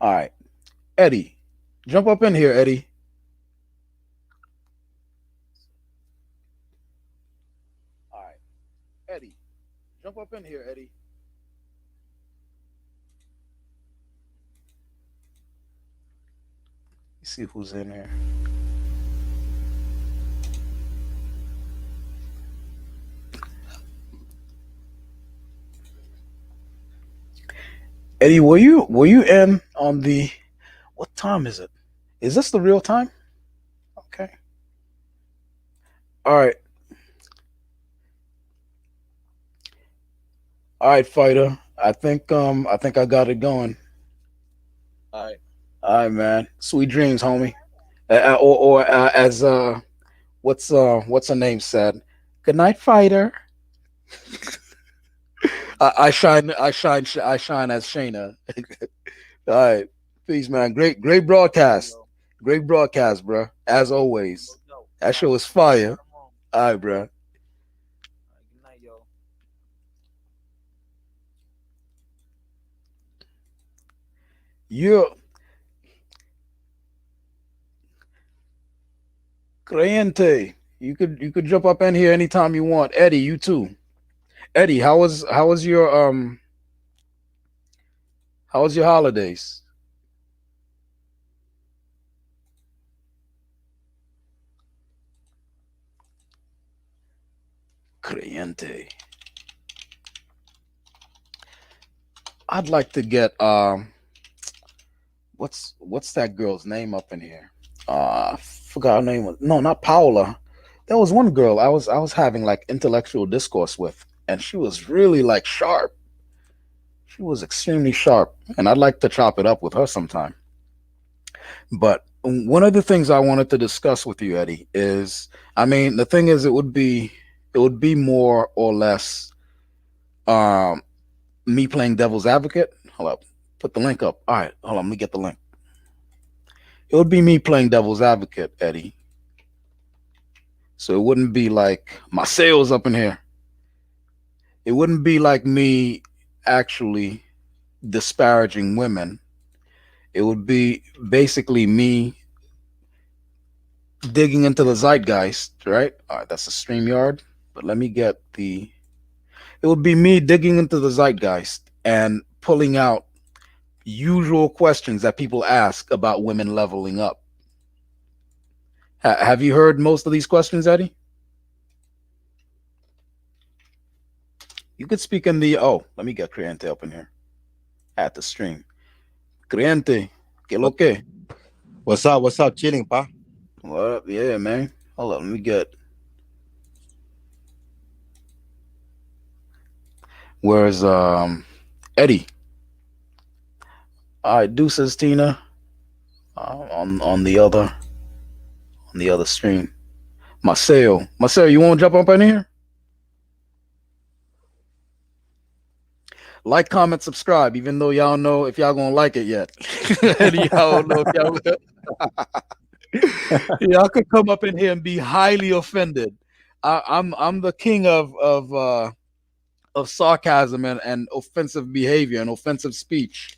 All right, Eddie, jump up in here, Eddie. All right, Eddie, jump up in here, Eddie. Let's see who's in here. Eddie, were you in on the what time is it? Is this the real time? Okay. All right. All right, fighter. I think I got it going. All right. All right, man. Sweet dreams, homie. Or as what's her name said. Good night, fighter. I shine as Shayna. All right. Peace, man. Great All right, broadcast. yo. Great broadcast, bro. As always. No doubt. That show was Shalom, fire. shalom. All right, bro. All right, good night, yo. You Creyente. You could jump up in here anytime you want. Eddie, you too. Eddie, how was your holidays? Creyente. I'd like to get what's that girl's name up in here? Forgot her name was no, not Paola. There was one girl I was having like intellectual discourse with, and she was really like sharp. She was extremely sharp, and I'd like to chop it up with her sometime. But one of the things I wanted to discuss with you, Eddie, is I mean the thing is it would be more or less um me playing devil's advocate. Hold up, put the link up. All right, hold on, let me get the link. It would be me playing devil's advocate, Eddie. So it wouldn't be like my sales up in here. It wouldn't be like me actually disparaging women. It would be basically me digging into the zeitgeist, right? All right, that's a StreamYard. But let me get the. It would be me digging into the zeitgeist and pulling out usual questions that people ask about women leveling up. Have you heard most of these questions, Eddie? You could speak in the. Oh, let me get Creante up in here at the stream. Creante, que lo What que? what's up? What's up? Chilling, pa. What up? Yeah, man. Hold on, let me get. Where's Eddie? All right, deuces, Tina. On the other stream. Maceo, you want to jump up in here? Like, comment, subscribe. Even though y'all know if y'all gonna like it yet, and y'all don't know if y'all could come up in here and be highly offended. I'm the king of sarcasm and offensive behavior and offensive speech.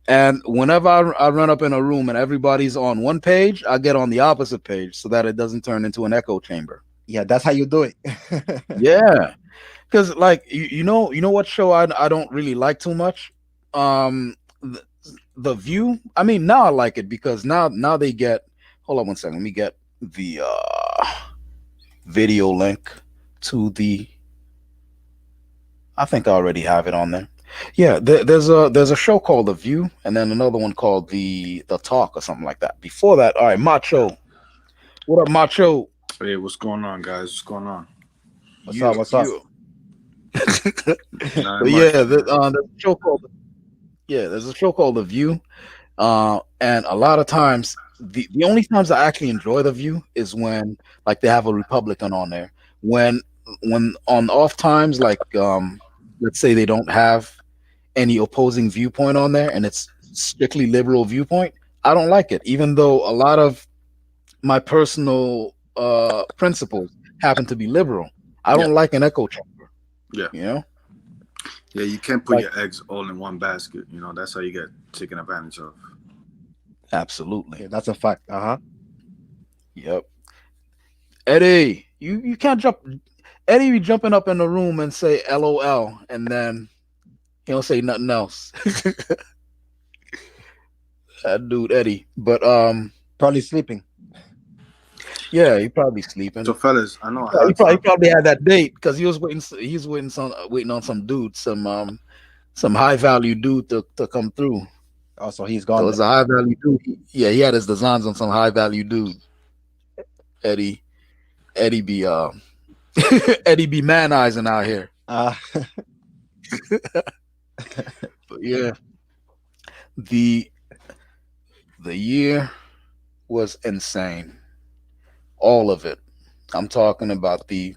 And whenever I run up in a room and everybody's on one page, I get on the opposite page so that it doesn't turn into an echo chamber. Yeah, that's how you do it. Yeah, because like you know what show I don't really like too much. Um, the, the View. I mean, now I like it because now they get. Hold on one second. Let me get the video link to the. I think I already have it on there. Yeah, there's a show called The View, and then another one called the Talk or something like that. Before that, all right, Macho. What up, Macho? Hey, what's going on, guys? What's going on? What's up? You What's up? you. Not But yeah, much, man. there's a show called The View, and a lot of times the only times I actually enjoy The View is when like they have a Republican on there. When on off times like let's say they don't have any opposing viewpoint on there and it's strictly liberal viewpoint, I don't like it. Even though a lot of my personal principles happen to be liberal, I Yeah, don't like an echo chamber. yeah, You know? Yeah, you can't put Like, your eggs all in one basket. That's how you get taken advantage of. absolutely. Yeah, that's a fact. Uh-huh. Yep. Eddie, you can't jump. Eddie be jumping up in the room and say LOL, and then he don't say nothing else. That dude Eddie. But Probably sleeping. yeah, he probably So, sleeping. fellas, I know a He hot topic. probably had that date because he was waiting. He was waiting on some dude, some high value dude to come through. Also, he's So gone it's then. a high value dude. Yeah, he had his designs on some high value dude. Eddie Eddie be Eddie be manizing out here. Uh, But yeah, the the year was insane. All of it. I'm talking about the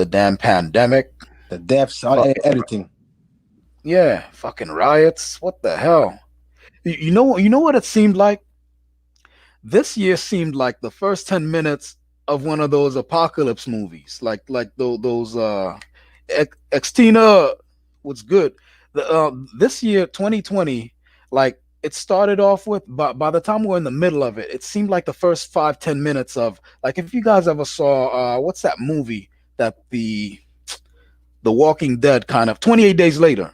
damn pandemic. the deaths, Fucking everything. yeah, fucking riots. What the hell? You know what it seemed like? This year seemed like the first 10 minutes of one of those apocalypse movies, those Xtina. What's good? This year, 2020, like it started off with. By the time we're in the middle of it, it seemed like the first 5-10 minutes of like if you guys ever saw what's that movie that the Walking Dead kind of 28 Days Later.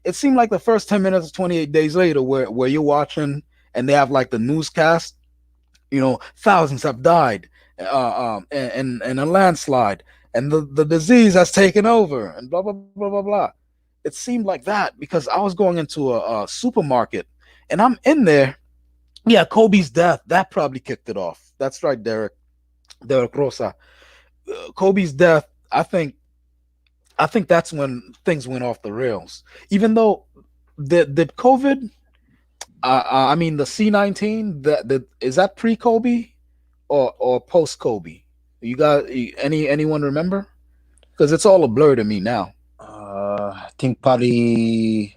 It seemed like the first 10 minutes of 28 Days Later, where you're watching and they have like the newscast, thousands have died in a landslide, and the disease has taken over, and blah blah blah blah blah. It seemed like that because I was going into a supermarket, and I'm in there. Yeah, Kobe's death that probably kicked it off. That's right, Derek Rosa. Kobe's death. I think that's when things went off the rails. Even though did COVID, I mean the C-19, that is that pre Kobe or post Kobe? You got anyone remember? Because it's all a blur to me now. I think probably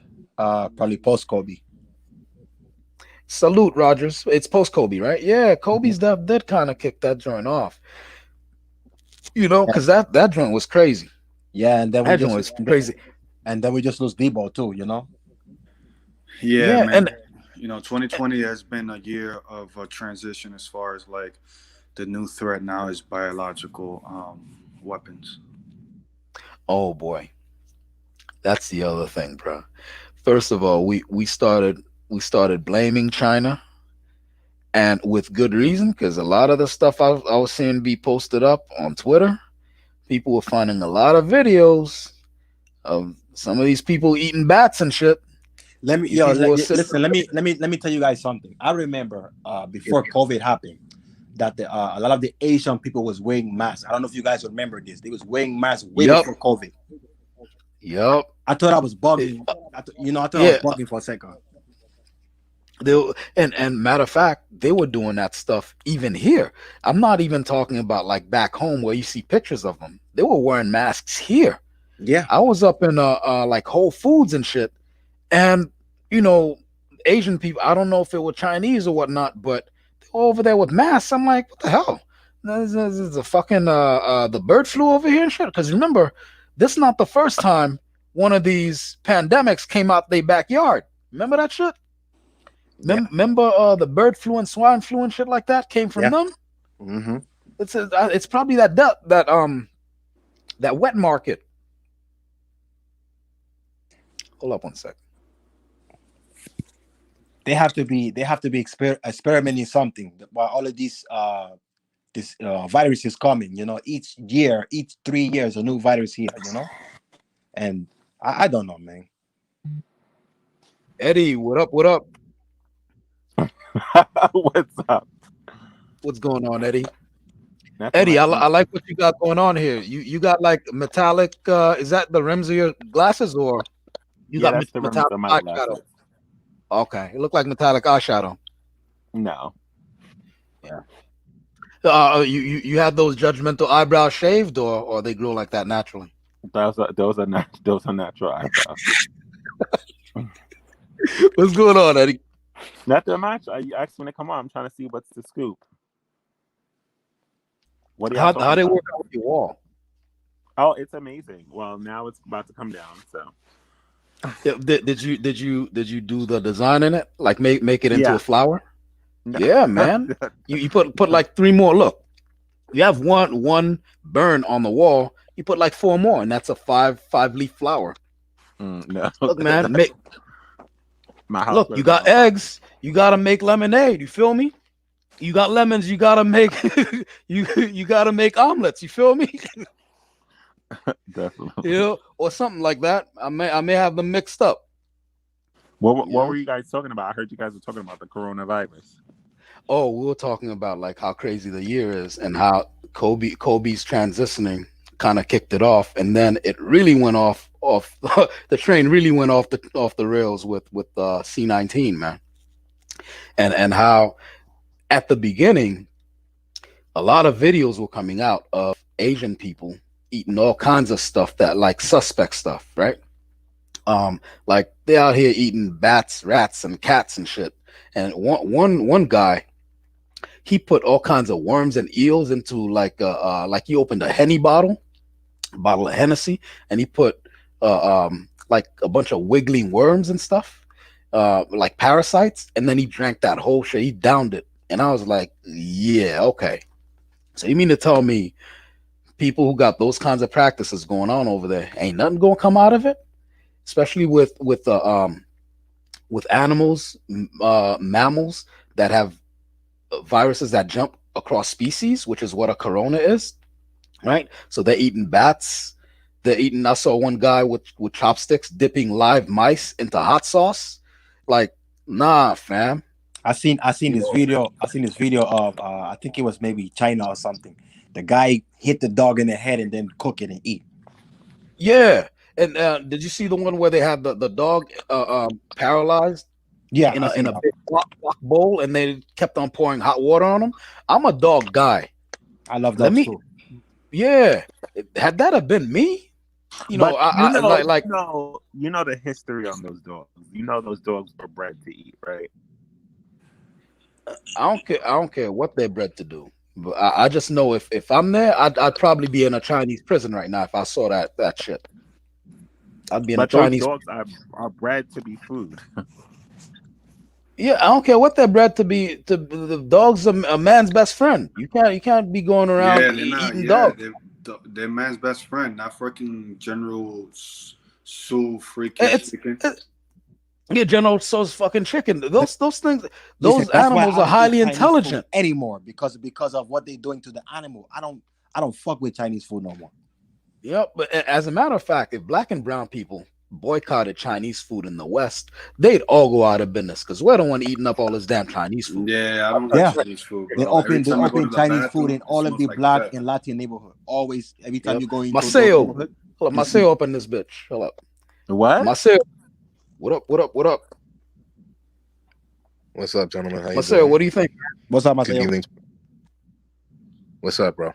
post Kobe. Salute, Rogers. It's post Kobe, right? Yeah, Kobe's death did kind of kick that joint off. Yeah, Because that joint was crazy. yeah, and then we That joint just was crazy. and then we just lose Debo too. You know. Yeah, Yeah, man. and 2020 has been a year of a transition as far as like the new threat now is biological weapons. oh boy, that's the other thing, bro. First of all, we started blaming China, and with good reason, because a lot of the stuff I was seeing be posted up on Twitter, people were finding a lot of videos of some of these people eating bats and shit. Let me These people were sitting. listen. Let me tell you guys something. I remember before COVID happened that a lot of the Asian people was wearing masks. I don't know if you guys remember this. They was wearing masks way Yep, before COVID. yep. I thought I was It- bugging. I thought I was yeah, bugging for a second. and matter of fact, they were doing that stuff even here. I'm not even talking about like back home where you see pictures of them. They were wearing masks here. Yeah, I was up in like Whole Foods and shit, and you know, Asian people. I don't know if it were Chinese or whatnot, but they were over there with masks. I'm like, what the hell? This is a fucking the bird flu over here and shit. Because remember, this is not the first time one of these pandemics came out their backyard. Remember that shit? yeah, Remember the bird flu and swine flu and shit like that came from yeah. them. Mm-hmm. It's probably that wet market. Hold up one sec. They have to be experimenting something while all of these this virus is coming. Each year, each 3 years, a new virus here. And I don't know, man. Eddie, what up? What up? What's up? What's going on, Eddie? Nothing Eddie, much. I like what you got going on here. You got like metallic. Is that the rims of your glasses, or you Yeah, got that's the rims metallic of my eyeshadow? glasses. Okay, it looked like metallic eyeshadow. No, Yeah. You had those judgmental eyebrows shaved, or they grow like that naturally? those are natural eyebrows. What's going on, Eddie? Nothing much. You asked me to come on. I'm trying to see what's the scoop. What are y'all How talking they about? work out with your wall? Oh, it's amazing. Well, now it's about to come down. So Yeah, did you do the design in it? Like make it into a yeah. flower? No. Yeah, man. You put like three more. Look, you have one burn on the wall. You put like four more, and that's a five leaf flower. No. Look, man, make My house look. was You on got fire. eggs. You gotta make lemonade. You feel me? You got lemons. You gotta make you gotta make omelets. You feel me? Definitely. You know, or something like that. I may have them mixed up. What You know? were you guys talking about? I heard you guys were talking about the coronavirus. Oh, we were talking about like how crazy the year is and how Kobe's transitioning kind of kicked it off, and then it really went off the train really went off the rails with C19, man, and how at the beginning a lot of videos were coming out of Asian people eating all kinds of stuff that like suspect stuff, right? Like they out here eating bats, rats, and cats and shit. And one guy, he put all kinds of worms and eels into like he opened a Henny bottle of Hennessy, and he put like a bunch of wiggling worms and stuff, like parasites, and then he drank that whole shit. He downed it, and I was like, yeah, okay. So you mean to tell me people who got those kinds of practices going on over there ain't nothing gonna come out of it, especially with animals, mammals that have viruses that jump across species, which is what a corona is, right? So they're eating bats. They're eating. I saw one guy with chopsticks dipping live mice into hot sauce. Like, nah, fam. I seen You this know, video. I seen this video of I think it was maybe China or something. The guy hit the dog in the head and then cook it and eat. yeah. And did you see the one where they had the dog paralyzed Yeah, in I a seen in a that. big block bowl, and they kept on pouring hot water on him? I'm a dog guy. I love Let dogs me, too. yeah. Had that have been me, But I like you know the history on those dogs. You know those dogs were bred to eat, right? I don't care what they're bred to do. But I just know if I'm there, I'd probably be in a Chinese prison right now if I saw that shit. I'd be in a But those Chinese. dogs are bred to be food. Yeah, I don't care what they're bred to be. To the dog's a man's best friend. You can't be going around Yeah, they're not. eating Yeah, dog. they're man's best friend, not freaking General Sue freaking It's chicken. yeah, General Tso's fucking chicken. Those things, Listen, those that's why animals I are don't eat highly Chinese food intelligent. anymore because of what they're doing to the animal. I don't fuck with Chinese food no more. Yep, but as a matter of fact, if black and brown people boycotted Chinese food in the West, they'd all go out of business because we're the one eating up all this damn Chinese food. Yeah, I don't like Yeah, Chinese food, they bro. Every open time I go to the Chinese food bathroom, in it all of smells the like black death. and Latin neighborhood. Always, every time Yep. you go into those Maceo, neighborhoods, hold up, you see. Maceo up in this bitch. Hold up, What? Maceo. What up? What up? What up? What's up, gentlemen? How you Maceo, doing? what do you think? What's up, Good Maceo? evening. What's up, bro?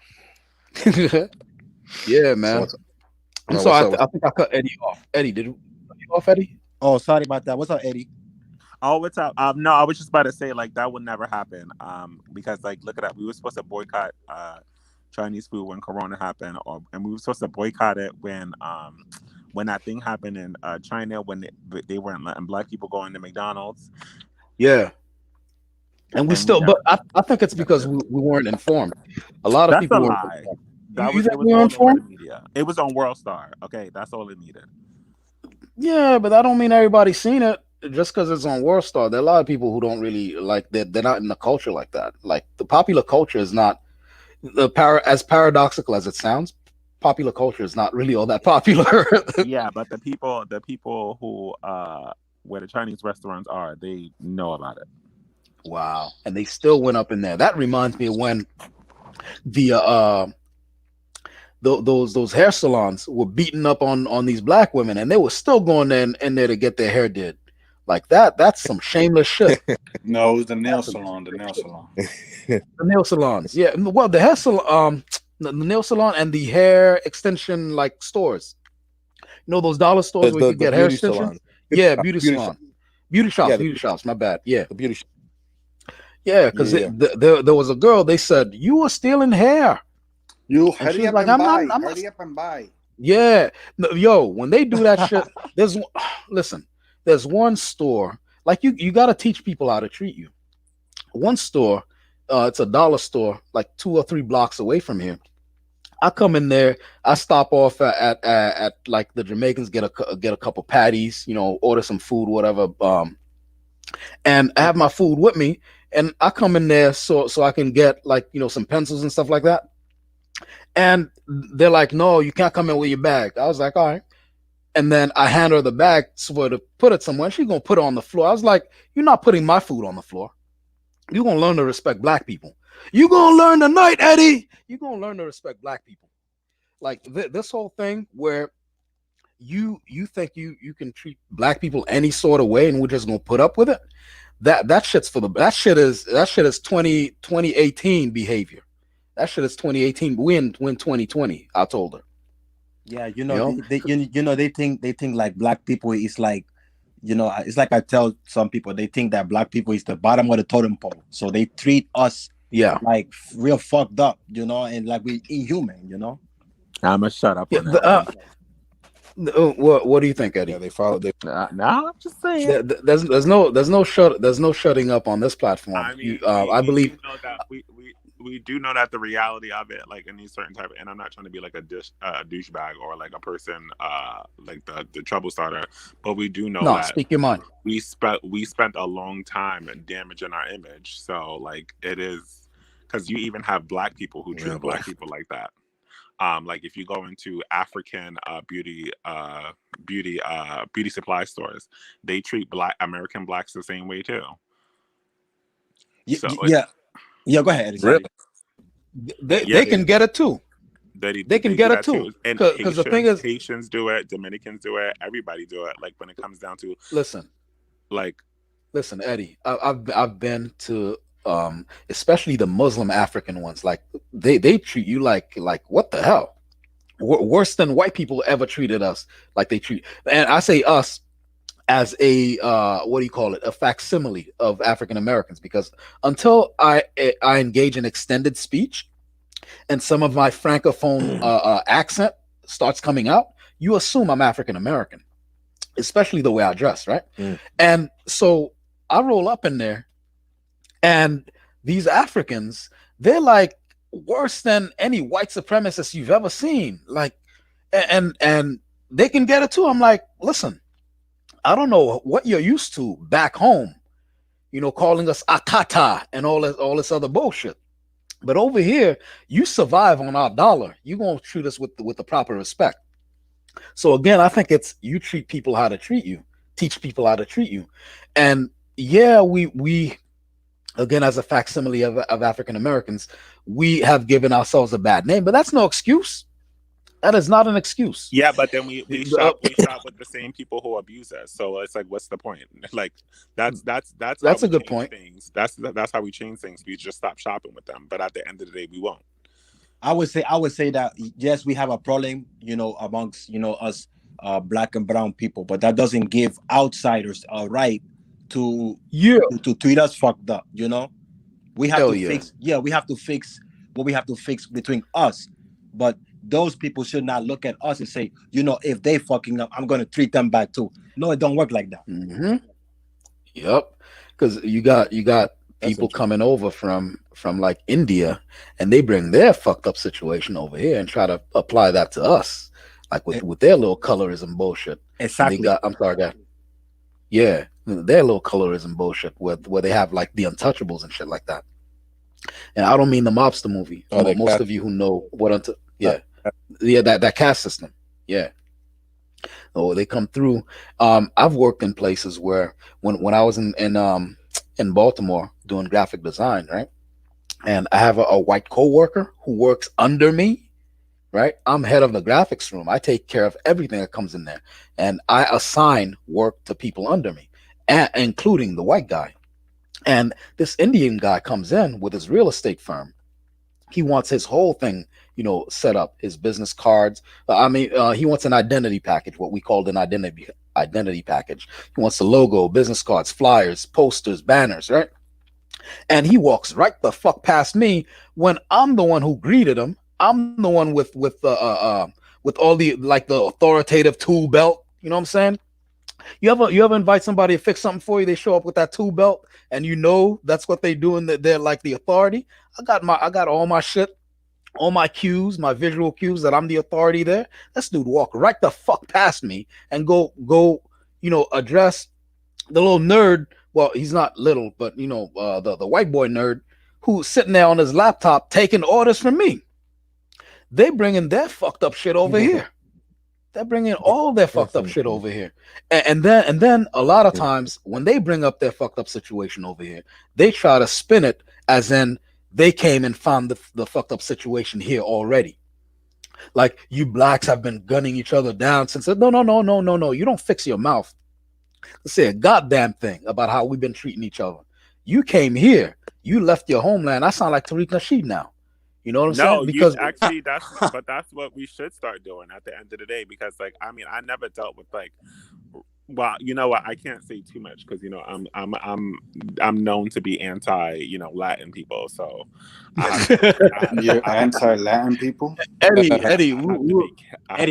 Yeah, So man. what's, I'm no, sorry. what's up? I think I cut Eddie off. Eddie, did you cut you off, Eddie? Oh, sorry about that. What's up, Eddie? Oh, what's up? No, I was just about to say like that would never happen. Because like look at that, we were supposed to boycott Chinese food when Corona happened, and we were supposed to boycott it when that thing happened in China when they weren't letting black people go into McDonald's. Yeah. And we And still, but I think it's never because did. we weren't informed. A lot of That's people a were. lie. That You was think it was we were all over the informed? media. It was on World Star. Okay, that's all it needed. Yeah, but that don't mean everybody's seen it. Just because it's on World Star, there are a lot of people who don't really like that. They're not in the culture like that. Like the popular culture is not as paradoxical as it sounds. Popular culture is not really all that popular. Yeah, but the people who where the Chinese restaurants are, they know about it. Wow, and they still went up in there. That reminds me of when the those hair salons were beating up on these black women, and they were still going in there to get their hair did. Like that's some shameless shit. No, it was the nail That's some salon. The nail salon. The nail salons, yeah. Well, the hair salon, the nail salon, and the hair extension like stores. You know those dollar stores where you the could get hair beauty extensions? salon. Yeah, beauty Beauty salon, beauty shops, Yeah, beauty shops. My bad. Yeah, the beauty shop. yeah. Because Yeah. there was a girl. They said you were stealing hair. You And she hurry was up like, and I'm not, buy. I'm not. Hurry up and buy. Yeah, no, yo, when they do that shit, there's listen, there's one store like you got to teach people how to treat you. One store, it's a dollar store, like 2 or 3 blocks away from here. I come in there, I stop off at like the Jamaicans, get a couple patties, order some food, whatever, and I have my food with me, and I come in there so I can get like some pencils and stuff like that. And they're like, no, you can't come in with your bag. I was like, all right. And then I hand her the bag for her to put it somewhere. She's gonna put it on the floor. I was like, you're not putting my food on the floor. You're gonna learn to respect black people. You're gonna learn tonight, Eddie. You're gonna learn to respect black people. Like this whole thing where you think you can treat black people any sort of way and we're just gonna put up with it. That shit's for the that shit is 2018 behavior. That shit is 2018. Win 2020. I told her. Yeah, You know, they think like black people is like, it's like I tell some people they think that black people is the bottom of the totem pole, so they treat us yeah, like real fucked up, and like we inhuman. I'm gonna shut up yeah. on that one. What do you think, Eddie? Yeah, they follow. They Nah, I'm just saying. There's no shutting up on this platform. I mean, I we do believe. know that we do know that the reality of it, like in these certain type, and I'm not trying to be like a douchebag or like a person, like the trouble starter, but we do know No, that speak your mind. we spent a long time damaging our image. So like it is because you even have black people who treat black people like that. Like if you go into African beauty supply stores, they treat American blacks the same way too. So Yeah. Go ahead. really. They can get it too. They can get it too. And Because the thing is, Haitians do it, Dominicans do it, everybody do it. Like when it comes down to listen, like Eddie. I've been to especially the Muslim African ones. Like they treat you like what the hell? Worse than white people ever treated us. Like they treat, and I say us as a what do you call it, a facsimile of African Americans, because until I engage in extended speech and some of my francophone accent starts coming out, you assume I'm African American, especially the way I dress, right? And so I roll up in there, and these Africans, they're like worse than any white supremacist you've ever seen. Like, and they can get it too. I'm like, listen, I don't know what you're used to back home, calling us akata and all this other bullshit. But over here, you survive on our dollar. You're gonna treat us with the proper respect. So again, I think it's you treat people how to treat you, teach people how to treat you. And yeah, we again, as a facsimile of African Americans, we have given ourselves a bad name, but that's no excuse. That is not an excuse. yeah, but then we shop with the same people who abuse us. So it's like, what's the point? Like that's how a we good change point. Things. That's how we change things. We just stop shopping with them. But at the end of the day, we won't. I would say that yes, we have a problem, amongst us black and brown people, but that doesn't give outsiders a right to treat us fucked up. We have to fix. Yeah, we have to fix what we have to fix between us, but those people should not look at us and say, if they fucking up, I'm gonna treat them bad too. No, it don't work like that. Mm-hmm. Yep, because you got people coming over from like India, and they bring their fucked up situation over here and try to apply that to us, like with their little colorism bullshit. Exactly. I'm sorry, guy. Yeah, their little colorism bullshit where they have like the Untouchables and shit like that. And I don't mean the mobster movie. Most of you who know what that caste system. Yeah. Oh, they come through. I've worked in places where when I was in Baltimore doing graphic design, right? And I have a white coworker who works under me, right? I'm head of the graphics room. I take care of everything that comes in there, and I assign work to people under me, including the white guy. And this Indian guy comes in with his real estate firm. He wants his whole thing, set up, his business cards. He wants an identity package, what we called an identity package. He wants the logo, business cards, flyers, posters, banners, right? And he walks right the fuck past me when I'm the one who greeted him, I'm the one with all the like the authoritative tool belt. You know what I'm saying? You ever invite somebody to fix something for you? They show up with that tool belt, and you know that's what they do, and they're like the authority. I got all my shit, all my cues, my visual cues that I'm the authority there. This dude walk right the fuck past me and go, address the little nerd. Well, he's not little, but the white boy nerd who's sitting there on his laptop taking orders from me. They bringing their fucked up shit over here. They're bringing all their fucked up shit over here, and then a lot of times when they bring up their fucked up situation over here, they try to spin it as in they came and found the fucked up situation here already. Like, you blacks have been gunning each other down since. No. You don't fix your mouth to say a goddamn thing about how we've been treating each other. You came here, you left your homeland. I sound like Tariq Nasheed now. You know what I'm saying? Because actually, that's what we should start doing at the end of the day. Because, like, I mean, I never dealt with, like, well, you know what? I can't say too much because I'm known to be anti Latin people. So you're anti-Latin people, Eddie,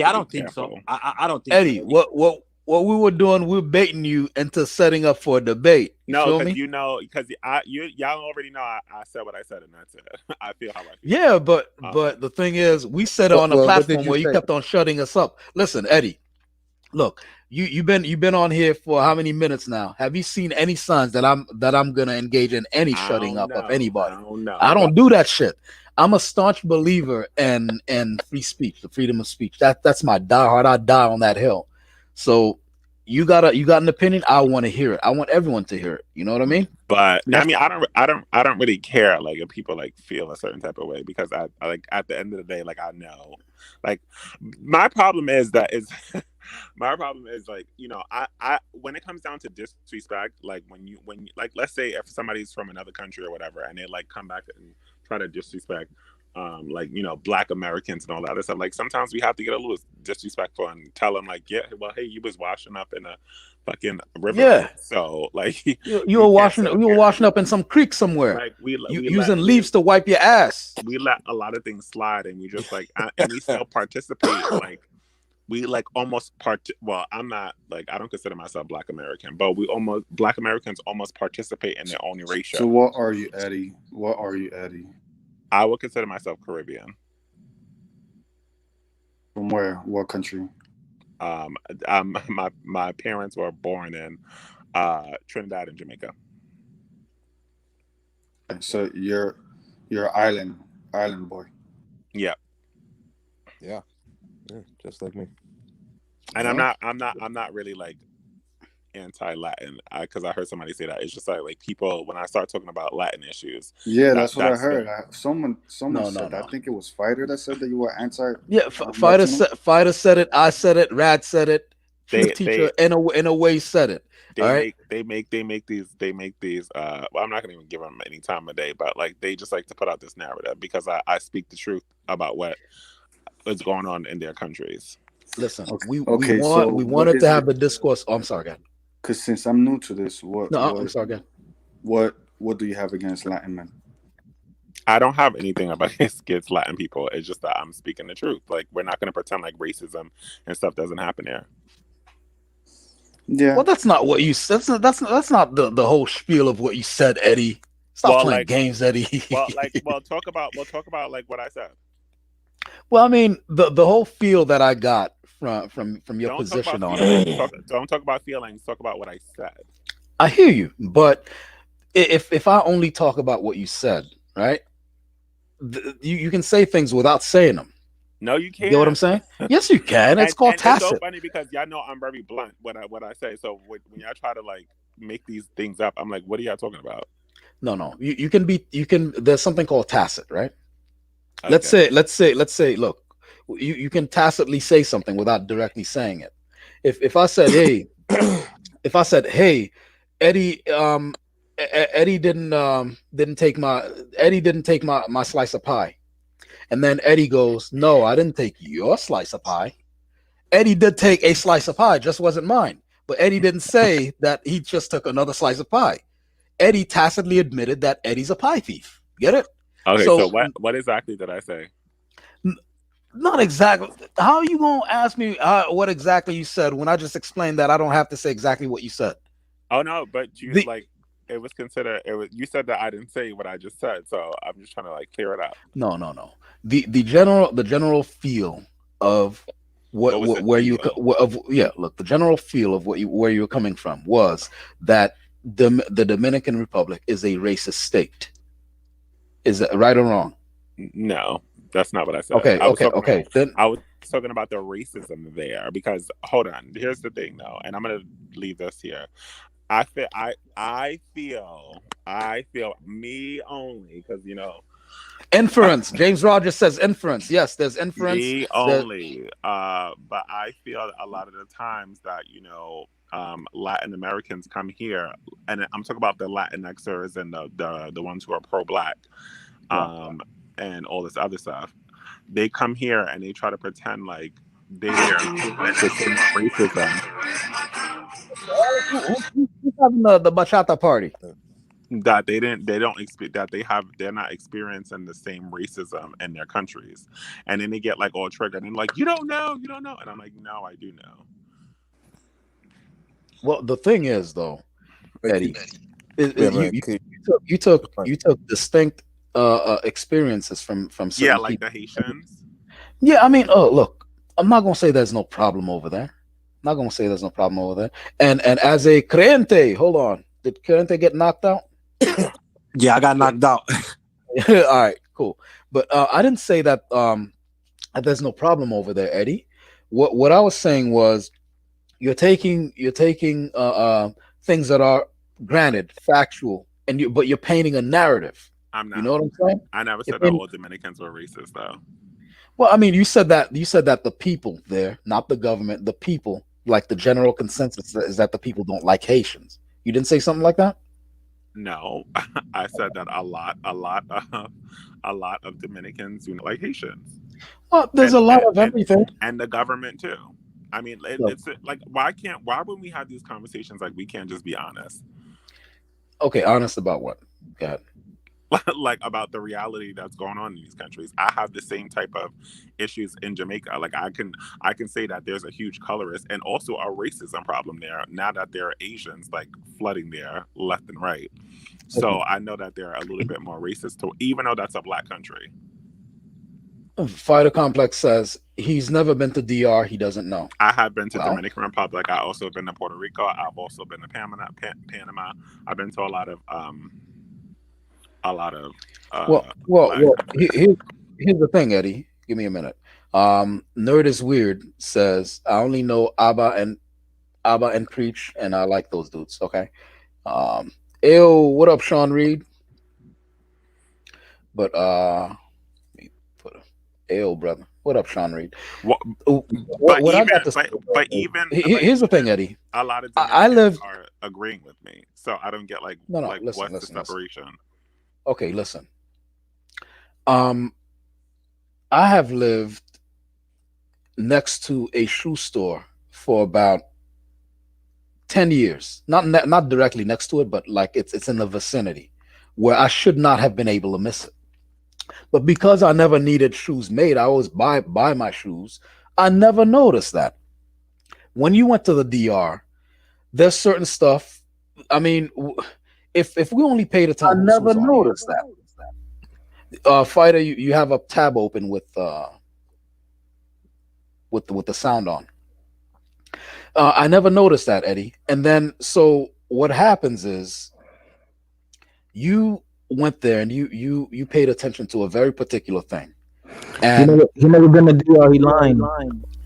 I don't think so. I don't think Eddie, so. What we were doing, we were baiting you into setting up for a debate. No, because y'all already know I said what I said, and that's it. I feel how I feel. Yeah, but the thing is, we said it on a platform where you kept on shutting us up. Listen, Eddie, look, you've been on here for how many minutes now? Have you seen any signs that I'm gonna engage in any shutting up of anybody? I don't do that shit. I'm a staunch believer in free speech, the freedom of speech. That's my diehard. I die on that hill. So you got an opinion. I want to hear it. I want everyone to hear it. You know what I mean? But I mean, I don't really care like if people like feel a certain type of way, because I like at the end of the day, like I know, like my problem is like, I when it comes down to disrespect, like when like, let's say if somebody's from another country or whatever, and they like come back and try to disrespect like Black Americans and all that other stuff, like sometimes we have to get a little disrespectful and tell them like, yeah, well, hey, you was washing up in a fucking river. Yeah, so like you were washing up in some creek somewhere, like we using leaves to wipe your ass. We let a lot of things slide, and we just like and we still participate. Like we like almost well, I'm not like, I don't consider myself Black American, but Black Americans almost participate in their own erasure. So what are you, Eddie? I would consider myself Caribbean. From where? What country? My parents were born in Trinidad and Jamaica. So you're island boy. Yeah. Yeah, just like me. And I'm not really like anti-Latin, because I heard somebody say that. It's just like people, when I start talking about Latin issues. Yeah, that's what I heard. Someone said, I think it was Fighter that said that you were anti. Yeah, Fighter said it. I said it. Rad said it. Teacher in a way said it. They make these well, I'm not gonna even give them any time of day, but like they just like to put out this narrative because I speak the truth about what is going on in their countries. Listen, we wanted to have the discourse. Oh, I'm sorry, guys. Because since I'm new to this, I'm sorry, guys. What do you have against Latin men? I don't have anything against Latin people. It's just that I'm speaking the truth. Like, we're not going to pretend like racism and stuff doesn't happen there. Yeah. Well, that's not what you said. That's not the whole spiel of what you said, Eddie. Stop playing games, Eddie. We'll talk about like what I said. Well, I mean, the whole feel that I got from your position on it. Don't talk about feelings. Talk about what I said. I hear you, but if I only talk about what you said, right? You can say things without saying them. No, you can't. You know what I'm saying? Yes, you can. It's called tacit. It's so funny because y'all know I'm very blunt when I say. So when y'all try to like make these things up, I'm like, what are y'all talking about? No. You can. There's something called tacit, right? Okay. Let's say. Look, you can tacitly say something without directly saying it. If I said, hey, Eddie, Eddie didn't take my slice of pie. And then Eddie goes, no, I didn't take your slice of pie. Eddie did take a slice of pie, just wasn't mine. But Eddie didn't say that he just took another slice of pie. Eddie tacitly admitted that Eddie's a pie thief. Get it? Okay, so what exactly did I say? Not exactly. How are you gonna ask me what exactly you said when I just explained that I don't have to say exactly what you said? Oh no, but you The like it was considered. It was you said that I didn't say what I just said, so I'm just trying to like clear it up. no. The general feel of What was the where you feel? of yeah. Look, the general feel of where you were coming from was that the Dominican Republic is a racist state. Is that right or wrong? No, that's not what I said. Okay, okay, okay. Then I was talking about the racism there because hold on. Here's the thing though, and I'm gonna leave this here. I feel me only because inference. James Rogers says inference. Yes, there's inference. me That only. But I feel a lot of the times that Latin Americans come here, and I'm talking about the Latinxers and the ones who are pro-black, right. um, and all this other stuff. They come here and they try to pretend like they don't experience the same racism Who's having the bachata party? that they don't expect that they're not experiencing the same racism in their countries, and then they get like all triggered and like you don't know, and I'm like no, I do know. Well, the thing is, though, Like, Eddie, yeah, you man. you Keep you took fine. you took distinct experiences from Yeah, certain like people. the Haitians. Yeah, I mean, oh, look, I'm not gonna say there's no problem over there. Not gonna say there's no problem over there. And as a creyente, hold on, did creyente get knocked out? Yeah, I got knocked out. All right, cool. But I didn't say that that there's no problem over there, Eddie. What I was saying was you're taking things that are granted factual, and but you're painting a narrative. I'm You know not. what I'm saying? I never You're said that painting, all Dominicans were racist though. well, I mean, you said that the people there, not the government, the people, like the general consensus is that the people don't like Haitians. You didn't say something like that? No, I said that a lot of Dominicans do not like Haitians, Well, there's and a lot and of and, everything. and the government too. I mean, Look, it's like why when we have these conversations like we can't just be honest, okay, honest about what? God. like about the reality that's going on in these countries. I have the same type of issues in Jamaica. Like I can say that there's a huge colorist and also a racism problem there. Now that there are Asians like flooding there left and right, so I know that they're a little bit more racist too, even though that's a black country. Fighter Complex says he's never been to DR. He doesn't know. I have been to Well, Dominican Republic. I also been to Puerto Rico. I've also been to Panama. I've been to a lot of Latin countries. here's the thing, Eddie. Give me a minute. Nerd is weird says I only know Abba and Preach, and I like those dudes. Okay. Um, Ew, what up, Sean Reed? But let me put a Ew, brother. What up, Sean Reed? What, What I got to say, here's the thing, Eddie. a lot of I Dominicans lived. are agreeing with me, so I don't get like No, like listen, what's the listen. separation? Okay, listen. Um, I have lived next to a shoe store for about 10 years. Not directly next to it, but like it's in the vicinity where I should not have been able to miss it. But because I never needed shoes made, I always buy my shoes. I never noticed that. When you went to the DR, there's certain stuff. I mean, if we only paid I attention, never noticed that. Fighter, you have a tab open with the sound on. I never noticed that, Eddie. And then so what happens is you went there and you paid attention to a very particular thing. And He never been to DR. He lying.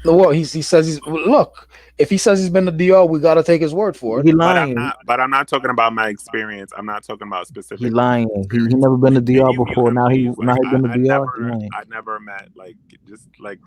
well, he says look. If he says he's been to DR, we got to take his word for it. He But lying. I'm not talking about my experience. I'm not talking about specific. He lying. He never been to DR Can you mute before. him, Now he please? Like, been to I DR. He never, lying. I never met like just like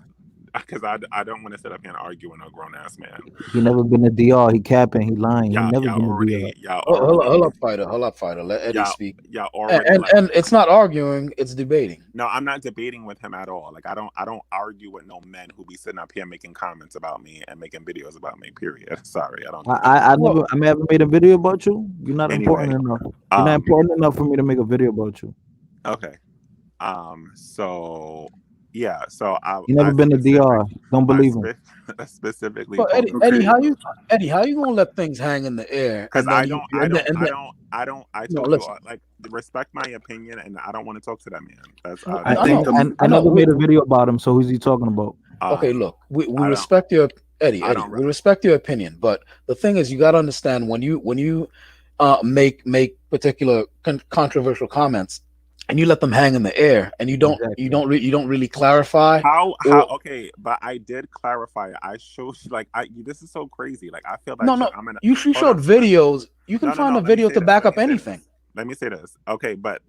because I don't want to sit up here and argue with a grown ass man. He never been to DR. He capping. He lying. He Y'all never been to DR. Hold up, fighter. Let Eddie speak. Y'all already And like. and it's not arguing; it's debating. No, I'm not debating with him at all. Like I don't argue with no men who be sitting up here making comments about me and making videos about me. Period. Sorry, I don't. Do that. I never made a video about you. You're not Anyway, important enough. You're not important enough for me to make a video about you. Okay. So yeah, so You never been to DR. Don't believe him. Specifically But Eddie, Okay. Eddie, how you gonna let things hang in the air because and then you and then, I no, told you listen. like respect my opinion, and I don't want to talk to that man. That's I think I never made a video about him. So who's he talking about? Okay, look, we I don't- respect your Eddie. I don't We respect your opinion, but the thing is, you got to understand when you make particular controversial comments and you let them hang in the air and you don't really clarify. How okay, but I did clarify it. I showed like this is so crazy. Like I feel like I'm gonna you showed videos. You can find a video to back up anything. Let me say this. Okay, but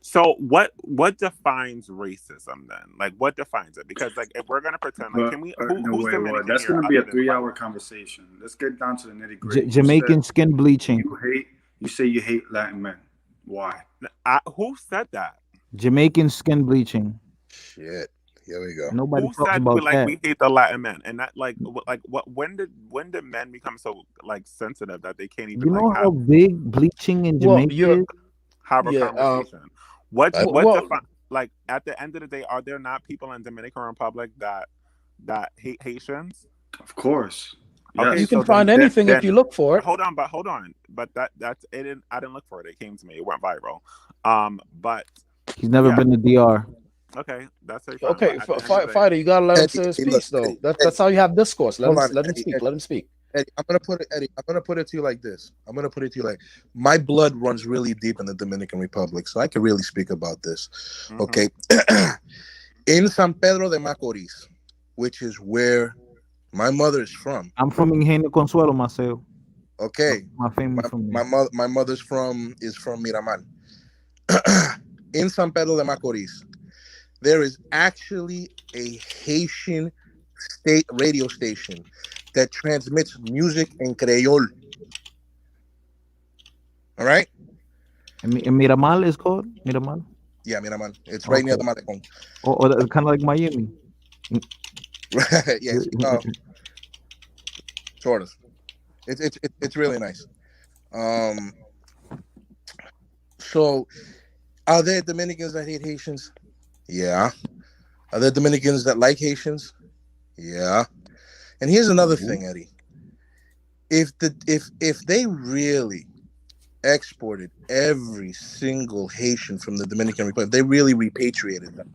so what defines racism then? Like what defines it? Because like if we're gonna pretend like can we who's Dominican that's here gonna be a other than 3-hour white? conversation. Let's get down to the nitty gritty. Jamaican skin bleaching. You say you hate Latin men. Why? Who said that? Jamaican skin bleaching. Shit. Here we go. Nobody Who talks said about that. we hate the Latin men? And that like what when did men become so like sensitive that they can't even You know like how big bleaching in Jamaica is? have a conversation? What well, like at the end of the day, are there not people in Dominican Republic that hate Haitians? Of course. Okay, you can find anything if you look for it. Hold on. But that's it. I didn't look for it. It came to me. It went viral. But He's never been to DR. Okay, that's okay. Fighter, you gotta let him say his piece though. That's how you have discourse. Let him speak. Let him speak. Eddie, I'm gonna put it to you like this. My blood runs really deep in the Dominican Republic, so I can really speak about this. Mm-hmm. Okay, in San Pedro de Macorís, which is where my mother is from. I'm from Ingenio Consuelo, Maceo. Okay, my family from there. My mother's from Miramar. In San Pedro de Macorís, there is actually a Haitian state radio station that transmits music in Creole. All right? And Miramar is called? Miramar? Yeah, Miramar. It's right near the Malecón. Or kind of like Miami. Yes. Sort of. It's really nice. So, are there Dominicans that hate Haitians? Yeah. Are there Dominicans that like Haitians? Yeah. And here's another thing, Eddie. If they really exported every single Haitian from the Dominican Republic, they really repatriated them,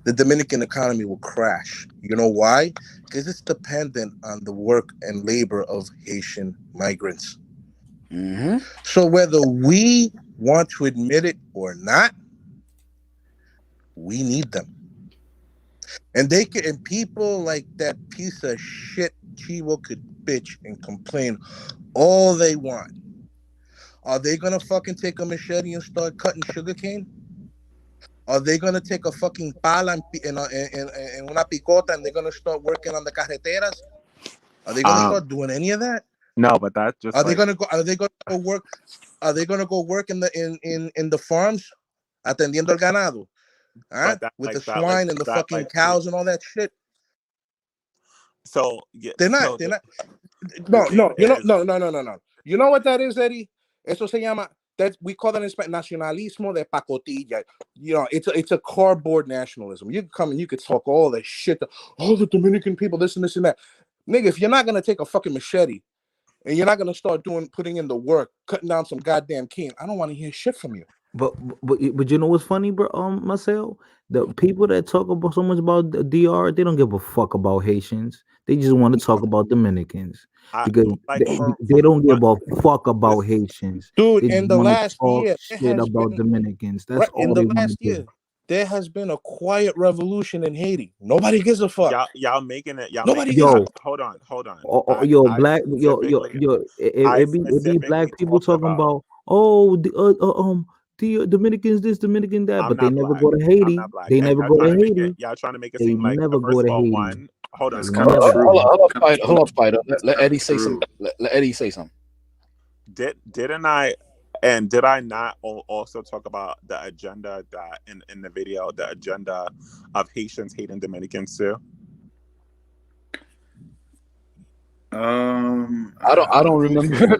the Dominican economy will crash. You know why? Because it's dependent on the work and labor of Haitian migrants. Mm-hmm. So whether we want to admit it or not, we need them. And people like that piece of shit Chivo could bitch and complain all they want. Are they gonna fucking take a machete and start cutting sugarcane? Are they gonna take a fucking pala and una picota and they're gonna start working on the carreteras? Are they gonna start doing any of that? No, but that's just. Are they gonna go work? Are they gonna go work in the farms, atendiendo el ganado, with the swine and the fucking cows and all that shit? So yeah, they're not. No. You know what that is, Eddie? Eso se llama. That we call that in Spanish nacionalismo de pacotilla. You know, it's a cardboard nationalism. You can come and you could talk all that shit. The Dominican people, this and this and that. Nigga, if you're not gonna take a fucking machete and you're not gonna start putting in the work, cutting down some goddamn cane, I don't want to hear shit from you. But you know what's funny, bro? Marcel, the people that talk about so much about the DR, they don't give a fuck about Haitians. They just want to talk about Dominicans because they don't give a fuck about Haitians. Dude, in the last year, shit about Dominicans. That's all in the last year. There has been a quiet revolution in Haiti. Nobody gives a fuck. Y'all making it. Nobody. Hold on. It be black people talking about the Dominicans this, Dominican that, but they never go to Haiti. They never go to Haiti. Y'all trying to make it seem like never go to Haiti. One. Hold on. Hold up, Fighter. Let Eddie say something. Let Eddie say something. Did I not also talk about the agenda that in the video, the agenda of Haitians hating Dominicans too? I don't remember.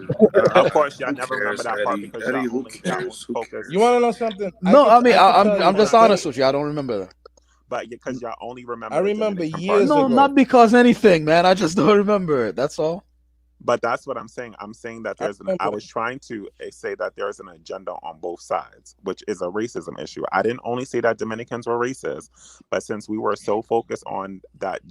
Of course, y'all never remember that part because Eddie, y'all who only cares? You want to know something? No, I'm just honest with you. I don't remember that. but because y'all only remember. I the remember Dominican years part. No, ago. not because anything, man. I just don't remember it. That's all. But that's what I'm saying. I'm saying that I I remember. was trying to say that there's an agenda on both sides, which is a racism issue. I didn't only say that Dominicans were racist, but since we were so focused on that,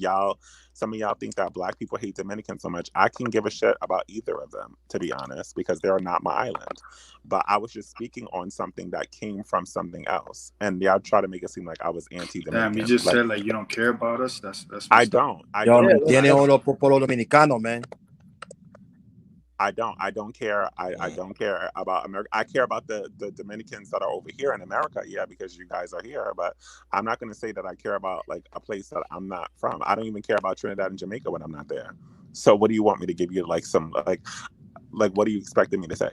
some of y'all think that Black people hate Dominicans so much. I can give a shit about either of them, to be honest, because they're not my island. But I was just speaking on something that came from something else, and y'all try to make it seem like I was anti-Dominican. Damn, you just said like you don't care about us. That's. I don't. I Yo, don't. no tiene uno popolo dominicano, man. I don't care. I don't care about America. I care about the Dominicans that are over here in America. Yeah, because you guys are here. But I'm not going to say that I care about like a place that I'm not from. I don't even care about Trinidad and Jamaica when I'm not there. So what do you want me to give you like some like what are you expecting me to say?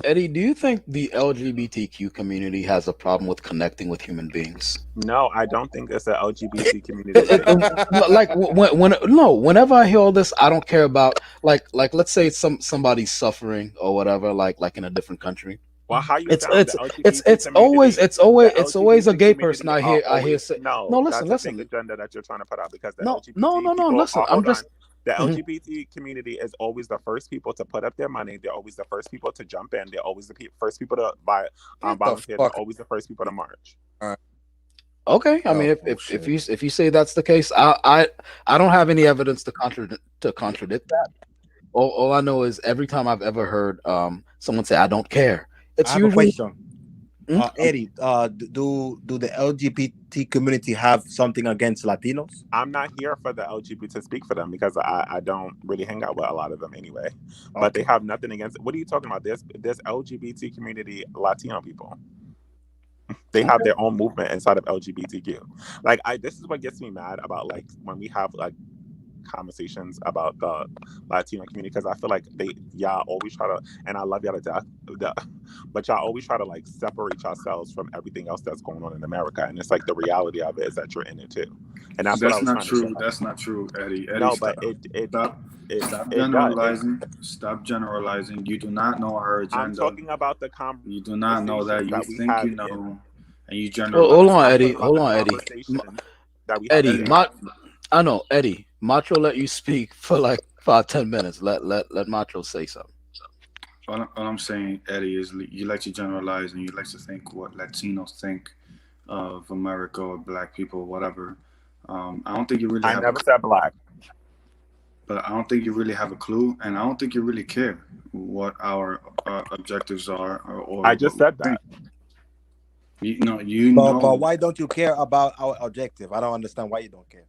Eddie, do you think the LGBTQ community has a problem with connecting with human beings? No, I don't think it's an LGBT community thing. Like whenever I hear all this, I don't care about like let's say somebody's suffering or whatever, like in a different country. Well, how you It's sound? it's The LGBT it's community, it's always a LGBT gay person community I hear say. no, No, that's listen. a fake agenda that you're trying to put out because the No, LGBT people. listen. I'm Hold just. on. The Mhm. LGBT community is always the first people to put up their money. They're always the first people to jump in. They're always the first people to buy volunteer. They're always the first people to march. Okay, I mean, if you say that's the case, I don't have any evidence to contradict that. All I know is every time I've ever heard someone say I don't care, it's I have usually a question. Eddie, do the LGBT community have something against Latinos? I'm not here for the LGBT to speak for them because I don't really hang out with a lot of them anyway. But they have nothing against. What are you talking about? There's LGBT community Latino people. They have their own movement inside of LGBTQ. Like this is what gets me mad about like when we have like conversations about the Latino community because I feel like y'all always try to, and I love y'all to death, but y'all always try to like separate yourselves from everything else that's going on in America, and it's like the reality of it is that you're in it too, and that's not true. That's not true, Eddie. No, stop. But stop generalizing. Stop generalizing. You do not know our agenda. I'm talking about the conversation. You do not know that. You think you know, and you generalize. Hold on, Eddie. Eddie, I know, Eddie. Macho let you speak for like 5-10 minutes. Let Macho say something. All I'm saying, Eddie, is you like to generalize and you like to think what Latinos think of America or Black people, whatever. I don't think you really. I never said Black. But I don't think you really have a clue, and I don't think you really care what our objectives are. Or I just said that. But why don't you care about our objective? I don't understand why you don't care.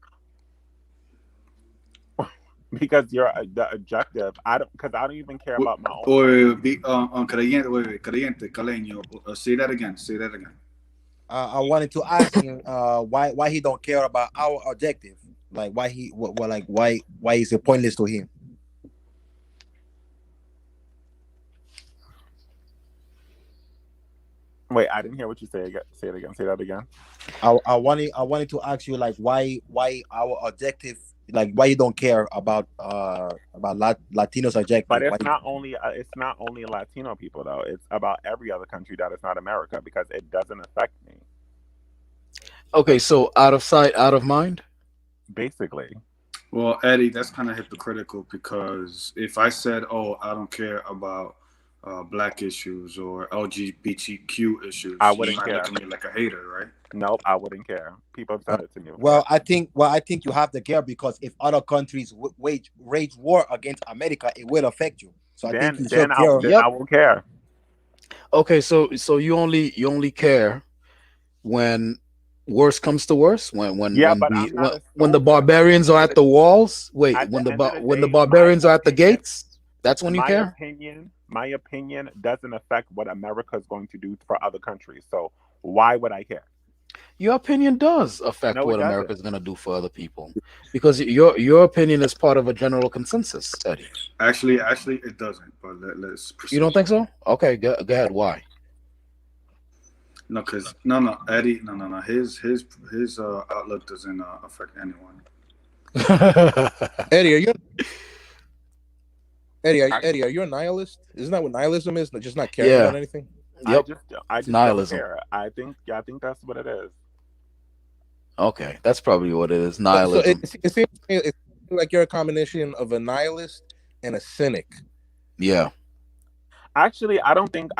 Because you're the objective. I don't even care about my own. Creyente, Caleño. Say that again. I wanted to ask him why he don't care about our objective. Like why is it pointless to him? Wait, I didn't hear what you say. Say it again. Say that again. I wanted to ask you like why our objective, like why you don't care about Latinos objective. But it's not only Latino people though. It's about every other country that is not America because it doesn't affect me. Okay, so out of sight, out of mind. Basically. Well, Eddie, that's kind of hypocritical because if I said, "Oh, I don't care about Black issues or LGBTQ issues," I wouldn't care. Look at me like a hater, right? Nope, I wouldn't care. People have said it to me. Well, I think you have to care because if other countries wage war against America, it will affect you. So I think you should care. I won't care. Okay, so you only care when worse comes to worse, when the barbarians are at the walls. Wait, when the barbarians are at the gates, that's when you care. My opinion doesn't affect what America is going to do for other countries. So why would I care? Your opinion does affect what America is going to do for other people, because your opinion is part of a general consensus, Eddie. Actually, it doesn't. But let's proceed. You don't think so? Okay, go ahead. Why? No, Eddie, no. His outlook doesn't affect anyone. Eddie, are you a nihilist? Isn't that what nihilism is? Just not caring about anything? Yep. I just nihilism. don't care. I think that's what it is. Okay, that's probably what it is. So Nihilism. it seems like you're a combination of a nihilist and a cynic. Yeah. Actually, I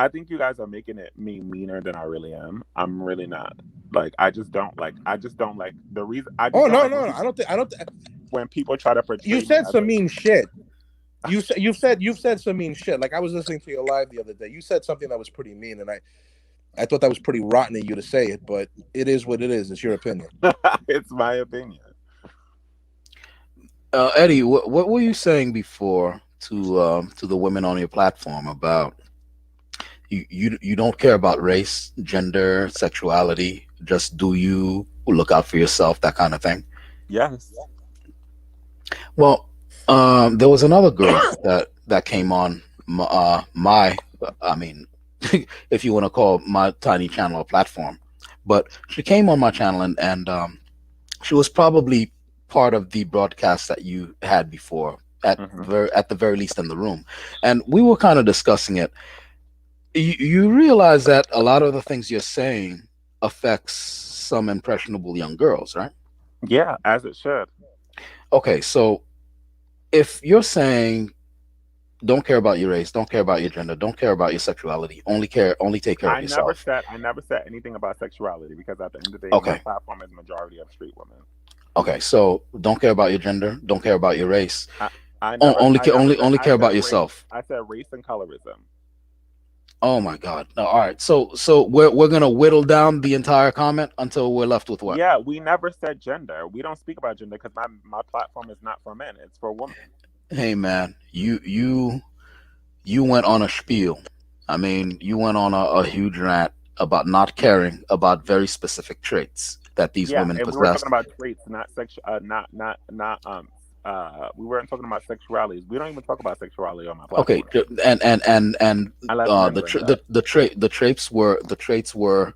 think you guys are making it me meaner than I really am. I'm really not. Like I just don't like the reason I just Oh don't no, like no, no. I don't. when people try to portray You me said as some like mean shit. You've said some mean shit. Like I was listening to your live the other day. You said something that was pretty mean, and I thought that was pretty rotten of you to say it, but it is what it is. It's your opinion. it's my opinion. Eddie, what were you saying before to the women on your platform about you don't care about race, gender, sexuality, just do you, look out for yourself, that kind of thing? Yes. Well, there was another girl that came on I mean, if you want to call my tiny channel a platform, but she came on my channel and she was probably part of the broadcast that you had before at the very least in the room, and we were kind of discussing it. You realize that a lot of the things you're saying affects some impressionable young girls, right? Yeah, as it should. Okay, so if you're saying don't care about your race, don't care about your gender, don't care about your sexuality, only take care of yourself. I never said anything about sexuality because at the end of the day, my Okay. platform is majority of street women. Okay, so don't care about your gender, don't care about your race. Only care about yourself. I said race and colorism. Oh my God! No, all right. So we're gonna whittle down the entire comment until we're left with what? Yeah, we never said gender. We don't speak about gender because my platform is not for men; it's for women. Hey man, you went on a spiel. I mean, you went on a huge rant about not caring about very specific traits that these Yeah, women and we were possess. talking about traits, not sexual, not we weren't talking about sexualities. We don't even talk about sexuality on my Okay, platform. and Unless men bring it up. the traits were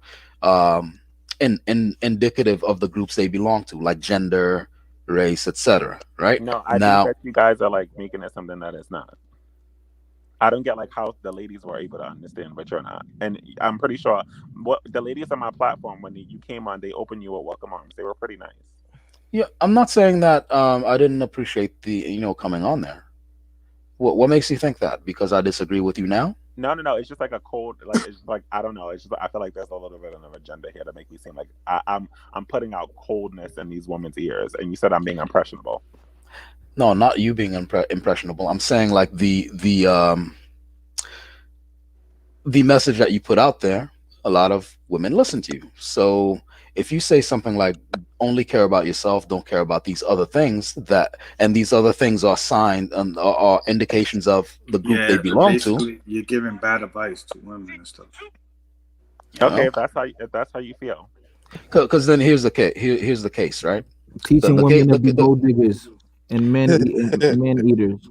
in indicative of the groups they belong to, like gender, race, etc. Right No, I think now, that you guys are like making it something that it's not. I don't get like how the ladies were able to understand, but you're not. And I'm pretty sure what the ladies on my platform when you came on, they opened you with welcome arms. They were pretty nice. yeah, I'm not saying that I didn't appreciate the coming on there. What makes you think that? Because I disagree with you now? No, no, no. It's just like a cold, like it's just like I don't know. It's just I feel like there's a little bit of an agenda here to make me seem like I'm putting out coldness in these women's ears. And you said I'm being impressionable. No, not you being impressionable. I'm saying like the message that you put out there, a lot of women listen to you. So if you say something like only care about yourself, don't care about these other things, and these other things are signed and are indications of the group they Yeah, belong to. basically, you're giving bad advice to women and stuff. Okay, if that's how you feel. Because then here's the case. Here's the case, right? Teaching The women case. to be gold diggers and men eaters.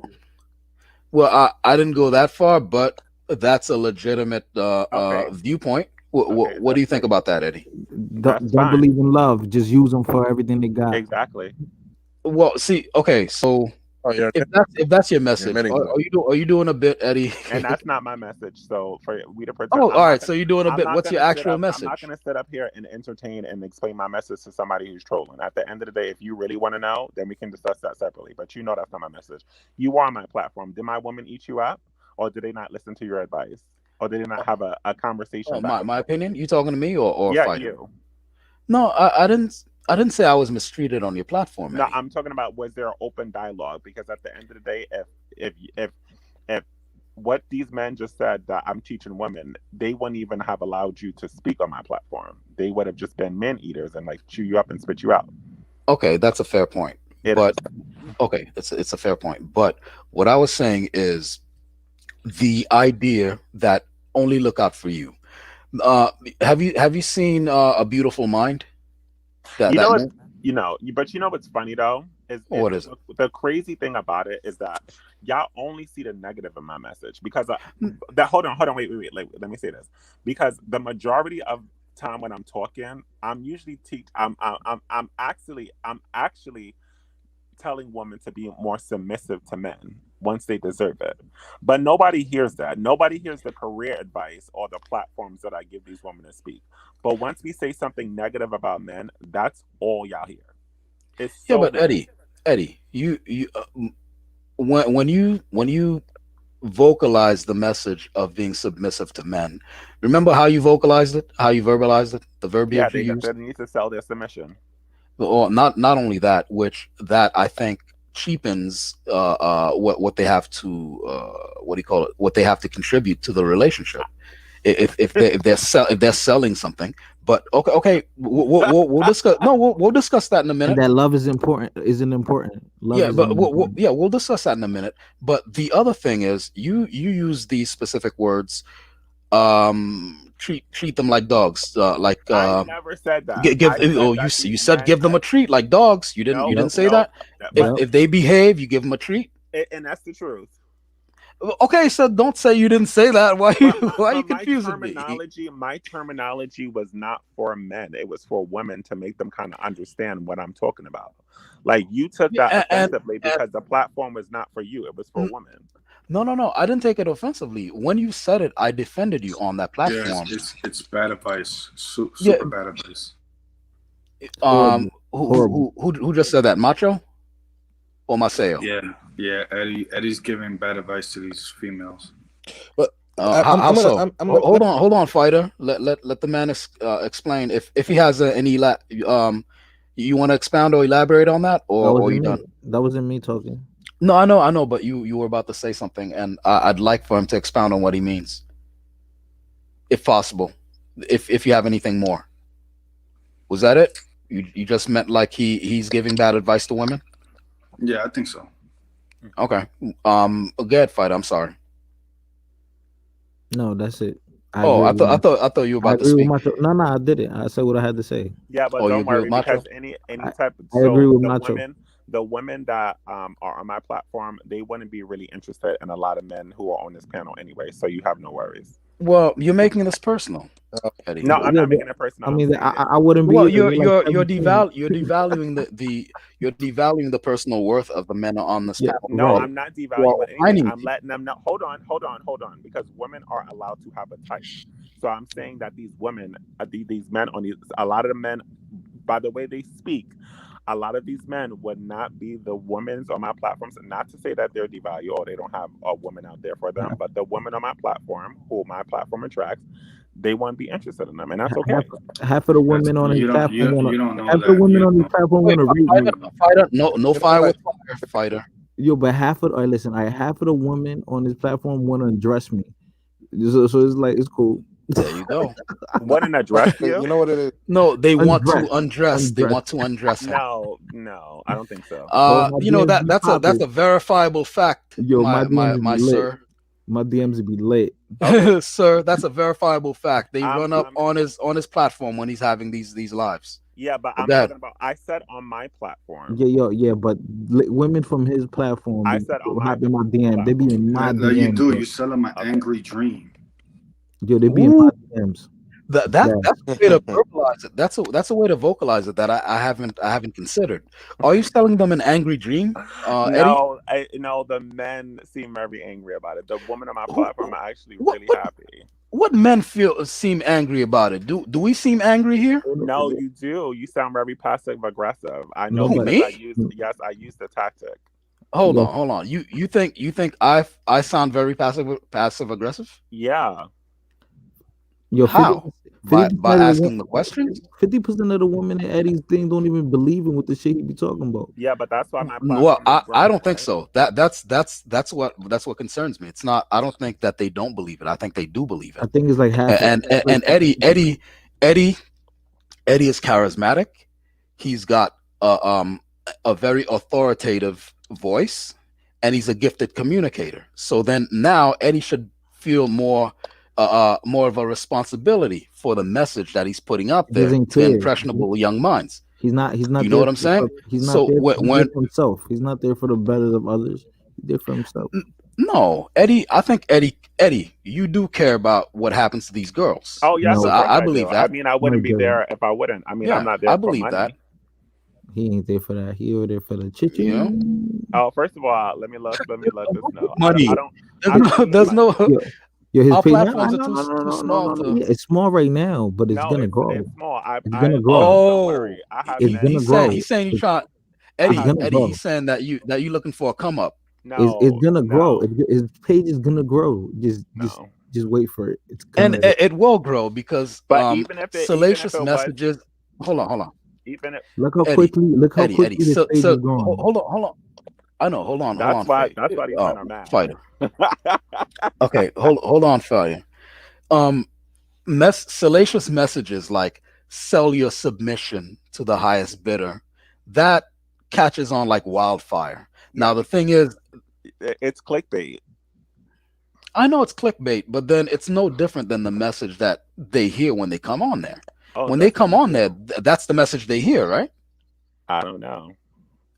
Well, I didn't go that far, but that's a legitimate viewpoint. What do you think about that, Eddie? Don't believe in love. Just use them for everything they got. Exactly. Well, see, okay, so if that's your message, are you doing a bit, Eddie? And that's not my message. So for we to pretend. Oh, all right. So you're doing a bit. What's your actual message? I'm not going to sit up here and entertain and explain my message to somebody who's trolling. At the end of the day, if you really want to know, then we can discuss that separately. But you know that's not my message. You are on my platform. Did my women eat you up, or did they not listen to your advice, or did they not have a conversation? Oh, my opinion. You talking to me or yeah, fighting? you. No, I didn't. I didn't say I was mistreated on your platform. No, Eddie. I'm talking about was there an open dialogue? Because at the end of the day, if what these men just said that I'm teaching women, they wouldn't even have allowed you to speak on my platform. They would have just been men eaters and like chew you up and spit you out. Okay, that's a fair point. Okay, it's a fair point. But what I was saying is the idea that only look out for you. Have you seen A Beautiful Mind? But you know what's funny though is what is it? The crazy thing about it is that y'all only see the negative in my message because that hold on wait let me say this, because the majority of time when I'm talking I'm usually I'm actually telling women to be more submissive to men. once they deserve it. But nobody hears that. Nobody hears the career advice or the platforms that I give these women to speak. But once we say something negative about men, that's all y'all hear. It's so but negative. Eddie, you when you vocalize the message of being submissive to men, remember how you vocalized it, how you verbalized it, the Yeah, verbiage you they used. need to sell their submission. Or not only that, which that I think cheapens what they have to what do you call it? What they have to contribute to the relationship. If they're selling something. But okay, we'll discuss. No, we'll discuss that in a And minute. that love is important. Isn't important. Love Yeah, is but important. we'll discuss that in a minute. But the other thing is, you use these specific words. Treat them like dogs. I never said that. Give I said oh that you these said men, give them a treat like dogs. You no, didn't say no, that. but If they behave, you give them a treat. and that's the truth. Okay, so don't say you didn't say that. Why are you confusing me? My terminology was not for men. It was for women to make them kind of understand what I'm talking about. Like you took that offensively because the platform was not for you. It was for women. No. I didn't take it offensively. When you said it, I defended you on that platform. Yeah, it's bad advice. Super bad advice. Who just said that? Macho or Maceo? Yeah. Eddie's giving bad advice to these females. But hold on, fighter. Let the man explain if he has any. You want to expound or elaborate on that, or you done? That wasn't me talking. No, I know, but you were about to say something, and I'd like for him to expound on what he means, if possible. If you have anything more, was that it? You just meant like he's giving bad advice to women? Yeah, I think so. Okay. Go ahead, fighter. I'm sorry. No, that's it. I thought you were about to speak. No, I didn't. I said what I had to say. Yeah, but don't worry because any type of I agree with Macho. The women that are on my platform, they wouldn't be really interested in a lot of men who are on this panel anyway. So you have no worries. Well, you're making this personal, Eddie. No, I'm not making it personal. I mean, I wouldn't be. Well, you're devaluing the personal worth of the men on this panel. No, I'm not devaluing anything. I'm letting them know. Hold on, because women are allowed to have a type. So I'm saying that these women, these men on these, a lot of the men, by the way they speak, a lot of these men would not be the women's on my platforms. Not to say that they're devalued or they don't have a woman out there for them, but the women on my platform, who my platform attracts, they won't be interested in them, and that's okay. Half of the women on his platform, you don't know half the women on his platform want to read fighter. No fire with fire, fighter. Yo, but half of the women on this platform want to undress me. So it's like it's cool. There you go. What an address you? You know what it is? No, they want to undress. They want to undress him. No, I don't think so. That's a verifiable fact. Yo, my sir. My DMs be lit. Sir, that's a verifiable fact. They run up on his platform when he's having these lives. Yeah, but I'm talking about. I said on my platform. Yeah, but women from his platform. I said on my DM. They be in my DM. You do. You selling my angry dream. Yo, they be in my DMs. That's a way to verbalize it. That's a way to vocalize it that I haven't considered. Are you selling them an angry dream? No, the men seem very angry about it. The women on my platform are actually really happy. What men seem angry about it? Do we seem angry here? No, you do. You sound very passive aggressive. I know because me? I use the tactic. Hold on. You think I sound very passive aggressive? Yeah. Yo, how? By asking the questions? 50% of the women in Eddie's thing don't even believe in what the shit he be talking about. Yeah, but that's why my platform. Well, I don't think so. That's what concerns me. It's not. I don't think that they don't believe it. I think they do believe it. I think it's like half. And Eddie is charismatic. He's got a very authoritative voice, and he's a gifted communicator. So then now Eddie should feel more of a responsibility for the message that he's putting out there to impressionable young minds. He's not. You know what I'm saying? He's not there for himself. He's not there for the betters of others. He's there for himself. No, Eddie. I think Eddie, you do care about what happens to these girls. Oh yeah, I believe that. I mean, I wouldn't be there if I wouldn't. I mean, I'm not there. I believe for money. He ain't there for that. He over there for the You know, chit-ching. Oh, first of all, let this know. money. I don't There's no. Yo, his Our page. No, platforms are no, too no, no, too no, no, small no, no. to. Yeah, it's small right now, but it's No, gonna it's grow. small. It's gonna grow. Don't Oh, worry. I have It's men. gonna grow. he's saying you It's, try. I have gonna Eddie, grow. he's saying that you looking for a come up. It's no, gonna grow. no, His page is gonna grow. no. Just wait for it. It's And coming. it will grow because But even if salacious it was, messages. Hold on, even if Look how Eddie, quickly his page is growing. hold on. I know. Hold on, that's why these men are mad. Fighter. Okay, hold on, Fighter. Salacious messages like sell your submission to the highest bidder, that catches on like wildfire. Now the thing is, it's clickbait. I know it's clickbait, but then it's no different than the message that they hear when they come on there. Oh, when they come on there, that's the message they hear, right? I don't know.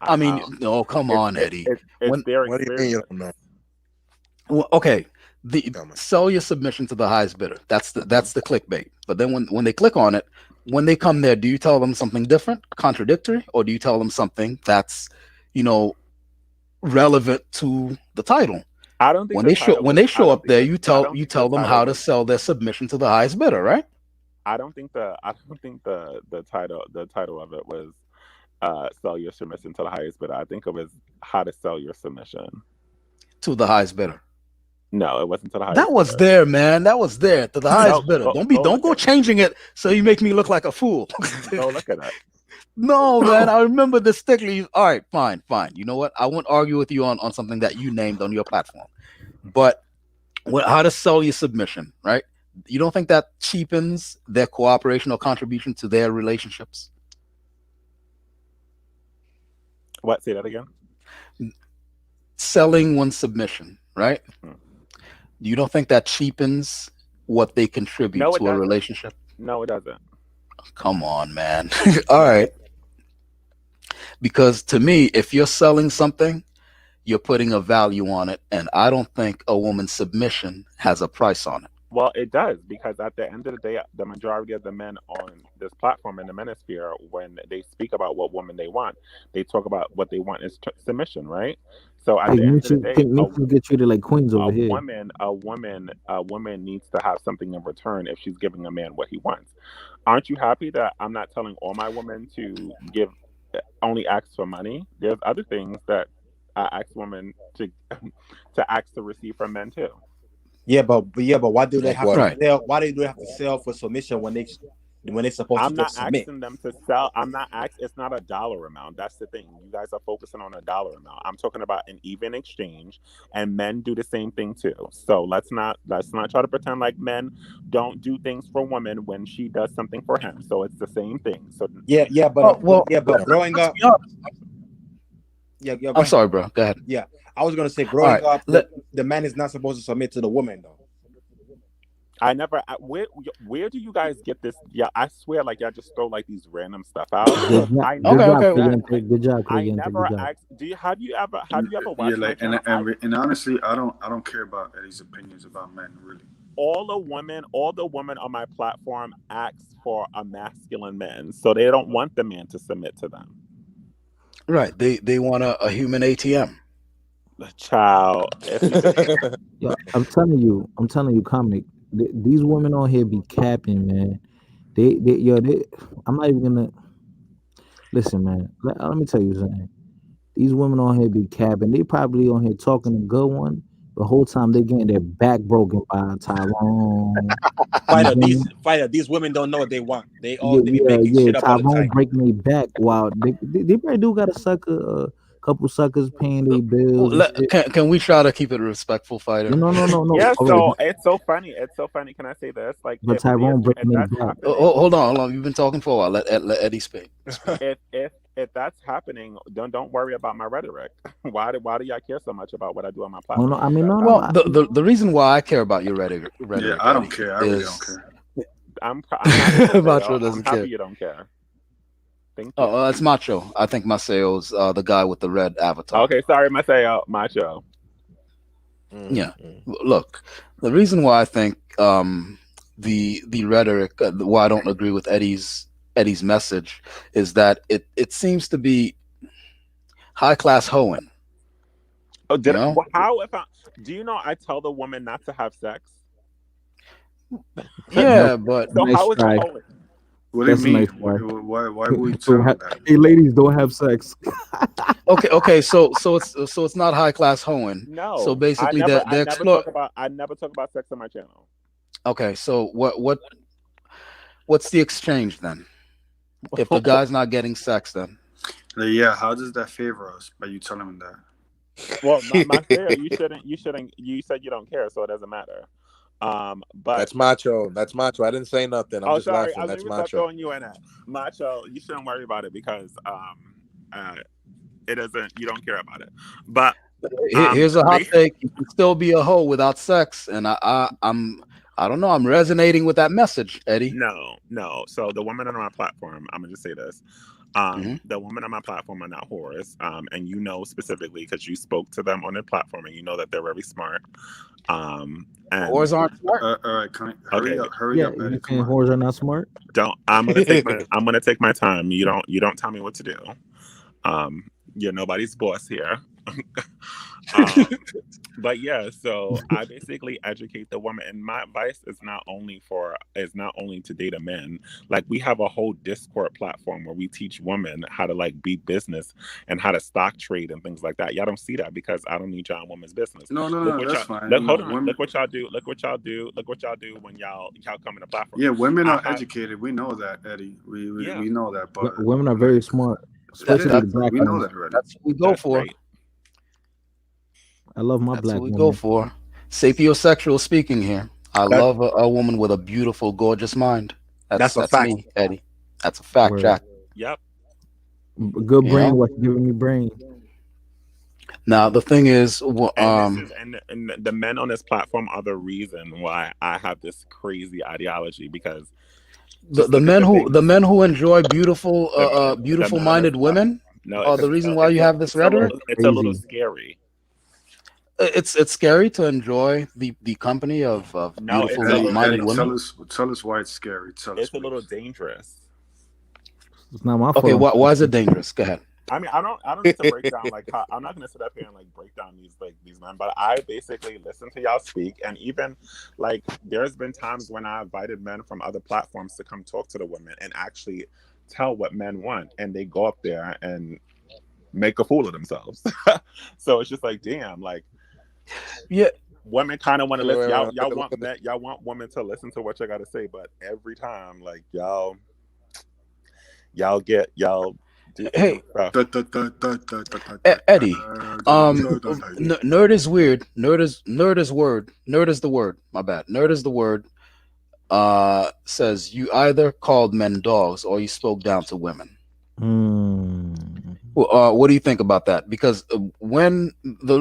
I mean, no, come on, Eddie. It's their What do you mean you experience. don't know? Well, okay, sell your submission to the highest bidder. That's the clickbait. But then when they click on it, when they come there, do you tell them something different, contradictory, or do you tell them something that's, relevant to the title? I don't think when they show up there, you tell them how to sell their submission to the highest bidder, right? I don't think the title of it was sell your submission to the highest bidder. I think it was how to sell your submission to the highest bidder. No, it wasn't to the highest. That was bidder. there, man. That was there to the highest bidder. Don't go changing it so you make me look like a fool. Go look at it. No, man. I remember distinctly. All right, fine. You know what? I won't argue with you on something that you named on your platform. But how to sell your submission, right? You don't think that cheapens their cooperation or contribution to their relationships? What? Say that again. Selling one's submission, right? Mm-hmm. You don't think that cheapens what they contribute to a relationship? No, it doesn't. Come on, man. All right. Because to me, if you're selling something, you're putting a value on it. And I don't think a woman's submission has a price on it. Well, it does, because at the end of the day, the majority of the men on this platform in the manosphere, when they speak about what woman they want, they talk about what they want is submission, right? So at the end of the day, you get treated like queens over here. A woman needs to have something in return if she's giving a man what he wants. Aren't you happy that I'm not telling all my women to only ask for money? There's other things that I ask women to ask to receive from men too. Yeah, but why do they have to sell? Why do they have to sell for submission when they're supposed to just submit? I'm not asking them to sell. It's not a dollar amount. That's the thing. You guys are focusing on a dollar amount. I'm talking about an even exchange, and men do the same thing too. So let's not try to pretend like men don't do things for women when she does something for him. So it's the same thing. So but growing up. I'm sorry, bro. Go ahead. Yeah, I was gonna say, growing up, the man is not supposed to submit to the woman, though. I never. Where do you guys get this? Yeah, I swear, like y'all just throw like these random stuff out. Good job. I never asked. Have you ever watched? Yeah, and honestly, I don't care about Eddie's opinions about men, really. All the women on my platform ask for a masculine man, so they don't want the man to submit to them. Right. They want a human ATM. Child. Yo, I'm telling you, comic. These women on here be capping, man. I'm not even gonna listen, man. Let me tell you something. These women on here be capping. They probably on here talking a good one. The whole time they getting their back broken by Tyrone. These women don't know what they want. They making shit up all the time. Breaking their back while they probably do got a couple suckers paying their bills. Can we try to keep it respectful, fighter? No. Yeah, so it's so funny. Can I say this? Like, but Tyrone breaking their back. Hold on. You've been talking for a while. Let Eddie speak. If that's happening, don't worry about my rhetoric. Why do y'all care so much about what I do on my platform? Well, the reason why I care about your rhetoric. Yeah, I don't care. I really don't care. I'm happy Macho doesn't care. You don't care. Thank you. Oh, it's Macho. I think Maceo's the guy with the red avatar. Okay, sorry, Maceo. Macho. Yeah. Look, the reason why I think the rhetoric, why I don't agree with Eddie's Eddie's message is that it seems to be high class hoeing. Oh, You know? how if I do you know I tell the woman not to have sex? No, Yeah, but So nice how is that try. hoeing? What do you That's a nice mean? try. Why would you tell Don't them ha- that? hey, ladies, don't have sex. okay. So it's not high class hoeing. So No, basically, they explore. I never talk about sex on my channel. Okay, so what's the exchange then? If the guy's not getting sex, then Like, yeah, how does that favor us by you telling them that? Well, Maceo, you shouldn't. You said you don't care, so it doesn't matter. But That's macho. That's macho. I didn't say nothing. I'm oh, just sorry, laughing. I That's didn't even start macho. throwing you in it, Macho. You shouldn't worry about it because uh, it doesn't. You don't care about it. But here's a hot ba- take: you can still be a hoe without sex, and I don't know. I'm resonating with that message, Eddie. no. So the women on my platform, I'm gonna just say this. Hmm. The women on my platform are not whores, and you know specifically because you spoke to them on the platform, and you know that they're very smart. And Whores aren't smart. All right, okay, hurry Yeah, up, Eddie. you Come saying on. whores are not smart? don't I'm gonna take my time. You don't tell me what to do. You're nobody's boss here. um, but yeah, so I basically educate the woman, and my advice is not only to date a man. Like we have a whole Discord platform where we teach women how to like be business and how to stock trade and things like that. Y'all don't see that because I don't need y'all in women's business. No, that's fine. Look, No, hold on. women. Look what y'all do. Look what y'all do. Look what y'all do when y'all come in the platform. Yeah, women I are have educated. We know that, Eddie. yeah. We know that, but Women are like, very smart, That, especially the that's black we know ones. that already. that's what we go That's for. great. I love my That's what black we go woman. for. Sapiosexual speaking here. I That love a woman with a beautiful, gorgeous mind. that's a That's fact. me, Eddie. That's a fact, Word. Jack. Yep. Good You brain. know. What's giving me brain? Now the thing is, And this is and the men on this platform are the reason why I have this crazy ideology because the, just the look at men the who things. the men who enjoy beautiful The beautiful men on this minded women no, are the reason why you have this rhetoric. it's a little Crazy. scary. It's scary to enjoy the company of No, beautiful it's a little minded Eddie, women. tell us why it's scary. Tell us, it's a little please. dangerous. It's not my Okay, fault. why is it dangerous? Go ahead. I mean, I don't need to break down like how, I'm not gonna sit up here and like break down these men, but I basically listen to y'all speak, and even like there's been times when I invited men from other platforms to come talk to the women and actually tell what men want, and they go up there and make a fool of themselves. So it's just like, damn, like Yeah, women kind of want to listen. Wait, Y'all look want at this. men, y'all want women to listen to what you got to say, but every time, like y'all do hey, ignorant stuff. Eddie. Nerd is weird. Nerd is the word. My bad. Nerd is the word. Says you either called men dogs or you spoke down to women. Mm. Well, what do you think about that? Because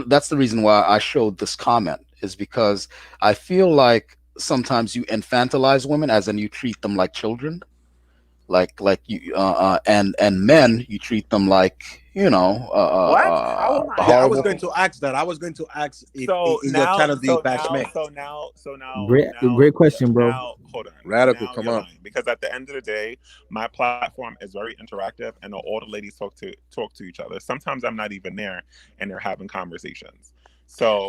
that's the reason why I showed this comment is because I feel like sometimes you infantilize women, as in you treat them like children, like you and men you treat them like What? How am I? Yeah, I How was am horrible. going I? to ask that. I was going to ask So if your channel do you so bash now, men. so now, so now, now, Great question, bro. now, hold on. Radical, Now come you're on. lying because at the end of the day, my platform is very interactive, and all the ladies talk to each other. Sometimes I'm not even there, and they're having conversations.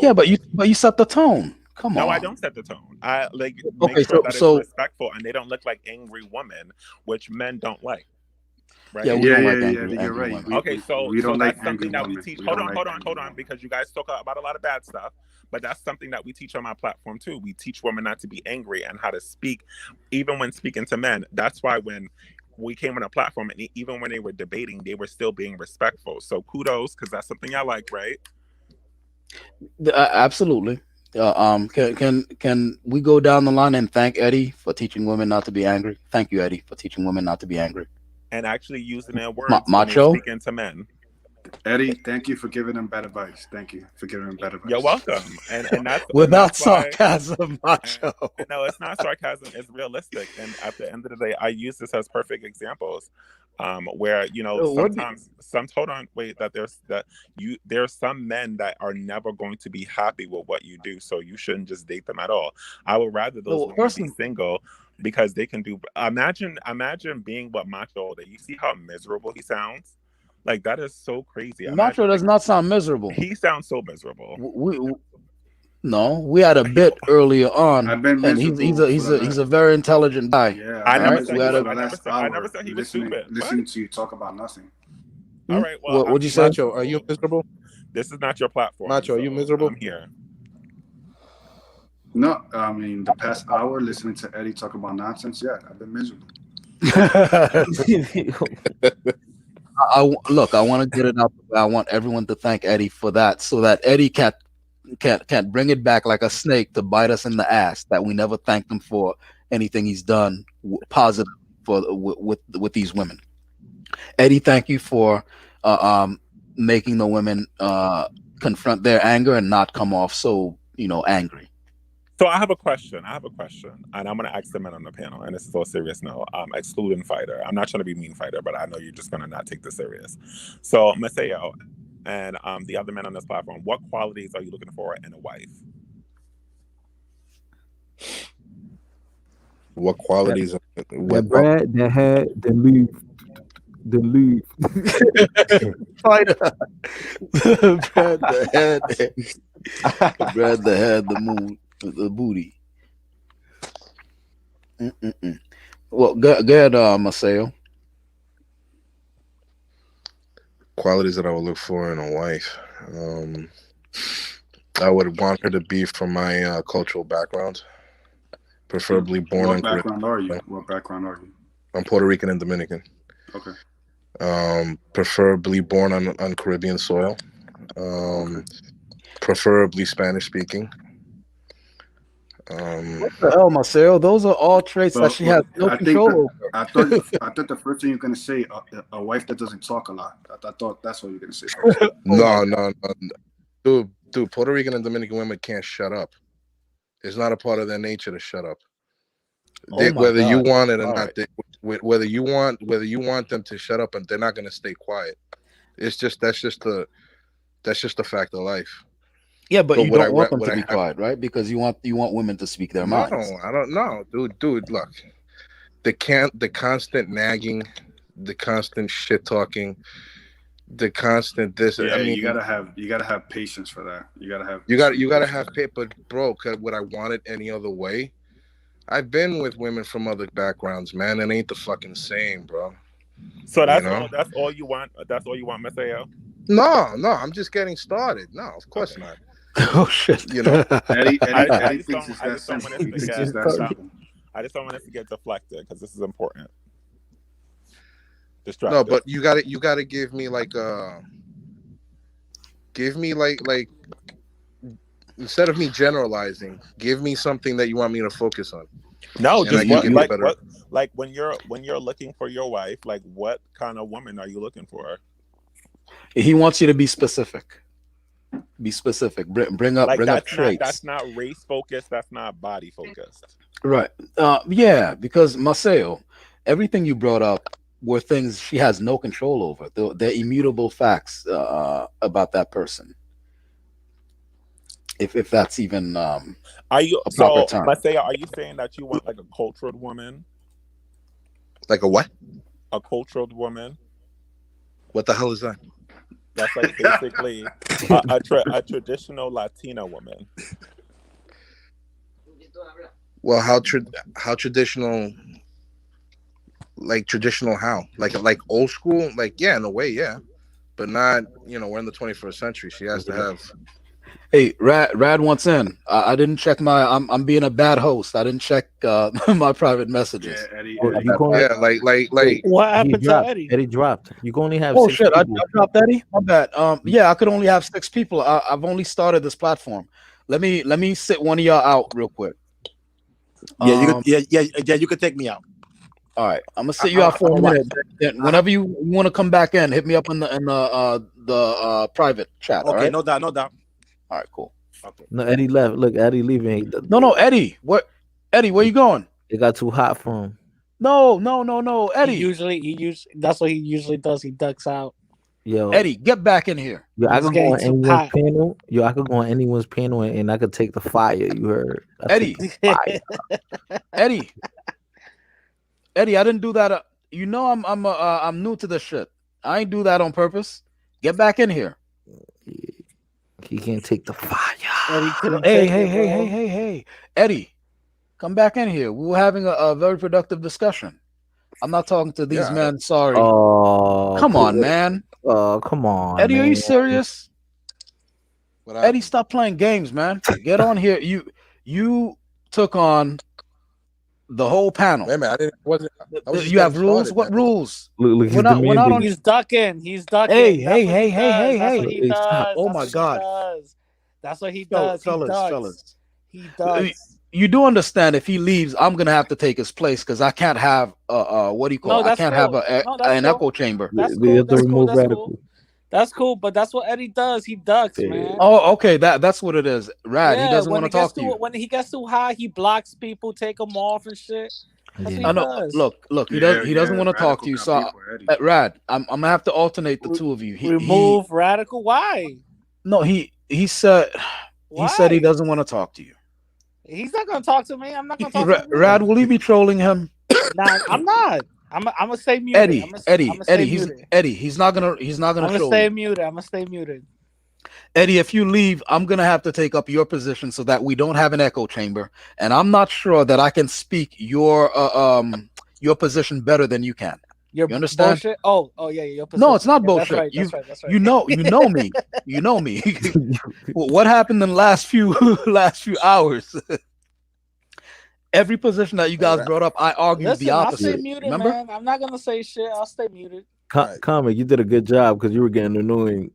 Yeah, So but you set the tone. Come no, I on. don't set the tone. I like make Okay, sure so that it's so respectful, and they don't look like angry women, which men don't like, yeah, right? we Yeah, don't yeah, like yeah. angry You're angry right. women. Okay, We so don't like that's angry something that we women. teach. We Hold don't on, like hold on, angry hold on, women. because you guys talk about a lot of bad stuff, but that's something that we teach on my platform too. We teach women not to be angry and how to speak, even when speaking to men. That's why when we came on a platform, and even when they were debating, they were still being respectful. So kudos, because that's something I like, right? Absolutely. Can we go down the line and thank Eddie for teaching women not to be angry? Thank you, Eddie, for teaching women not to be angry. And actually using their words when they're Macho. speaking to men. Eddie, thank you for giving them bad advice. Thank you for giving them bad You're advice. welcome. And Without that's why. sarcasm, Macho. No, it's not sarcasm. It's realistic. And at the end of the day, I use this as perfect examples, where What do some hold on, wait, there's some men that are never going to be happy with what you do, so you shouldn't just date them at all. I would rather those women first be single because they can do. Imagine being what Macho. That you see how miserable he sounds. Like that is so crazy. Macho does not sound miserable. He sounds so miserable. No, we had a bit earlier on, I've been and he's a very intelligent guy. Yeah, I never said he was stupid. Listening to you talk about nothing. All right. Well, what'd you say? Macho, are you miserable? This is not your platform. Macho, are you miserable? I'm here. No, I mean the past hour listening to Eddie talk about nonsense. Yeah, I've been miserable. Look, I want to get it out. I want everyone to thank Eddie for that, so that Eddie can't bring it back like a snake to bite us in the ass. That we never thanked him for anything he's done positive with these women. Eddie, thank you for making the women confront their anger and not come off so angry. So I have a question, and I'm going to ask the men on the panel, and this is so serious now, excluding Fighter. I'm not trying to be mean, Fighter, but I know you're just going to not take this serious. So, Maceo and the other men on this platform, what qualities are you looking for in a wife? What qualities? That Brad, that had, then leave. Fighter. Brad, the head. Brad, the head, the moon. The booty. Well, go ahead, Maceo. Qualities that I would look for in a wife. I would want her to be from my cultural background, preferably born What in background are you? What background are you? I'm Puerto Rican and Dominican. Okay. Preferably born on Caribbean soil. Preferably Spanish speaking. What the hell, Maceo? Those are all traits that she has no control over. I thought the first thing you're gonna say a wife that doesn't talk a lot. I thought that's what you're gonna say. No. Dude, Puerto Rican and Dominican women can't shut up. It's not a part of their nature to shut up. Whether you want it or not, whether you want them to shut up, and they're not gonna stay quiet. That's just a fact of life. Yeah, but you don't want them to be quiet, right? Because you want women to speak their minds. No, I don't know, dude. Look, the constant nagging, the constant shit talking, the constant this. Yeah, I mean, you gotta have patience for that. You gotta have but bro, would I want it any other way? I've been with women from other backgrounds, man. It ain't the fucking same, bro. So that's all you want. That's all you want, Maceo? No, I'm just getting started. No, of course not. Oh shit! Eddie I thinks it's that simple. I just don't want us to get deflected because this is important. No, but you gotta give me like instead of me generalizing, give me something that you want me to focus on. No, just what when you're looking for your wife, like what kind of woman are you looking for? He wants you to be specific. Be specific. Bring up traits. That's not race focused. That's not body focused. Right. Yeah, because Maceo, everything you brought up were things she has no control over. They're immutable facts about that person. If that's even are you a proper term. Maceo, are you saying that you want like a cultured woman? Like a what? A cultured woman. What the hell is that? That's like basically a traditional Latina woman. Well, how traditional? Like traditional how? Like old school? Like yeah, in a way, yeah, but not. We're in the 21st century. She has to have. Hey, Rad wants in. I didn't check my. I'm being a bad host. I didn't check my private messages. Yeah, Eddie. Yeah, like. What happened to Eddie? Eddie dropped. You can only have. Oh 6 shit! I people. dropped Eddie. My bad. Yeah, I could only have 6 people. I've only started this platform. Let me sit one of y'all out real quick. Yeah, you could take me out. All right, I'm gonna sit you out for a minute. Then whenever you want to come back in, hit me up in the private chat. Okay, all right? no doubt. All right, cool. Okay. No, Eddie left. Look, Eddie leaving. No, Eddie. What? Eddie, where you going? It got too hot for him. No, Eddie. That's what he usually does. He ducks out. Yo, Eddie, get back in here. Yo, I could go on getting too anyone's hot. panel. Yo, I could go on anyone's panel and I could take the fire. You heard? Eddie. Eddie, Eddie, I didn't do that. You know, I'm new to this shit. I ain't do that on purpose. Get back in here. He can't take the fire. Eddie couldn't Hey, take hey, it, hey, bro. hey, hey, hey, Eddie, come back in here. We were having a very productive discussion. I'm not talking to these Yeah, men. Sorry. Oh, Come on, man. come on, Eddie, are you man. serious? what Eddie, happened? stop playing games, man. Get on here. You took on the whole panel. Man, I didn't. I was just You have getting rules. started, man. What rules? Look, he's We're not on. demanding. He's ducking. He's ducking. Hey, That's hey, what he hey, hey, does. hey, That's hey. what he Hey, stop. does. Oh That's my what he God, does. That's what he does. He ducks. fellas. He ducks. You do understand if he leaves, I'm gonna have to take his place because I can't have what do you call No, it? I that's can't have cool. No, that's an cool. echo chamber. That's We cool. have to That's cool. remove That's radical. cool. That's cool. But that's what Eddie does. He ducks, Yeah. man. Oh, okay, that's what it is. Rad, he Yeah, doesn't want to talk to you. when he gets too high, he blocks people, take them off and shit. That's Yeah. what I he know. does. Look, he Yeah, doesn't want to talk Radical to you. got So, beef with Eddie. Rad, I'm gonna have to alternate the two of you. Remove radical. Why? He said he Why? doesn't want to talk to you. He's not gonna talk to me. I'm not gonna talk to him Rad, either. will you be trolling him? Nah, I'm not. I'm gonna stay muted. I'm gonna stay muted. He's not gonna I'm gonna troll stay you. muted. I'm gonna stay muted. Eddie, if you leave, I'm gonna have to take up your position so that we don't have an echo chamber. And I'm not sure that I can speak your position better than you can. Your You understand? bullshit. Oh yeah, your position. No, it's not Yeah, bullshit. That's right. You know me. You know me. What happened in the last few hours? Every position that you Hey, guys brought up, I argued the Listen, I'll stay opposite. muted, Remember? man. I'm not gonna say shit. I'll stay muted. Right. Comic, you did a good job because you were getting annoying.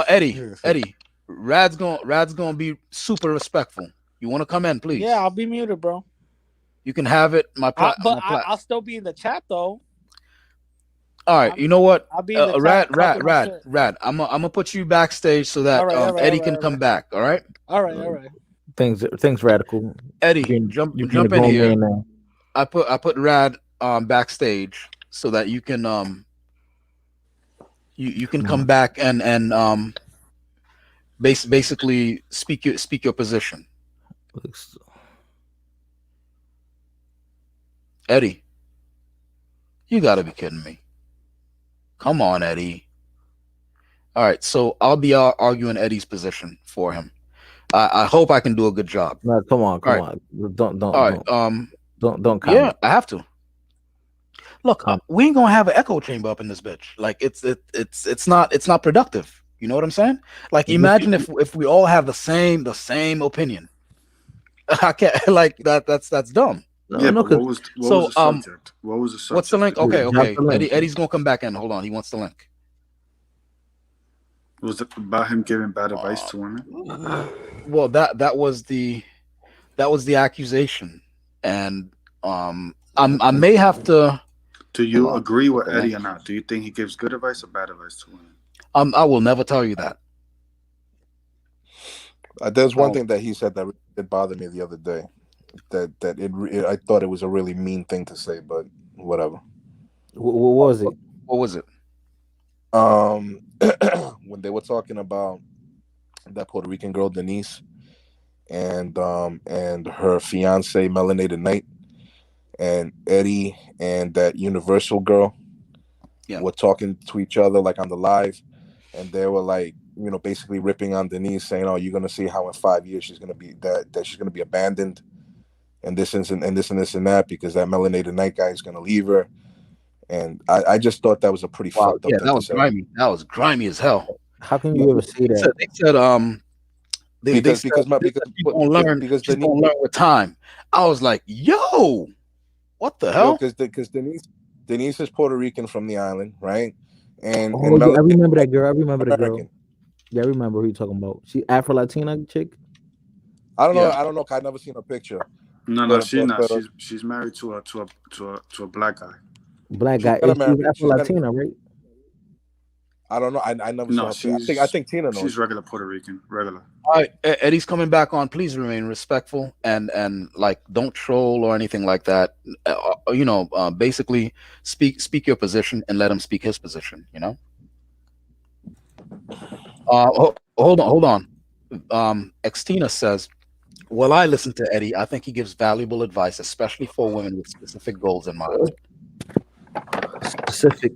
Eddie, Rad's gonna be super respectful. You want to come in, please? Yeah, I'll be muted, bro. You can have it. I'll still be in the chat though. All right, you know what? I'll be in the chat. Rad. I'm gonna put you backstage so that All right, Eddie can come back. All right. All right. Thanks, radical. Eddie, jump in here. I put Rad backstage so that you can you can come back and basically speak your position. Eddie, you got to be kidding me. Come on, Eddie. All right, so I'll be arguing Eddie's position for him. I hope I can do a good job. No, come on. Don't. All right, don't. Yeah, I have to. Look, we ain't gonna have an echo chamber up in this bitch. Like it's not productive. You know what I'm saying? Like imagine if we all have the same opinion. I can't like that. That's dumb. Yeah, but what was the subject? What was the subject? What's the link? Okay. Eddie's gonna come back in. Hold on, he wants the link. Was it about him giving bad advice to women? Well, that was the accusation, and I may have to. Do you agree with Eddie or not? Do you think he gives good advice or bad advice to women? I will never tell you that. There's one thing that he said that did bother me the other day. I thought it was a really mean thing to say, but whatever. What was it? What was it? When they were talking about that Puerto Rican girl Denise and her fiance Melanated Knight, and Eddie and that Universal girl were talking to each other like on the live, and they were like, you know, basically ripping on Denise, saying, "Oh, you're gonna see how in 5 years she's gonna be that she's gonna be abandoned, and this and that because that Melanated Knight guy is gonna leave her." And I just thought that was a pretty fucked up. Yeah, that was grimy. That was grimy as hell. How can you ever say that? They said because she's gonna learn with time. I was like, yo, what the hell? Because Denise is Puerto Rican from the island, right? And I remember that girl. Yeah, I remember who you're talking about. She Afro Latina chick. I don't know. I don't know. I've never seen a picture. No, she's not. She's married to a black guy. Black guy. She's Afro Latina, right? I don't know. I never saw her. I think Tina knows. She's regular Puerto Rican. Regular. All right, Eddie's coming back on. Please remain respectful and like don't troll or anything like that. Basically speak your position and let him speak his position. You know. Hold on. Xtina says, Well, I listen to Eddie. I think he gives valuable advice, especially for women with specific goals in mind. Specific.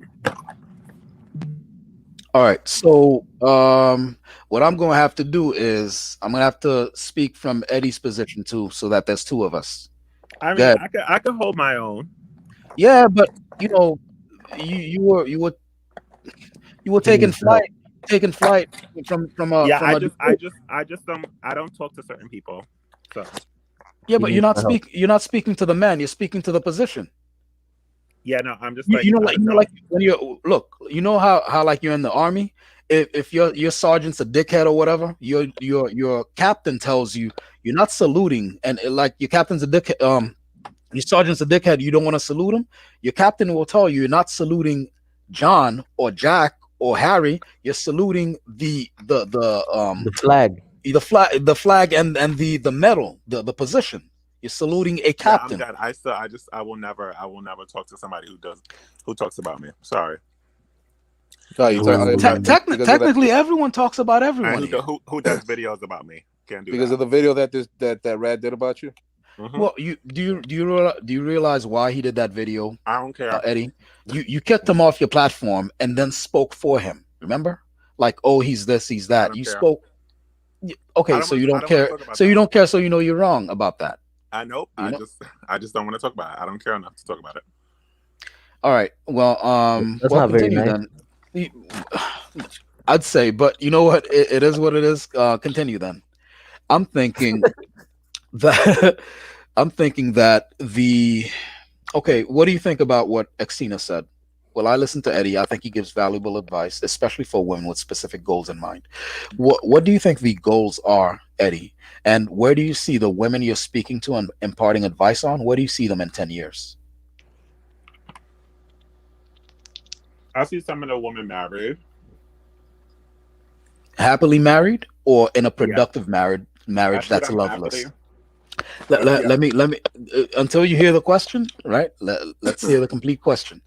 All right. So, what I'm going to have to do is I'm going to have to speak from Eddie's position too, so that there's two of us. I mean, Good. I could hold my own. Yeah, but you know, you were taking flight from a Yeah, from a. I just don't talk to certain people. So Yeah, He but needs my help. you're not speaking to the man. You're speaking to the position. yeah, no, I'm just You know, like when you look, you know how like you're in the army. If your sergeant's a dickhead or whatever, your captain tells you you're not saluting, and like your captain's a dick. Your sergeant's a dickhead. You don't want to salute him. Your captain will tell you you're not saluting John or Jack or Harry. You're saluting the flag. the flag and the medal, the position. You're saluting a captain. Yeah, I'm good. I will never talk to somebody who talks about me. Sorry. Technically, everyone talks about everyone. Who does videos about me? Can't do because that. of the video that Rad did about you. Mm-hmm. Well, do you realize why he did that video? I don't care, Eddie. You kicked him off your platform and then spoke for him. Remember, like, oh, he's this, he's that. You spoke. Okay, so you don't care. So you don't care. So you know you're wrong about that. I know. I just don't want to talk about it. I don't care enough to talk about it. All right. Well, That's not very nice. Then. I'd say, but you know what? It is what it is. Continue then. I'm thinking that okay. What do you think about what Xena said? Well, I listen to Eddie. I think he gives valuable advice, especially for women with specific goals in mind. What do you think the goals are, Eddie? And where do you see the women you're speaking to and imparting advice on? Where do you see them in 10 years? I see some of the women married. Happily married or in a productive marriage that's loveless? Let me until you hear the question, right? Let's hear the complete question.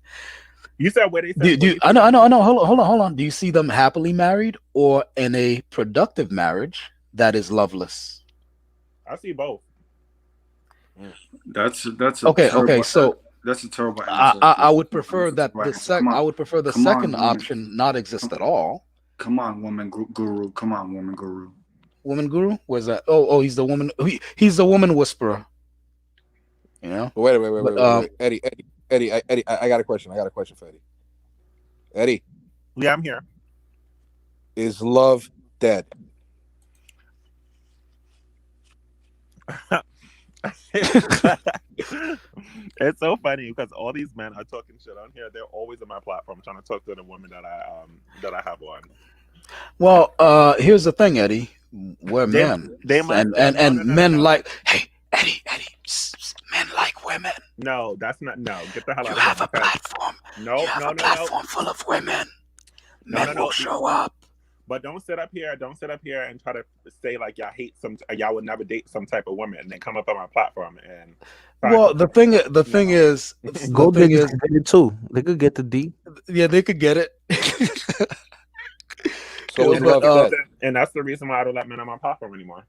You said where they said I know. Hold on. Do you see them happily married or in a productive marriage that is loveless? I see both. That's okay. So that's a terrible answer. I would prefer that I would prefer the second option not exist at all. Come on, woman guru. Come on, woman guru. Woman guru? Where's that? Oh, he's the woman. He's the woman whisperer. You know. Wait. Eddie, I got a question. For Eddie. Eddie. Yeah, I'm here. Is love dead? It's so funny because all these men are talking shit on here. They're always on my platform trying to talk to the women that I have on. Well, here's the thing, Eddie. We're men, and men like, hey, Eddie, men like women. No, that's not. No, get the hell out of here. You have a platform. No, you have a platform full of women. Men will show up. But don't sit up here and try to say like y'all would never date some type of woman and then come up on my platform and. Well, the thing is, gold diggers can get it too. They could get the D. Yeah, they could get it. So and that's the reason why I don't let men on my platform anymore.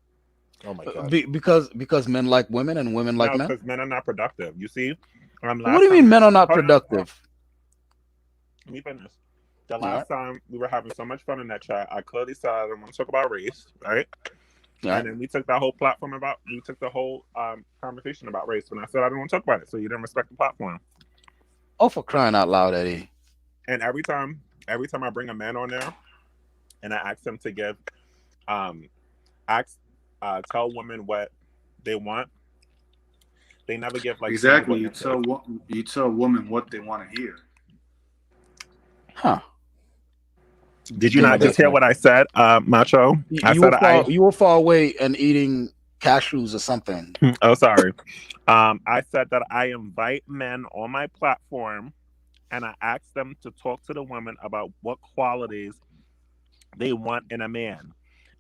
Oh my god! Because men like women and women like men. Because men are not productive. You see, what do you mean men are not productive? Let me finish. The last time we were having so much fun in that chat, I clearly said I didn't want to talk about race, right? Yeah. And then we took that whole platform we took the whole conversation about race, and I said I didn't want to talk about it, so you didn't respect the platform. Oh, for crying out loud, Eddie! And every time I bring a man on there, and I ask them to give, tell women what they want, they never give like exactly. You tell a woman what they want to hear. Huh? Did you not just hear what I said, Macho? You were far away and eating cashews or something. Oh, sorry. I said that I invite men on my platform and I ask them to talk to the women about what qualities they want in a man.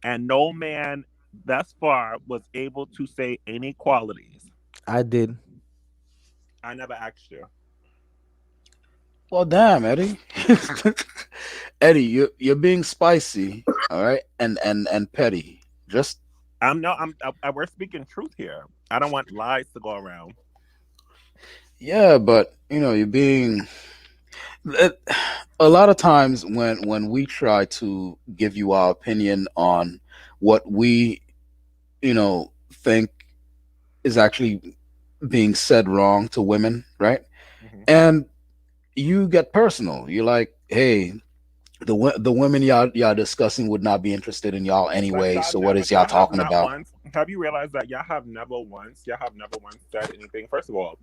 And no man thus far was able to say any qualities. I did. I never asked you. Well, damn, Eddie. Eddie, you're being spicy, all right, and petty. Just We're speaking truth here. I don't want lies to go around. Yeah, but you're being. it- A lot of times when we try to give you our opinion on what we think is actually being said wrong to women, right? Hmm. And you get personal. You're like, hey, the women y'all discussing would not be interested in y'all But anyway. So what is y'all y'all have talking not about? once. Have you realized that y'all have never once said anything? First of all,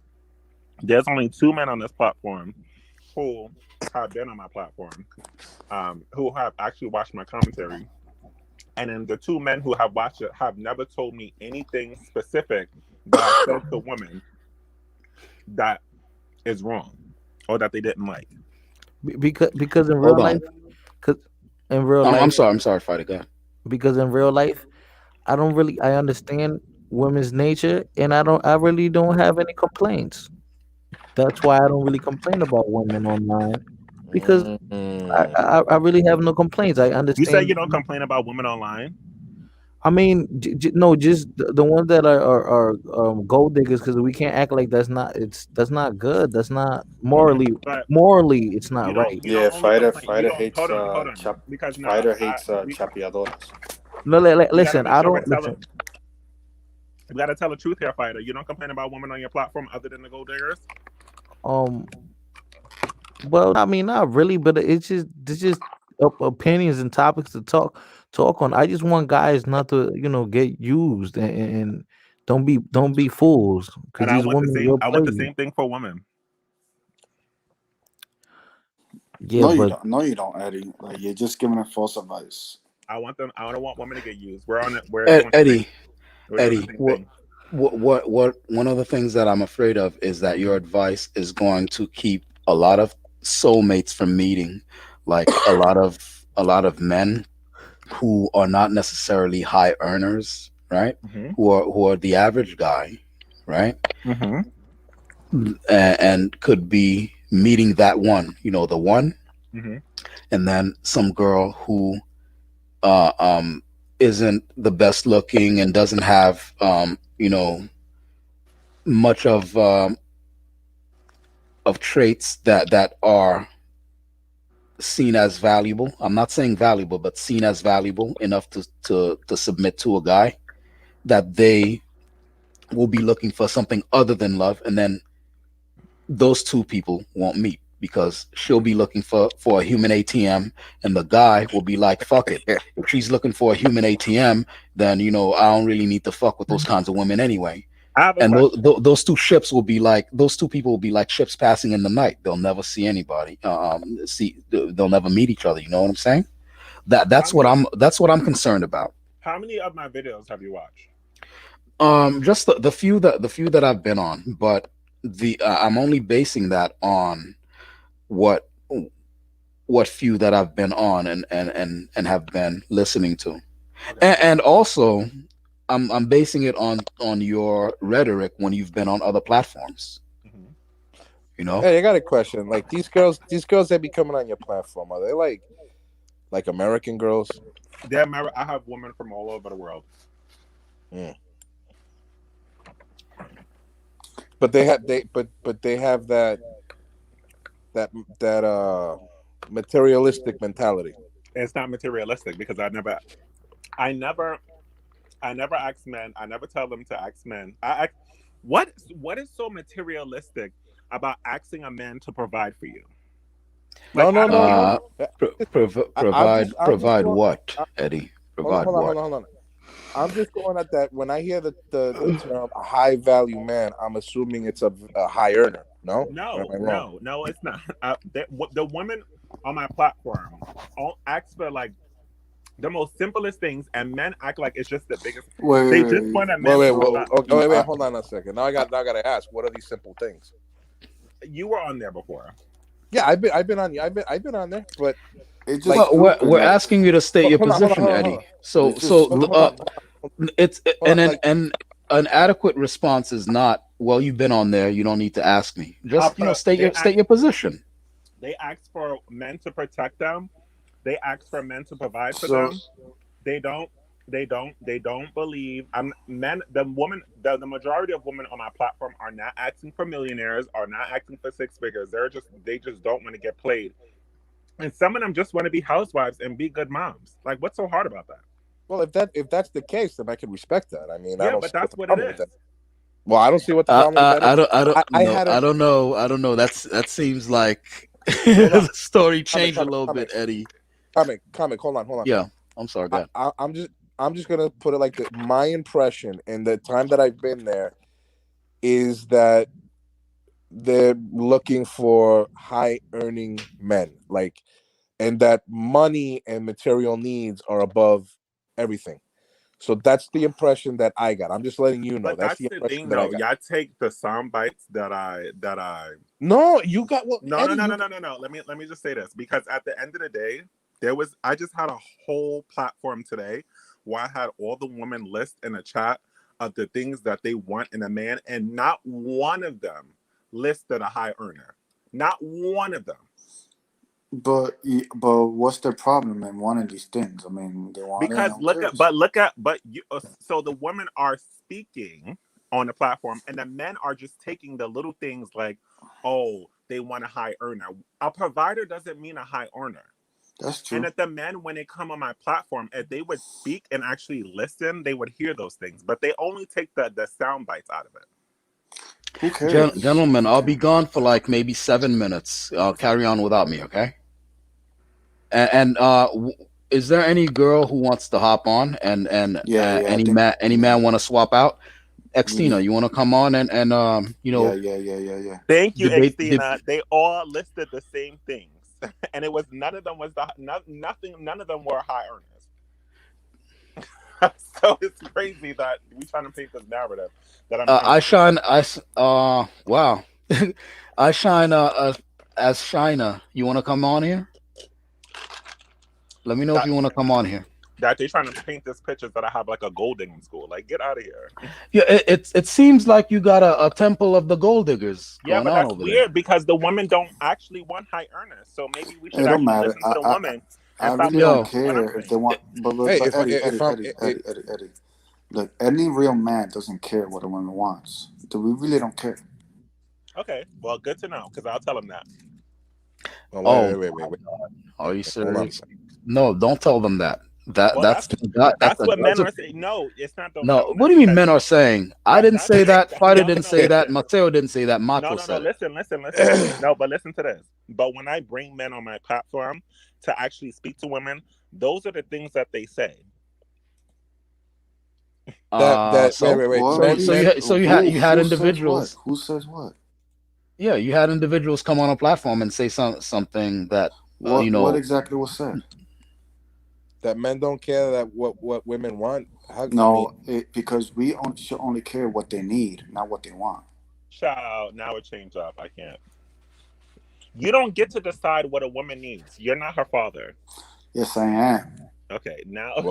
there's only two men on this platform who have been on my platform, who have actually watched my commentary. And then the two men who have watched it have never told me anything specific that I said to women that is wrong or that they didn't like. Because in Hold real life, on. cause in real I'm life, sorry. I'm sorry, fighter. Go ahead. because in real life, I understand women's nature, and I really don't have any complaints. That's why I don't really complain about women online because I really have no complaints. I You say understand. you don't complain about women online? I mean, no, just the ones that are gold diggers, because we can't act like that's not good. That's not Okay, but morally it's not right. you don't Yeah, only complain. You fighter don't hates hold on because now fighter hates chapeadoras. No, we gotta listen, make I sure we're don't telling. listen. We gotta tell the truth here, fighter. You don't complain about women on your platform other than the gold diggers. Um, well, I mean, not really, but it's just opinions and topics to talk on. I just want guys not to get used and don't be fools because And I these want the women same. will I play want the you. same thing for women. Yeah, No, you but don't. No, you don't, Eddie. Like you're just giving a false advice. I want them. I don't want women to get used. We're on it. We're doing the same. Eddie, We're doing the Eddie, same what, thing. what? One of the things that I'm afraid of is that your advice is going to keep a lot of soulmates from meeting, like a lot of men who are not necessarily high earners, right? Hmm. Who are the average guy, right? Hmm. And could be meeting that one, the one, Hmm. and then some girl who uh, um, isn't the best looking and doesn't have much of traits that are seen as valuable. I'm not saying valuable, but seen as valuable enough to submit to a guy, that they will be looking for something other than love, and then those two people won't meet because she'll be looking for a human ATM, and the guy will be like, fuck it. If she's looking for a human ATM, then I don't really need to fuck with those kinds of women anyway. I have a And question. those two people will be like ships passing in the night. They'll never see anybody. They'll never meet each other. You know what I'm saying? That How that's what many? I'm concerned about. How many of my videos have you watched? Just the few that I've been on, but the I'm only basing that on what what few that I've been on and have been listening to, Okay. and also I'm basing it on your rhetoric when you've been on other platforms. Hmm. You know, Hey, I got a question. Like these girls that be coming on your platform, are they like American girls? I have women from all over the world. Mm. But they have that that materialistic mentality. It's not materialistic because I never, I never ask men. I never tell them to ask men. What is so materialistic about asking a man to provide for you? Like No, I no, don't no, get. no. I'm just provide going. what, Eddie? Hold on, Provide hold on, hold what? on, hold on. I'm just going at that. When I hear the term a high value man, I'm assuming it's a high earner. No, or am No, I wrong? no, no. It's not. The women on my platform all ask for like the most simplest things, and men act like it's just the biggest. Wait, They wait, just wait. want a Wait, man wait, to wait, provide. No, okay, no. wait, hold on a second. Now I gotta ask. What are these simple things? You were on there before. Yeah, I've been on you. I've been on there, but It's just like, Well, we're, stupid. we're Like asking you to state your hold on, hold on, position, hold on, hold on, Eddie. So it's just so hold on, stupid. hold on, it's hold on. and Like, an adequate response is not, well, you've been on there, you don't need to ask me. Just state They your ask. position. They ask for men to protect them. They ask for men to provide for So them. They don't. They don't believe. The majority of women on my platform are not asking for millionaires, are not asking for six figures. They just don't want to get played. And some of them just want to be housewives and be good moms. Like, what's so hard about that? Well, if that's the case, then I can respect that. I mean, I Yeah, don't but see what that's the what it problem with is. that. Well, I don't see what the problem with that is. I had a I don't know. I don't know. That seems like hold on. the story changed a Comment, little bit, Eddie. comment. Hold on. Yeah, I'm sorry, God. I'm just gonna put it like that. My impression in the time that I've been there is that they're looking for high earning men, like, and that money and material needs are above everything. So that's the impression that I got. I'm just letting you know. But That's that's the the impression thing, that I though. got. Y'all take the sound bites that I. No, you got well, No, no, Eddie. no, no, no, no, no. Let me just say this, because at the end of the day, I just had a whole platform today where I had all the women list in a chat of the things that they want in a man, and not one of them listed a high earner. Not one of them. But what's their problem in one of these things? I mean, they want it. Because Who cares? so the women are speaking on the platform, and the men are just taking the little things like, oh, they want a high earner. A provider doesn't mean a high earner. That's And true. if the men, when they come on my platform, if they would speak and actually listen, they would hear those things. But they only take the sound bites out of it. Who cares? Gentlemen, Who I'll be cares? gone for like maybe 7 minutes. Carry on without me, okay? And is there any girl who wants to hop on, and I think. any man want to swap out? We, Xtina, you want to come on and yeah. Thank you, debate? Xtina. They all listed the same things, and it was none of them was nothing. None of them were high earners. So it's crazy that we trying to paint this narrative that I'm trying to. I shine. Wow. I shine. As Shina, you want to come on here? Let me know if That you want to come on here. that they trying to paint this picture that I have like a gold digging school. Like, get out of here. Yeah, it seems like you got a temple of the gold diggers Yeah, going but on that's over there. weird because the women don't actually want high earners. So maybe we should It don't actually matter. listen to the woman I and stop really listening don't Yo, to what I'm care if they saying. want. Hey, But if I'm Eddie. Look, any real man doesn't care what a woman wants. We really don't care. Okay, well, good to know because I'll tell them that. oh, oh, wait. are you Hold on a serious? second. No, don't tell them that. Well, That's that's that's what men that's a are saying. No, it's not. Don't tell no. them What that do you mean because men are saying? I that didn't that's say that. Fighter no, didn't no. say that. Listen, Mateo didn't say that. no, Macho no, no. said it. Listen. No, but listen to this. But when I bring men on my platform to actually speak to women, those are the things that they say. That So wait. What? Men, men. you had Who says what? individuals. Who says what? Yeah, you had individuals come on a platform and say something that What exactly was said? That men don't care that what women want. I mean, No, because should only care what they need, not what they want. Child, now it changed up. I can't. You don't get to decide what a woman needs. You're not her father. Yes, I am. Okay, now.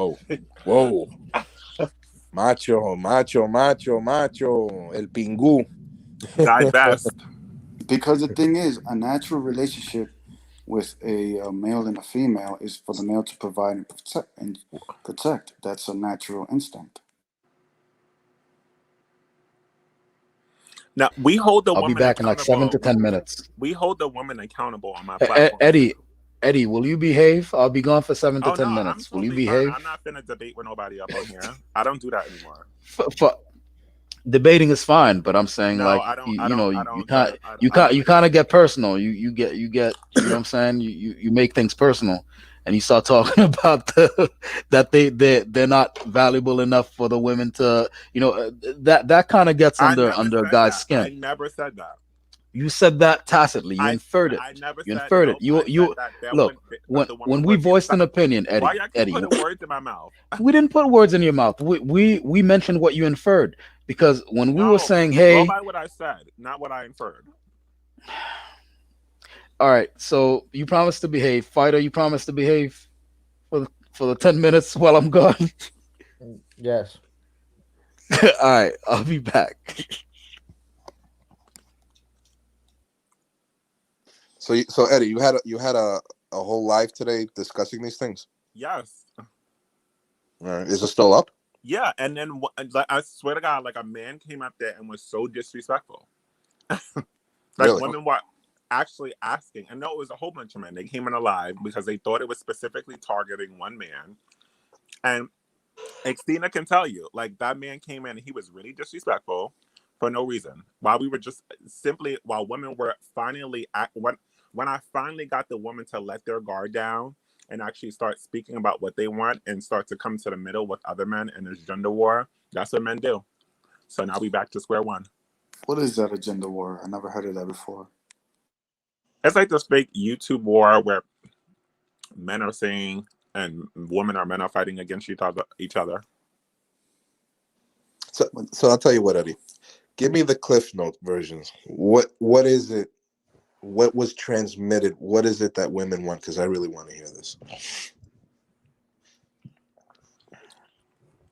whoa, macho, el pingu. Divest. Because the thing is, a natural relationship with a male and a female is for the male to provide and protect. That's a natural instinct. Now we hold the I'll be woman back in like seven accountable. to 10 minutes. We hold the woman accountable on my platform Eddie, too. Eddie, will you behave? I'll be gone for seven to Oh no, ten I'm minutes. Will you totally fine. behave? I'm not finna debate with nobody up on here. I don't do that anymore. For debating is fine, but I'm saying No, like I don't. I you don't. know I you don't. can't I don't. you kind of get personal. You get you know what I'm saying. You make things personal, and you start talking about that they're not valuable enough for the women to that kind of gets I never under a said guy's that. I skin. never said that. You said that tacitly. You inferred it. I never You said inferred it. nope. I said You that look the when woman we would be. voiced an opinion, Why y'all keep Eddie. putting words in my mouth? We didn't put words in your mouth. We mentioned what you inferred because when we were No, saying, go "Hey, by what I said, not what I inferred. all right," so you promised to behave, fighter. You promised to behave for the 10 minutes while I'm gone. Yes. All right, I'll be back. So Eddie, you had a whole live today discussing these things. Yes. Is it still up? Yeah, and then like, I swear to God, like a man came up there and was so disrespectful. Like Really? women were actually asking, and no, it was a whole bunch of men. They came in alive because they thought it was specifically targeting one man. And Xtina can tell you, like that man came in and he was really disrespectful for no reason. While we were just simply, while women were finally when I finally got the woman to let their guard down and actually start speaking about what they want and start to come to the middle with other men in this gender war, that's what men do. So now we back to square one. What is that, a gender war? I never heard of that before. It's like this fake YouTube war where men are saying and women or men are fighting against each other. So I'll tell you what, Eddie. Give me the Cliff Note versions. What is it? What was transmitted? What is it that women want? Because I really want to hear this.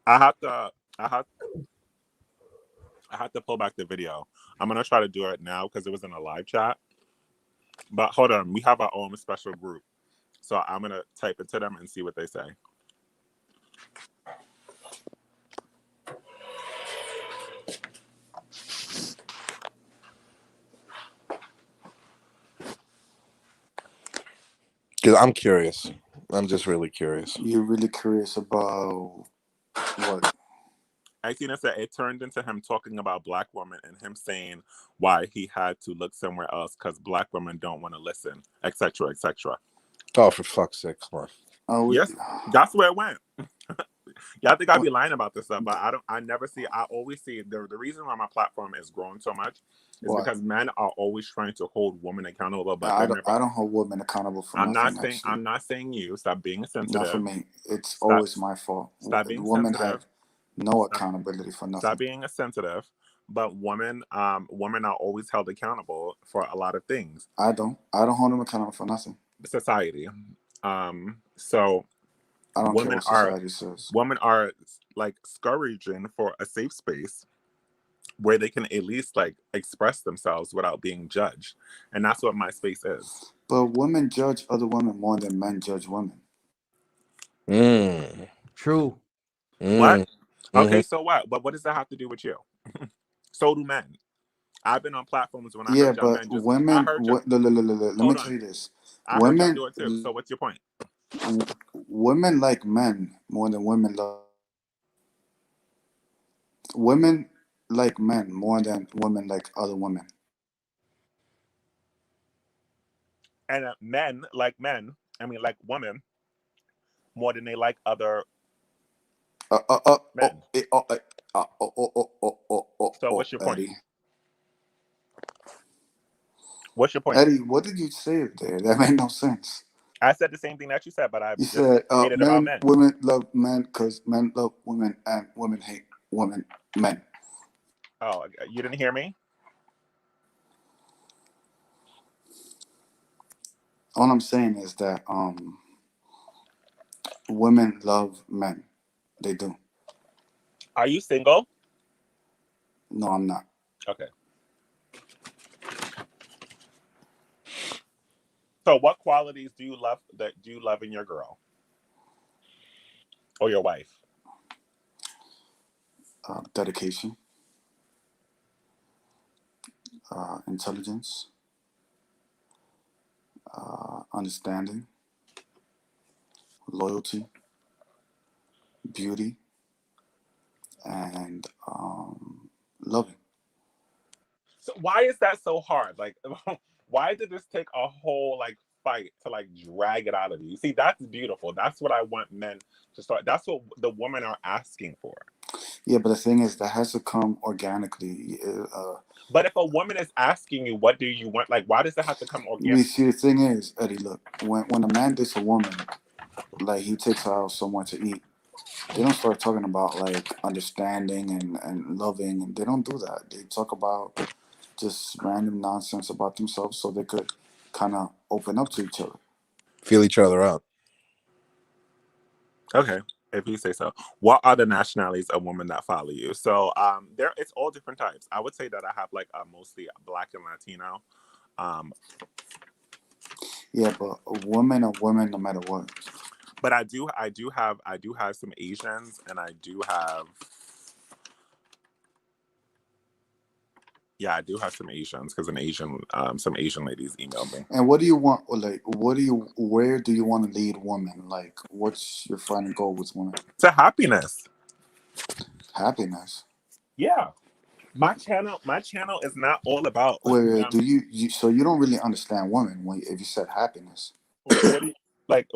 I have to pull back the video. I'm gonna try to do it now because it was in a live chat. But hold on, we have our own special group, so I'm gonna type it to them and see what they say. Because I'm curious. I'm just really curious. You're really curious about what? I seen it said it turned into him talking about black women and him saying why he had to look somewhere else because black women don't want to listen, etc., etc. Oh, for fuck's sake! Come on. Yes, that's where it went. Yeah, I think I'd be lying about this stuff, but I never see. I always see the reason why my platform is growing so much is because men are always trying to hold women accountable. But I don't hold women accountable for nothing. I'm not saying you. Stop being sensitive. Not for me. It's always my fault. Stop being women sensitive. Have no accountability for nothing. Stop being sensitive. But women are always held accountable for a lot of things. I don't hold them accountable for nothing. Society. So I don't care what society says. Women are like scourging for a safe space where they can at least like express themselves without being judged, and that's what my space is. But women judge other women more than men judge women. True. What? Okay, so what? But what does that have to do with you? So do men. I've been on platforms when I heard y'all men just. Women. Let me tell you this. Heard y'all do it too. So what's your point? Women like men more than women love. Women like men more than women like other women. And men like men. I mean, like women more than they like other men. So what's your point? Eddie. What's your point? Eddie, what did you say there? That made no sense. I said the same thing that you said, but I you said made it about men. Women love men because men love women, and women hate men. Oh, you didn't hear me? All I'm saying is that women love men. They do. Are you single? No, I'm not. Okay. So what qualities do you love in your girl? Or your wife? Dedication. Intelligence. Understanding. Loyalty. Beauty. And loving. So why is that so hard? Like, why did this take a whole like fight to like drag it out of you? See, that's beautiful. That's what I want men to start. That's what the women are asking for. Yeah, but the thing is, that has to come organically. But if a woman is asking you, what do you want? Like, why does it have to come organically? You see, the thing is, Eddie, look, when a man dates a woman, like he takes her out somewhere to eat, they don't start talking about like understanding and loving, and they don't do that. They talk about just random nonsense about themselves so they could kind of open up to each other. Feel each other out. Okay, if you say so. What are the nationalities of women that follow you? So it's all different types. I would say that I have like mostly Black and Latino. Yeah, but women are women no matter what. But I do have some Asians, and I do have yeah, I do have some Asians because some Asian ladies emailed me. And what do you want? Like, where do you want to lead women? Like, what's your final goal with women? To happiness. Happiness. Yeah. My channel is not all about Wait. Do you? So you don't really understand women when if you said happiness. what do you, like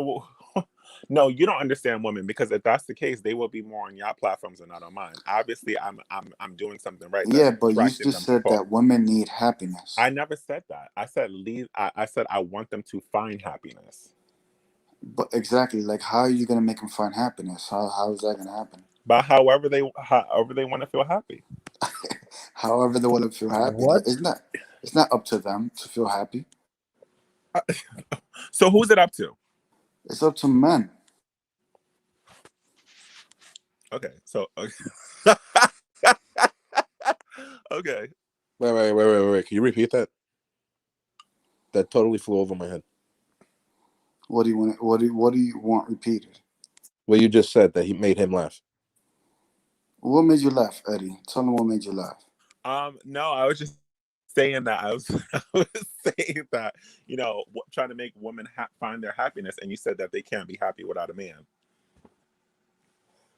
no, you don't understand women, because if that's the case, they will be more on your platforms and not on mine. Obviously, I'm doing something right. Yeah, That's but you attracting just them said to. that women need happiness. I never said that. I said lead. I said I want them to find happiness. But exactly, like, how are you gonna make them find happiness? How is that gonna happen? But however they want to feel happy. However they want to feel happy. What? It's not up to them to feel happy. So who's it up to? It's up to men. Okay. So okay. Wait. Can you repeat that? That totally flew over my head. What do you want? What do you want repeated? Well, you just said that he made him laugh. What made you laugh, Eddie? Tell them what made you laugh. No, I was just saying that I was saying that, trying to make women find their happiness, and you said that they can't be happy without a man,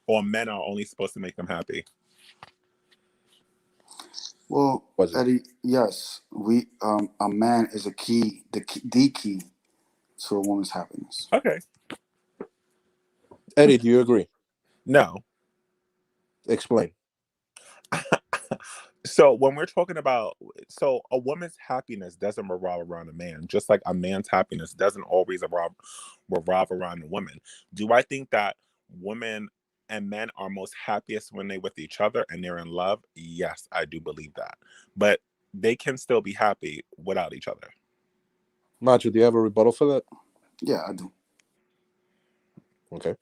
or men are only supposed to make them happy. Well, Eddie, yes, a man is the key to a woman's happiness. Okay. Eddie, do you agree? No. Explain. So when we're talking about, a woman's happiness doesn't revolve around a man, just like a man's happiness doesn't always revolve around a woman. Do I think that women and men are most happiest when they're with each other and they're in love? Yes, I do believe that. But they can still be happy without each other. Macho, do you have a rebuttal for that? Yeah, I do. Okay.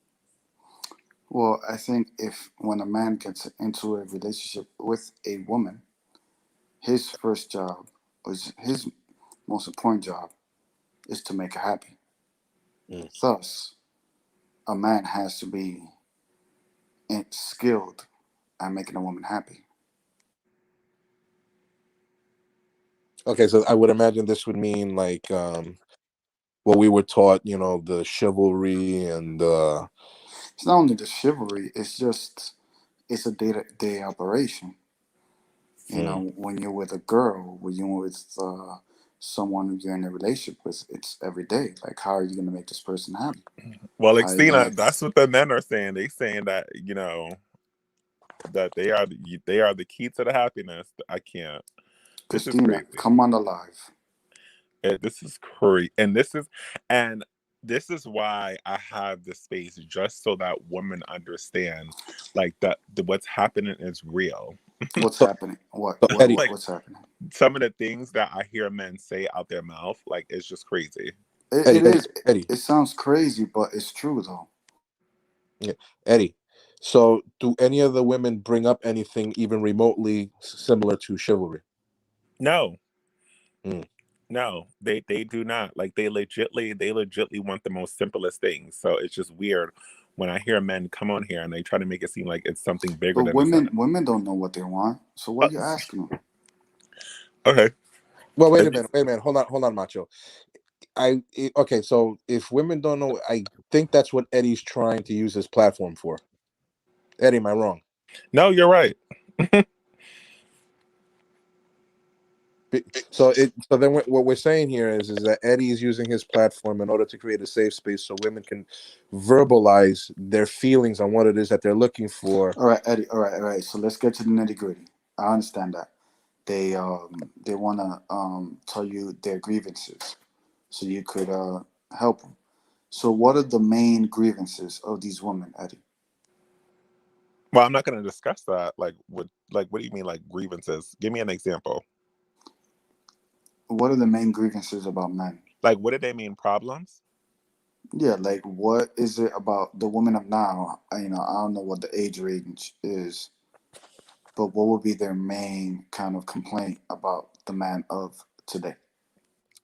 Well, I think when a man gets into a relationship with a woman, his first job, or his most important job, is to make her happy. Thus, a man has to be skilled at making a woman happy. Okay, so I would imagine this would mean like what we were taught, the chivalry and it's not only the chivalry, it's a day-to-day operation. When you're with a girl, when you're with someone who you're in a relationship with, it's every day. Like, how are you going to make this person happy? Well, Xena, that's what the men are saying. They're saying that, that they are the key to the happiness. I can't. This is Christina, crazy. come on the live. This is crazy, and this is why I have the space, just so that women understand, like, that what's happening is real. What's happening? What's happening? Some of the things that I hear men say out their mouth, like, it's just crazy. Eddie. It sounds crazy, but it's true though. Yeah, Eddie. So, do any of the women bring up anything even remotely similar to chivalry? No. No, they do not. Like, they legitly want the most simplest things. So it's just weird when I hear men come on here and they try to make it seem like it's something bigger But than women don't know what they want. So what are you asking them? Okay. Well, wait a minute. Hold on, Macho. Okay, so if women don't know, I think that's what Eddie's trying to use his platform for. Eddie, am I wrong? No, you're right. So then what we're saying here is that Eddie is using his platform in order to create a safe space so women can verbalize their feelings on what it is that they're looking for. All right, Eddie. All right. So let's get to the nitty gritty. I understand that they want to tell you their grievances, so you could help them. So what are the main grievances of these women, Eddie? Well, I'm not going to discuss that. What do you mean, like, grievances? Give me an example. What are the main grievances about men? Like, what do they mean, problems? Yeah, like, what is it about the women of now? I don't know what the age range is, but what would be their main kind of complaint about the man of today?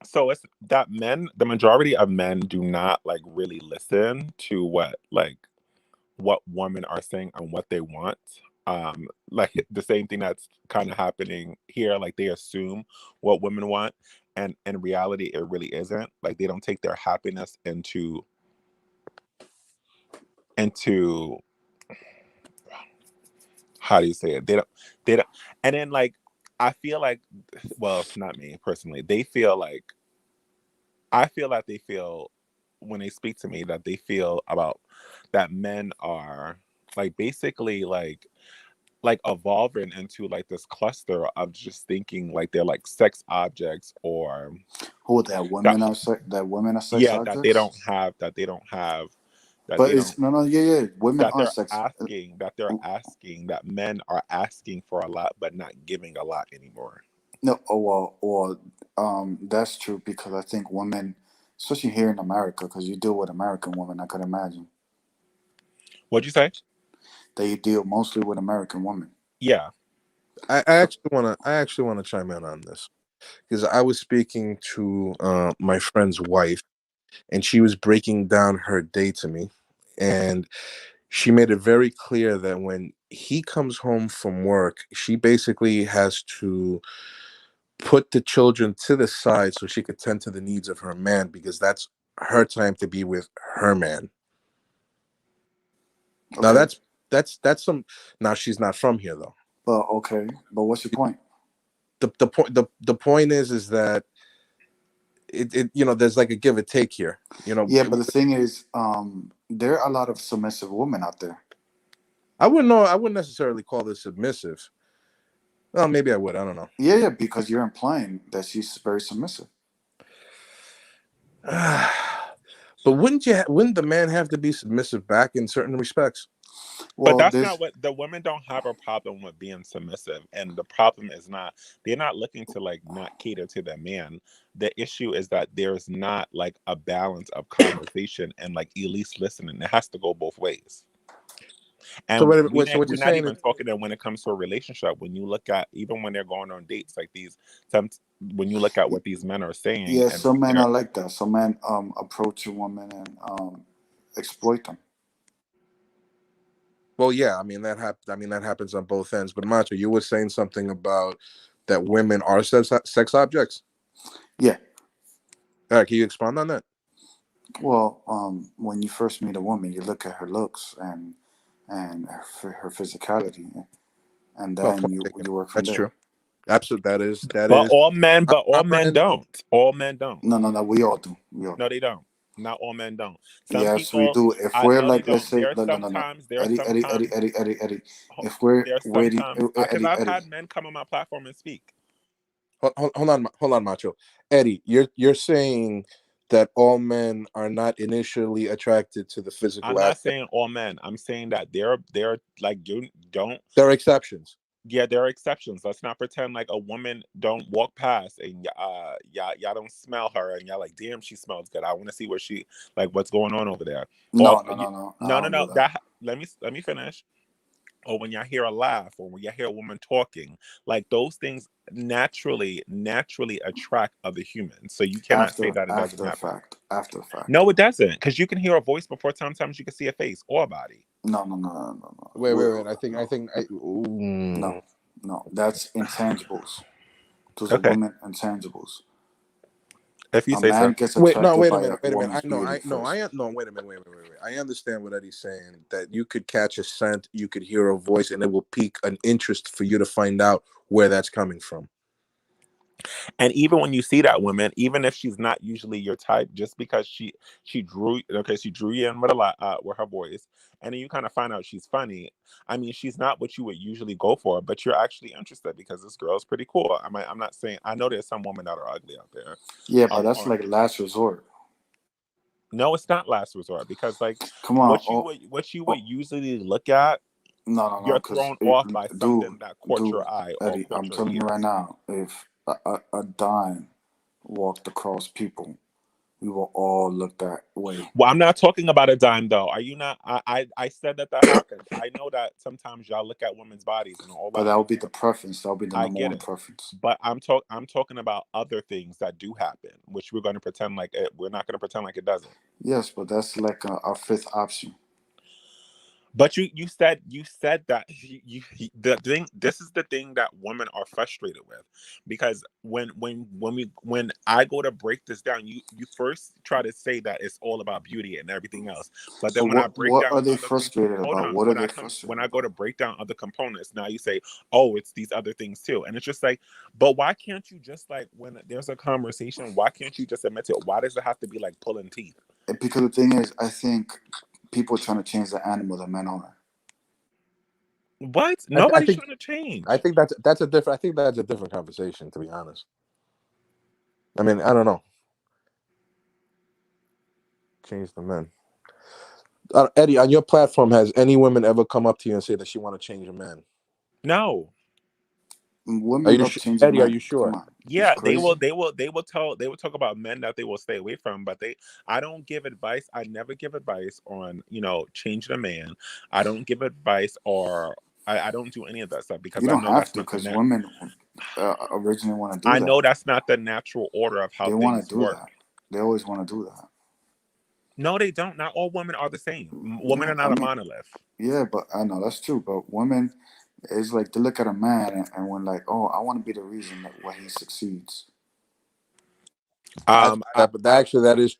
So it's that the majority of men do not like really listen to what women are saying and what they want. Like the same thing that's kind of happening here. Like they assume what women want, and in reality, it really isn't. Like they don't take their happiness into how do you say it? They don't. And then like I feel like, well, not me personally. They feel like I feel that they feel when they speak to me that they feel about that men are like basically like evolving into like this cluster of just thinking like they're like sex objects or Who that that women are sex yeah objects? that they don't have that But they don't it's no, yeah, yeah. Women that are sex. they're asking that men are asking for a lot but not giving a lot anymore. No, that's true because I think women, especially here in America, because you deal with American women, I could imagine What'd you say? that you deal mostly with American women. Yeah. I actually wanna chime in on this because I was speaking to my friend's wife, and she was breaking down her day to me, and she made it very clear that when he comes home from work, she basically has to put the children to the side so she could tend to the needs of her man because that's her time to be with her man. Now Okay, that's some. Now she's not from here though. but what's your point? The point is that it there's like a give and take here. Yeah, but the thing is, there are a lot of submissive women out there. I wouldn't know. I wouldn't necessarily call this submissive. Well, maybe I would. I don't know. Yeah, yeah, because you're implying that she's very submissive. But wouldn't the man have to be submissive back in certain respects? But Well, that's this not what the women don't have a problem with being submissive. And the problem is not, they're not looking to like not cater to their man. The issue is that there's not like a balance of conversation and like at least listening. It has to go both ways. So And what, so what you're we're not saying is, even talking that when it comes to a relationship, when you look at even when they're going on dates like these, some when you look at what these men are saying yeah, and some men they're are like that. Some men approach a woman and exploit them. well, yeah. I mean that happens on both ends. But Macho, you were saying something about that women are sex objects. Yeah. All right, can you expand on that? Well, when you first meet a woman, you look at her looks and her physicality, and Well, then point you taken. you work from That's there. true. Absolutely, that but is. all I'm not men in. don't. All men don't. No, no, no. We all do. We all No, do. they don't. Not all men don't. Some Yes, we people, do. If I we're no, they like, let's don't. say, no, no, no, no. There are Eddie, Eddie, Eddie, sometimes, Eddie, Eddie, Eddie. If we're there's waiting, sometimes because Eddie, I've Eddie. had men come on my platform and speak. Hold on, Macho. Eddie, you're saying that all men are not initially attracted to the I'm physical not aspect. saying all men. I'm saying that they're like you don't. There are exceptions. Yeah, there are exceptions. Let's not pretend like a woman don't walk past and y'all don't smell her and y'all like, damn, she smells good. I want to see what she like, what's going on over there. Or No, no, no, no. I no, no, don't do no. that. That let me finish. Or when y'all hear a laugh, or when y'all hear a woman talking, like those things naturally attract other humans. So you cannot say that it doesn't After the happen. fact, after the fact. No, it doesn't, because you can hear a voice before sometimes you can see a face or a body. No, no, no, no, no, no. Wait. I No, think. no, no. That's intangibles. Those are Okay, women intangibles. if you A say man so. gets Wait, no, attracted wait a by a minute, wait a minute. woman's beauty first. Wait a minute, wait. I understand what Eddie's saying. That you could catch a scent, you could hear a voice, and it will pique an interest for you to find out where that's coming from. And even when you see that woman, even if she's not usually your type, just because she drew you in with a lot with her voice, and then you kind of find out she's funny. I mean, she's not what you would usually go for, but you're actually interested because this girl's pretty cool. I'm not saying I know there's some women that are ugly out there. Yeah, but that's Or like last resort. no, it's not last resort because like Come on. Oh, what you would oh. usually look at, No, no, no. you're Because, thrown off by dude, something that caught dude, your eye or Eddie, caught I'm your telling you right ears. now, if a dime walked across people, we will all look that way. Well, I'm not talking about a dime though. Are you not? I said that happens. I know that sometimes y'all look at women's bodies and all But that. that would be the preference. That would be the I number get one it. preference. But I'm talking about other things that do happen, which we're going to pretend like we're not going to pretend like it doesn't. Yes, but that's like our fifth option. But you said that the thing, this is the thing that women are frustrated with, because when I go to break this down, you first try to say that it's all about beauty and everything else, but So then when I break what down are they other frustrated hold about? on, What are they when frustrated I go to about? break down other components, now you say, oh, it's these other things too, and it's just like, but why can't you just, like, when there's a conversation, why can't you just admit it? Why does it have to be like pulling teeth? Because the thing is, I think people are trying to change the animal that men are. What? I Nobody's think trying to change. I think that's a different. I think that's a different conversation, to be honest. I mean, I don't know. Change the men. Eddie, on your platform, has any woman ever come up to you and say that she want to change a man? No. Are Women you love sure, changing Eddie? Are men. you Come sure? on, you Yeah, crazy? they will talk about men that they will stay away from, but I don't give advice. I never give advice on, changing a man. I don't give advice, or I don't do any of that stuff, because You I don't know have that's to, not the because net. women originally want to do I know that. that's not the natural order of how They want things to do work. that. They always want to do that. No, they don't. Not all women are the same. Women Yeah, are I not a mean, monolith. yeah, but I know that's true. But women, it's like they look at a man and when like, oh, I want to be the reason that why he succeeds. That, I, but I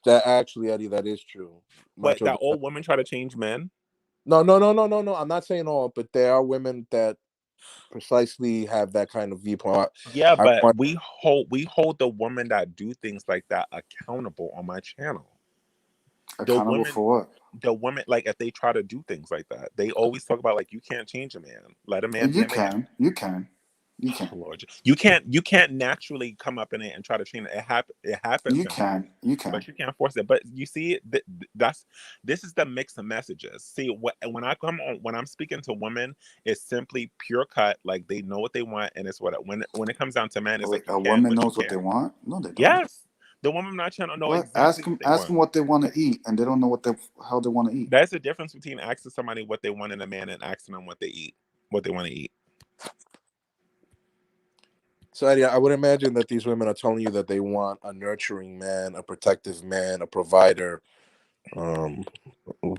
that actually, Eddie, that is true. Wait, Macho. that all women try to change men? No. I'm not saying all, but there are women that precisely have that kind of viewpoint. Yeah, I but want. we hold the women that do things like that accountable on my channel. The Accountable women for what? the women, like, if they try to do things like that, they always talk about, like, you can't change a man. Let a man be You a man. can, you can, you Oh, can, Lord, you can't naturally come up in it and try to change it. It happens you sometimes, can, you but can. you can't force it. But you see, this is the mix of messages. See, when I'm speaking to women, it's simply pure cut. Like, they know what they want, and it's what when it comes down to men, it's Wait, like, you a can, woman but you knows what they can't. want? No, they don't. Yes, the woman on our channel know What? exactly what they Ask want. them what they want to eat, and they don't know what they how they want to eat. That's the difference between asking somebody what they want in a man and asking them what they want to eat. So, Eddie, I would imagine that these women are telling you that they want a nurturing man, a protective man, a provider, um,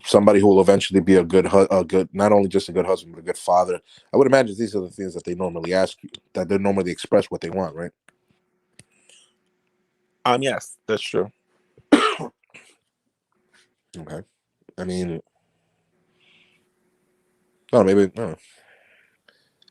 somebody who will eventually be a good, not only just a good husband, but a good father. I would imagine these are the things that they normally ask you, that they normally express what they want, right? Yes, that's true. Okay. I mean, no, maybe no.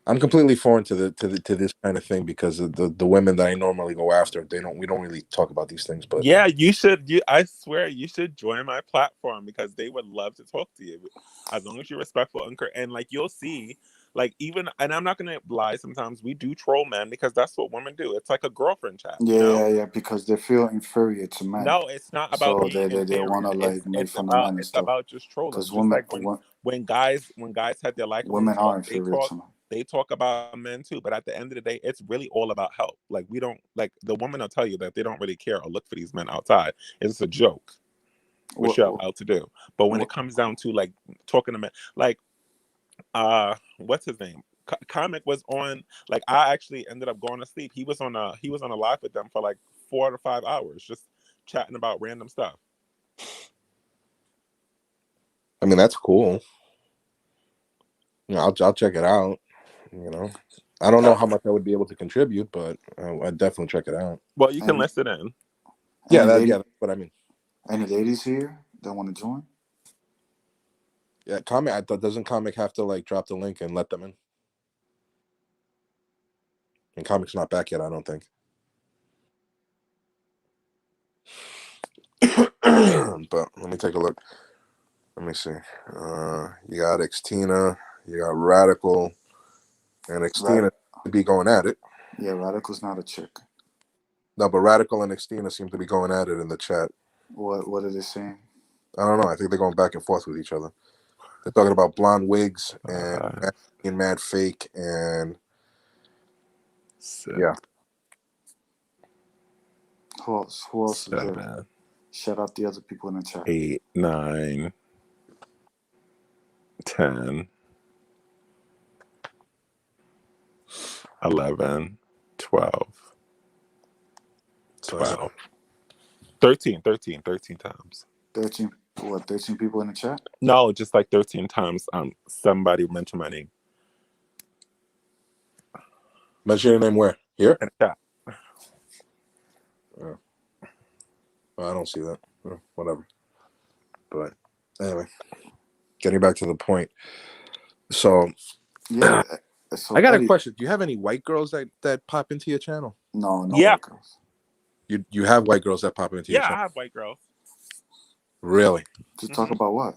I'm completely foreign to this kind of thing, because of the women that I normally go after, we don't really talk about these things, but Yeah, you should. I swear, you should join my platform, because they would love to talk to you, as long as you're respectful and like, you'll see. Like, even, and I'm not gonna lie, sometimes we do troll men, because that's what women do. It's like a girlfriend chat, Yeah, yeah, yeah. Because they feel inferior to men, No, it's not about so being they want inferior. to It's like make it's fun of about men and it's stuff. about just trolling. Because Just women, like when guys had their like room women are talk, inferior to men. they talk about men too. But at the end of the day, it's really all about help. Like, we don't, like, the woman will tell you that they don't really care or look for these men outside. It's a joke, which What, you're allowed to do. But when it what, comes down to, like, talking to men, like, what's his name? Comic was on. Like, I actually ended up going to sleep. He was on a live with them for like 4 to 5 hours, just chatting about random stuff. I mean, that's cool. I'll check it out. I don't know how much I would be able to contribute, but I'd definitely check it out. Well, you can any listen in. Yeah, any lady, that's what I mean. any ladies here that want to join? Yeah, comic. Doesn't comic have to like drop the link and let them in? And comic's not back yet, I don't think. But let me take a look. Let me see. You got Xtina, you got Radical, and Rad, Xtina to be going at it. yeah, Radical's not a chick. No, but Radical and Xtina seem to be going at it in the chat. What are they saying? I don't know. I think they're going back and forth with each other. They're talking about blonde wigs Uh, and mad fake, and se- yeah. Who else is there? seven. Shout out the other people in the chat. 8, 9, 10, 11, 12, 12, 13 times. 13 people in the chat? No, just like 13 times somebody mentioned my name. Mention your name where? Here? In the chat. Oh. Well, I don't see that. Oh, whatever. But anyway, getting back to the point. So Yeah. So I got Eddie, a question. Do you have any white girls that pop into your channel? No Yeah. white girls. You have white girls that pop into your Yeah, I channel? have white girls. Really? To talk about what?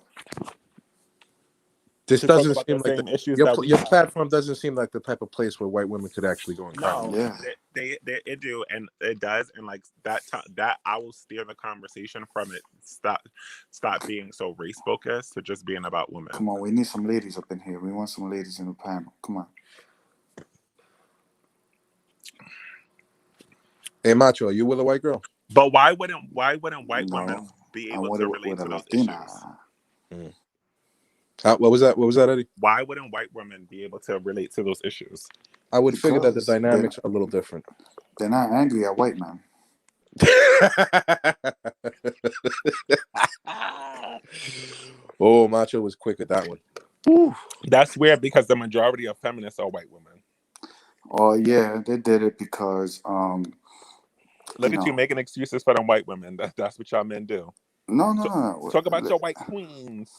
This To talk doesn't about seem the like same issues your that we your have. platform doesn't seem like the type of place where white women could actually go and comment. No, Yeah. it do, and it does, and like that I will steer the conversation from it. Stop being so race focused to just being about women. Come on, we need some ladies up in here. We want some ladies in the panel. Come on. Hey, Macho, are you with a white girl? But why wouldn't white women be I able want to it relate with to a those Latina. issues? What was that? What was that, Eddie? Why wouldn't white women be able to relate to those issues? I would figure that the Because dynamics are a little different. they're not angry at white men. Oh, Macho was quick at that one. Whew. That's weird because the majority of feminists are white women. Oh yeah, they did it because Look at you making excuses for them white women. That's what y'all men do. No. Talk about your white queens.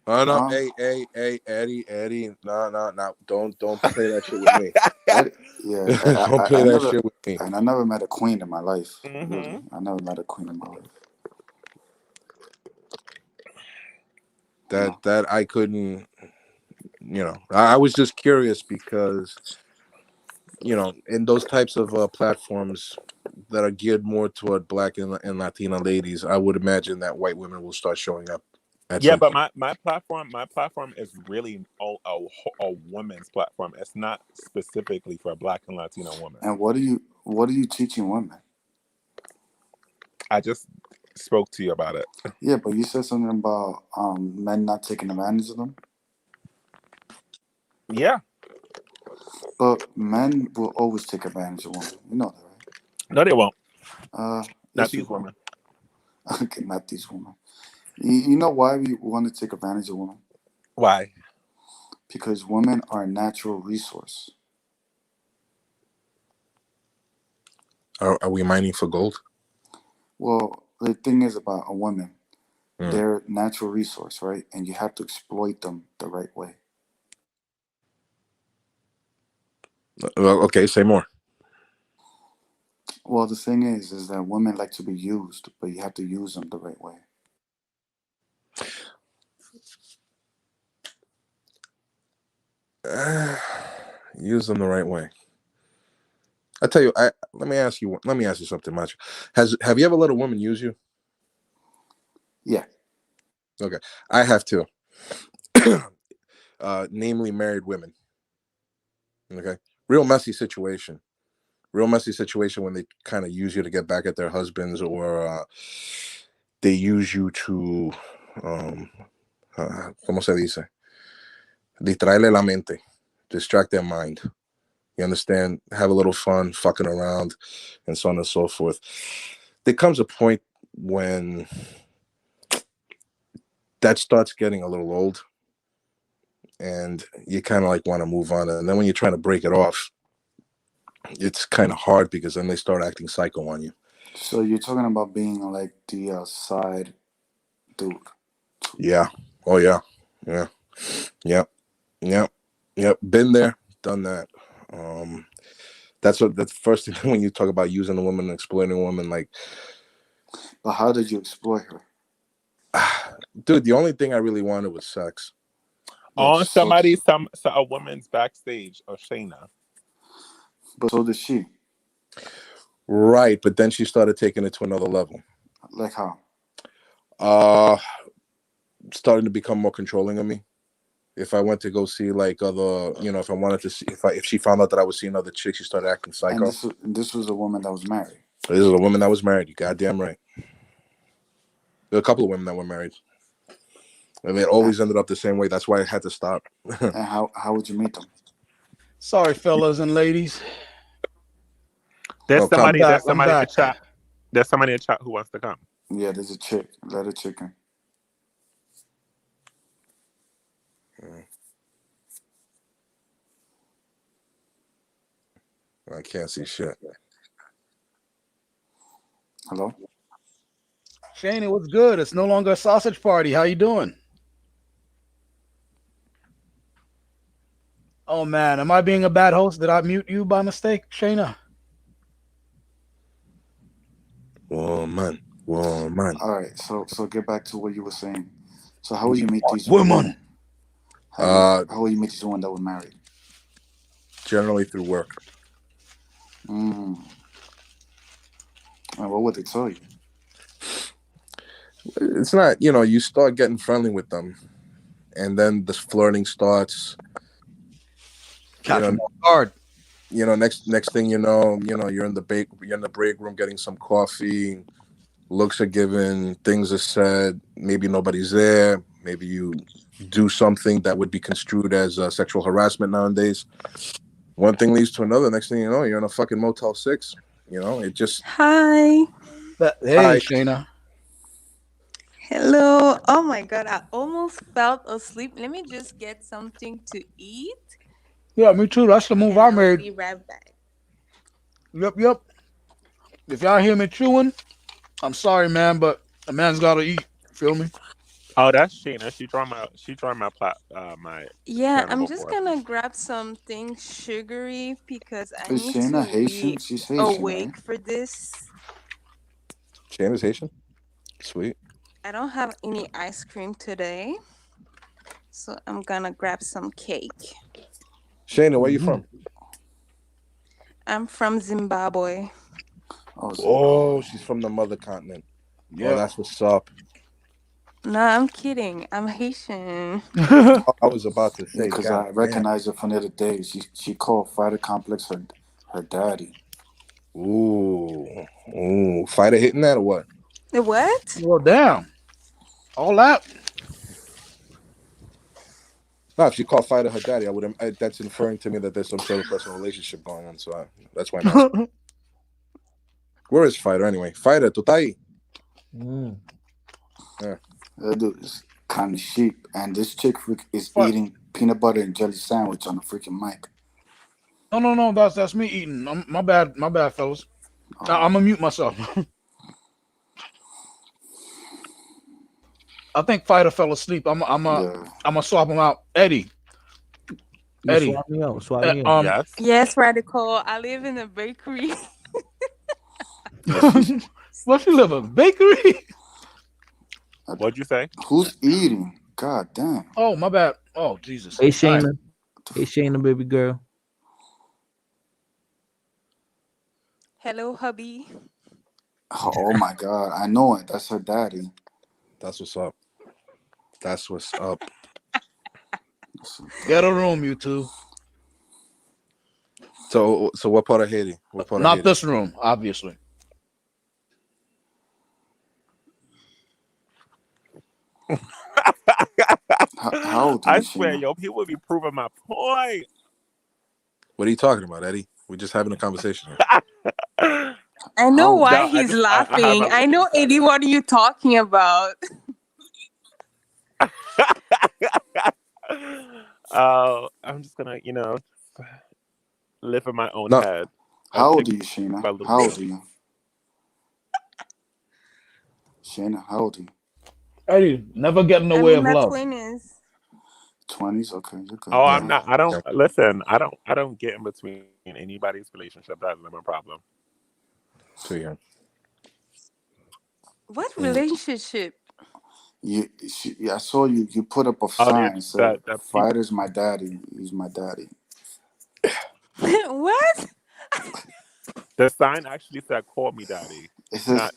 Oh no, hey, Eddie, no, don't play that shit with me. Don't play that shit with me. And I never met a queen in my life. Mm-hmm. Really, I never met a queen in my life. That I couldn't, I was just curious because, in those types of platforms that are geared more toward Black and Latina ladies, I would imagine that white women will start showing up. Yeah, but my platform is really a woman's platform. It's not specifically for Black and Latino women. And what are you teaching women? I just spoke to you about it. Yeah, but you said something about men not taking advantage of them. Yeah. But men will always take advantage of women. You know that, right? No, they won't. Not these women. Okay, not these women. You know why we want to take advantage of women? Why? Because women are a natural resource. Are we mining for gold? Well, the thing is about a woman, they're a natural resource, right? And you have to exploit them the right way. Okay, say more. Well, the thing is that women like to be used, but you have to use them the right way. Use them the right way. I tell you, let me ask you something, Macho. Have you ever let a woman use you? Yeah. Okay, I have too. Namely, married women. Okay, real messy situation when they kind of use you to get back at their husbands, or they use you to, ¿cómo se dice? Distraerle la mente, distract their mind. You understand? Have a little fun, fucking around, and so on and so forth. There comes a point when that starts getting a little old, and you kind of like want to move on. And then when you're trying to break it off, it's kind of hard because then they start acting psycho on you. So you're talking about being like the side dude. Yeah. Oh yeah. Yeah. Yep. Been there, done that. That's the first thing when you talk about using a woman and exploiting a woman. Like, but how did you exploit her? Dude, the only thing I really wanted was sex. On a woman's backstage, or Shayna. But so did she. Right, but then she started taking it to another level. Like how? Starting to become more controlling of me. If I went to go see like other, if I wanted to see, if she found out that I was seeing other chicks, she started acting psycho. And this was a woman that was married. This is a woman that was married. You goddamn right. There were a couple of women that were married, and it always ended up the same way. That's why I had to stop. And how would you meet them? Sorry, fellas and ladies. There's Oh, come. somebody. I'm There's back. I'm somebody in the back. chat. There's somebody in the chat who wants to come. Yeah, there's a chick. Let a chicken. I can't see shit. Hello? Shane, what's good? It's no longer a sausage party. How you doing? Oh man, am I being a bad host? Did I mute you by mistake, Shayna? Woman. All right, so get back to what you were saying. So how will you meet these Woman. How will you meet these women that were married? Generally through work. And what would they tell you? It's not, you start getting friendly with them, and then the flirting starts. Catch them off guard. Next thing you're in the break room getting some coffee. Looks are given, things are said. Maybe nobody's there. Maybe you do something that would be construed as sexual harassment nowadays. One thing leads to another. Next thing you know, you're in a fucking Motel 6. It just. Hi. Hey, Hi. Shayna. Hello. Oh my God, I almost fell asleep. Let me just get something to eat. Yeah, me too. That's the move I I'll made. be right back. Yep. If y'all hear me chewing, I'm sorry, man, but a man's gotta eat. Feel me? Oh, that's Sheena. She joined my Yeah, channel I'm just before. gonna grab something sugary because I Is need Shayna to Haitian? be She's Haitian, awake right? for this. Shane is Haitian? Sweet. I don't have any ice cream today, so I'm gonna grab some cake. Shayna, where you from? I'm from Zimbabwe. Oh, she's from the mother continent. Yeah. Oh, that's what's up. No, I'm kidding. I'm Haitian. I was about to say, Because God I recognize her from the other day. She called Fighter Complex her daddy. Ooh, fighter hitting that or what? The what? Well, damn. All that. No, if she called Fighter her daddy, that's inferring to me that there's some sort of personal relationship going on. So that's why I'm asking. Where is Fighter anyway? Fighter, tu tá aí? Yeah. That dude is kind of sheep, and this chick is eating peanut butter and jelly sandwich on the freaking mic. No. That's me eating. My bad, fellas. I'm gonna mute myself. I think Fighter fell asleep. I'm gonna swap him out. Eddie. Swap me out. Yes. Yes, Radical. I live in a bakery. What you live in? Bakery? What'd you say? Who's eating? God damn. Oh, my bad. Oh, Jesus. Hey, Shayna. Hey, Shayna, baby girl. Hello, hubby. Oh my God. I know it. That's her daddy. That's what's up. That's what's up. Get a room, you two. So what part of Haiti? Not this room, obviously. How old are you, I swear, yo, people be proving my point. What are you talking about, Eddie? We're just having a conversation here. I know why he's laughing. I know, Eddie, what are you talking about? I'm just gonna, live in my own head. How old are you, Sheena? How old are you? Sheena, how old are you? Eddie, never get in the way of love. 20s. 20s? Okay, you're good. Oh, I'm not. I don't listen. I don't get in between anybody's relationship. That's not my problem. So yeah. What relationship? I saw you. You put up a sign said, "Fighter's my daddy. He's my daddy." What? The sign actually said, "Call me daddy." It says,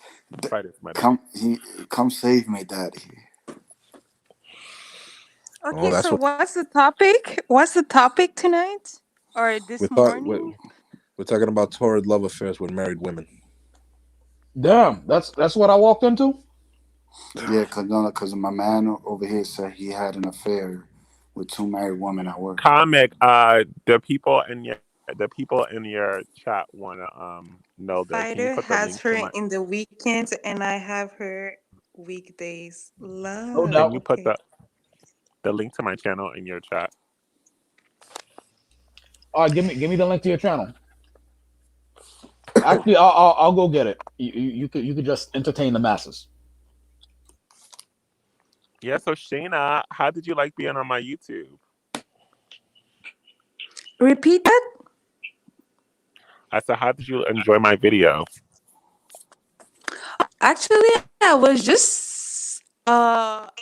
"Fighter's my daddy." Come save me, daddy. Okay, so what's the topic? What's the topic tonight or this morning? We're talking about torrid love affairs with married women. Damn, that's what I walked into. Yeah, because my man over here said he had an affair with 2 married women at work. Comic, the people in your chat wanna know this. Can you Fighter put the has link to her my in the weekends, and I have her weekdays. No Love. can you doubt. put Okay. the link to my channel in your chat? All right, give me the link to your channel. Actually, I'll go get it. You could just entertain the masses. Yeah, so Shayna, how did you like being on my YouTube? Repeat that. I said, how did you enjoy my video? Actually, I was just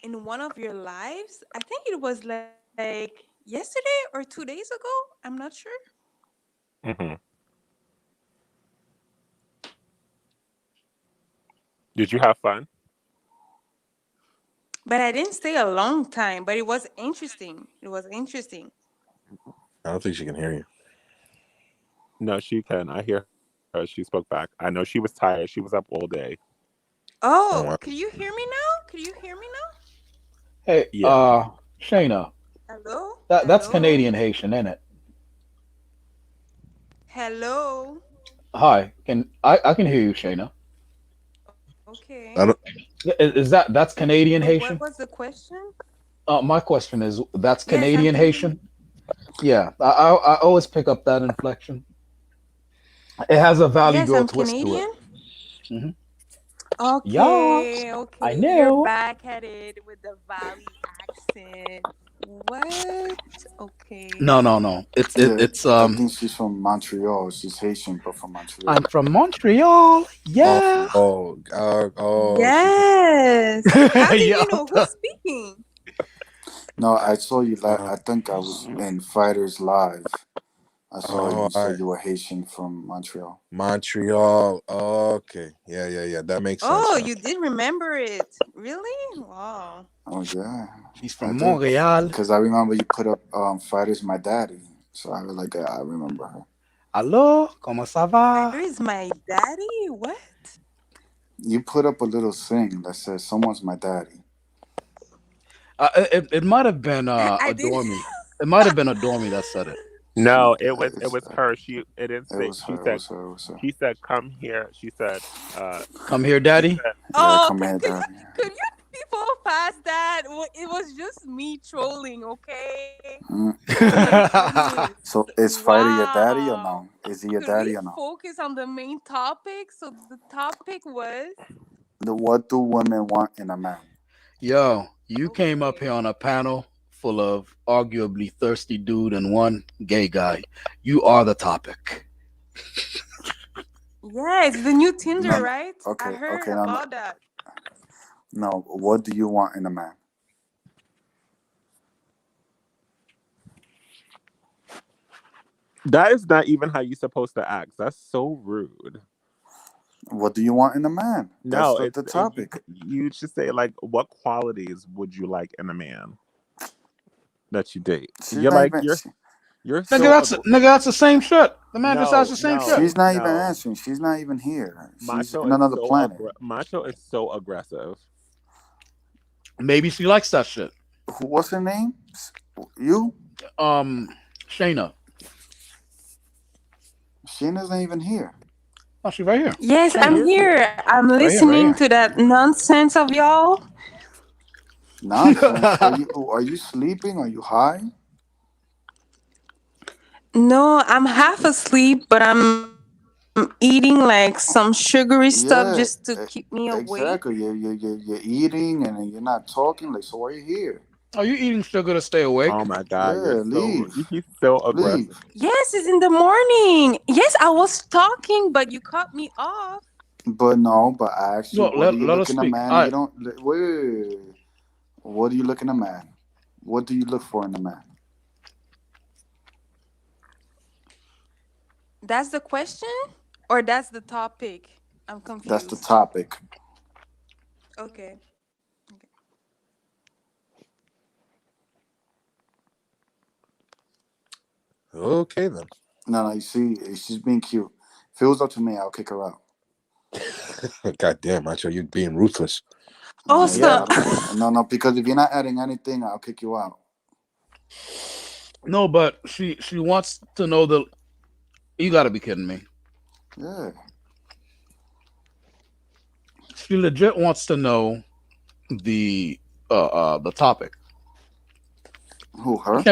in one of your lives. I think it was like yesterday or 2 days ago. I'm not sure. Hmm. Did you have fun? But I didn't stay a long time. But it was interesting. It was interesting. I don't think she can hear you. No, she can. I hear her. She spoke back. I know she was tired. She was up all day. Oh, Oh, wow. could you hear me now? Could you hear me now? Hey, Yeah. Shayna, Hello? that's Hello? Canadian Haitian, ain't it? Hello? Hi, I can hear you, Shayna. Okay. I don't. That's Canadian So what Haitian? was the question? My question is, that's Yes, I'm Canadian Canadian. Haitian? Yeah, I always pick up that inflection. It has a Valley Yes, Girl I'm twist to it. Canadian. Hmm. Yes, Okay, I okay. You're know. back at it with the Valley accent. What? Okay. No. Yeah, It's I think she's from Montreal. She's Haitian, but from I'm Montreal. from Montreal. Oh, Yeah. she's. Yes. How do Yeah. you know who's speaking? No, I saw you. Uh, I think I was in Fighters Live. I saw you oh, said you were Haitian from Montreal. Montreal. Okay. Yeah. That makes sense Oh, now. you did remember it. Really? Wow. Oh yeah, She's I from did. Montreal. Because I remember you put up Fighters My Daddy. So I was like, I remember her. Allô, comment ça va? Fighter is my daddy? What? You put up a little thing that says someone's my daddy. It might have been I a did. dormy. It might have been a dormy that said it. No, it It's, was her. She it didn't it say. was She her. It said was her. It was her. she said come here. She said Come here, she daddy. said Yeah, Oh, come here, could daddy. you people pass that? It was just me trolling, okay? Mm. Oh my goodness. So is Fighter your daddy or Wow. no? Is he your Could we daddy or no? focus on the main topic? So the topic was What do women want in a man? Yo, you came up here okay. on a panel full of arguably thirsty dude and one gay guy. You are the topic. Yeah, it's the new No, Tinder, no. right? I Okay, heard no, no. about that. No, what do you want in a man? that is not even how you're supposed to act. That's so rude. What do you want in a man? That's No, the you topic. you should say like what qualities would you like in a man that you date? She's You're not like even. you're Nigga, so that's the same shit. The man just asked no the same shit. no She's not even no. answering. She's not even here. She's Macho in is another planet. Macho is so aggressive. Maybe she likes that shit. What's her name? You? Um, Shayna. Sheena's not even here. Oh, she's right here. Yes, Shayna. I'm here. I'm Right here, right listening here. to that nonsense of y'all. Nonsense. Are you sleeping? Are you high? No, I'm half asleep, but I'm eating like some sugary stuff just to Yeah, keep me awake. exactly. You're eating and you're not talking. Like, so why are you here? Are you eating sugar to stay awake? Oh my god, Yeah, leave. he's so aggressive. Leave. Yes, it's in the morning. Yes, I was talking, but you cut me off. But no, but I asked you, No, what do you let look us in a speak. man? All And you right. don't. Wait. What do you look in a man? What do you look for in a man? That's the question, or that's the topic? I'm That's the confused. topic. Okay. Okay then. No, you see, she's being cute. If it was up to me, I'll kick her out. God damn, Macho, you're being ruthless. Also, Yeah. No, because if you're not adding anything, I'll kick you out. No, but she wants to know the. You got to be kidding me. Yeah. She legit wants to know the topic. Who, her?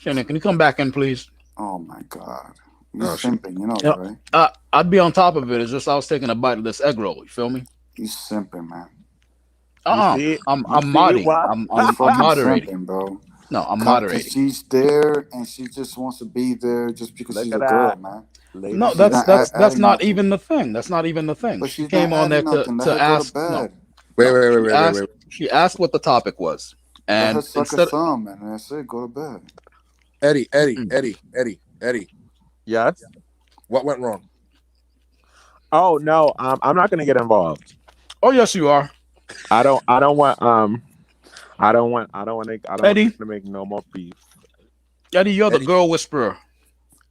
Shayna, can you come back in, please? Oh my God. You Oh, she, simping, you know Yeah, that, right? I'd be on top of it. It's just I was taking a bite of this egg roll. You feel me? You simping, man. You Uh-uh. see? You I'm see modding. what? You I'm fucking moderating. simping, bro. No, I'm Cause moderating. she's there and she just wants to be there just because Look she's at a girl, that. man. No, Ladies She's just that's not that's that's adding not nothing. even the thing. That's not even the thing. But She she's not came on there adding nothing. Let her to go to ask. No, bed. wait, no. wait, wait, She wait, wait, asked. wait. She asked what the topic was, Let her and suck a instead, thumb and that's it. Go to bed. Eddie, Eddie, Mm-mm. Eddie, Eddie, Eddie. yes. What went wrong? Oh no. I'm not gonna get involved. oh yes, you are, I don't. I don't want. I don't want. I don't want to. I don't want Eddie. to make no more beef. Eddie, you're the Eddie, girl whisperer.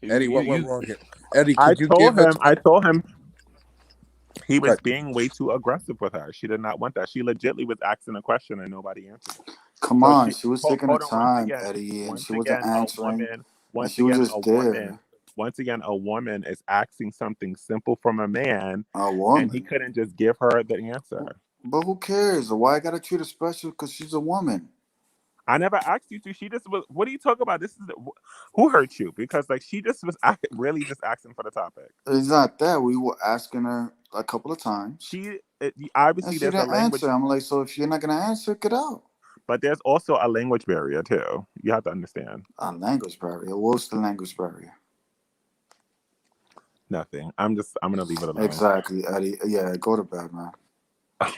Eddie, what went You wrong here? Eddie, I could you give told her him. I told him he was right? being way too aggressive with her. She did not want that. She legitly was asking a question and nobody answered it. Come So on. she She was hold, taking the hold on time, Eddie, and she wasn't a answering. woman And once she was again just there. a woman is asking something simple from a man A and he woman. couldn't just give her the answer. But who cares? Why I gotta treat her special? Because she's a woman. I never asked you to. She just was. What are you talking about? This is who hurt you because like she just was really just asking for the topic. It's not that. We were asking her a couple of times, and Obviously she there's a didn't language, answer. I'm like, so if you're not gonna answer, get out. but there's also a language barrier too. You have to understand. A language barrier. What's the language barrier? Nothing. I'm gonna leave it alone. Exactly, Eddie. Yeah, go to bed, man.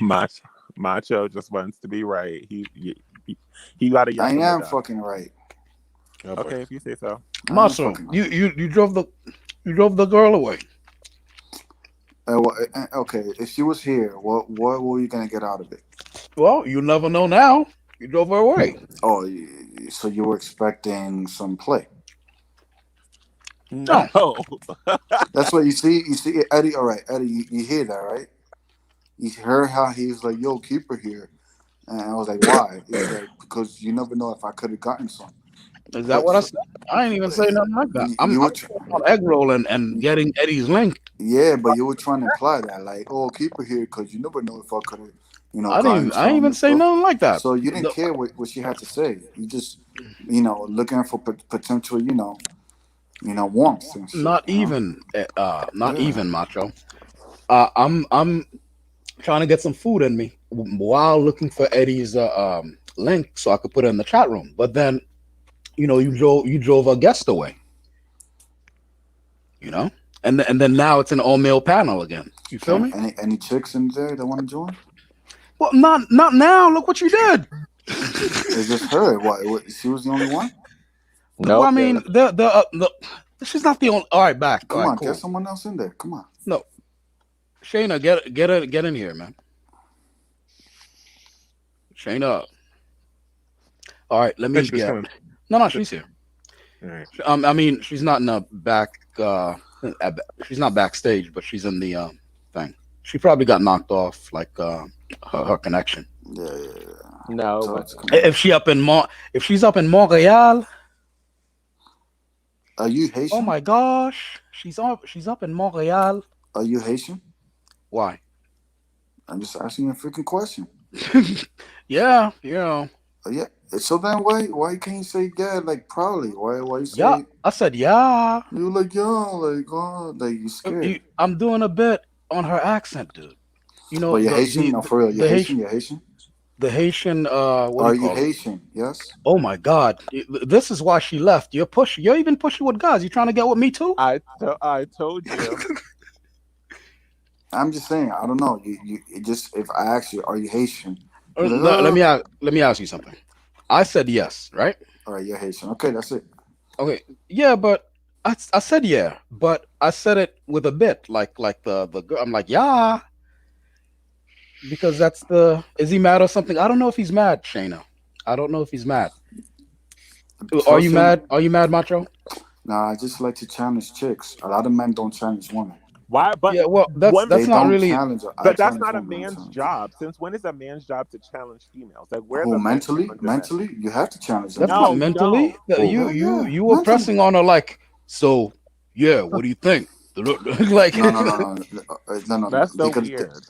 Macho, Macho just wants to be right. He got a I yes or no am doubt. fucking right. Oh boy. Okay, if you say so. I am Maso, fucking right. you drove the girl away. Okay, if she was here, what were you gonna get out of it? Well, you never know now. You drove her away. Oh, so you were expecting some play? No, No. That's what you see. You see, Eddie. All right, Eddie. You hear that, right? You heard how he was like, "Yo, keep her here," and I was like, "Why?" He's like, "Because you never know if I could have gotten some." is that But what I said? I ain't even say nothing like that. I'm you were, on egg roll and getting Eddie's link. yeah, but you were trying to imply that, like, "Oh, keep her here because you never know if I could have, gotten I didn't some even and say stuff." nothing like that. So you didn't care what she had to say. You just, looking for potential, warmth and shit. Not even, not Yeah. even, Macho. I'm trying to get some food in me while looking for Eddie's link so I could put it in the chat room. But then, you drove a guest away. And then now it's an all male panel again. You feel me? Any chicks in there that want to join? Well, not now. Look what you did. It's just her. What? She was the only one. Well, Nope. I mean, she's not the only. All right, back. All Come right, on, cool. get someone else in there. Come on. No, Shayna, get in here, man. Shayna. All right, let me She's get. coming. No, she's here. All right. I mean, she's not in the back. She's not backstage, but she's in the thing. She probably got knocked off, like her connection. Yeah. No, So but it's coming. If she's up in Montreal, Are you Haitian? oh my gosh, she's up in Montreal. Are you Haitian? Why? I'm just asking you a freaking question. Yeah. Yeah. So then why can't you say yeah like proudly? Why you say Yeah, I said yeah. you like yeah like like you scared? I'm doing a bit on her accent, dude. But you're Haitian? No, for real. You're Haitian? You're Haitian? The Haitian. What do Are you you call it? Haitian? Yes. Oh my God, this is why she left. You're pushy. You're even pushy with guys. You trying to get with me too? I told you. I'm just saying. I don't know. You just if I ask you, are you Haitian? You're like, Let me ask you something. I said yes, right? all right, you're Haitian. Okay, that's it. Okay, yeah, but I said yeah, but I said it with a bit like the girl. I'm like yeah, because that's the. Is he mad or something? I don't know if he's mad, Shayna. I don't know if he's mad. Are you mad? Are you mad, Macho? Nah, I just like to challenge chicks. A lot of men don't challenge women. Why? But Yeah, well, women, that's They not don't really. challenge. I but that's challenge not a women. I man's challenge them. job. Since when is a man's job to challenge females? Like, where's Who a man mentally? challenging men? Mentally, you have to challenge them That's not No, mentally. you mentally. don't. You Hell yeah, you were mentally. pressing on her like, so yeah. What do you think? Like, No, no, no, no, no, no, no. That's so Because weird.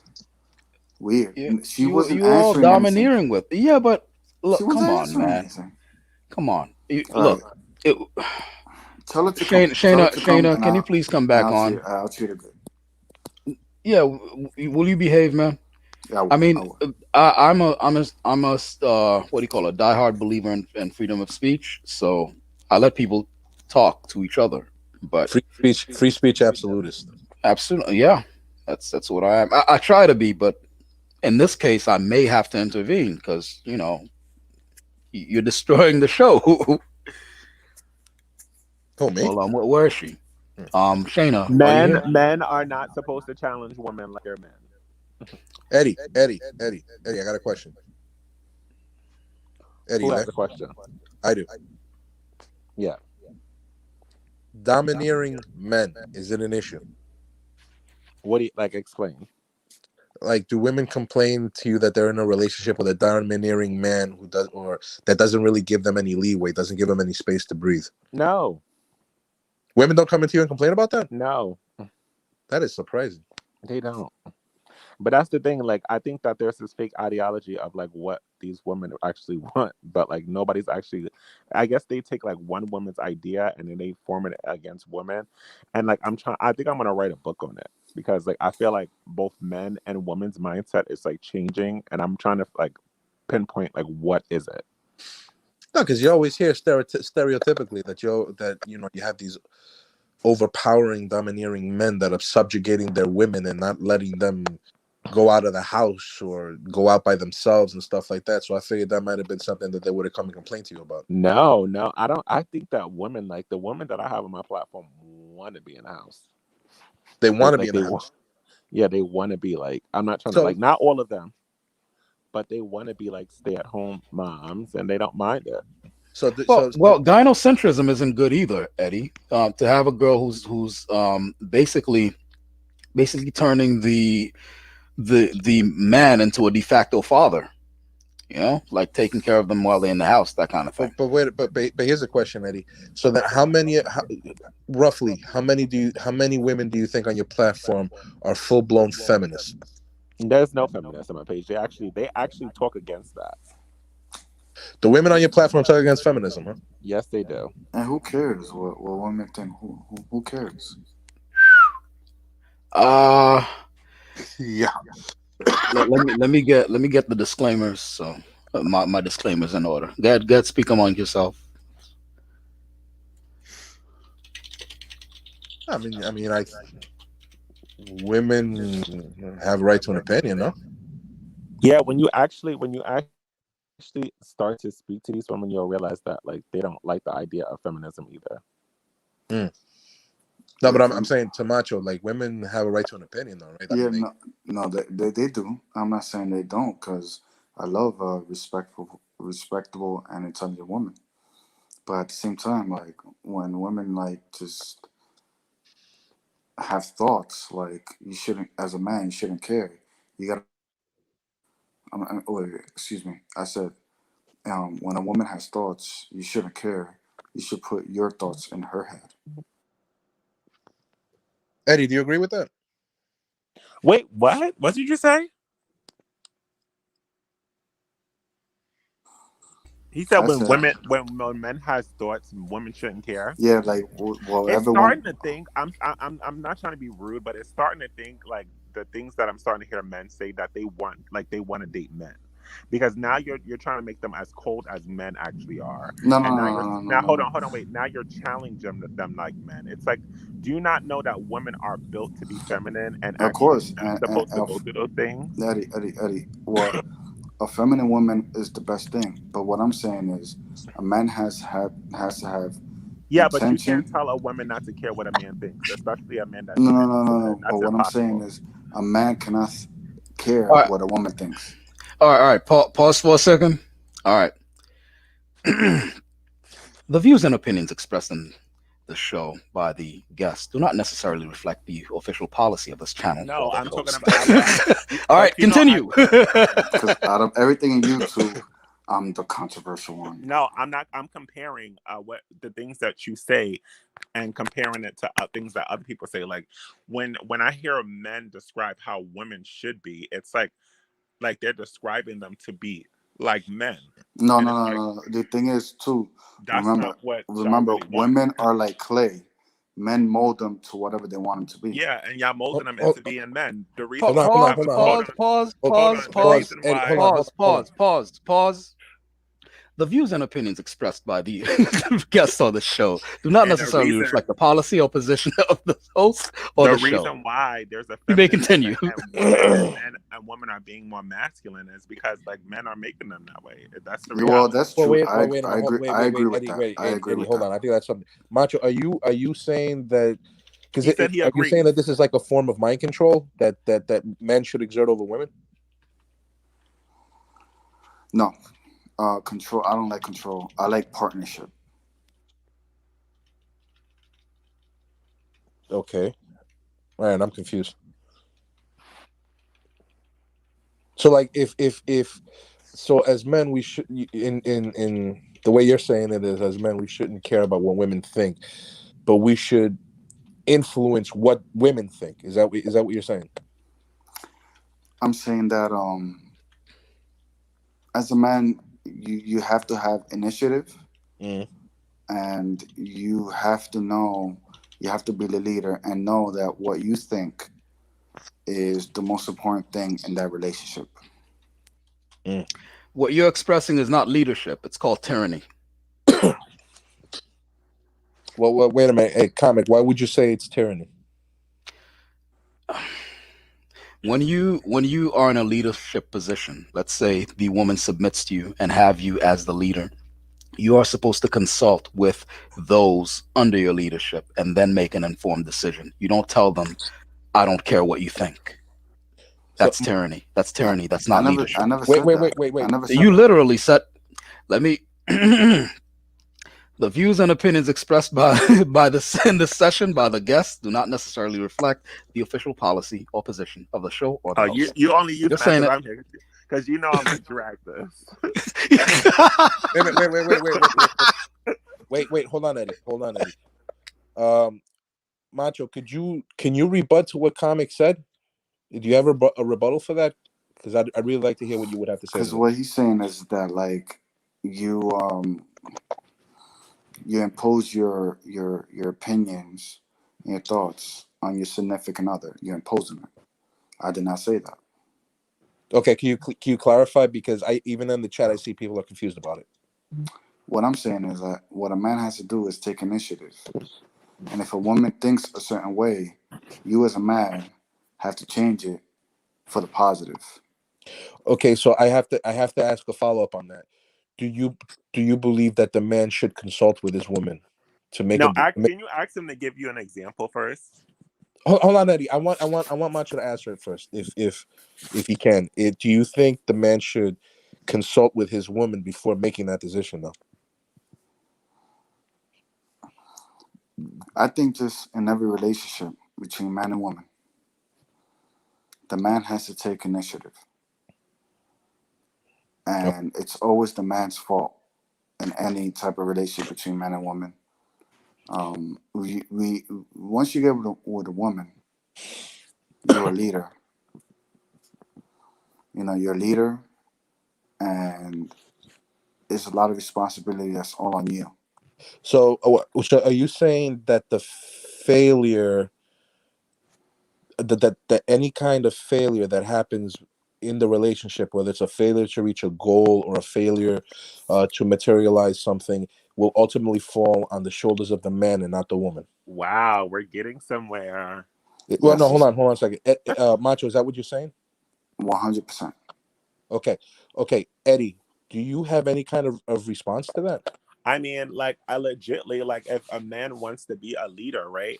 weird. you She you wasn't you all answering anything. domineering with. Yeah, but She look, come wasn't on, answering man. anything. Come on. All right. Look, it, Tell her to come. Tell her to come, Shayna, can you please come and back on? I'll treat her good. Yeah, will you behave, man? Yeah, I I will. I mean, will. I'm a what do you call it? Diehard believer in freedom of speech. So I let people talk to each other. But Free speech absolutist. absolutely, yeah, that's what I am. I try to be, but in this case, I may have to intervene because you're destroying the show. Oh, me? Hold on, where is she? Shayna, are you here? Men are not supposed to challenge women like they're men. Eddie, I got a question. Eddie, Who you has there? a question? I do. Yeah. Domineering men, is it an issue? What do you like? Explain. Like, do women complain to you that they're in a relationship with a domineering man who does, or that doesn't really give them any leeway, doesn't give them any space to breathe? No. Women don't come into you and complain about that? No. That is surprising. They don't. But that's the thing. Like, I think that there's this fake ideology of like what these women actually want, but like nobody's actually. I guess they take like one woman's idea and then they form it against women, and like I think I'm gonna write a book on it because like I feel like both men and women's mindset is like changing, and I'm trying to like pinpoint like what is it. No, because you always hear stereotypically that you have these overpowering, domineering men that are subjugating their women and not letting them go out of the house or go out by themselves and stuff like that. So I figured that might have been something that they would have come and complained to you about. No, I don't. I think that women, like the women that I have on my platform, want to be in the house. They want to Like, be in the house. Yeah, they want to be like. I'm not trying to like. Not all of them, but they want to be like stay-at-home moms, and they don't mind it. Well, gynocentrism isn't good either, Eddie. To have a girl who's basically turning the man into a de facto father, like taking care of them while they're in the house, that kind of thing. But here's a question, Eddie. So that roughly how many women do you think on your platform are full-blown feminists? There's no feminists on my page. They actually talk against that. The women on your platform talk against feminism, huh? Yes, they do. And who cares what women think? Who cares? Yeah. Let me get the disclaimers. So my disclaimers in order. Get speak among yourself. Women have right to an opinion, no? Yeah, when you actually start to speak to these women, you'll realize that like they don't like the idea of feminism either. No, but I'm saying to Macho, like women have a right to an opinion, though, right? Yeah, no, they do. I'm not saying they don't, because I love a respectable and intelligent woman. But at the same time, like when women like just have thoughts, like you shouldn't, as a man, you shouldn't care. You gotta. Wait, excuse me. I said, when a woman has thoughts, you shouldn't care. You should put your thoughts in her head. Eddie, do you agree with that? Wait, what? What did you say? He said when men has thoughts, women shouldn't care. Yeah, like whatever. It's starting to think. I'm not trying to be rude, but it's starting to think like the things that I'm starting to hear men say that they want to date men, because now you're trying to make them as cold as men actually are. No, hold on, wait. Now you're challenging them like men. It's like, do you not know that women are built to be feminine and of course, supposed to go through those things? Eddie. Well, a feminine woman is the best thing, but what I'm saying is, a man has to have. Yeah, intention. But you can't tell a woman not to care what a man thinks, especially a man that's No. But what I'm saying is, a man cannot care what a woman thinks. All right. Pause for a second. All right. The views and opinions expressed in the show by the guests do not necessarily reflect the official policy of this channel. No, or the I'm talking host. about. All right, continue. Because out of everything in YouTube, I'm the controversial one. No, I'm not. I'm comparing what the things that you say and comparing it to things that other people say. Like when I hear men describe how women should be, it's like they're describing them to be like men. No, And no, it's no, like no. The thing is, too, that's not what y'all remember, really want. women are like clay. Men mold them to whatever they want them to be. Yeah, and y'all molding them Hold, into being men. The Pa- reason hold why on, we hold on, have pause, hold on, hold on. hold pause, on, pause, hold pause, on. The Eddie, pause, reason Eddie, why hold on, hold pause, on, hold on. pause. The views and opinions expressed by the guests on the show do not and the necessarily reason reflect the policy or position of the host or the the show. reason why there's a You may feminine continue. movement and women are being more masculine is because like men are making them that way. That's the Well, reality. that's Well, true. wait a I minute. agree. Wait, I wait, agree wait, with Eddie, that. wait, I agree Eddie, with hold that. on. I think that's something. Macho, are you saying that? Because He said he are you saying agrees. that this is like a form of mind control that men should exert over women? No, control. I don't like control. I like partnership. Okay, all right. I'm confused. So, like, if so, as men, we should in the way you're saying it is, as men, we shouldn't care about what women think, but we should influence what women think. Is that what you're saying? I'm saying that as a man, you have to have initiative, Mm. and you have to know. You have to be the leader and know that what you think is the most important thing in that relationship. Mm. What you're expressing is not leadership, it's called tyranny. Well, wait a minute. Hey, comic. Why would you say it's tyranny? When you are in a leadership position, let's say the woman submits to you and have you as the leader, you are supposed to consult with those under your leadership and then make an informed decision. You don't tell them, I don't care what you think. So, That's tyranny. That's I, tyranny. That's not I leadership. never wait, said wait, that. wait, wait, I wait. never said You that. literally said, let me the views and opinions expressed by by the in this session by the guests do not necessarily reflect the official policy or position of the show or the Oh, you host. you only You're using that saying because it. I'm here because you know I'm gonna drag this. Wait. Hold on, Eddie. Hold on, Eddie. Um, Macho, can you rebut to what comic said? Do you have a rebuttal for that? Because I'd really like to hear what you would have to say to Because that. what he's saying is that like you you impose your opinions and your thoughts on your significant other. You're imposing it. I did not say that. Okay, can you clarify? Because I even in the chat I see people are confused about it. What I'm saying is that what a man has to do is take initiative. And if a woman thinks a certain way, you as a man have to change it for the positive. Okay, so I have to ask a follow up on that. Do you believe that the man should consult with his woman to make a No, can you ask him to give you an example first? hold on, Eddie. I want Macho to answer it first, if he can. Do you think the man should consult with his woman before making that decision, though? I think just in every relationship between man and woman, the man has to take initiative. And it's always the man's fault in any type of relationship between man and woman. We once you get with a woman, you're a leader. You know, you're a leader, and it's a lot of responsibility that's all on you. So are you saying that the failure that any kind of failure that happens in the relationship, whether it's a failure to reach a goal or a failure to materialize something, will ultimately fall on the shoulders of the man and not the woman? Wow, we're getting somewhere. Well, no, Yes, hold on a second. Macho, is that what you're saying? 100%. Okay, Eddie, do you have any kind of response to that? I mean, like, I legitly, like, if a man wants to be a leader, right?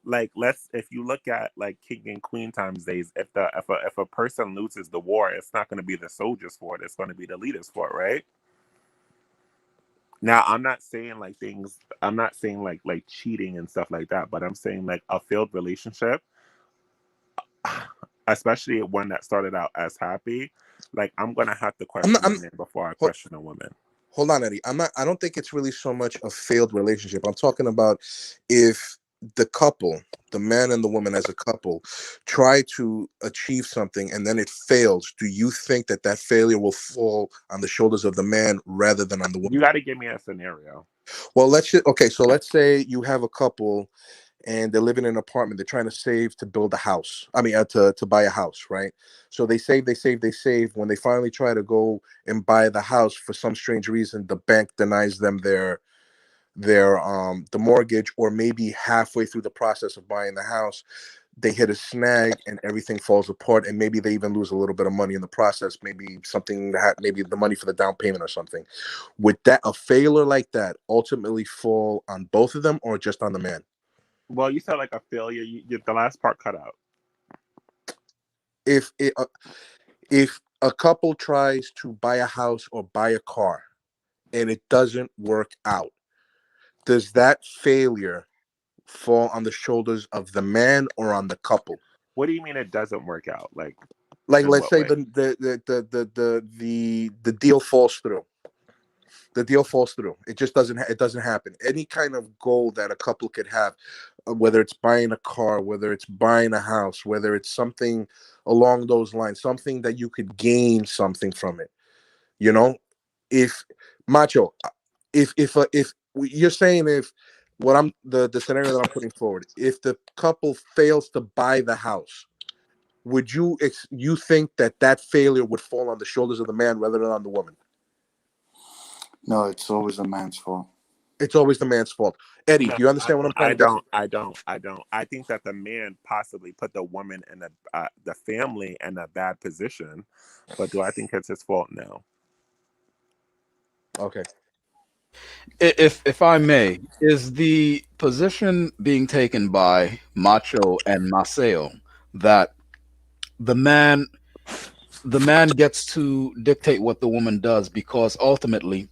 Like, if you look at like king and queen times days, if a person loses the war, it's not going to be the soldiers for it; it's going to be the leaders for it, right? Now, I'm not saying like things. I'm not saying like cheating and stuff like that. But I'm saying like a failed relationship, especially one that started out as happy. Like I'm gonna have to I'm not. question a man before I Hold, question a woman. hold on, Eddie. I'm not. I don't think it's really so much a failed relationship. I'm talking about if the couple, the man and the woman as a couple, try to achieve something and then it fails. Do you think that that failure will fall on the shoulders of the man rather than on the You woman? got to give me a scenario. Well, okay. So let's say you have a couple and they're living in an apartment. They're trying to save to build a house. I mean, to buy a house, right? So they save, they save, they save. When they finally try to go and buy the house, for some strange reason, the bank denies them their the mortgage, or maybe halfway through the process of buying the house, they hit a snag and everything falls apart, and maybe they even lose a little bit of money in the process. Maybe something that maybe the money for the down payment or something. Would that a failure like that ultimately fall on both of them or just on the man? Well, you said like a failure. The last part cut out. if it, if a couple tries to buy a house or buy a car and it doesn't work out, does that failure fall on the shoulders of the man or on the couple? What do you mean it doesn't work out? Like Like, in let's what say way? the deal falls through. The deal falls through. It just it doesn't happen. Any kind of goal that a couple could have, whether it's buying a car, whether it's buying a house, whether it's something along those lines, something that you could gain something from it. You know, if Macho, if you're saying, if what I'm the scenario that I'm putting forward, if the couple fails to buy the house, would you think that that failure would fall on the shoulders of the man rather than on the woman? No, it's always a man's fault. It's always the man's fault. Eddie, No, do you understand what I'm trying I to get? don't. I don't. I don't. I think that the man possibly put the woman and the family in a bad position, but do I think it's his fault? No. Okay. If I may, is the position being taken by Macho and Maceo that the man the man gets to dictate what the woman does because ultimately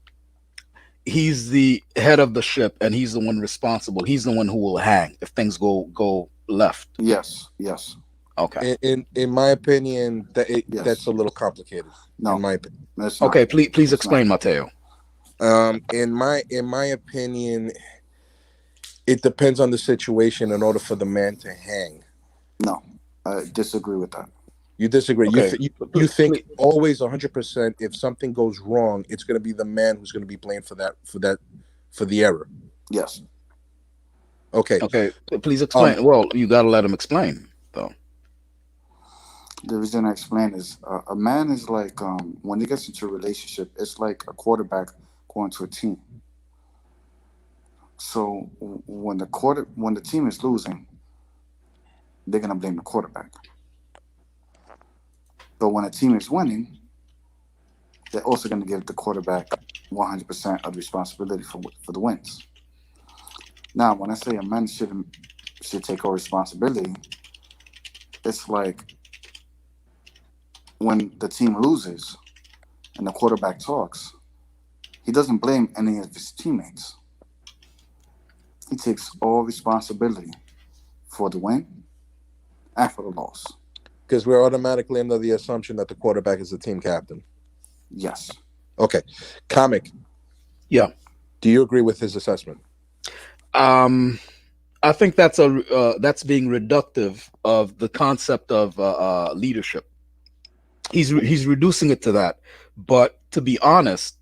he's the head of the ship and he's the one responsible. He's the one who will hang if things go left. Yes, yes, Okay. In my opinion, that's yes. a little complicated. In No, my opinion. it's not. Okay, please It's not. explain, Mateo. In my opinion, it depends on the situation in order for the man to hang. No, I disagree with that. You disagree. Okay. You think always 100%, if something goes wrong, it's going to be the man who's going to be blamed for the error. Yes. Okay. Okay, please explain. Well, you got to let him explain though. The reason I explain is a man is like when he gets into a relationship, it's like a quarterback going to a team. So when the team is losing, they're gonna blame the quarterback. But when a team is winning, they're also gonna give the quarterback 100% of the responsibility for the wins. Now, when I say a man should take all responsibility, it's like when the team loses and the quarterback talks, he doesn't blame any of his teammates. He takes all responsibility for the win and for the loss. Because we're automatically under the assumption that the quarterback is the team captain. Yes. Okay. Comic. Yeah. Do you agree with his assessment? I think that's being reductive of the concept of leadership. He's reducing it to that. But to be honest,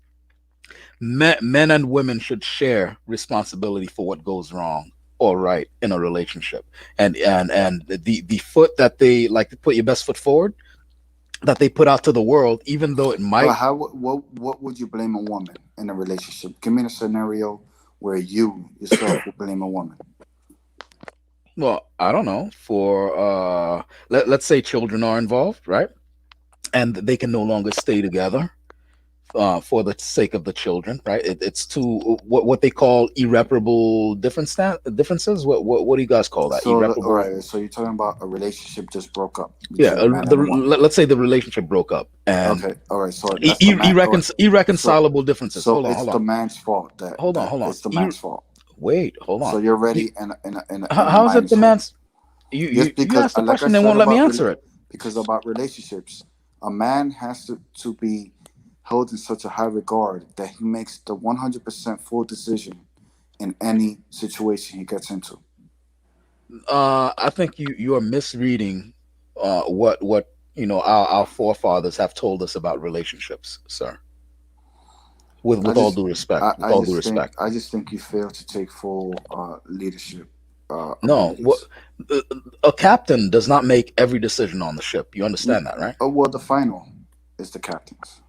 men and women should share responsibility for what goes wrong or right in a relationship. And the foot that they like to put your best foot forward that they put out to the world, even though it But might. what would you blame a woman in a relationship? Give me a scenario where you yourself would blame a woman. Well, I don't know. For let's say children are involved, right? And they can no longer stay together for the sake of the children, right? It's two what they call irreparable differences. What do you guys call that? So, all Irreparable. right. So you're talking about a relationship just broke up Yeah, between a man and a woman. let's say the relationship broke up and Okay. All right. So that's the man. All right. So, irreconcilable differences. so Hold it's the on, man's fault that hold on. it's the man's fault. Wait, hold So on. you're You, already in a how is it minus the hole. man's? Yes, You because asked the like I question, they said won't let me about answer it. because about relationships, a man has to be held in such a high regard that he makes the 100% full decision in any situation he gets into. I think you are misreading what our forefathers have told us about relationships, sir. I With all just due respect, with all due respect. I just think you fail to take full leadership No, abilities. uh, a captain does not make every decision on the ship. You understand that, right? Well, the final is the captain's.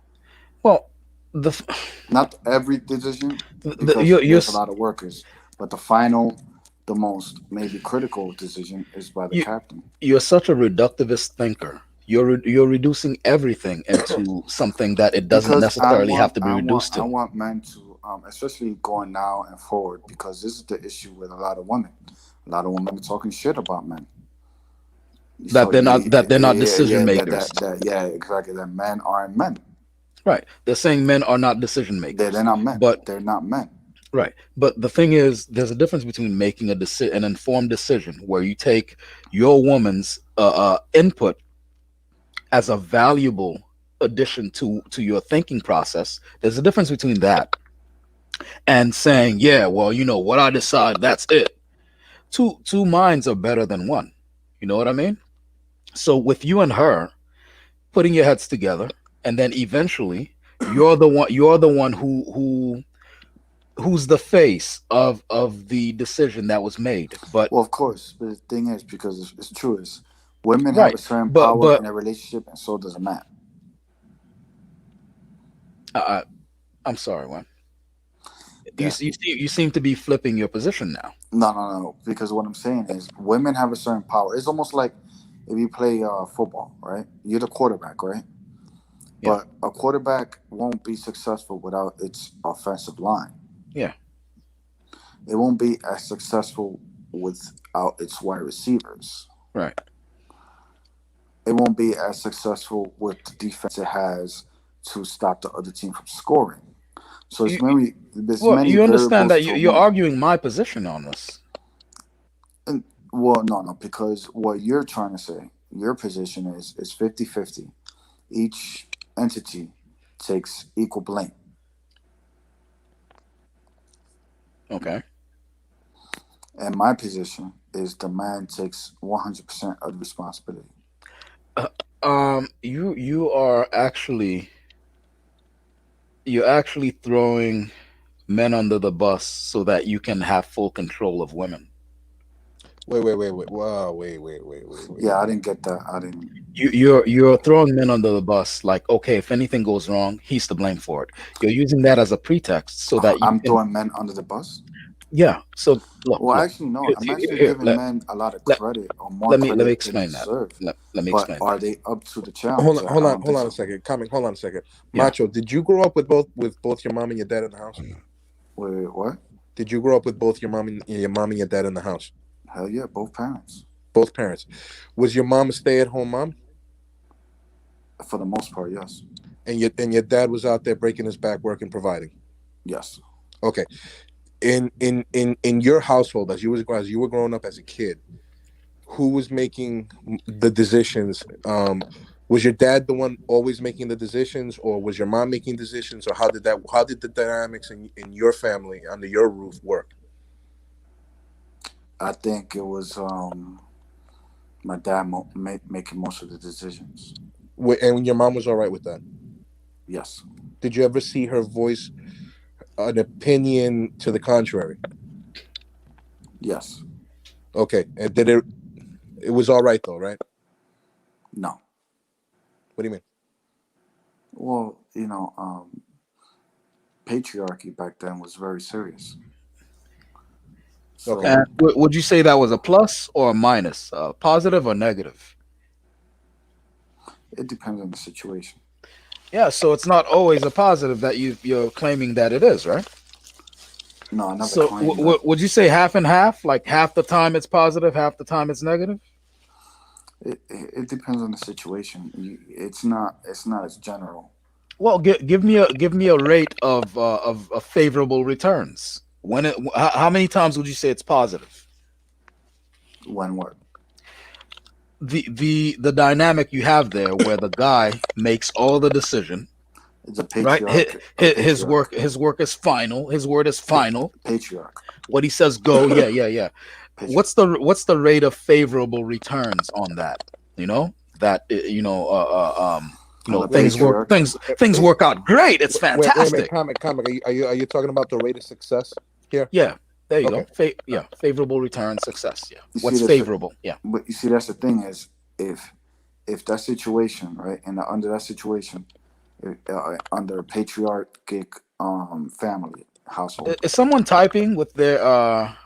Well, the f- Not every decision because you're there's a lot of workers, but the final, the most maybe critical decision is by the you captain. you're such a reductivist thinker. You're reducing everything into something that it doesn't Because necessarily have to be reduced I to. want men to, especially going now and forward, because this is the issue with a lot of women. A lot of women are talking shit about men. So That they're not decision yeah, makers. yeah, exactly. That men aren't men. Right. They're saying men are not decision makers. They're not men. But They're not men. right. But the thing is, there's a difference between making an informed decision where you take your woman's input as a valuable addition to your thinking process. There's a difference between that and saying, yeah, well, what I decide, that's it. Two minds are better than one. You know what I mean? So with you and her putting your heads together, and then eventually you're the one who's the face of the decision that was made. But Well, of course, but the thing is, because it's true, is women have a right, certain but power but in a relationship, and so does a man. uh, I'm sorry, one. Yeah. You seem to be flipping your position now. No. Because what I'm saying is, women have a certain power. It's almost like if you play football, right? You're the quarterback, right? Yeah, But a quarterback won't be successful without its offensive line. yeah. It won't be as successful without its wide receivers. Right. It won't be as successful with the defense it has to stop the other team from scoring. So You, there's well, many you understand variables that to a you're win. arguing my position on this. And, well, no, because what you're trying to say, your position is 50-50. Each entity takes equal blame. Okay. And my position is the man takes 100% of the responsibility. Uh, you are you're actually throwing men under the bus so that you can have full control of women. Wait. Wow, wait. Yeah, I didn't get that. I didn't. You're throwing men under the bus, like, okay, if anything goes wrong, he's to blame for it. You're using that as a pretext so that you I'm can, throwing men under the bus. yeah. So Well, look, actually, no. I'm actually here, giving men a lot of let, credit, or more let me credit than they explain that. deserve. Let me But explain are that. they up to the challenge? I don't Hold think on a so. second. Hold on a second. Yeah. Macho, did you grow up with both your mom and your dad in the house? Wait, what? Did you grow up with both your mom and your dad in the house? Hell yeah, both parents. Both parents. Was your mom a stay-at-home mom? For the most part, yes. And your dad was out there breaking his back, working, providing. Yes. Okay. In your household, as you were growing up as a kid, who was making the decisions? Was your dad the one always making the decisions, or was your mom making decisions, or how did the dynamics in your family under your roof work? I think it was my dad making most of the decisions. And your mom was all right with that? Yes. Did you ever see her voice an opinion to the contrary? Yes. Okay. And did it was all right though, right? No. What do you mean? Well, patriarchy back then was very serious. So Okay. And would you say that was a plus or a minus, positive or negative? it depends on the situation. Yeah, so it's not always a positive that you're claiming that it is, right? No, I never So claimed that. would you say half and half? Like half the time it's positive, half the time it's negative? It depends on the situation. It's not as general. Well, give me a rate of favorable returns. How many times would you say it's positive? When what? The dynamic you have there, where the guy makes all the decision, It's a right? patriarch. His work is final. His word is final. Patriarch. What he says, go. Yeah, yeah, yeah. Patriarch. What's the rate of favorable returns on that? You know that things work Patriarch. things work out great. It's Wait a minute, fantastic. comic. Are you talking about the rate of success here? Yeah, there you Okay. go. Yeah, favorable return success. Yeah, You see, what's that's favorable? Yeah, but you see, that's the thing is, if that situation, right, and under that situation, under a patriarchic family household, is someone typing with their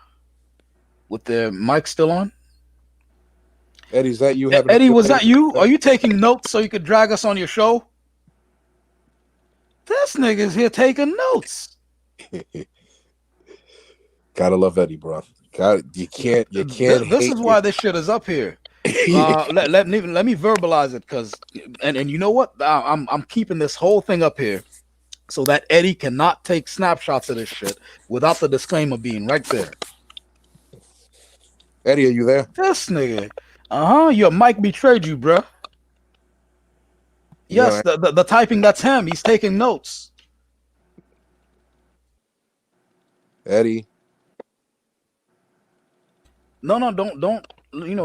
mic still on? Eddie, is that you having? Eddie, was that you? Are you taking notes so you could drag us on your show? This nigga's here taking notes. Gotta love Eddie, bro. You can't. This is why this shit is up here. Let me verbalize it, because and you know what? I'm keeping this whole thing up here so that Eddie cannot take snapshots of this shit without the disclaimer being right there. Eddie, are you there? This nigga, your mic betrayed you, bruh. Yes, the typing, that's him. He's taking notes. Eddie. No, don't.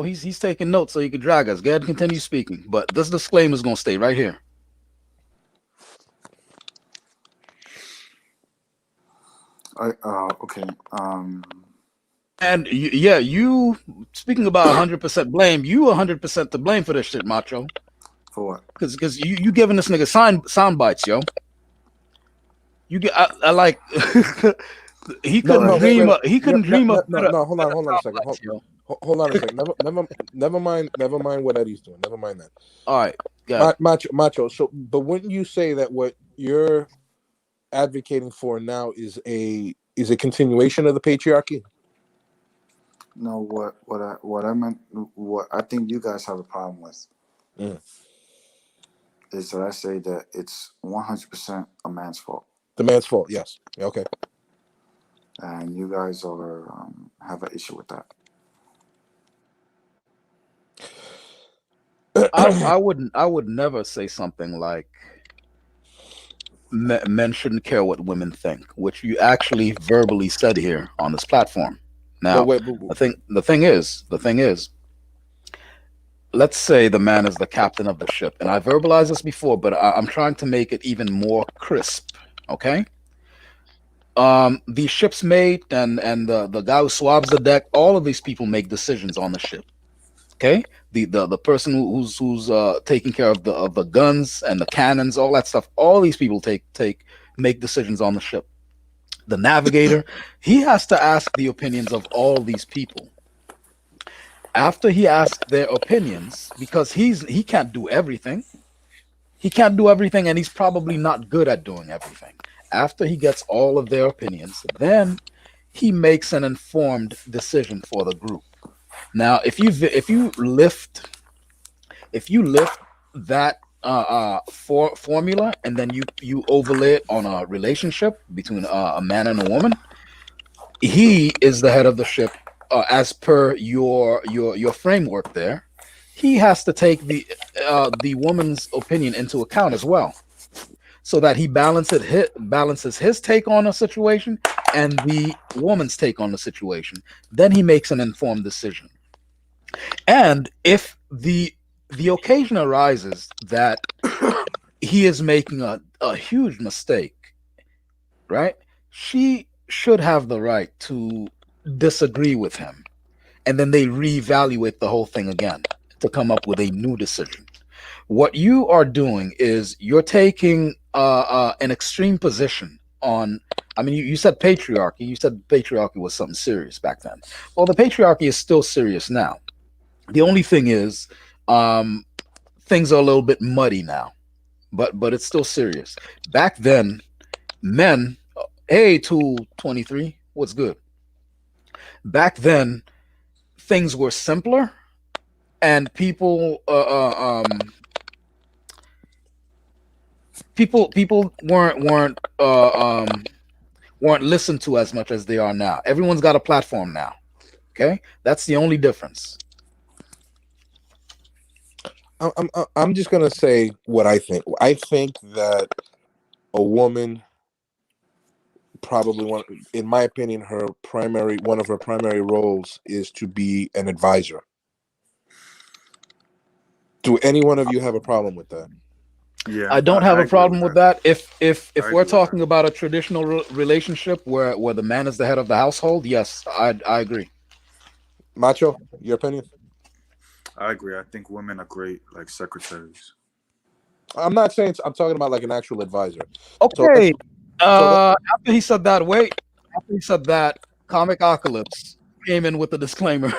He's taking notes so you can drag us. Go ahead and continue speaking. But this disclaimer is gonna stay right here. Okay. And you speaking about 100% blame. You 100% to blame for this shit, Macho. For what? Because you giving this nigga sound bites, yo. You get I like he couldn't dream of No, hold on a second. Hold on a second. Never mind what Eddie's doing. Never mind that. All right, got it. Macho. So, but wouldn't you say that what you're advocating for now is a continuation of the patriarchy? No, what I meant, what I think you guys have a problem with is that I say that it's 100% a man's fault. The man's fault, yes. Okay. And you guys are have an issue with that. I would never say something like men shouldn't care what women think, which you actually verbally said here on this platform. Now, the thing is, let's say the man is the captain of the ship, and I verbalized this before, but I'm trying to make it even more crisp. Okay. The ship's mate and the guy who swabs the deck, all of these people make decisions on the ship. Okay, the person who's taking care of the guns and the cannons, all that stuff, all these people make decisions on the ship. The navigator, he has to ask the opinions of all these people. After he asks their opinions, because he can't do everything. He can't do everything, and he's probably not good at doing everything. After he gets all of their opinions, then he makes an informed decision for the group. Now, if you lift that formula and then you overlay it on a relationship between a man and a woman, he is the head of the ship as per your framework there. He has to take the woman's opinion into account as well, so that he balances his take on a situation and the woman's take on the situation. Then he makes an informed decision. And if the occasion arises that he is making a huge mistake, right? She should have the right to disagree with him. And then they reevaluate the whole thing again to come up with a new decision. What you are doing is you're taking an extreme position on. I mean, you said patriarchy. You said patriarchy was something serious back then. Well, the patriarchy is still serious now. The only thing is, things are a little bit muddy now. but it's still serious. Back then, men, hey, 223, what's good? Back then, things were simpler, and people weren't listened to as much as they are now. Everyone's got a platform now. Okay, that's the only difference. I'm just gonna say what I think. I think that a woman probably in my opinion, one of her primary roles is to be an advisor. Do any one of you have a problem with that? Yeah, I don't have I a agree problem with that. If I we're agree with talking that. about a traditional relationship where the man is the head of the household, yes, I agree. Macho, your opinion? I agree. I think women are great, like secretaries. I'm not saying I'm talking about like an actual advisor. So Okay. let's After he said that, after he said that, Comicocalypse came in with a disclaimer.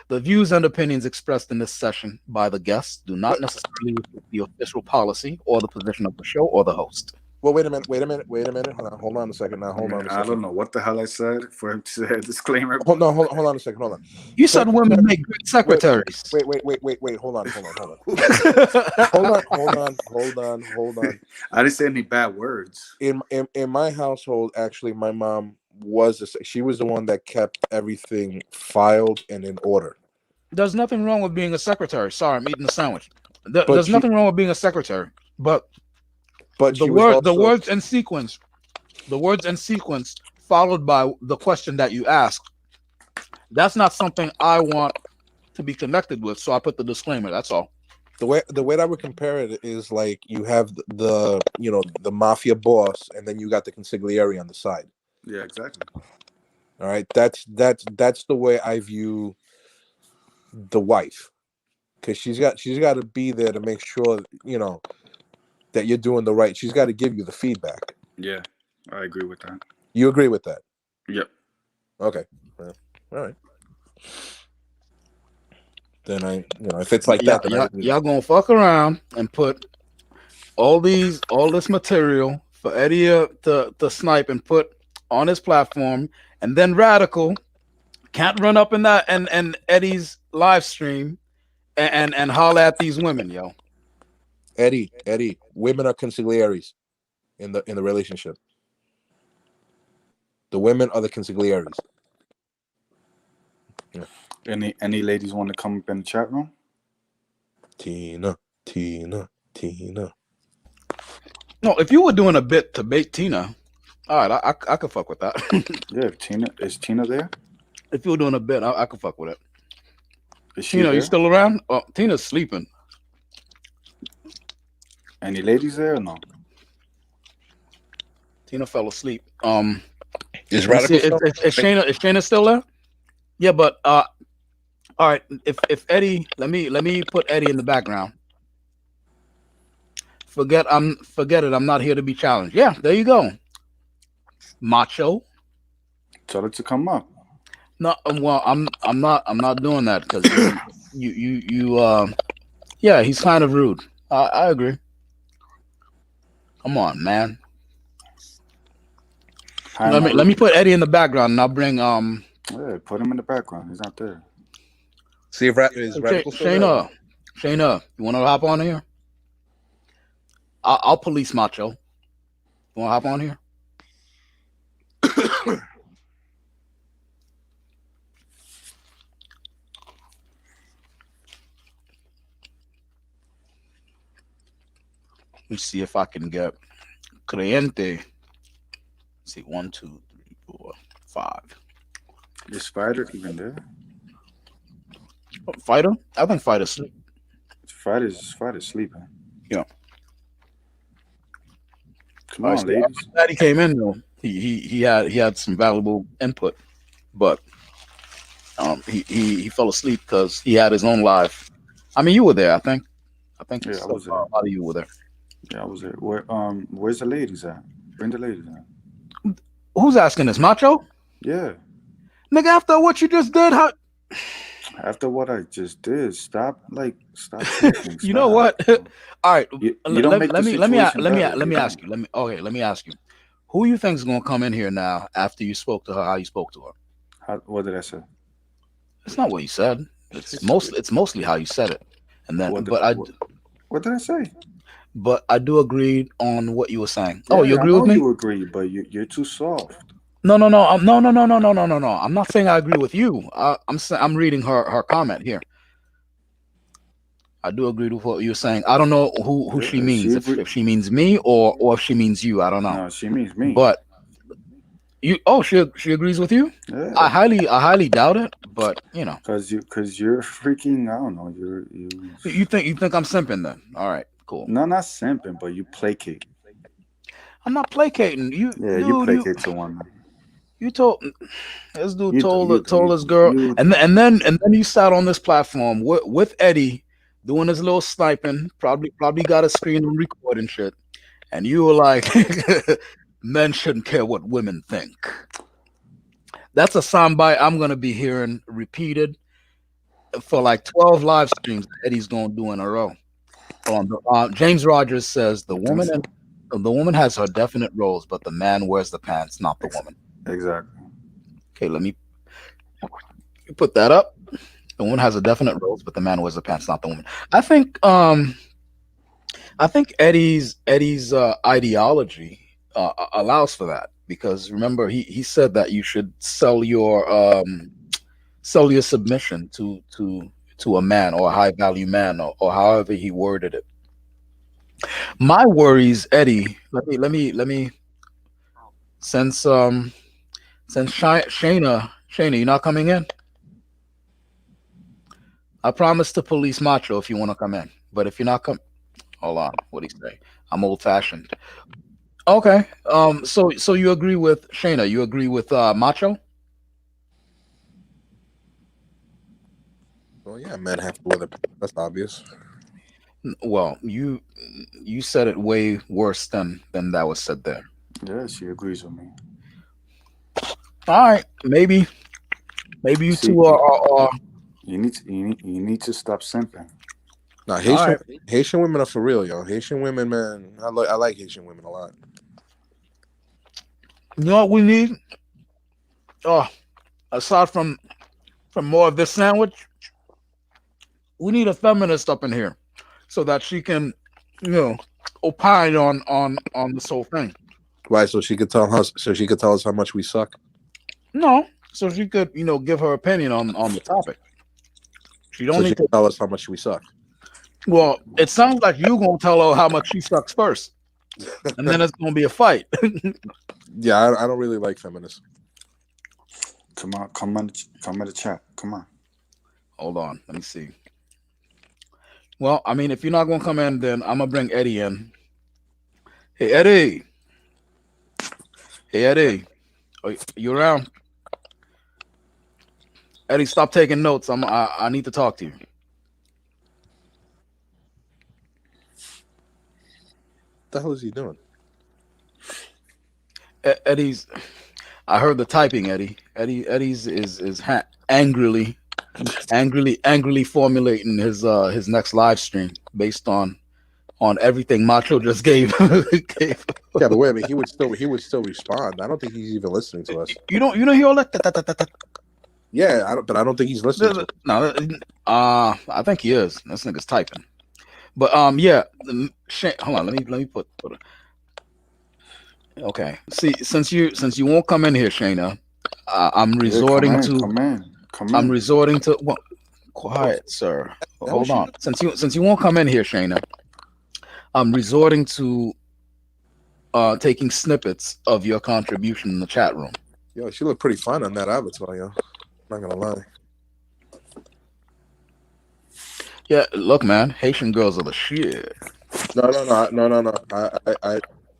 The views and opinions expressed in this session by the guests do not necessarily reflect the official policy or the position of the show or the host. well, wait a minute. Hold on a second. Now, hold on a I don't second. know what the hell I said for him to say a disclaimer. Hold on a second. Hold on. You said women make good secretaries. Wait. Hold on. I didn't say any bad words. In my household, actually, my mom she was the one that kept everything filed and in order. There's nothing wrong with being a secretary. Sorry, I'm eating a sandwich. There's nothing wrong with being a secretary, but the words and sequence, followed by the question that you ask, that's not something I want to be connected with. So I put the disclaimer. That's all. The way that I would compare it is like you have the mafia boss, and then you got the consigliere on the side. Yeah, exactly. All right, that's the way I view the wife, because she's got to be there to make sure that you're doing the right. She's got to give you the feedback. Yeah, I agree with that. You agree with that? Yep. Okay. All right. Then if it's like that, then y'all gonna fuck around and put all this material for Eddie to snipe and put on his platform, and then Radical can't run up in that and Eddie's live stream and holler at these women, yo. Eddie, women are consiglieres in the relationship. The women are the consiglieres. Yeah. Any ladies want to come up in the chat room? Tina. No, if you were doing a bit to bait Tina, all right, I could fuck with that. Yeah, is Tina there? If you were doing a bit, I could fuck with it. Is she Tina, there? you still around? Oh, Tina's sleeping. Any ladies there or no? Tina fell asleep. Is Radical is Shayna still there? Yeah, but all right. If Eddie, let me put Eddie in the background. Forget it. I'm not here to be challenged. Yeah, there you go. Macho. Tell her to come up. No, well, I'm not doing that because you yeah, he's kind of rude. I agree. Come on, man. Let me put Eddie in the background, and I'll bring Yeah, put him in the background. He's not there. See if is Radical Shayna, you want to hop on here? I'll police Macho. You want to hop on here? Let me see if I can get Creyente. Let's see, 1, 2, 3, 4, 5. Is Fighter even there? Fighter? I think Fighter's sleep. Fighter's sleeping. Yeah. Come on, ladies. I'm glad he came in though. He had some valuable input, but he fell asleep because he had his own live. I mean, you were there, I think. Yeah, I was there. A lot of you were there. Yeah, I was there. Where's the ladies at? Bring the ladies in. Who's asking this? Macho? Yeah. Nigga, after what you just did, how After what I just did, stop simping. You know Stop. what? All right, You don't make the situation better. let You me don't. ask you. Let me ask you. Who you think is gonna come in here now after you spoke to her? How you spoke to her? What did I say? It's not what you said. It's mostly how you said it. And then, What, what did I say? but I do agree on what you were saying. Oh, you Yeah, I agree with know me? you agree, but you're too soft. No, no, no, no, no, no, no, no, no, no, no. I'm not saying I agree with you. I'm reading her comment here. I do agree with what you're saying. I don't know who she Yeah, she means. agree. If she means me or if she means you, I don't know. No, she means me. But you, she agrees with you. Yeah, I highly doubt it. But you know, cause you're freaking. I don't know. you think I'm simping then? All right, cool. No, not simping, but you placate. I'm not placating you, Yeah, you dude. placate to women. You told this dude You do. You do. told You this do. girl, You and do. then you sat on this platform with Eddie doing his little sniping. Probably got a screen and recording shit, and you were like, men shouldn't care what women think. That's a soundbite I'm gonna be hearing repeated for like 12 live streams that Eddie's gonna do in a row. Hold on. James Rogers says You think so? the woman has her definite roles, but the man wears the pants, not the woman. Exactly. Okay, let me put that up. The woman has a definite roles, but the man wears the pants, not the woman. I think Eddie's ideology allows for that because remember he said that you should sell your submission to a man or a high value man or however he worded it. My worries, Eddie. Let me since Shayna, you're not coming in. I promise to police Macho if you want to come in. But if you're not coming, hold on. What do you say? I'm old fashioned. Okay. So you agree with Shayna? You agree with Macho? Well, yeah, men have to wear the pants. That's obvious. Well, you said it way worse than that was said there. Yeah, she agrees with me. All right. Maybe you See, two are you need to stop simping. Now, all right. Haitian women are for real, yo. Haitian women, man. I like Haitian women a lot. You know what we need? Oh, aside from more of this sandwich, we need a feminist up in here so that she can, opine on this whole thing. Why? So she could tell us how much we suck. No, so she could, give her opinion on the topic. She don't need to tell us how much we suck. Well, it sounds like you're gonna tell her how much she sucks first, and then it's gonna be a fight. Yeah, I don't really like feminists. Come in the chat. Come on. Hold on, let me see. Well, I mean, if you're not gonna come in, then I'm gonna bring Eddie in. Hey, Eddie. Hey, Eddie. Are you around? Eddie, stop taking notes. I need to talk to you. What the hell is he doing? Eddie's. I heard the typing, Eddie. Eddie's is angrily formulating his next live stream based on everything Macho just gave. Yeah, but wait a minute, he would still respond. I don't think he's even listening to us. You don't hear all that? Yeah, I don't think he's listening to us. No, I think he is. This nigga's typing. But yeah, hold on. Let me put it. Okay. See, since you won't come in here, Shayna, I'm resorting I'm resorting to. Well, quiet, sir. Hold on. Since you won't come in here, Shayna, I'm resorting to taking snippets of your contribution in the chat room. Yo, she looked pretty fine on that avatar, yo. Not gonna lie. Yeah, look, man, Haitian girls are the shit. No.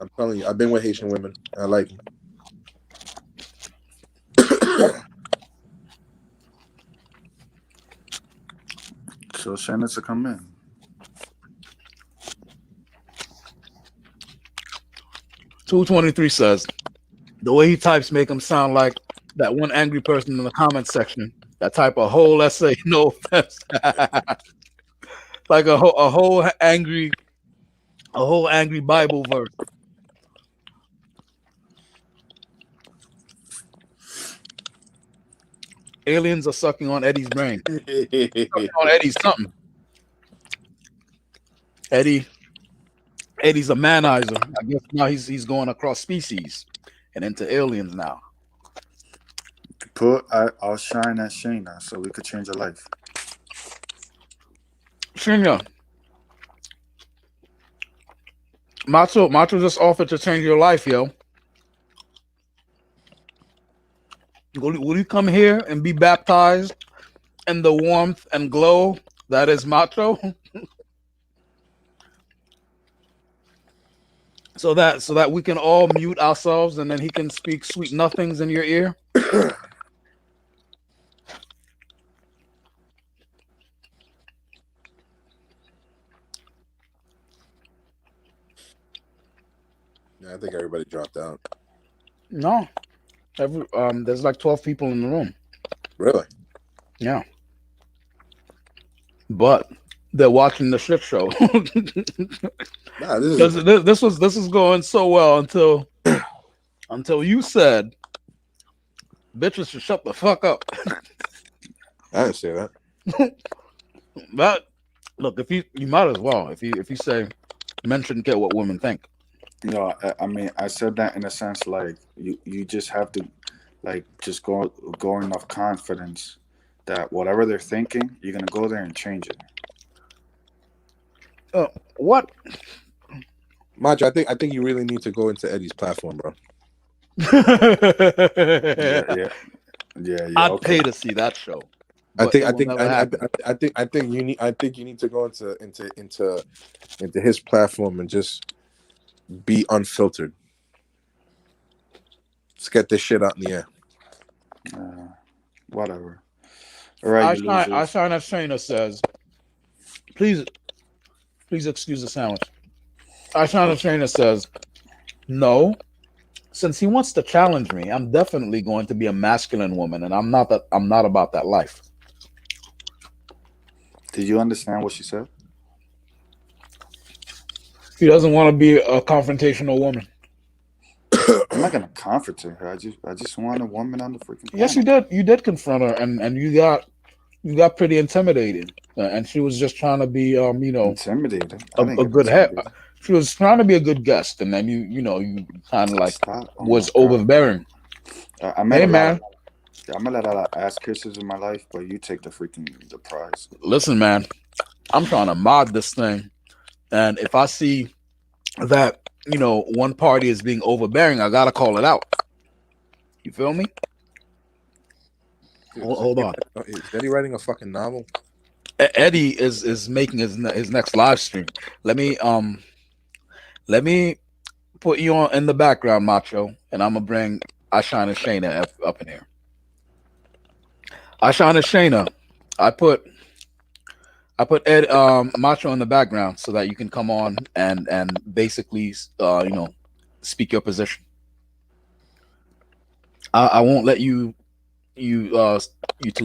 I'm telling you, I've been with Haitian women. I like them. So Shannon to come in. $223 says the way he types make him sound like that one angry person in the comment section That type of whole essay, no offense. Like a whole angry Bible verse. Aliens are sucking on Eddie's brain. Sucking on Eddie's something. Eddie's a manizer. I guess now he's going across species and into aliens now. I'll shine at Shayna so we could change her life. Shinya, Macho just offered to change your life, yo. Will you come here and be baptized in the warmth and glow that is Macho? so that we can all mute ourselves and then he can speak sweet nothings in your ear. Yeah, I think everybody dropped out. No. There's like 12 people in the room. Really? Yeah. But they're watching the shit show. Nah, this was going so well until you said bitches should shut the fuck up. I didn't say that. But look, if you might as well if you say men shouldn't care what women think. No, I mean I said that in a sense like you just have to like just go enough confidence that whatever they're thinking, you're gonna go there and change it. What? Macho, I think you really need to go into Eddie's platform, bro. Yeah. I'd Okay. pay to see that show. I think you need to go into his platform and just be unfiltered. Let's get this shit out in the air. Whatever. All right, you losers. Ashana Shana says, please excuse the sandwich. Ashana Shana says, no, since he wants to challenge me, I'm definitely going to be a masculine woman, and I'm not about that life. Did you understand what she said? He doesn't want to be a confrontational woman. I'm not gonna confront her. I just want a woman on the freaking panel. Yes, you did. You did confront her, and you got pretty intimidated, and she was just trying to be, intimidated. a good head. She was trying to be a good guest, and then you kind of like was overbearing. I met a lot of ass kisses in my life, but you take the prize. Listen, man, I'm trying to mod this thing, and if I see that one party is being overbearing, I gotta call it out. You feel me? Hold on. Is Eddie writing a fucking novel? Eddie is making his next live stream. Let me put you on in the background, Macho, and I'm gonna bring Ashana Shayna up in here. Ashana Shayna, I put Ed Macho in the background so that you can come on and basically speak your position. I won't let you two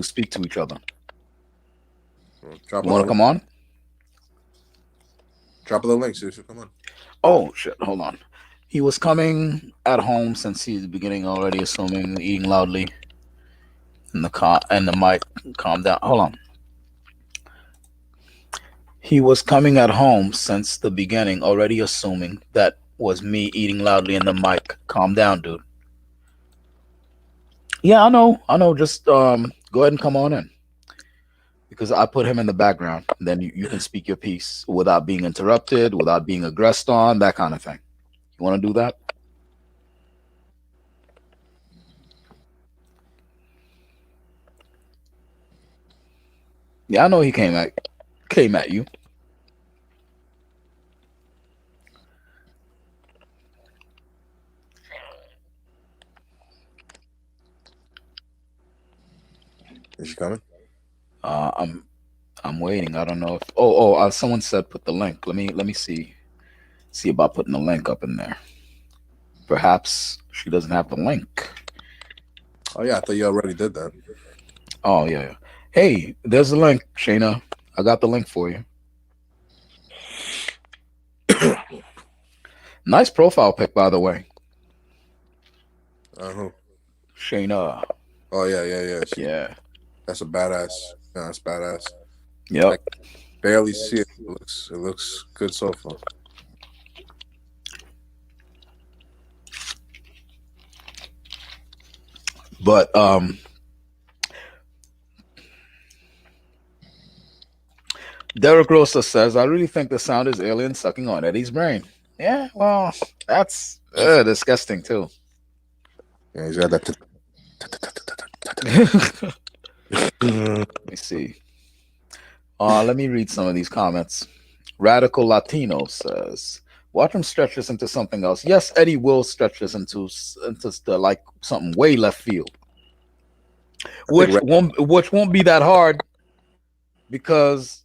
speak to each other. You want to come on? Drop the link so you should come on. Oh shit! Hold on. He was coming at home since he's beginning already, assuming eating loudly. And the mic, calm down. Hold on. He was coming at home since the beginning, already assuming that was me eating loudly in the mic. Calm down, dude. Yeah, I know. Just go ahead and come on in. Because I put him in the background. Then you can speak your piece without being interrupted, without being aggressed on, that kind of thing. You want to do that? Yeah, I know he came at you. Is she coming? I'm waiting. I don't know if someone said put the link. Let me see about putting the link up in there. Perhaps she doesn't have the link. Oh yeah, I thought you already did that. Oh yeah, yeah. Hey, there's the link, Shayna. I got the link for you. Nice profile pic, by the way, Uh-huh. Shayna. Oh yeah. Yeah. That's a badass. Yeah, that's badass. I Yep. barely see it. It looks good so far. But Derek Rosa says, I really think the sound is alien sucking on Eddie's brain. Yeah, well, that's disgusting too. Yeah, he's got that. Let me see. Let me read some of these comments. Radical Latino says, "Watch him stretch this into something else." Yes, Eddie will stretch this into like something way left field, which won't be that hard because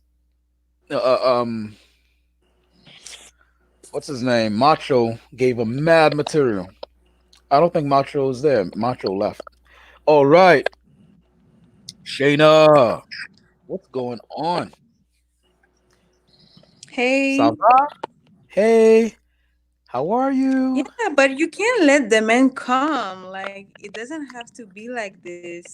uh, uh, um what's his name? Macho gave him mad material. I don't think Macho is there. Macho left. All right, Shayna, what's going on? Hey. Sava? Hey, how are you? Yeah, but you can't let the man come. Like it doesn't have to be like this.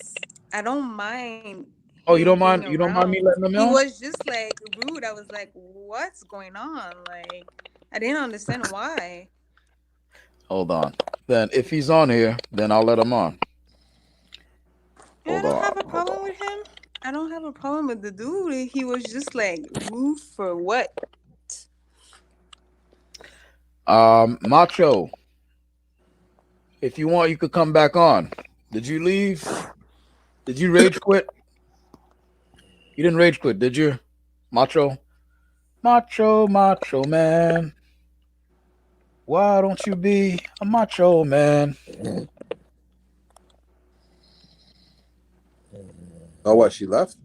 I don't mind Oh, him being you don't mind me around. letting them He know? was just like rude. I was like, what's going on? Like I didn't understand why. Hold on. Then if he's on here, then I'll let him on. Yeah, I Hold don't on. have a Hold problem with him. I don't have a problem with the dude. He was just like rude for what? on. Macho, if you want, you could come back on. Did you leave? Did you rage quit? You didn't rage quit, did you? Macho? Macho man. Why don't you be a macho man? Oh, what? She left?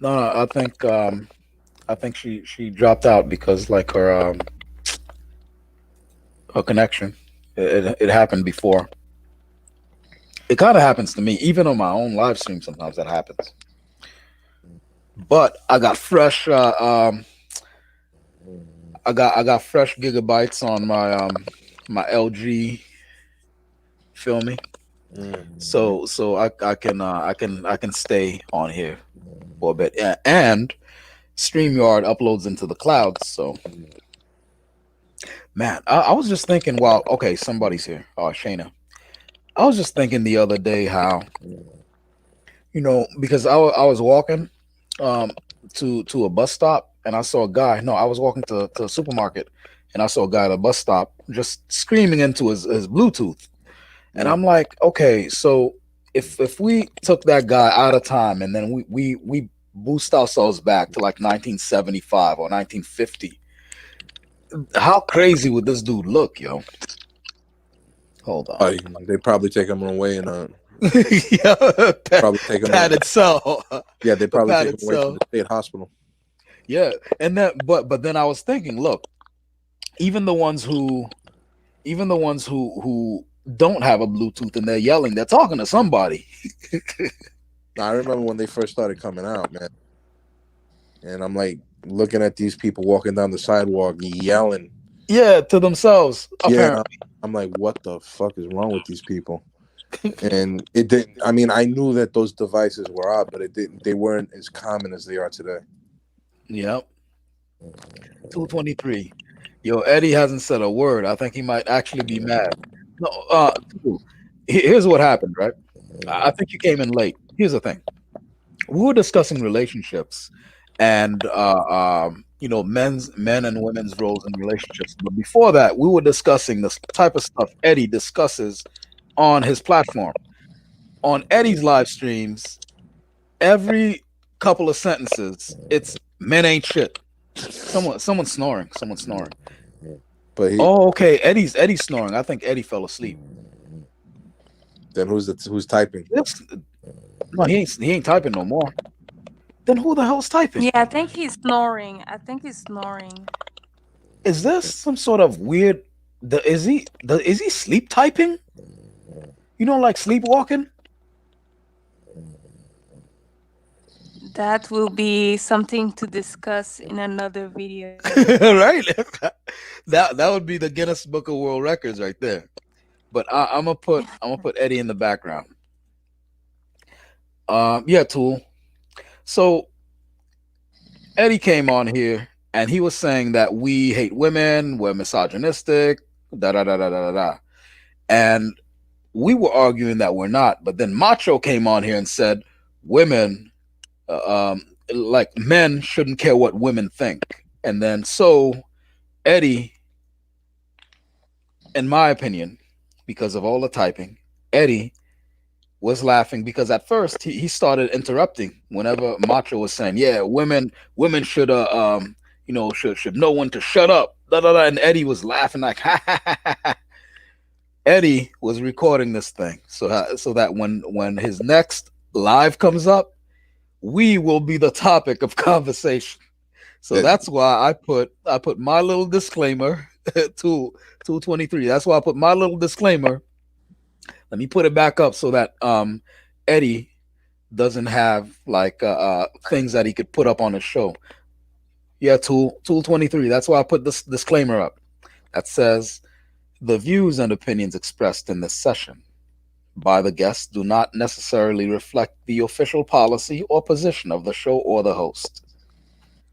No, I think she dropped out because like her connection. It happened before. It kind of happens to me, even on my own live stream. Sometimes that happens. But I got fresh gigabytes on my LG. Feel me? So I can stay on here for a bit. And StreamYard uploads into the clouds. So man, I was just thinking. Wow, okay, somebody's here. Oh, Shayna. I was just thinking the other day how because I was walking um to a bus stop and I saw a guy. No, I was walking to a supermarket and I saw a guy at a bus stop just screaming into his Bluetooth. And I'm like, okay, so if we took that guy out of time and then we boost ourselves back to like 1975 or 1950, how crazy would this dude look, yo? Hold on. They probably take him away and Yeah, probably take him padded cell. Yeah, they probably take him padded away to cell. the state hospital. Yeah, and then but then I was thinking, look, even the ones who don't have a Bluetooth and they're yelling, they're talking to somebody. I remember when they first started coming out, man, and I'm like looking at these people walking down the sidewalk yelling. Yeah, to themselves. Yeah, I'm like, what the fuck is wrong with these people? And it didn't. I mean, I knew that those devices were out, but it didn't. They weren't as common as they are today. Yep. 223. Yo, Eddie hasn't said a word. I think he might actually be mad. No, here's what happened, right? I think you came in late. Here's the thing. We were discussing relationships and men and women's roles in relationships. But before that, we were discussing the type of stuff Eddie discusses on his platform. On Eddie's live streams, every couple of sentences, it's men ain't shit. Someone's snoring. Someone's snoring. But okay. Eddie's snoring. I think Eddie fell asleep. Then who's typing? No, he ain't typing no more. Then who the hell's typing? Yeah, I think he's snoring. Is this some sort of weird? Is he sleep typing? Like sleepwalking? That will be something to discuss in another video. Right? That would be the Guinness Book of World Records right there. But I'm gonna put Eddie in the background. Yeah, Tool. So Eddie came on here and he was saying that we hate women, we're misogynistic, da da da da da da. Da. And we were arguing that we're not. But then Macho came on here and said women, like men, shouldn't care what women think. And then so Eddie, in my opinion, because of all the typing, Eddie was laughing because at first he started interrupting whenever Macho was saying, "Yeah, women should should know when to shut up." Da, da, da, and Eddie was laughing like, ha, ha, ha, ha, ha. Eddie was recording this thing so that when his next live comes up, we will be the topic of conversation. So that's why I put my little disclaimer to 223. That's why I put my little disclaimer. Let me put it back up so that Eddie doesn't have like things that he could put up on his show. Yeah, Tool 23. That's why I put this disclaimer up that says the views and opinions expressed in this session by the guests do not necessarily reflect the official policy or position of the show or the host.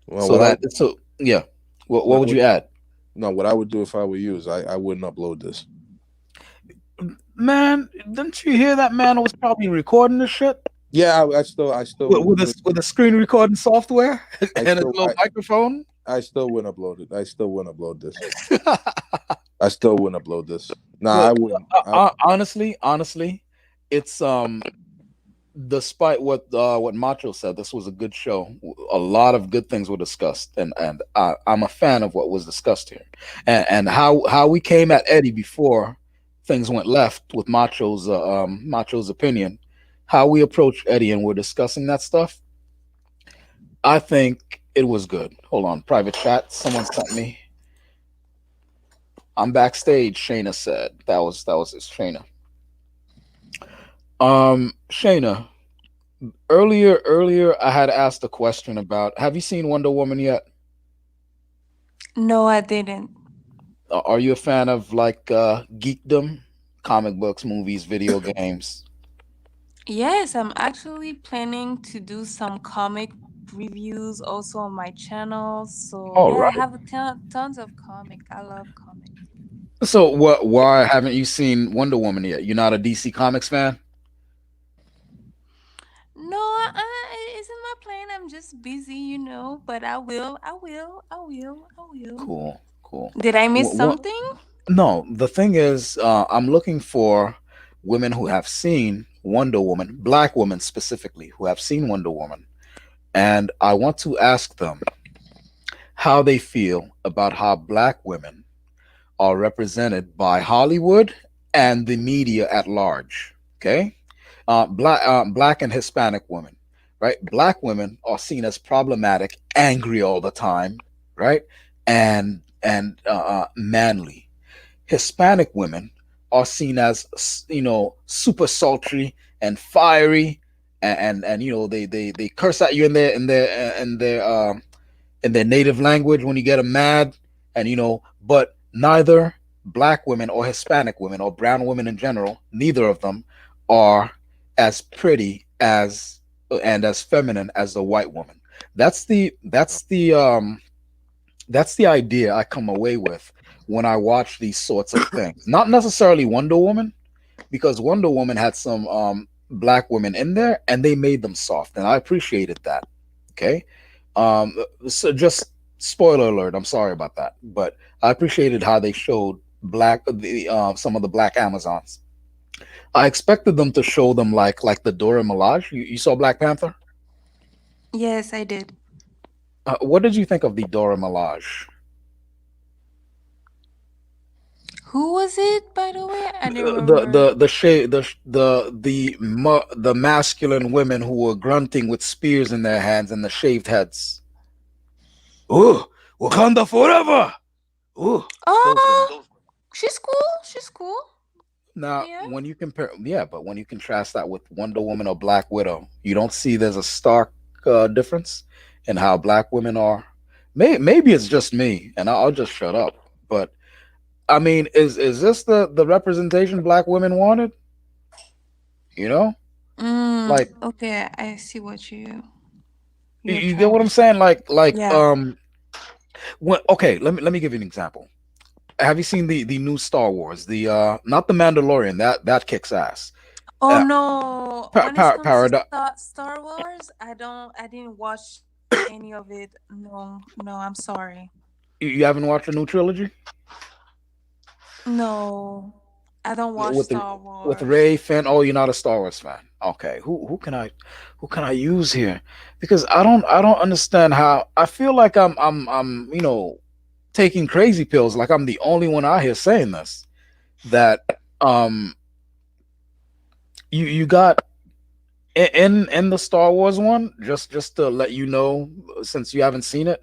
Well, Yeah. What would you add? No, what I would do if I were you is I wouldn't upload this. Man, didn't you hear that man was probably recording this shit? Yeah, I still with a screen recording software and a little microphone. I still wouldn't upload it. I still wouldn't upload this. I still wouldn't upload this. Nah, I wouldn't. Honestly, it's despite what Macho said, this was a good show. A lot of good things were discussed, and I'm a fan of what was discussed here, and how we came at Eddie before things went left with Macho's opinion. How we approached Eddie and we're discussing that stuff. I think it was good. Hold on, private chat. Someone sent me. I'm backstage. Shayna said that was his Shayna. Shayna, earlier I had asked a question about, have you seen Wonder Woman yet? No, I didn't. Are you a fan of like geekdom, comic books, movies, video games? Yes, I'm actually planning to do some comic reviews also on my channel. So yeah, I have tons of comic. I love comic. So why haven't you seen Wonder Woman yet? You're not a DC Comics fan? No, isn't my plan. I'm just busy, but I will. Cool. Did I miss something? No, the thing is, I'm looking for women who have seen Wonder Woman, black women specifically, who have seen Wonder Woman. And I want to ask them how they feel about how black women are represented by Hollywood and the media at large. Okay? Black and Hispanic women, right? Black women are seen as problematic, angry all the time, right? And manly. Hispanic women are seen as super sultry and fiery, and they curse at you in their native language when you get them mad, and but neither black women or Hispanic women or brown women in general, neither of them are as pretty as and as feminine as the white woman. That's the idea I come away with when I watch these sorts of things. Not necessarily Wonder Woman, because Wonder Woman had some black women in there and they made them soft, and I appreciated that. Okay. So just spoiler alert, I'm sorry about that, but I appreciated how they showed some of the black Amazons. I expected them to show them like the Dora Milaje. You saw Black Panther? Yes, I did. What did you think of the Dora Milaje? Who was it, by the way? I didn't remember. The masculine women who were grunting with spears in their hands and the shaved heads. Oh, Wakanda forever! Oh, she's cool. Now, when you compare, but when you contrast that with Wonder Woman or Black Widow, you don't see there's a stark difference in how black women are. Maybe it's just me, and I'll just shut up. But I mean, is this the representation black women wanted? You know, like Okay, I see what you're you get trying what to I'm say. saying? Yeah. When, okay, let me give you an example. Have you seen the new Star Wars? The not the Mandalorian, that kicks ass. Oh Uh, no, when it comes to Paradox. Star Wars, I didn't watch any of it. No, no, I'm sorry. You haven't watched the new trilogy No, I don't watch with the Star with Ray Wars. fan. Oh, you're not a Star Wars fan. Okay, who can I use here? Because I don't understand how I feel like I'm taking crazy pills. Like I'm the only one out here saying this. That um you got in the Star Wars one, just to let you know, since you haven't seen it.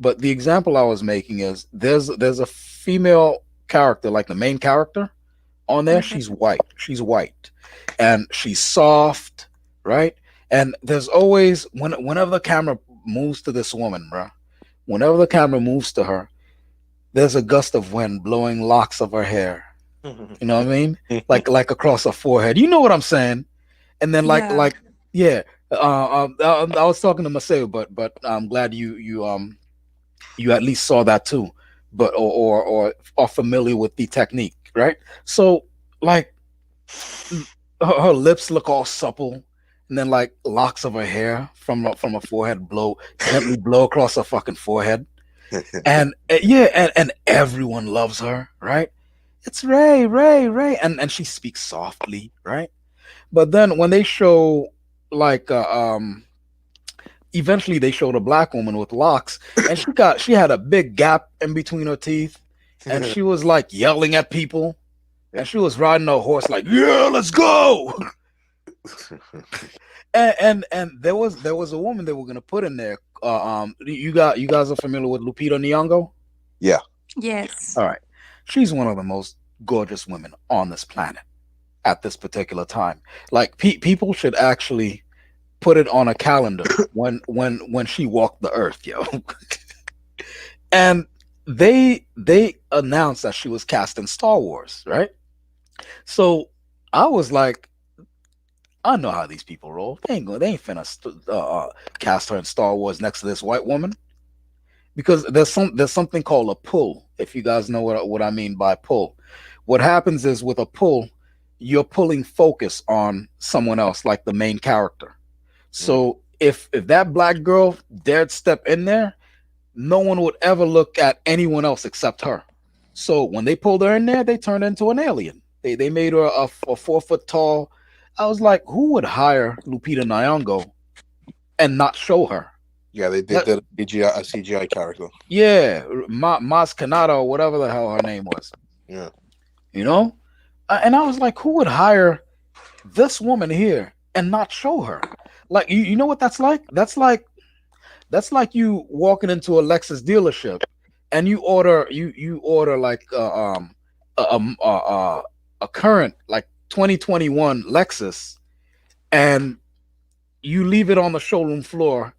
But the example I was making is there's a female character, like the main character on there. Okay. She's white, and she's soft, right? And there's always whenever the camera moves to this woman, bruh, whenever the camera moves to her, there's a gust of wind blowing locks of her hair. You know what I mean? Like across her forehead. You know what I'm saying? And then Yeah. yeah. I was talking to Maceo, but I'm glad you at least saw that too, but or are familiar with the technique, right? So like her lips look all supple, and then like locks of her hair from her forehead gently blow across her fucking forehead, and yeah, and everyone loves her, right? It's Ray, and she speaks softly, right? But then when they show like eventually they showed a black woman with locks, and she had a big gap in between her teeth, and she was like yelling at people, and she was riding a horse like, yeah, let's go. And there was a woman they were gonna put in there. You guys are familiar with Lupita Nyong'o? Yeah. Yes. All right, she's one of the most gorgeous women on this planet at this particular time. Like people should actually put it on a calendar when she walked the earth, yo. And they announced that she was cast in Star Wars, right? So I was like, I know how these people roll. They ain't finna cast her in Star Wars next to this white woman, because there's something called a pull. If you guys know what I mean by pull, what happens is with a pull, you're pulling focus on someone else, like the main character. So if that black girl dared step in there, no one would ever look at anyone else except her. So when they pulled her in there, they turned her into an alien. They made her a 4 foot tall. I was like, who would hire Lupita Nyong'o and not show her? Yeah, they That- did a CGI character. yeah, Mas Kanata or whatever the hell her name was. Yeah. You know, and I was like, who would hire this woman here and not show her? Like, you know what that's like? That's like you walking into a Lexus dealership and you order like a current like 2021 Lexus, and you leave it on the showroom floor.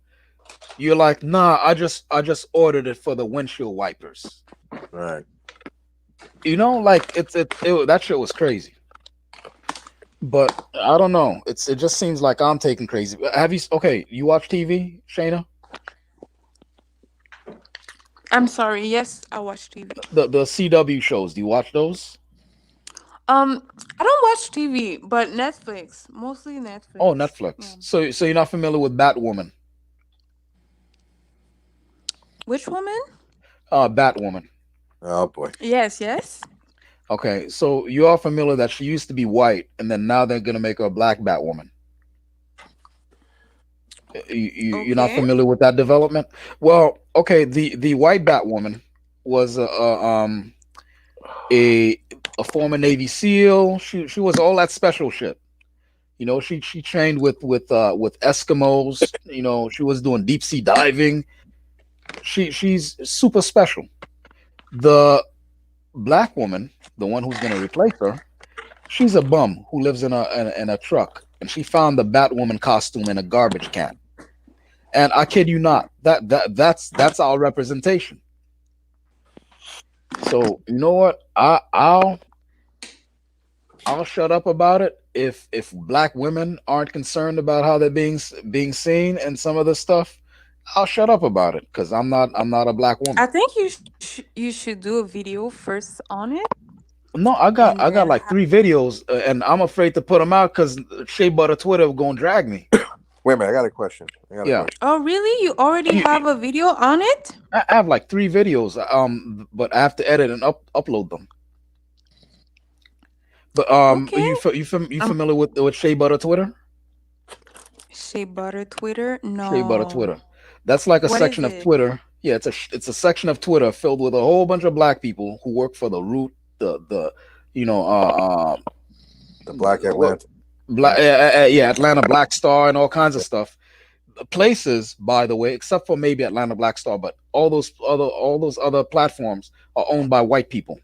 You're like, nah, I just ordered it for the windshield wipers. Right. You know, like that shit was crazy. But I don't know. It just seems like I'm taking crazy. Have you okay? You watch TV, Shayna? I'm sorry. Yes, I watch TV. The CW shows. Do you watch those? I don't watch TV, but Netflix, mostly Oh, Netflix. Netflix. Yeah. So you're not familiar with Batwoman? Which woman? Batwoman. Oh boy. Yes, yes. Okay, so you are familiar that she used to be white, and then now they're gonna make her a black Batwoman. You're not Okay. familiar with that development? Well, okay, the white Batwoman was a a former Navy SEAL. She was all that special shit. You know, she trained with Eskimos. You know, she was doing deep sea diving. She's super special. The black woman, the one who's gonna replace her, she's a bum who lives in a truck, and she found the Batwoman costume in a garbage can. And I kid you not, that's our representation. So you know what? I'll shut up about it if black women aren't concerned about how they're being seen and some of the stuff. I'll shut up about it because I'm not a black woman. I think you should do a video first on it, No, I got and I got then like three videos, and I'm afraid to put them out because Shea Butter Twitter gonna drag me. Wait a minute, I got a question. Yeah, Oh, really? You already you, have a video on it? I have like three videos, but I have to edit and upload them. But Okay. you Um, familiar with Shea Butter Twitter? Shea Butter Twitter? Shea Butter No. Twitter. That's like a What is section of it? Twitter. Yeah, it's a section of Twitter filled with a whole bunch of black people who work for the Root, the you know The Black what Atlanta. black yeah, Atlanta Black Star and all kinds of stuff. Places, by the way, except for maybe Atlanta Black Star, but all those other platforms are owned by white people.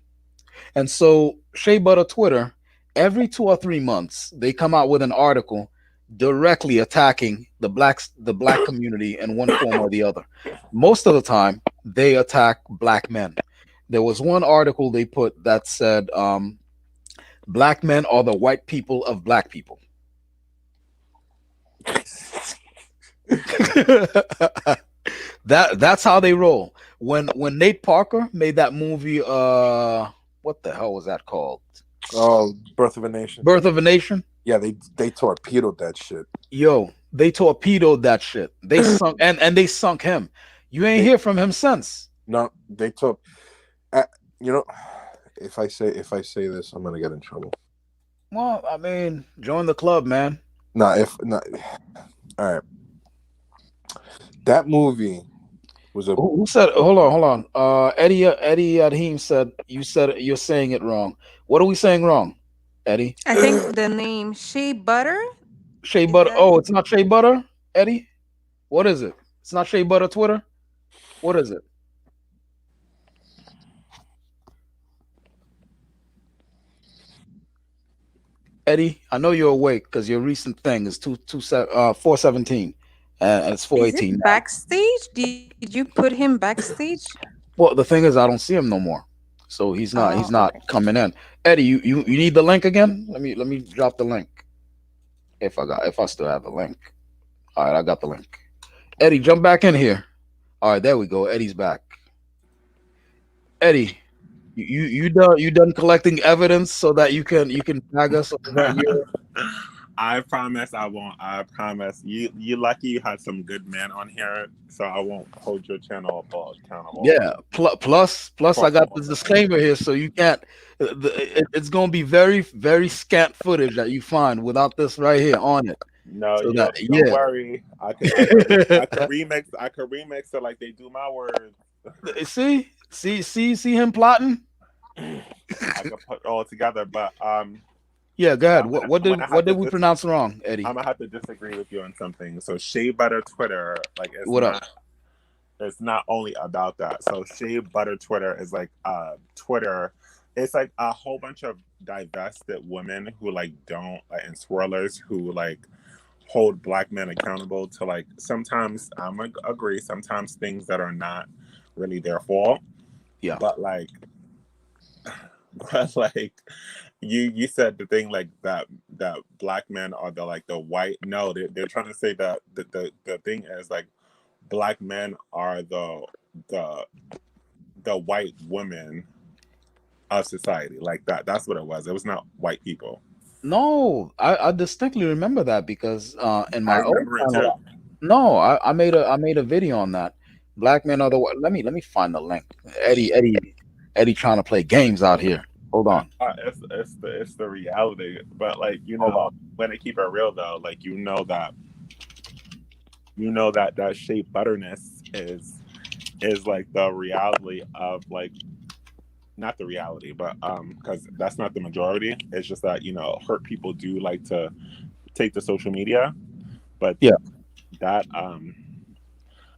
And so Shea Butter Twitter, every 2 or 3 months, they come out with an article directly attacking the black community in one form or the other. Most of the time, they attack black men. There was one article they put that said, "Black men are the white people of black people." That's how they roll. When Nate Parker made that movie, what the hell was that called? Oh, Birth of a Nation. Birth of a Nation. Yeah, they torpedoed that shit. Yo, they torpedoed that shit. They sunk and they sunk him. You ain't hear from him since. No, they took. You know, if I say this, I'm gonna get in trouble. Well, I mean, join the club, man. Nah, if not, all right. That movie was a. Who said? Hold on. Eddyadheem said you're saying it wrong. What are we saying wrong, Eddie? I think the name Shea Butter. Shea Is Butter. that Oh, it? it's not Shea Butter, Eddie. What is it? It's not Shea Butter Twitter. What is it? Eddie, I know you're awake because your recent thing is 417, and it's Is 418 it now. backstage? Did you put him backstage? Well, the thing is, I don't see him no more, so he's not Oh, he's okay. not coming in. Eddie, you need the link again? Let me drop the link if I still have the link. All right, I got the link. Eddie, jump back in here. All right, there we go. Eddie's back. Eddie, you done collecting evidence so that you can tag us on that year. I promise I won't. I promise. You lucky you had some good men on here, so I won't hold your channel accountable. Yeah. Plus, I got the disclaimer here, so you can't. It's going to be very, very scant footage that you find without this right here on it. No, So don't worry. I could remix. I could remix it like they do my words. See him plotting. I could put it all together, but Yeah, go ahead. I'm What gonna have what to did we pronounce wrong, Eddie? I'm gonna have to disagree with you on something. So Shea Butter Twitter, like What up? it's not only about that. So Shea Butter Twitter is like Twitter. It's like a whole bunch of divested women who like don't like and swirlers who like hold black men accountable to like sometimes I'm agree sometimes things that are not really their fault. Yeah. But like but like you said the thing like that black men are the like the white no they're trying to say that the thing is like black men are the white women of society like that's what it was not white people. No, I distinctly remember that because in I my old remember it too. channel, no, I made a video on that. Black men are the let me find the link. Eddie trying to play games out here. Hold on. It's the reality, but like Hold on. when I keep it real though, like that shea butterness is like the reality of like not the reality, but because that's not the majority. It's just that hurt people do like to take to social media, but Yeah. that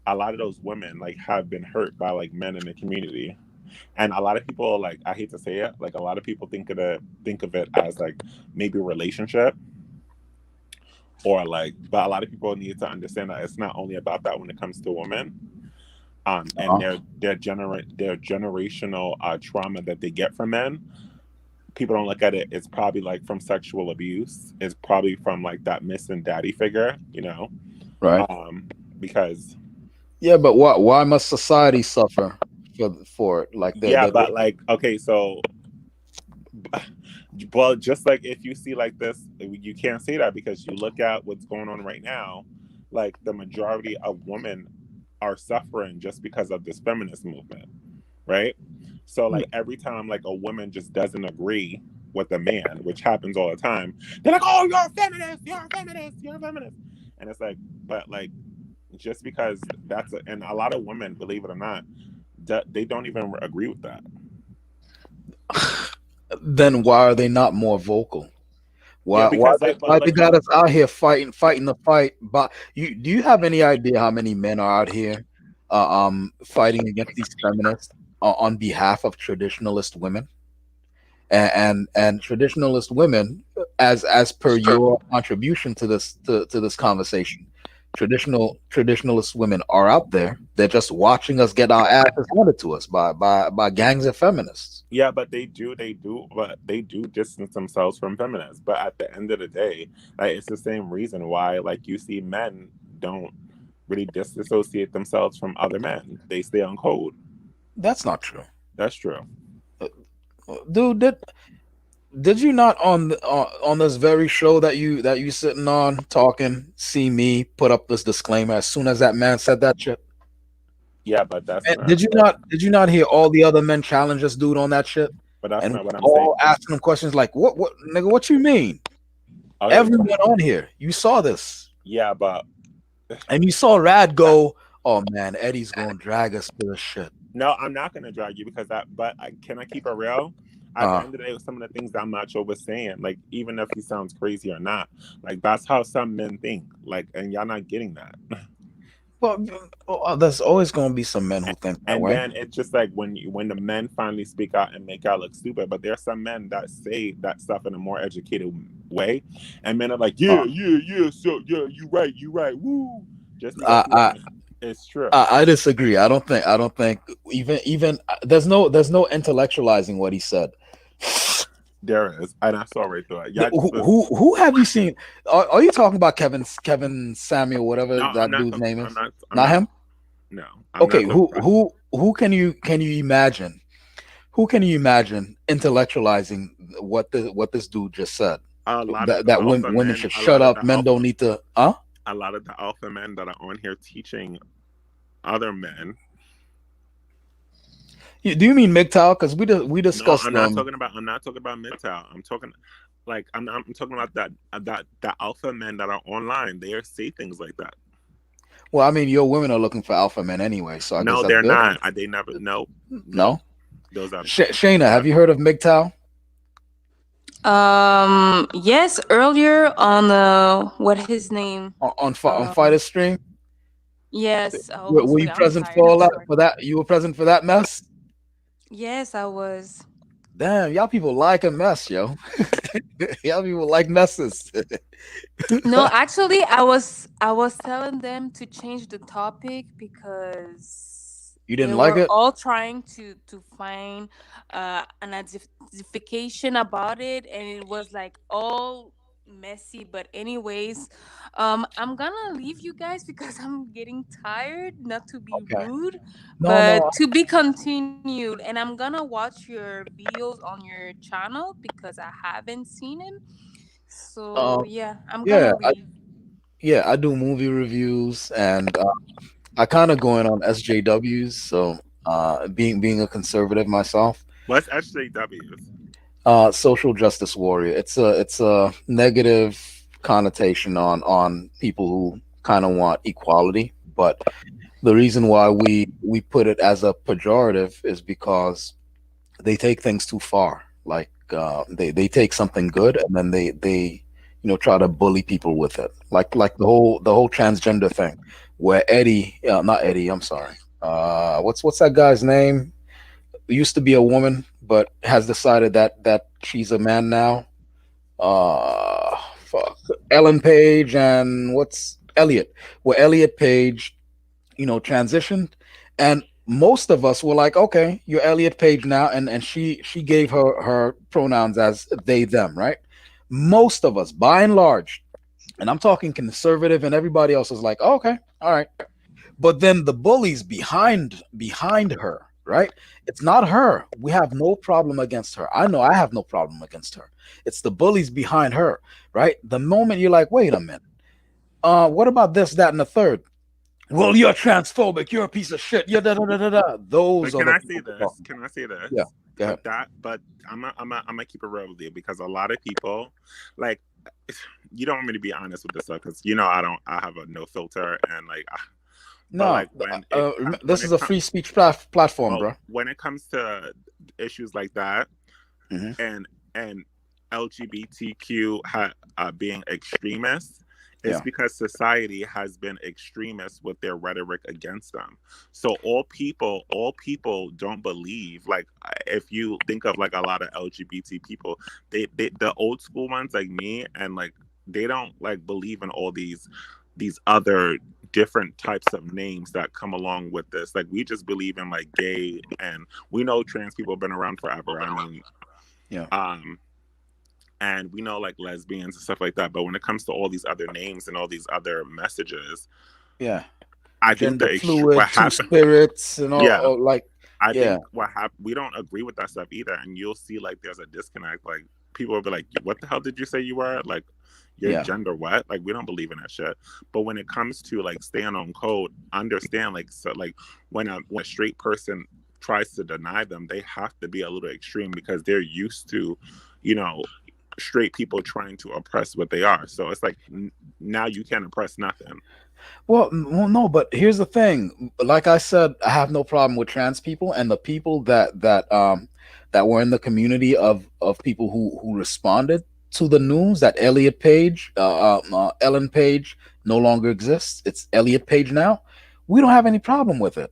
a lot of those women like have been hurt by like men in the community. And a lot of people, like I hate to say it, like a lot of people think of it as like maybe a relationship. or like, but a lot of people need to understand that it's not only about that when it comes to women, and their generational trauma that they get from men. People don't look at it. It's probably like from sexual abuse. It's probably from like that missing daddy figure, Right. Because Yeah, but why must society suffer for it? Like yeah, but like okay, so well, just like if you see like this, you can't say that because you look at what's going on right now. Like the majority of women are suffering just because of this feminist movement, right? So like every time like a woman just doesn't agree with a man, which happens all the time, they're like, "Oh, you're a feminist, you're a feminist, you're a feminist," and it's like, but like just because and a lot of women, believe it or not, they don't even agree with that. Then why are they not more vocal? Yeah, because Why they got us out here fighting the fight? But do you have any idea how many men are out here, fighting against these feminists on behalf of traditionalist women? And traditionalist women, as per your contribution to this conversation, traditionalist women are out there. They're just watching us get our asses handed to us by gangs of feminists. Yeah, but they do distance themselves from feminists. But at the end of the day, like it's the same reason why like you see men don't really disassociate themselves from other men. They stay on code. That's not true. That's true. Dude, did you not on this very show that you sitting on talking see me put up this disclaimer as soon as that man said that shit? Yeah, but that's And not. Did you not hear all the other men challenge this dude on that shit? But that's and not what I'm all saying. asking him questions like, what nigga, what you mean? Okay. Everyone on here, you saw this. Yeah, but and you saw Rad go, oh man, Eddie's gonna drag us to this shit. No, I'm not gonna drag you because can I keep it real? At the end of the day, some of the things that Macho was saying, like even if he sounds crazy or not, like that's how some men think. Like, and y'all not getting that. Well, there's always gonna be some men who think that and way. then it's just like when the men finally speak out and make out look stupid, but there's some men that say that stuff in a more educated way, and men are like, yeah, so yeah, you right, woo. Just because it's true. I disagree. I don't think even there's no intellectualizing what he said. There is, and I saw right through it. Yeah, who have you seen? Are you talking about Kevin Samuel, whatever that dude's name is? Not him. No. Okay. Who can you imagine? Who can you imagine intellectualizing what this dude just said? That women should shut up. Men don't need to. A lot of the alpha men that are on here teaching other men. Do you mean MGTOW? Because we discussed. No, I'm not talking about MGTOW. I'm talking talking about that alpha men that are online. They say things like that. Well, I mean, your women are looking for alpha men anyway, so I guess that's they're good. not. They never. No. Those are Shayna. Have you heard of MGTOW? Yes, earlier on what his name on Fighter's stream. Yes. Were you present for all that? For that, you were present for that mess. Yes, I was. Damn, y'all people like a mess, yo. Y'all people like messes. No, actually, I was telling them to change the topic because you didn't like it. All trying to find an identification about it, and it was like all messy. But anyways, I'm gonna leave you guys because I'm getting tired. Not to be rude, but to be continued. And I'm gonna watch your videos on your channel because I haven't seen him. So yeah, I'm gonna leave. I do movie reviews, and I kind of going on SJWs. So being a conservative myself. What's SJWs? Social justice warrior. It's a negative connotation on people who kind of want equality, but the reason why we put it as a pejorative is because they take things too far. Like they take something good and then they try to bully people with it. Like the whole transgender thing, where not Eddie. I'm sorry. What's that guy's name? Used to be a woman, but has decided that she's a man now. fuck, Ellen Page and what's Elliot? Well, Elliot Page, transitioned, and most of us were like, okay, you're Elliot Page now, and she gave her pronouns as they them, right? Most of us, by and large, and I'm talking conservative, and everybody else was like, oh, okay, all right. But then the bullies behind her, right? It's not her. We have no problem against her. I know I have no problem against her. It's the bullies behind her, right? The moment you're like, wait a minute, what about this, that, and the third? Well, you're transphobic. You're a piece of shit. Yeah, da, da, da, da, da. Those But are can the I say people this? talking. Can I say this? Yeah, go ahead. But I'm gonna keep it real with you because a lot of people, like, you don't want me to be honest with this stuff because I have a no filter and like, but No, like when this is it a comes, free speech platform, well, bro. when it comes to issues like that Hmm. and LGBTQ being extremists, it's Yeah, because society has been extremist with their rhetoric against them. So all people don't believe. Like if you think of like a lot of LGBT people, they the old school ones like me and like they don't like believe in all these other different types of names that come along with this. Like we just believe in like gay, and we know trans people have been around forever. I mean, yeah, um and we know like lesbians and stuff like that, but when it comes to all these other names and all these other messages, yeah. I think Gender what fluid, two happened, spirits, and yeah, all like, I yeah, think what happened, we don't agree with that stuff either, and you'll see like there's a disconnect. Like people will be like, what the hell did you say you were, like your yeah, gender what? Like we don't believe in that shit. But when it comes to like staying on code, understand like, so like when a straight person tries to deny them, they have to be a little extreme because they're used to, you know straight people trying to oppress what they are. So it's like now you can't oppress nothing. Well, no, but here's the thing. Like I said, I have no problem with trans people and the people that were in the community of people who responded to the news that Elliot Page, Ellen Page, no longer exists. It's Elliot Page now. We don't have any problem with it.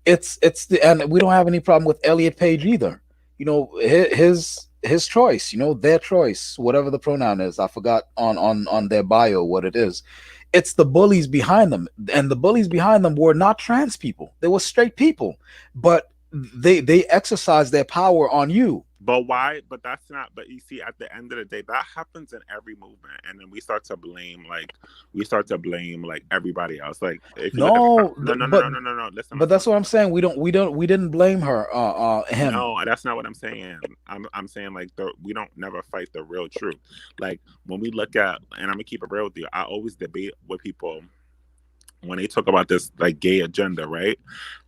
And we don't have any problem with Elliot Page either. His choice. Their choice. Whatever the pronoun is, I forgot on their bio what it is. It's the bullies behind them, and the bullies behind them were not trans people. They were straight people, but they exercise their power on you. But why? But that's not. But you see, at the end of the day, that happens in every movement, and then we start to blame like everybody else. Like if you look at No, no, no, no, but no, no, no, no. Listen, but listen, that's what I'm listen. saying. We didn't blame her, him. No, that's not what I'm saying. I'm saying like we don't never fight the real truth. Like when we look at, and I'm gonna keep it real with you. I always debate with people when they talk about this like gay agenda, right?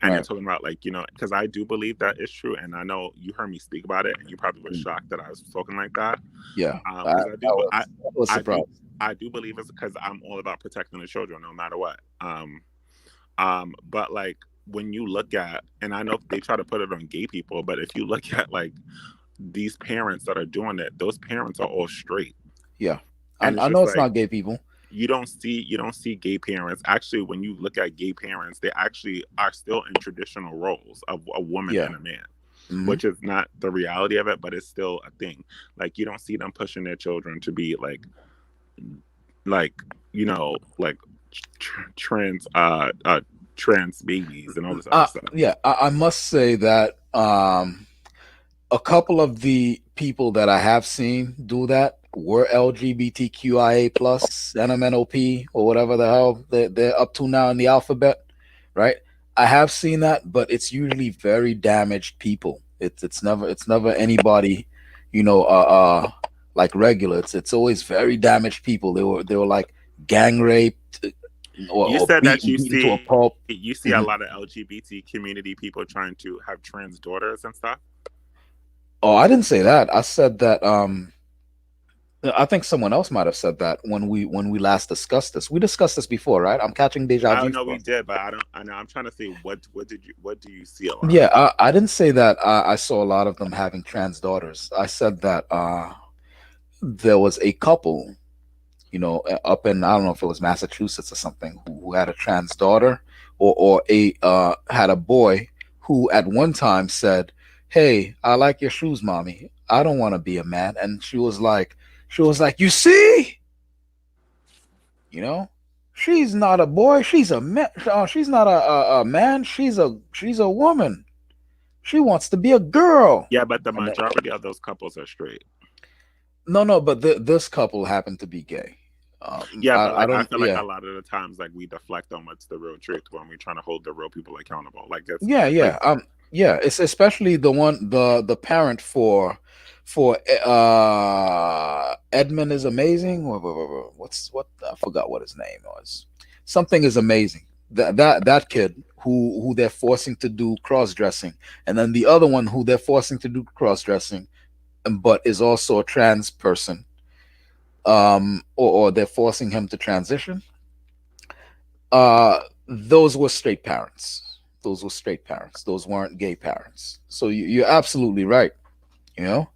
And they're Right. talking about like, because I do believe that is true, and I know you heard me speak about it, and you probably were Mm. shocked that I was talking like that. Yeah, Because I was I do, surprised. I do believe it's because I'm all about protecting the children, no matter what. But like when you look at, and I know they try to put it on gay people, but if you look at like these parents that are doing it, those parents are all straight, Yeah, and it's I know just it's like not gay people. you don't see gay parents. Actually, when you look at gay parents, they actually are still in traditional roles of a woman Yeah. and a man, Hmm. which is not the reality of it, but it's still a thing. Like you don't see them pushing their children to be like like trans trans babies and all this other stuff. Yeah, I must say that a couple of the people that I have seen do that were LGBTQIA plus NMNOP or whatever the hell they're up to now in the alphabet, right? I have seen that, but it's usually very damaged people. It's never anybody, you know, like regular. It's always very damaged people. They were like gang raped, You or said that beaten to a pulp. you see a Mhm. lot of LGBT community people trying to have trans daughters and stuff. Oh, I didn't say that. I said that I think someone else might have said that when we last discussed this. We discussed this before, right? I'm catching deja I vu don't know, we stuff. did, but I don't. I know. I'm trying to say what do you see a lot? Yeah, I didn't say that I saw a lot of them having trans daughters. I said that there was a couple, up in, I don't know if it was Massachusetts or something, who had a trans daughter, or a had a boy who at one time said, "Hey, I like your shoes, mommy. I don't want to be a man." And she was like, "You see? You know, she's not a boy. She's a man. She's not a man. She's a woman. She wants to be a girl. Yeah, but the And then, majority of those couples are straight. no, but this couple happened to be gay. Yeah, but I like I don't. feel like a Yeah, lot of the times like we deflect on what's the real truth when we're trying to hold the real people accountable. Like it's yeah, like yeah. Yeah. It's especially the parent for Edmund is amazing. What's I forgot what his name was. Something is amazing. That kid who they're forcing to do cross dressing, and then the other one who they're forcing to do cross dressing, but is also a trans person. Or they're forcing him to transition. Those were straight parents. Those were straight parents. Those weren't gay parents. So you're absolutely right. You know,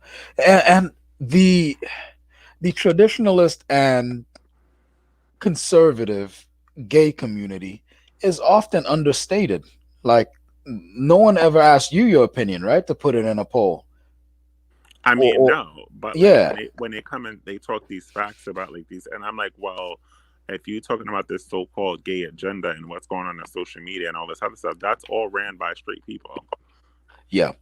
and the traditionalist and conservative gay community is often understated. Like no one ever asked you your opinion, right? To put it in a poll. I mean, Or no, but like yeah, when they come and they talk these facts about like these, and I'm like, well, if you're talking about this so-called gay agenda and what's going on social media and all this other stuff, that's all ran by straight people. yeah.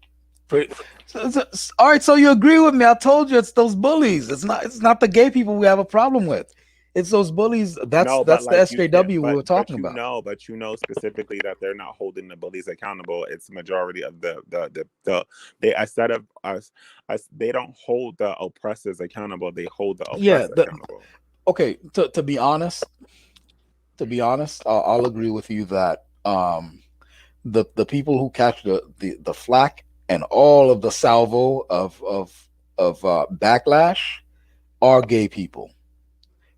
All right, so you agree with me? I told you it's those bullies. It's not the gay people we have a problem with. It's those bullies. No, but That's the like you said, SJW we were talking about. but you know specifically that they're not holding the bullies accountable. It's the majority of the they instead of us, they don't hold the oppressors accountable. They hold the Yeah. oppressed accountable. Okay. To be honest, I'll agree with you that the people who catch the flack and all of the salvo of backlash are gay people.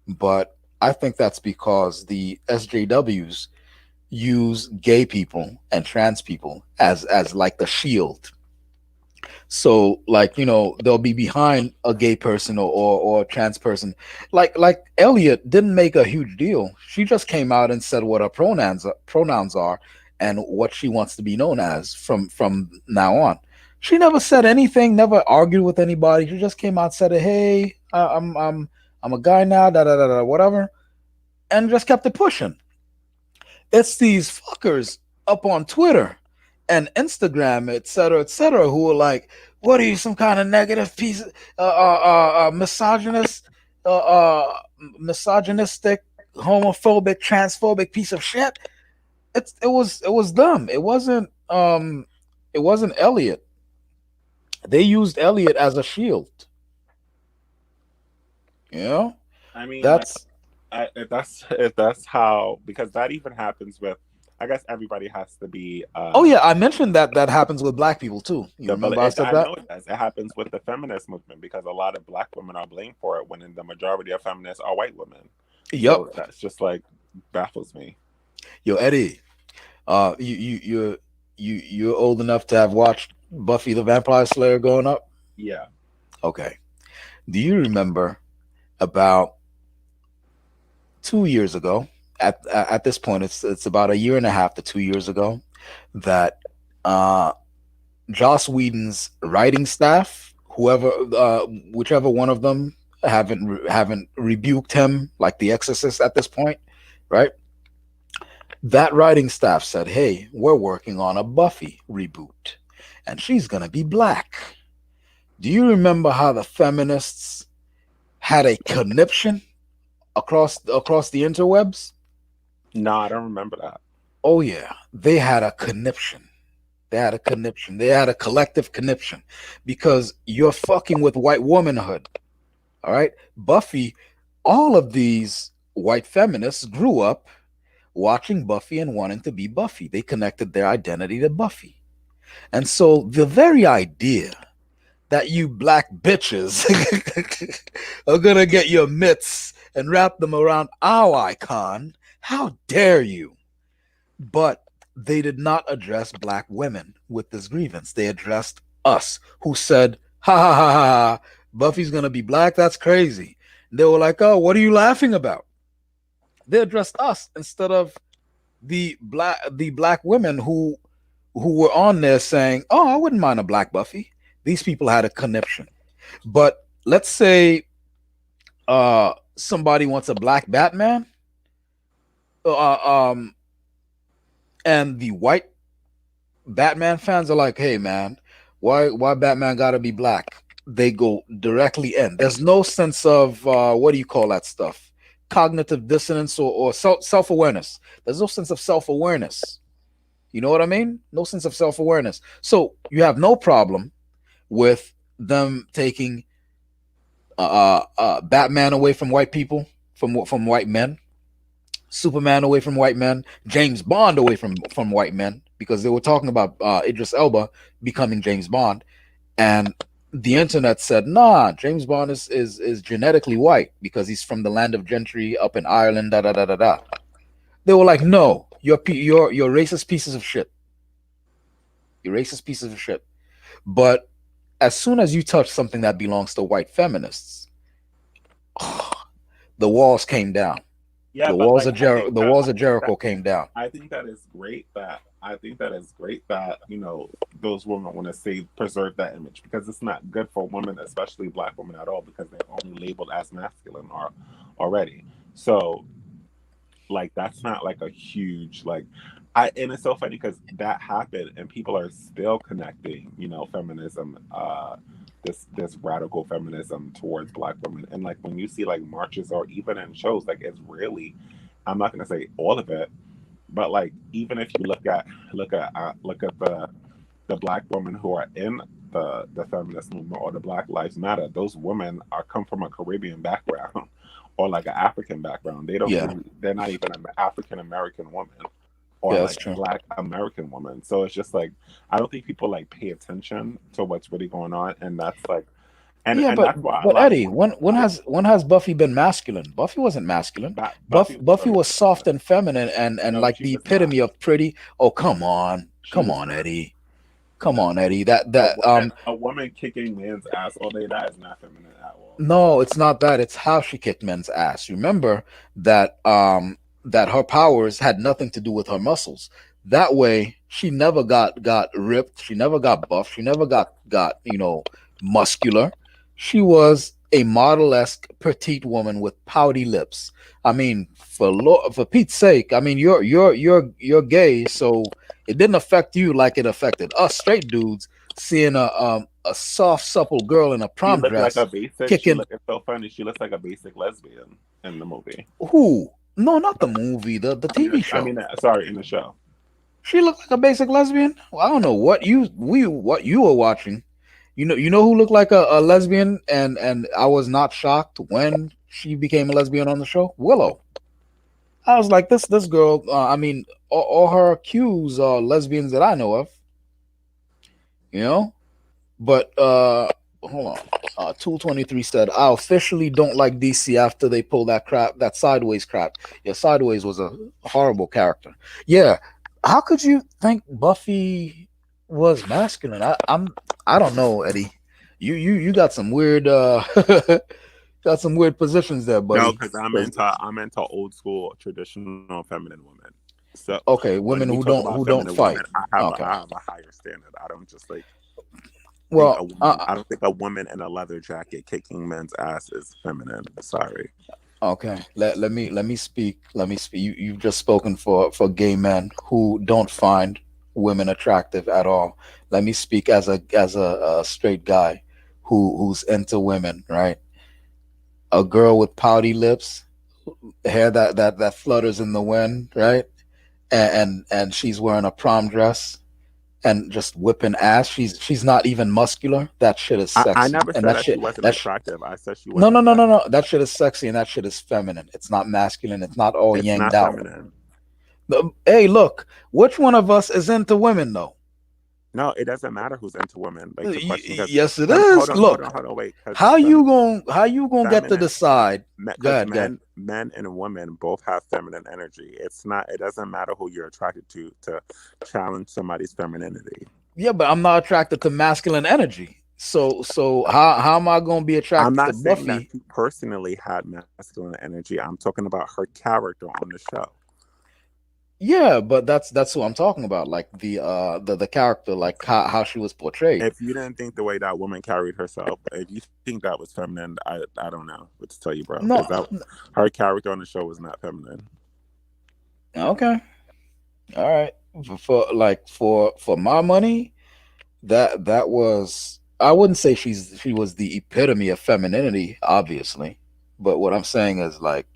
But I think that's because the SJWs use gay people and trans people as like the shield. So like they'll be behind a gay person or a trans person. Like Elliot didn't make a huge deal. She just came out and said what her pronouns are and what she wants to be known as from now on. She never said anything, never argued with anybody. She just came out, said, "Hey, I'm a guy now, da da da da, whatever," and just kept it pushing. It's these fuckers up on Twitter and Instagram, et cetera, who are like, "What are you, some kind of negative piece, misogynist, uh, uh, misogynistic, homophobic, transphobic piece of shit?" It was them. It wasn't Elliot. They used Elliot as a shield. You know, I mean, like that's if that's how because that even happens with. I guess everybody has to be oh yeah, I mentioned that happens with black people too. You remember I said I that? know it does. It happens with the feminist movement because a lot of black women are blamed for it when the majority of feminists are white women. Yep. So that's just like baffles me. Yo, Eddie, you're old enough to have watched Buffy the Vampire Slayer growing up? Yeah. Okay. Do you remember about 2 years ago? At this point, it's about a year and a half to 2 years ago that uh, Joss Whedon's writing staff, whichever one of them haven't rebuked him like The Exorcist at this point, right? That writing staff said, "Hey, we're working on a Buffy reboot, and she's gonna be black." Do you remember how the feminists had a conniption across the interwebs? No, I don't remember that. Oh yeah, they had a conniption. They had a conniption. They had a collective conniption because you're fucking with white womanhood. All right, Buffy. All of these white feminists grew up watching Buffy and wanting to be Buffy. They connected their identity to Buffy. And so the very idea that you black bitches are gonna get your mitts and wrap them around our icon, how dare you? But they did not address black women with this grievance. They addressed us, who said, "Ha ha ha ha, Buffy's gonna be black? That's crazy." And they were like, "Oh, what are you laughing about?" They addressed us instead of the black women who were on there saying, "Oh, I wouldn't mind a black Buffy." These people had a conniption. But let's say somebody wants a black Batman. um, and the white Batman fans are like, "Hey, man, why Batman got to be black?" They go directly in. There's no sense of what do you call that stuff? Cognitive dissonance or self awareness. There's no sense of self awareness. You know what I mean? No sense of self awareness. So you have no problem with them taking Batman away from white people, from white men, Superman away from white men, James Bond away from white men, because they were talking about Idris Elba becoming James Bond, and the internet said, "Nah, James Bond is genetically white because he's from the land of gentry up in Ireland." Da da da da da. They were like, "No, you're racist pieces of shit. You're racist pieces of shit." But as soon as you touch something that belongs to white feminists, the walls came down. Yeah, The but walls like of the walls of Jericho came down. I think that is great that those women want to preserve that image, because it's not good for women, especially black women at all, because they're only labeled as masculine already. So like that's not like a huge like and it's so funny because that happened and people are still connecting feminism, this radical feminism towards black women. And like when you see like marches or even in shows, like it's really, I'm not going to say all of it, but like even if you look at the black women who are in the feminist movement or the Black Lives Matter, those women are come from a Caribbean background or like an African background. Yeah, They're not even an African American woman or yeah, that's like a true. Black American woman. So it's just like I don't think people like pay attention to what's really going on, and that's like Yeah, and that's why a lot of Eddie, when has Buffy been masculine? Buffy wasn't masculine. Buffy was Buffy always was soft and feminine and no, like she the was not. epitome of pretty. Oh, She come was on, not. Eddie, come on, Eddie. A woman kicking man's ass all day, that is not feminine at all. No, it's not that. It's how she kicked men's ass. Remember that her powers had nothing to do with her muscles. That way, she never got ripped. She never got buff. She never got muscular. She was a model-esque petite woman with pouty lips. I mean, for Pete's sake, I mean you're gay, so it didn't affect you like it affected us straight dudes seeing a soft, supple girl in a She prom looked like a dress basic. She kicking looked it's so funny. She looks like a basic lesbian in the movie. who? No, not the movie, the TV show. Sorry, in the show. She looked like a basic lesbian. Well, I don't know what you were watching. You know who looked like a lesbian, and I was not shocked when she became a lesbian on the show. Willow. I was like, this girl. I mean, all her cues are lesbians that I know of. You know, but hold on. 223 said, "I officially don't like DC after they pull that Sideways crap." Yeah, Sideways was a horrible character. Yeah, how could you think Buffy was masculine? I don't know, Eddie. You got some weird got some weird positions there, No, buddy. because 'Cause- I'm into old school traditional feminine women. So okay, when women we who talk don't about who don't feminine women, fight. I Okay. have a higher standard. I don't just like think a Well, woman. I don't think a woman in a leather jacket kicking men's ass is feminine. Sorry. okay, let me speak. Let me speak. You've just spoken for gay men who don't find women attractive at all. Let me speak as a straight guy who's into women. Right, a girl with pouty lips, hair that flutters in the wind. Right, and she's wearing a prom dress and just whipping ass. She's not even muscular. That shit is I sexy, never and said that that she shit wasn't that sh- attractive. I said she no, no, wasn't no, no, feminine. no. That shit is sexy and that shit is feminine. It's not masculine. It's not all It's yanged not out. feminine. Hey, look, which one of us is into women though? No, it doesn't matter who's into women. Like the question, because Yes, it hold is. on, hold on, Look, hold on, wait, because how you gonna get to feminine, decide? Go because ahead, go ahead. men and women both have feminine energy. It's not. It doesn't matter who you're attracted to challenge somebody's femininity. Yeah, but I'm not attracted to masculine energy. So how am I gonna be I'm attracted to not saying that Buffy? she personally had masculine energy. I'm talking about her character on the show. Yeah, but that's what I'm talking about. Like the character, like how she was portrayed. If you didn't think the way that woman carried herself, if you think that was feminine, I don't know what to tell you, bro. No, Because that her character on the show was not feminine. Okay, all right. For my money, that was, I wouldn't say she was the epitome of femininity, obviously, but what I'm saying is like,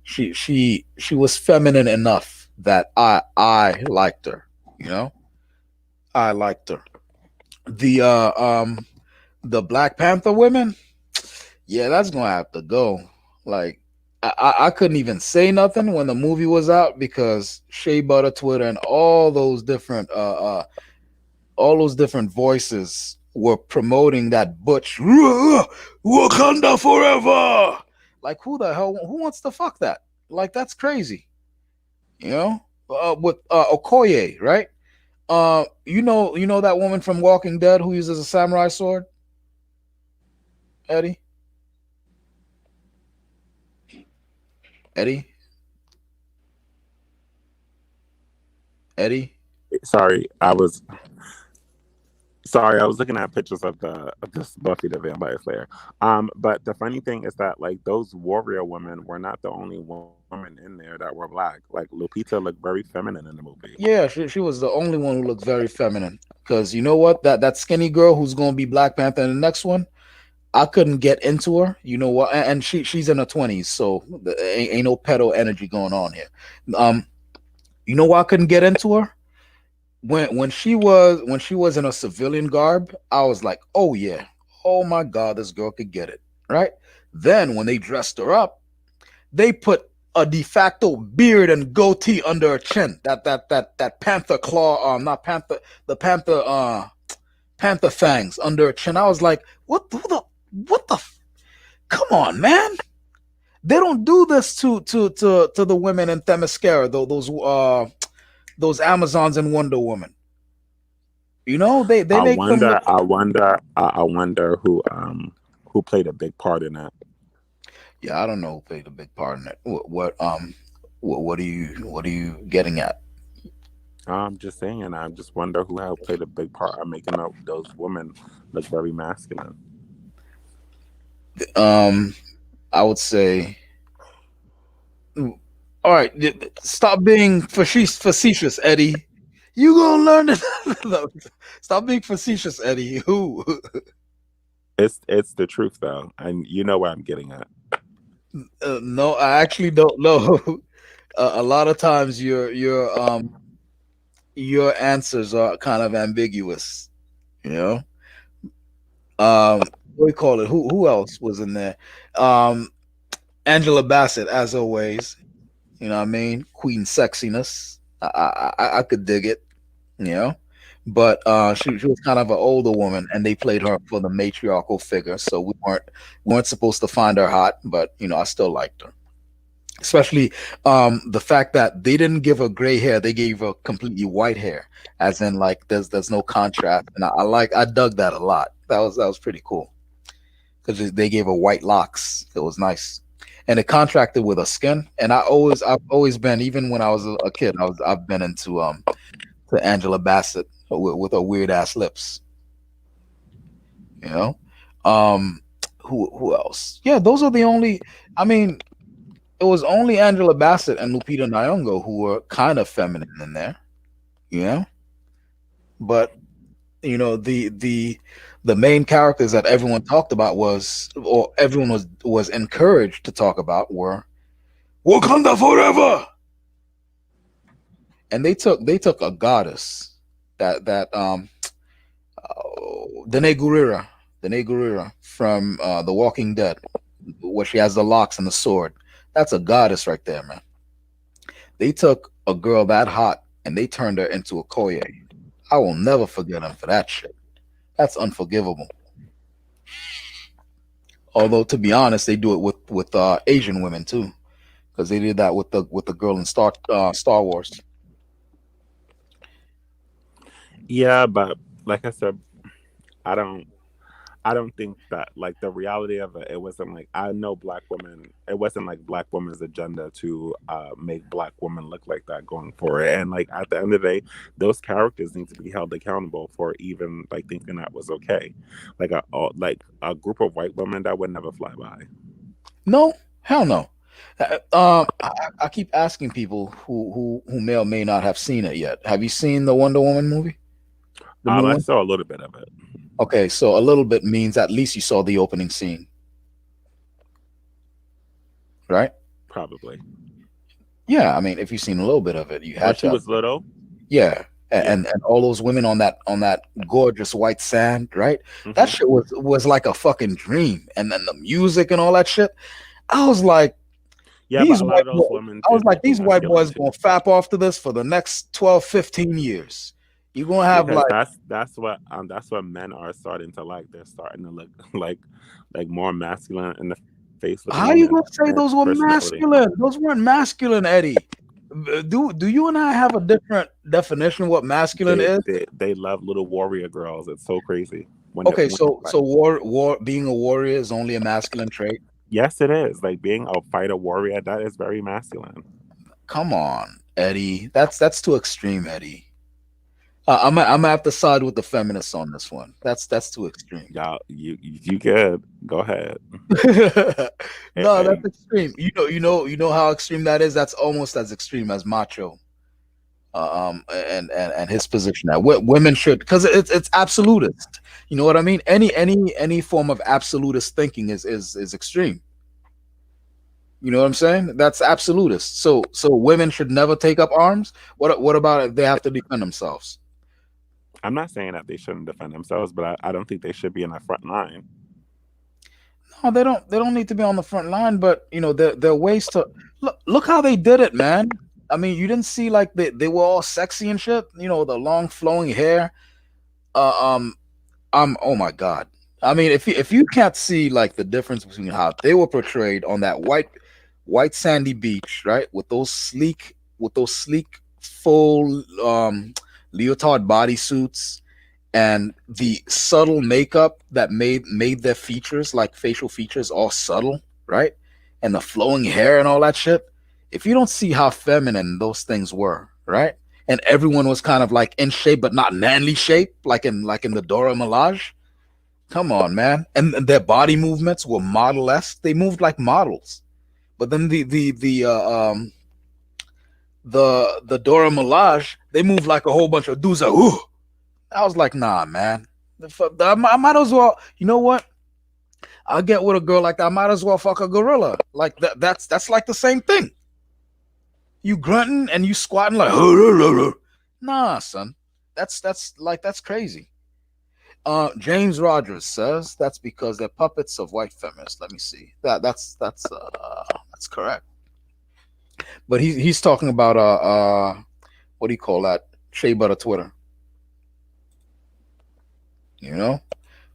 she was feminine enough that I liked her. You know, I liked her. The the Black Panther women, yeah, that's gonna have to go. Like, I couldn't even say nothing when the movie was out because Shea Butter Twitter and all those different voices were promoting that Butch Wakanda forever. Like, who wants to fuck that? Like, that's crazy. You know, with Okoye, right? You know that woman from Walking Dead who uses a samurai sword, Eddie. Eddie. Eddie. Sorry, I was looking at pictures of this Buffy the Vampire Slayer. But the funny thing is that like those warrior women were not the only women in there that were black. Like Lupita looked very feminine in the movie. Yeah, she was the only one who looked very feminine. Because you know what? That skinny girl who's gonna be Black Panther in the next one, I couldn't get into her. You know what? And she's in her 20s, so ain't no pedo energy going on here. Um, you know why I couldn't get into her? When she was in a civilian garb, I was like, oh yeah, oh my god, this girl could get it, right? Then when they dressed her up, they put a de facto beard and goatee under her chin. That panther claw, not panther, the panther fangs under her chin. I was like, what the? Come on, man! They don't do this to the women in Themyscira, though those Amazons in Wonder Woman. They make them look. I wonder who played a big part in that. Yeah, I don't know who played a big part in it. What are you getting at? I'm just saying. I just wonder who have played a big part in making those women look very masculine. Um, I would say, all right, stop being facetious, Eddie. You gonna learn it. No, stop being facetious, Eddie. Who? It's the truth though, and you know where I'm getting at. No, I actually don't know. A lot of times your answers are kind of ambiguous. You know. What do we call it? Who else was in there? Um, Angela Bassett, as always. You know what I mean? Queen sexiness. I could dig it. You know. But she was kind of an older woman, and they played her for the matriarchal figure. So we weren't supposed to find her hot, but I still liked her. Especially the fact that they didn't give her gray hair; they gave her completely white hair, as in like there's no contrast, and I dug that a lot. That was pretty cool because they gave her white locks. It was nice, and it contracted with her skin. And I've always been, even when I was a kid, I've been into to Angela Bassett with her weird ass lips. You know, um, who else? Yeah, those are the only. I mean, it was only Angela Bassett and Lupita Nyong'o who were kind of feminine in there. You know, but the main characters that everyone talked about or everyone was encouraged to talk about were Wakanda forever, and they took a goddess that Dene Gurira, Dene Gurira from The Walking Dead, where she has the locks and the sword. That's a goddess right there, man. They took a girl that hot and they turned her into a Koye. I will never forget them for that shit. That's unforgivable. Although to be honest, they do it with Asian women too, because they did that with the girl in Star Wars. Yeah, but like I said, I don't. I don't think that like the reality of it, it wasn't like I know black women. It wasn't like black women's agenda to make black women look like that going forward. And like at the end of the day, those characters need to be held accountable for even like thinking that was okay. Like a group of white women that would never fly by. No, hell no. I keep asking people who may or may not have seen it yet. Have you seen the Wonder Woman movie? The new I one? saw a little bit of it. Okay, so a little bit means at least you saw the opening scene, right? Probably. Yeah, I mean, if you've seen a little bit of it, you When had she to. was little. Yeah, Yeah. and all those women on that gorgeous white sand, right? That Mhm. shit was like a fucking dream, and then the music and all that shit. I was like, Yeah, but these a lot white of those boys, women I was did like, look these white masculine boys too. gonna fap off to this for the next 12, 15 years. You're gonna have Because like, that's what men are starting to like. They're starting to look like more masculine in the face looking how you women. gonna say And those were personality. masculine? Those weren't masculine, Eddie. Do you and I have a different definition of what masculine is? They love little warrior girls. It's so crazy Okay, when they fight. so war being a warrior is only a masculine trait. Yes, it is. Like being a fighter warrior, that is very masculine. Come on, Eddie. That's too extreme, Eddie. I'm gonna have to side with the feminists on this one. That's too extreme. Y'all, you good. Go ahead. No, Hey, that's extreme. You know how extreme that is. That's almost as extreme as macho. And his position that women should, because it's absolutist. You know what I mean? Any form of absolutist thinking is extreme. You know what I'm saying? That's absolutist. So women should never take up arms. What about if they have to defend themselves? I'm not saying that they shouldn't defend themselves, but I don't think they should be in the front line. No, they don't need to be on the front line, but there are ways to look how they did it, man. I mean, you didn't see like they were all sexy and shit, the long flowing hair. Uh, um, oh my god. I mean, if you can't see like the difference between how they were portrayed on that white sandy beach, right, with those sleek full leotard bodysuits and the subtle makeup that made their features, like facial features, all subtle, right? And the flowing hair and all that shit. If you don't see how feminine those things were, right? And everyone was kind of like in shape but not manly shape, like in the Dora Milaje. Come on, man. And their body movements were model-esque. They moved like models. But then the Dora Milaje, they moved like a whole bunch of dudes. Like, ooh. I was like, nah, man. I might as well. You know what? I'll get with a girl like that. I might as well fuck a gorilla. Like that. That's like the same thing. You grunting and you squatting like, nah, son. That's crazy. James Rogers says that's because they're puppets of white feminists. Let me see. That's correct. But he's talking about what do you call that? Shea butter Twitter. You know?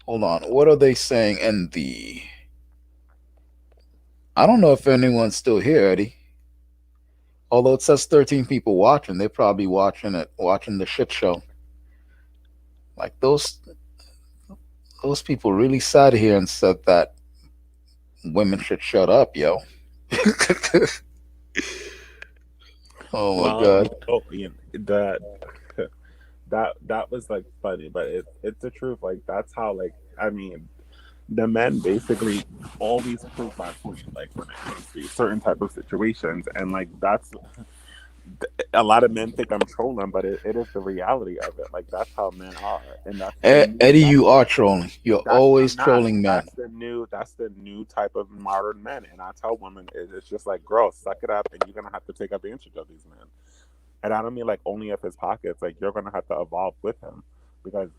Hold on. What are they saying in the? I don't know if anyone's still here, Eddie. Although it says 13 people watching, they're probably watching the shit show. Like those people really sat here and said that women should shut up, yo. Oh my Well, god. that was like funny, but it's the truth. Like that's how I mean, the men basically always prove my point. Like when it comes to certain type of situations, and like that's a lot of men think I'm trolling, but it is the reality of it. Like that's how men are, and that's the new, Eddie, you are trolling. You're I'm always not. trolling, man. That's the new type of modern men. And I tell women it's just like, girl, suck it up, and you're gonna have to take advantage of these men. And I don't mean like only of his pockets. Like you're gonna have to evolve with him because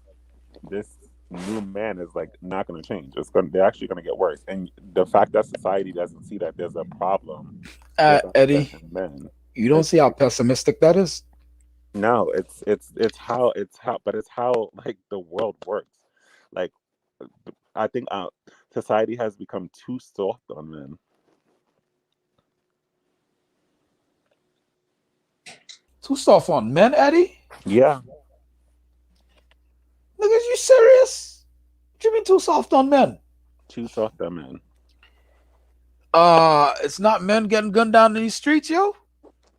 this new man is like not gonna change. They're actually gonna get worse. And the fact that society doesn't see that there's a problem with Eddie, certain men. you don't see how pessimistic that is? No, but it's how like the world works. Like I think society has become too soft on men. Too soft on men, Eddie? Yeah. Niggas, you serious? What you mean too soft on men? Too soft on men. It's not men getting gunned down in these streets, yo.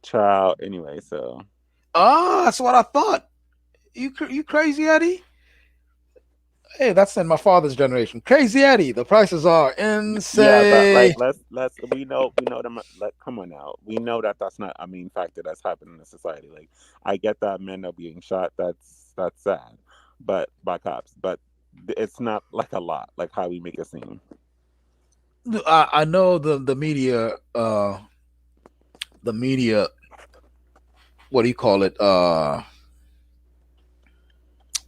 Child. Anyway, so. That's what I thought. You crazy, Eddie? Hey, that's in my father's generation. Crazy Eddie, the prices are Yeah, but insane. like let's we know them. Like, come on now, we know that that's not a main factor that's happening in society. Like, I get that men are being shot. That's sad, but by cops, but it's not like a lot, like how we make it seem. I know the media, what do you call it?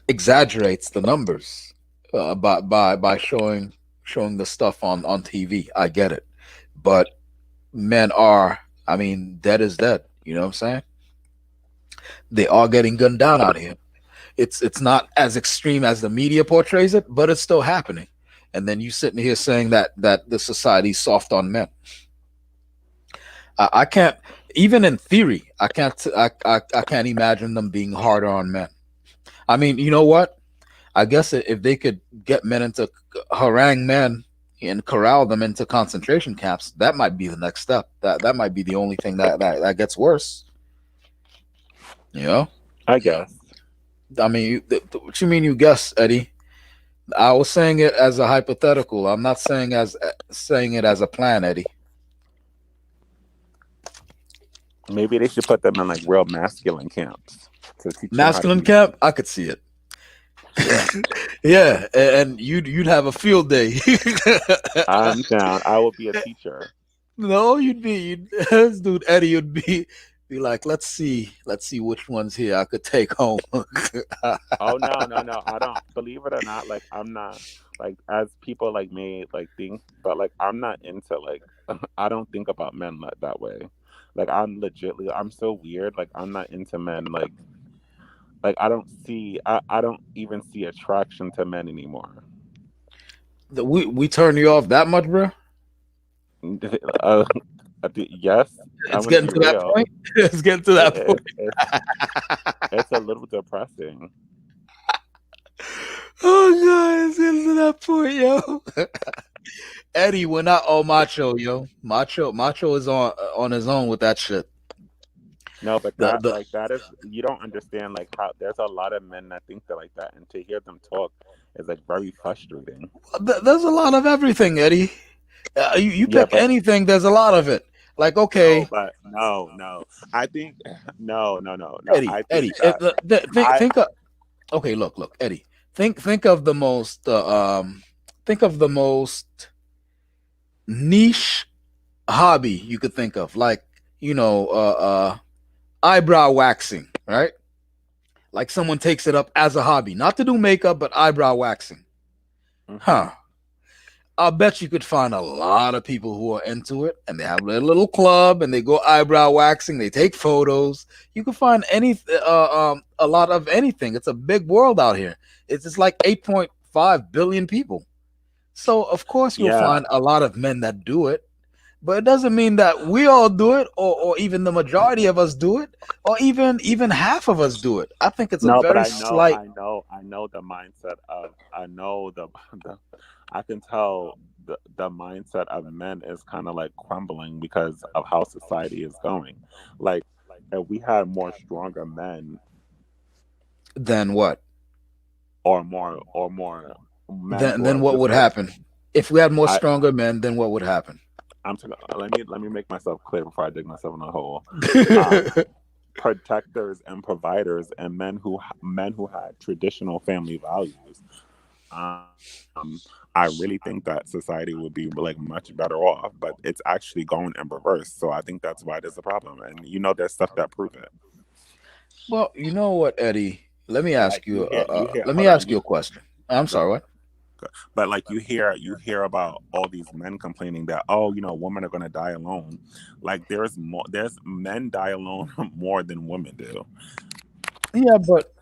Exaggerates the numbers by showing the stuff on TV. I get it, but men are. I mean, dead is dead. You know what I'm saying? They are getting gunned down out here. It's not as extreme as the media portrays it, but it's still happening. And then you sitting here saying that the society's soft on men. I can't, even in theory. I can't imagine them being harder on men. I mean, you know what? I guess if they could get men into harangue men and corral them into concentration camps, that might be the next step. That might be the only thing that gets worse. You know? I guess. I mean, what you mean? You guess, Eddie? I was saying it as a hypothetical. I'm not saying it as a plan, Eddie. Maybe they should put them in like real masculine camps to teach them how to Masculine be. camp, I could see it. Yeah, Yeah, and you'd have a field day. I'm down. I will be a teacher. No, this dude Eddie would be like, let's see which ones here I could take home. Oh no, no, no! I don't believe it or not. Like, I'm not like, as people like may like think, but like I'm not into like I don't think about men like that way. Like, I'm so weird. Like, I'm not into men. Like I don't even see attraction to men anymore. We turn you off that much, bro? uh, yes, I'm It's gonna getting be to that real. point. It's getting to that It, point. it's a little depressing. Oh god, it's getting to that point, yo. Eddie, we're not all macho, yo. Macho is on his own with that shit. No, but The that the like that is, you don't understand like how there's a lot of men that think they're like that, and to hear them talk is like very frustrating. there's a lot of everything, Eddie. You Yeah, pick but anything, there's a lot of it. Like, no, okay, but no, no. I think no, no, no, no. Eddie, I think Eddie, that I think of, okay, look, Eddie. Think of the most think of the most niche hobby you could think of, like, you know, eyebrow waxing, right? Like someone takes it up as a hobby, not to do makeup, but eyebrow waxing. hmm Huh. I bet you could find a lot of people who are into it, and they have their little club, and they go eyebrow waxing. They take photos. You can find a lot of anything. It's a big world out here. It's just like 8.5 billion people. So of course you'll yeah. find a lot of men that do it, but it doesn't mean that we all do it, or even the majority of us do it, or even half of us do it. I think it's a No, but very I know, slight. I know the mindset of, I know the I can tell the mindset of men is kind of like crumbling because of how society is going. Like, if we had more stronger men, Then what? or more men who Then are what just would like, happen if we had more I stronger men? Then what would happen? I'm talking, let me make myself clear before I dig myself in a hole. Um, Protectors and providers and men who had traditional family values. Um, I really think that society would be like much better off, but it's actually going in reverse. So I think that's why there's a problem, and there's stuff that prove it. Well, you know what, Eddie? Let me ask Like, you. you hear, Let me hold on, ask you a question. I'm go sorry. What? but like you hear about all these men complaining that, oh, women are gonna die alone. Like, there's men die alone more than women do. Yeah, but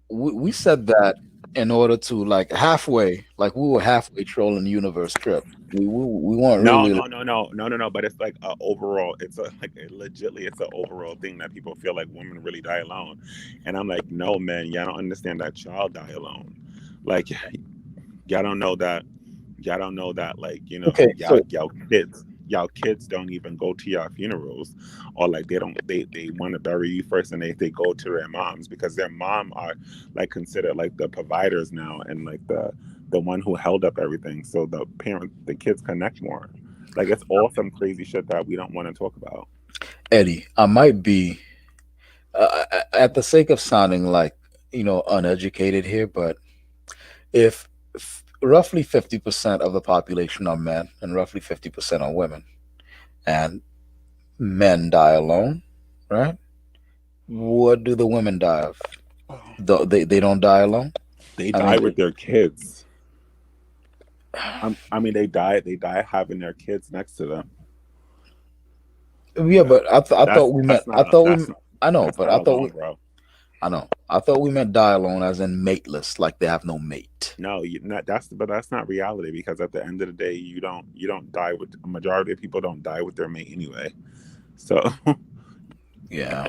we said that in order to like halfway, like we were halfway trolling the universe trip. We weren't No, really. no, no, no, no, no, no. But it's like overall, it's legitly, it's an overall thing that people feel like women really die alone, and I'm like, no, man, y'all don't understand that y'all die alone. Like, y'all don't know that, like, Okay, y'all kids. y'all kids don't even go to y'all funerals, or like they don't they want to bury you first, and they go to their moms because their mom are like considered like the providers now, and like the one who held up everything. So the kids connect more. Like it's all some crazy shit that we don't want to talk about. Eddie, I might be at the sake of sounding like uneducated here, but if roughly 50% of the population are men and roughly 50% are women, and men die alone, right? What do the women die of? They don't die alone. They I die mean, with their kids. I mean, they die having their kids next to them. yeah, but I thought we meant That's not I know, that's but not alone, bro. I know. I thought we meant die alone as in mateless, like they have no mate. No, that's not reality, because at the end of the day, you don't die with a majority of people don't die with their mate anyway. So, Yeah,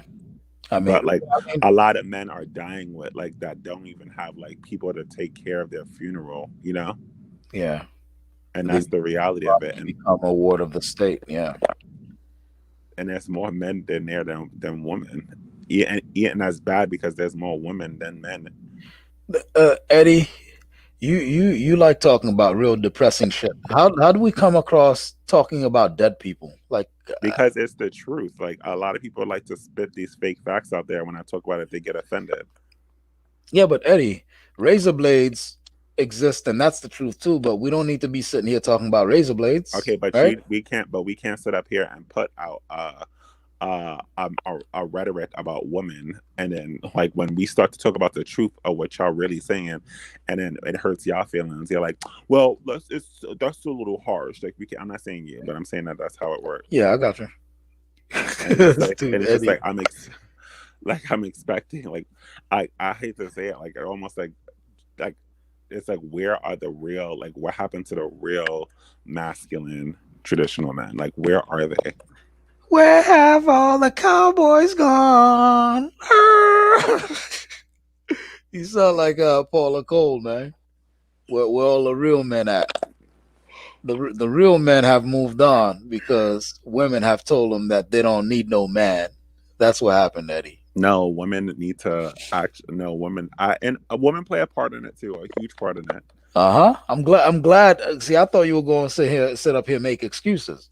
I mean, but like I mean, a lot of men are dying with like that don't even have like people to take care of their funeral, yeah, and they that's the reality of it. probably become a ward of the state. Yeah, And there's more men than there than women. Yeah, and that's bad because there's more women than men. Eddie, you like talking about real depressing shit. How do we come across talking about dead people? Like, Because it's the truth. Like a lot of people like to spit these fake facts out there. When I talk about it, they get offended. yeah, but Eddie, razor blades exist, and that's the truth too. But we don't need to be sitting here talking about razor blades, Okay, but right? we can't sit up here and put out a rhetoric about women, and then like when we start to talk about the truth of what y'all really saying, and then it hurts y'all feelings. You're like, well, that's a little harsh. Like I'm not saying you, but I'm saying that that's how it works. Yeah, I got you. And it's like, Dude, and it's just Eddie. like I'm expecting, like I hate to say it, like it almost like it's like, where are the real, like what happened to the real masculine traditional men? Like where are they? Where have all the cowboys gone? You sound like Paula Cole, man. Where all the real men at? The real men have moved on because women have told them that they don't need no man. That's what happened, Eddie. No, women need to act. No, women. And a woman play a part in it too, a huge part in it. I'm glad. I'm glad. See, I thought you were going to sit up here, make excuses.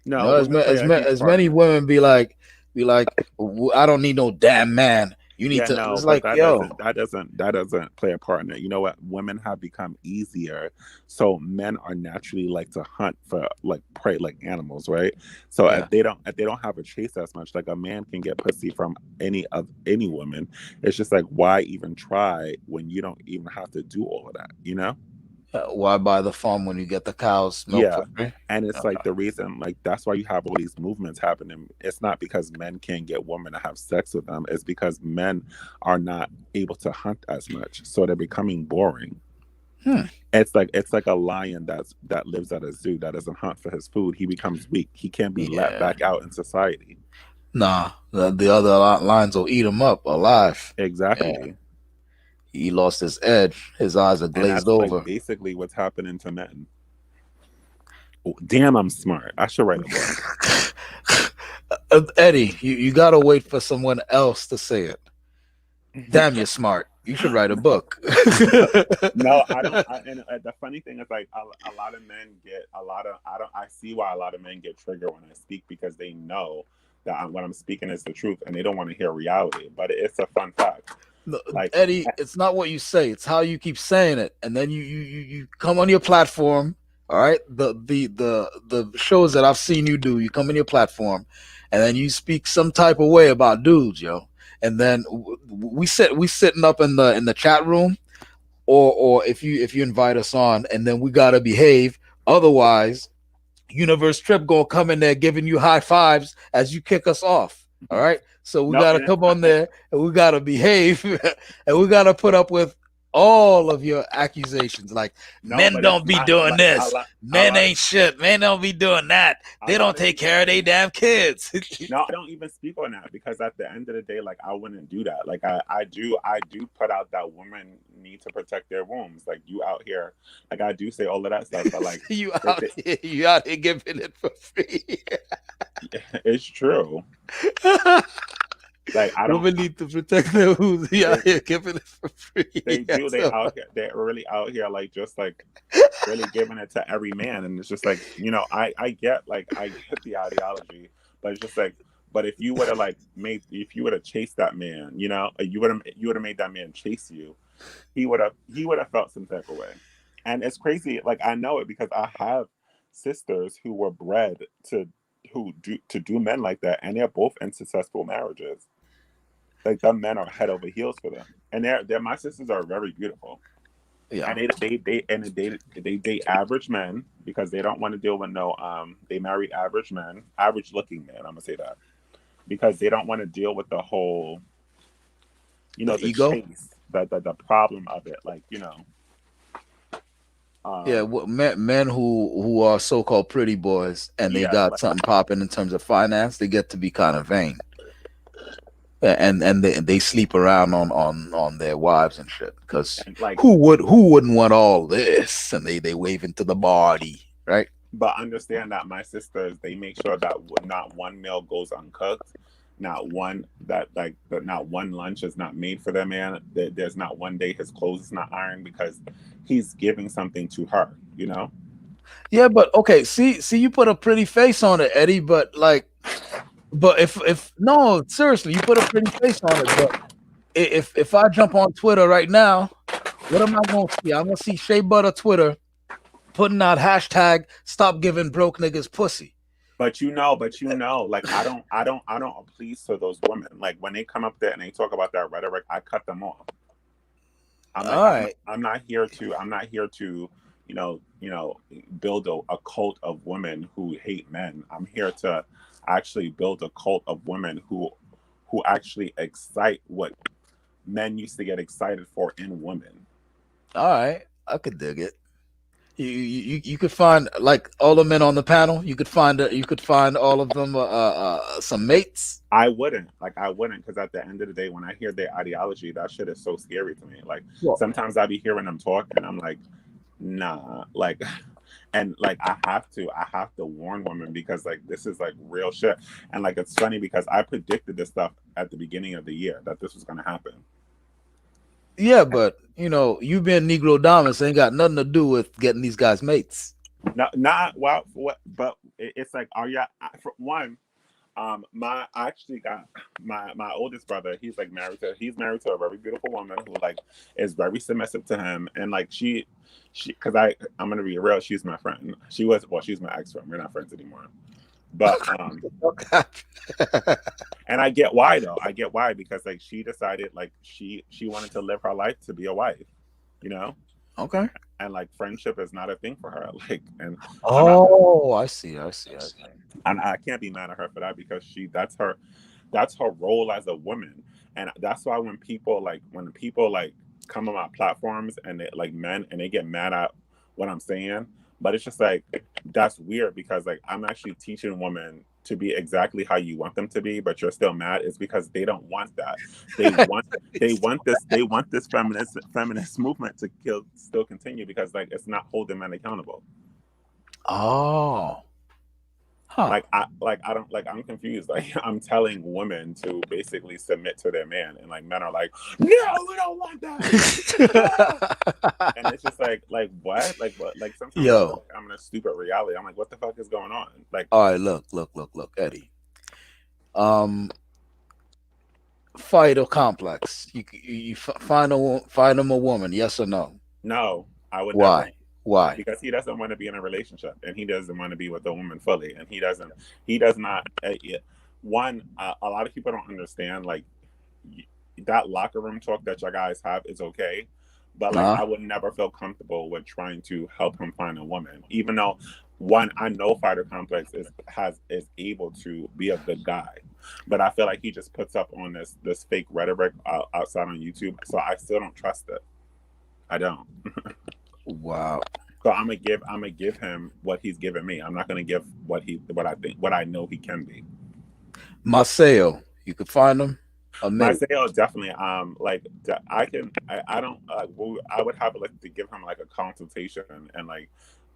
No, women play a huge As part many in it. women be like, I don't need no damn man. You need Yeah, to. no, It's but like, yo, that doesn't play a part in it. You know what? Women have become easier, so men are naturally like to hunt for like prey, like animals, right? So yeah, if they don't have a chase as much, like a man can get pussy from any woman. It's just like, why even try when you don't even have to do all of that, why buy the farm when you get the cow's milk Yeah. for free? And it's like the reason, like that's why you have all these movements happening. It's not because men can't get women to have sex with them. It's because men are not able to hunt as much, so they're becoming boring. It's like a lion that lives at a zoo that doesn't hunt for his food. He becomes weak. He can't be let Yeah. back out in society. Nah, the other lions will eat him up alive. Exactly. Yeah. He lost his edge. His eyes are And glazed that's like over. basically what's happening to men. Oh, damn, I'm smart. I should write a book. Eddie, you gotta wait for someone else to say it. Damn, you're smart. You should write a book. No, I don't. And the funny thing is, like, a lot of men get a lot of. I see why a lot of men get triggered when I speak, because they know that what I'm speaking is the truth, and they don't want to hear reality. But it's a fun fact. Like, Eddie, it's not what you say; it's how you keep saying it, and then you come on your platform. All right, the shows that I've seen you do, you come on your platform, and then you speak some type of way about dudes, yo. And then we sitting up in the chat room, or if you invite us on, and then we gotta behave. Otherwise, Universe Trip gonna come in there giving you high fives as you kick us off. All right, so we no, gotta come on there and we gotta behave, and we gotta put up with all of your accusations. Like, No, men but it's don't be not doing like this. a Men lot of ain't shit. Men don't be doing that. a They don't lot of take these care of their men. damn kids. No, I don't even speak on that because at the end of the day, like I wouldn't do that. Like I do put out that women need to protect their wombs. Like you out here, like I do say all of that stuff, but like you if out it, here, you out here giving it for free. it's true. Like I don't. Women need to protect their wombs. You out It, here giving it for they free. do. They out here. They're really out here, like just like really giving it to every man, and it's just like I get the ideology, but it's just like. But if you would have if you would have chased that man, you would have made that man chase you. He would have felt some type of way, and it's crazy. Like I know it because I have sisters who were bred to do men like that, and they're both in successful marriages. Like the men are head over heels for them, and they're my sisters are very beautiful, Yeah. and they date average men because they don't want to deal with no they marry average men, average looking men. I'm gonna say that because they don't want to deal with the whole The the ego. chase, the problem of it, like Yeah, um men who are so-called pretty boys and they yeah, got like something popping in terms of finance, they get to be kind of vain. And they sleep around on their wives and shit. Because and like who wouldn't want all this? And they wave into the body, right? but understand that my sisters, they make sure that not one meal goes uncooked, not one lunch is not made for their man. There's not one day his clothes is not ironed because he's giving something to her. Yeah, but okay, see, you put a pretty face on it, Eddie. But like, but if no, seriously, you put a pretty face on it. But if I jump on Twitter right now, what am I gonna see? I'm gonna see Shea Butter Twitter putting out hashtag stop giving broke niggas pussy. But like I don't please to those women. Like when they come up there and they talk about that rhetoric, I cut them off. I'm like All right. I'm not here to build a cult of women who hate men. I'm here to actually build a cult of women who actually excite what men used to get excited for in women. All right. I could dig it. You could find like all the men on the panel. You could find all of them some mates. I wouldn't because at the end of the day, when I hear their ideology, that shit is so scary to me. Like Well, sometimes I be hearing them talk, and I'm like, nah, like, and like I have to warn women because like this is like real shit, and like it's funny because I predicted this stuff at the beginning of the year that this was gonna happen. yeah, but you being Negro Dominus ain't got nothing to do with getting these guys mates. Not well, what, but it's like, are you for one? My I actually got my oldest brother. He's married to a very beautiful woman who like is very submissive to him, and like she because I'm gonna be real. She's my friend. She's my ex friend. We're not friends anymore. But Okay. and I get why though. I get why because like she decided like she wanted to live her life to be a wife, you know, Okay. and like friendship is not a thing for her. Like, and I'm not, Oh, I see. I see. I see. and I can't be mad at her for that because that's her role as a woman, and that's why when people come on my platforms and they like men and they get mad at what I'm saying, but it's just like that's weird because like I'm actually teaching women to be exactly how you want them to be, but you're still mad. It's because they don't want that. They want this feminist movement to still continue because like it's not holding men accountable. Oh. Huh. I'm confused. Like I'm telling women to basically submit to their man, and like men are like, no, we don't want that. No! And it's just like what? Like what? Like sometimes I feel Yo. like I'm in a stupid reality. I'm like, what the fuck is going on? Like, All right. Look, Eddie. Um, Fight or complex. Find him a woman. Yes or no? no, I would never. Why? Why? Because he doesn't want to be in a relationship and he doesn't want to be with a woman fully and he does not a lot of people don't understand like that locker room talk that you guys have is okay, but like Huh? I would never feel comfortable with trying to help him find a woman, even though one I know fighter complex is able to be a good guy, but I feel like he just puts up on this fake rhetoric outside on YouTube, so I still don't trust it. I don't. Wow. So I'm gonna give him what he's giving me. I'm not gonna give what I know he can be. Maceo, you could find him a mate. Maceo definitely I don't I would have like to give him like a consultation and like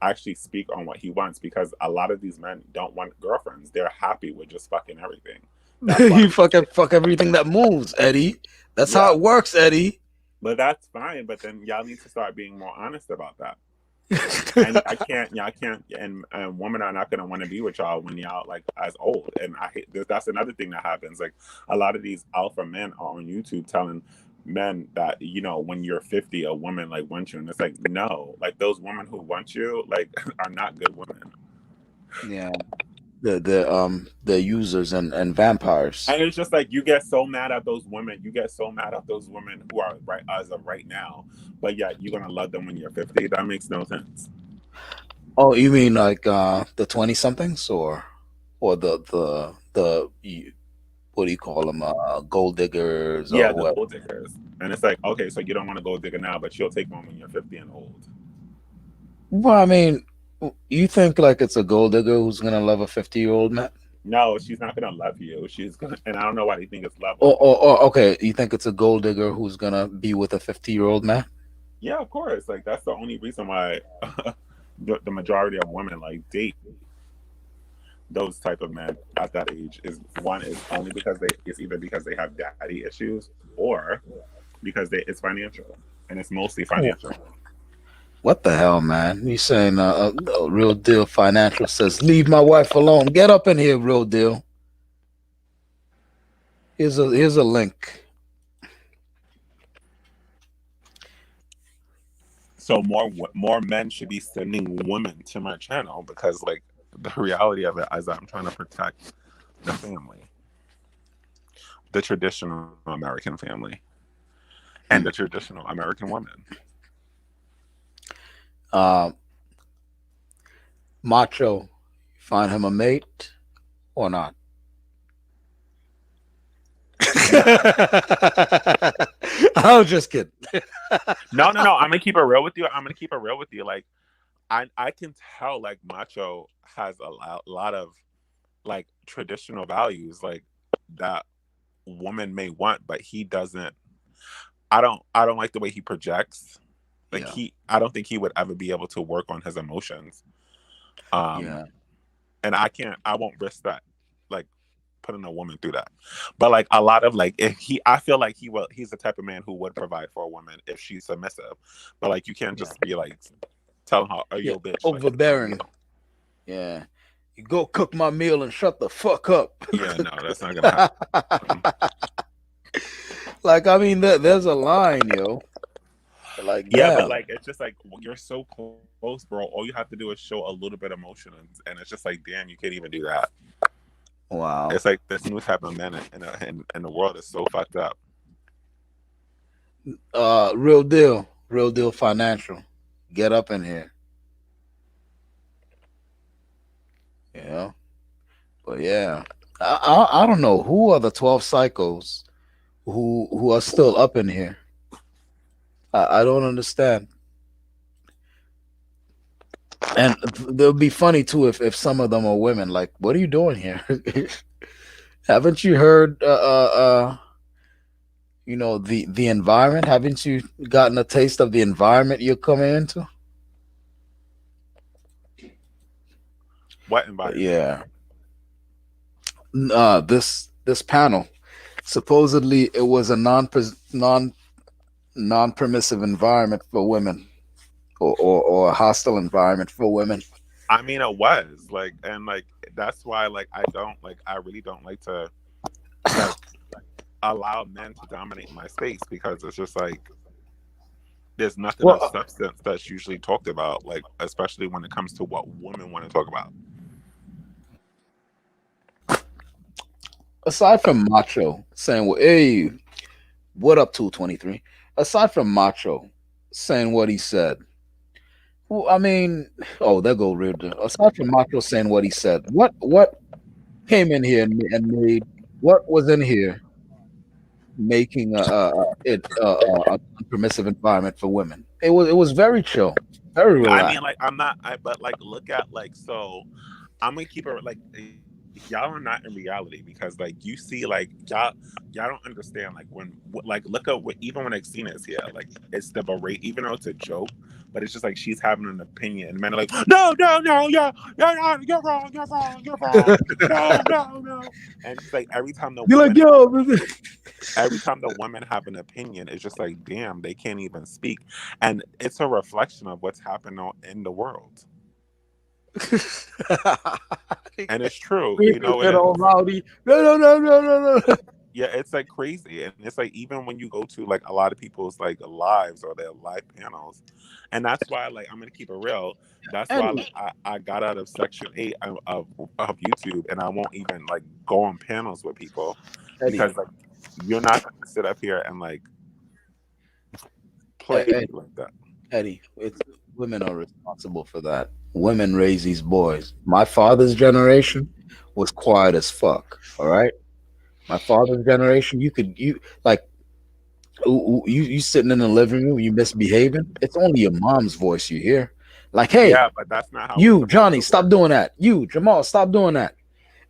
actually speak on what he wants, because a lot of these men don't want girlfriends. They're happy with just fucking everything. That's why. You fuck everything that moves, Eddie. That's how Yeah, it works, Eddie. but that's fine. But then y'all need to start being more honest about that. And I can't, and women are not gonna want to be with y'all when y'all like as old. And I hate that's another thing that happens. Like a lot of these alpha men are on YouTube telling men that, you know, when you're 50, a woman like wants you, and it's like, no, like those women who want you like are not good women. Yeah. The users and vampires. And it's just like you get so mad at those women. You get so mad at those women who are right as of right now, but yet you're gonna love them when you're 50. That makes no sense. Oh, you mean like the 20 somethings or what do you call them? Gold diggers Yeah, or the what? gold diggers. And it's like, okay, so you don't want to go digger now, but you'll take one when you're 50 and old. Well, I mean, you think like it's a gold digger who's gonna love a 50-year-old man? No, she's not gonna love you. She's gonna, and I don't know why they think it's love on Or okay, you think it's a gold digger who's gonna be with a 50-year-old man? Yeah, of course. Like that's the only reason why the majority of women like date those type of men at that age is one is only because it's either because they have daddy issues or because it's financial, and it's mostly financial. What the hell, man? You saying Real Deal Financial says, leave my wife alone. Get up in here, Real Deal. Here's a link. So more men should be sending women to my channel, because like the reality of it is I'm trying to protect the family, the traditional American family, and the traditional American woman. Macho, find him a mate or not? I was just kidding. No. I'm gonna keep it real with you. Like I can tell like Macho has a lot of like traditional values like that woman may want, but he doesn't. I don't like the way he projects. Like I don't think he would ever be able to work on his emotions. Yeah. And I won't risk that, like putting a woman through that. But like a lot of like, I feel like he's the type of man who would provide for a woman if she's submissive. But like, you can't just be like telling her, "Oh, yo, bitch," overbearing. Like, yeah, you go cook my meal and shut the fuck up. Yeah, no, that's not gonna happen. Like, I mean, there's a line, yo. Like, yeah, damn. but like, it's just like you're so close, bro. All you have to do is show a little bit of emotion, and it's just like, damn, you can't even do that. Wow. It's like this new type of man in the world is so fucked up. Real deal financial. Get up in here. Yeah. But yeah. I don't know who are the 12 psychos who are still up in here. I don't understand. And they'll be funny too if some of them are women. Like, what are you doing here? Haven't you heard you know, the environment? Haven't you gotten a taste of the environment you're coming into? What environment? Yeah. This panel, supposedly it was a non-permissive environment for women, or a hostile environment for women. I mean, it was like, and like that's why like I really don't like to like, allow men to dominate my space, because it's just like there's nothing of substance that's usually talked about, like especially when it comes to what women want to talk about. Aside from Macho saying, well, hey, what up, 223? Aside from Macho saying what he said, well, I mean, oh, there go Real Deal. Aside from Macho saying what he said, what came in here and made, what was in here making a permissive environment for women. It was very chill, very I mean, relaxed. like I'm not. But like, look at like so. I'm gonna keep it like y'all are not in reality because like you see like y'all don't understand like like look at what even when Xena is here like it's the berate even though it's a joke but it's just like she's having an opinion and men are like no you're wrong you're wrong no and it's like You're like, yo, every time the women have an opinion it's just like damn they can't even speak and it's a reflection of what's happening in the world. And it's true, you know it get all is. rowdy. No. Yeah, it's like crazy, and it's like even when you go to like a lot of people's like lives or their live panels, and that's why like I'm gonna keep it real. That's why Eddie, like I got out of Section 8 of YouTube, and I won't even like go on panels with people Eddie, because like you're not gonna sit up here and like play Eddie, like that. Eddie. It's women are responsible for that. Women raise these boys. My father's generation was quiet as fuck. All right, my father's generation, you like you sitting in the living room, you misbehaving. It's only your mom's voice you hear. Like, hey, Yeah, but that's not how it's you supposed Johnny, to stop work. doing that. You Jamal, stop doing that.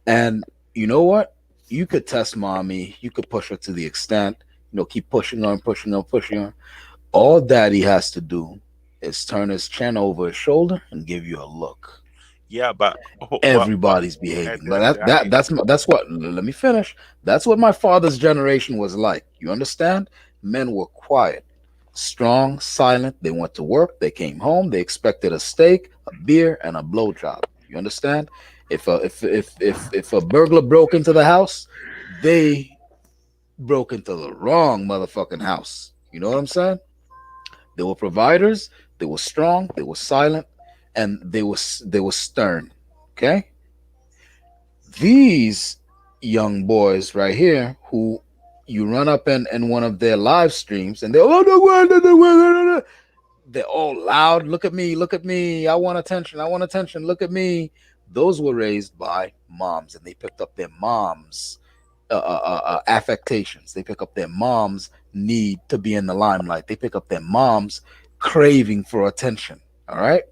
And you know what? You could test mommy. You could push her to the extent, keep pushing her. All daddy has to do is turn his chin over his shoulder and give you a look. Yeah, but Everybody's at behaving. the end of But the that day, that's what. Let me finish. That's what my father's generation was like. You understand? Men were quiet, strong, silent. They went to work. They came home. They expected a steak, a beer, and a blowjob. You understand? If a burglar broke into the house, they broke into the wrong motherfucking house. You know what I'm saying? They were providers. They were strong. They were silent, and they were stern. Okay. These young boys right here who you run up in one of their live streams and they're all loud. Look at me. I want attention. Look at me. Those were raised by moms and they picked up their moms' affectations. They pick up their mom's need to be in the limelight. They pick up their mom's craving for attention. All right.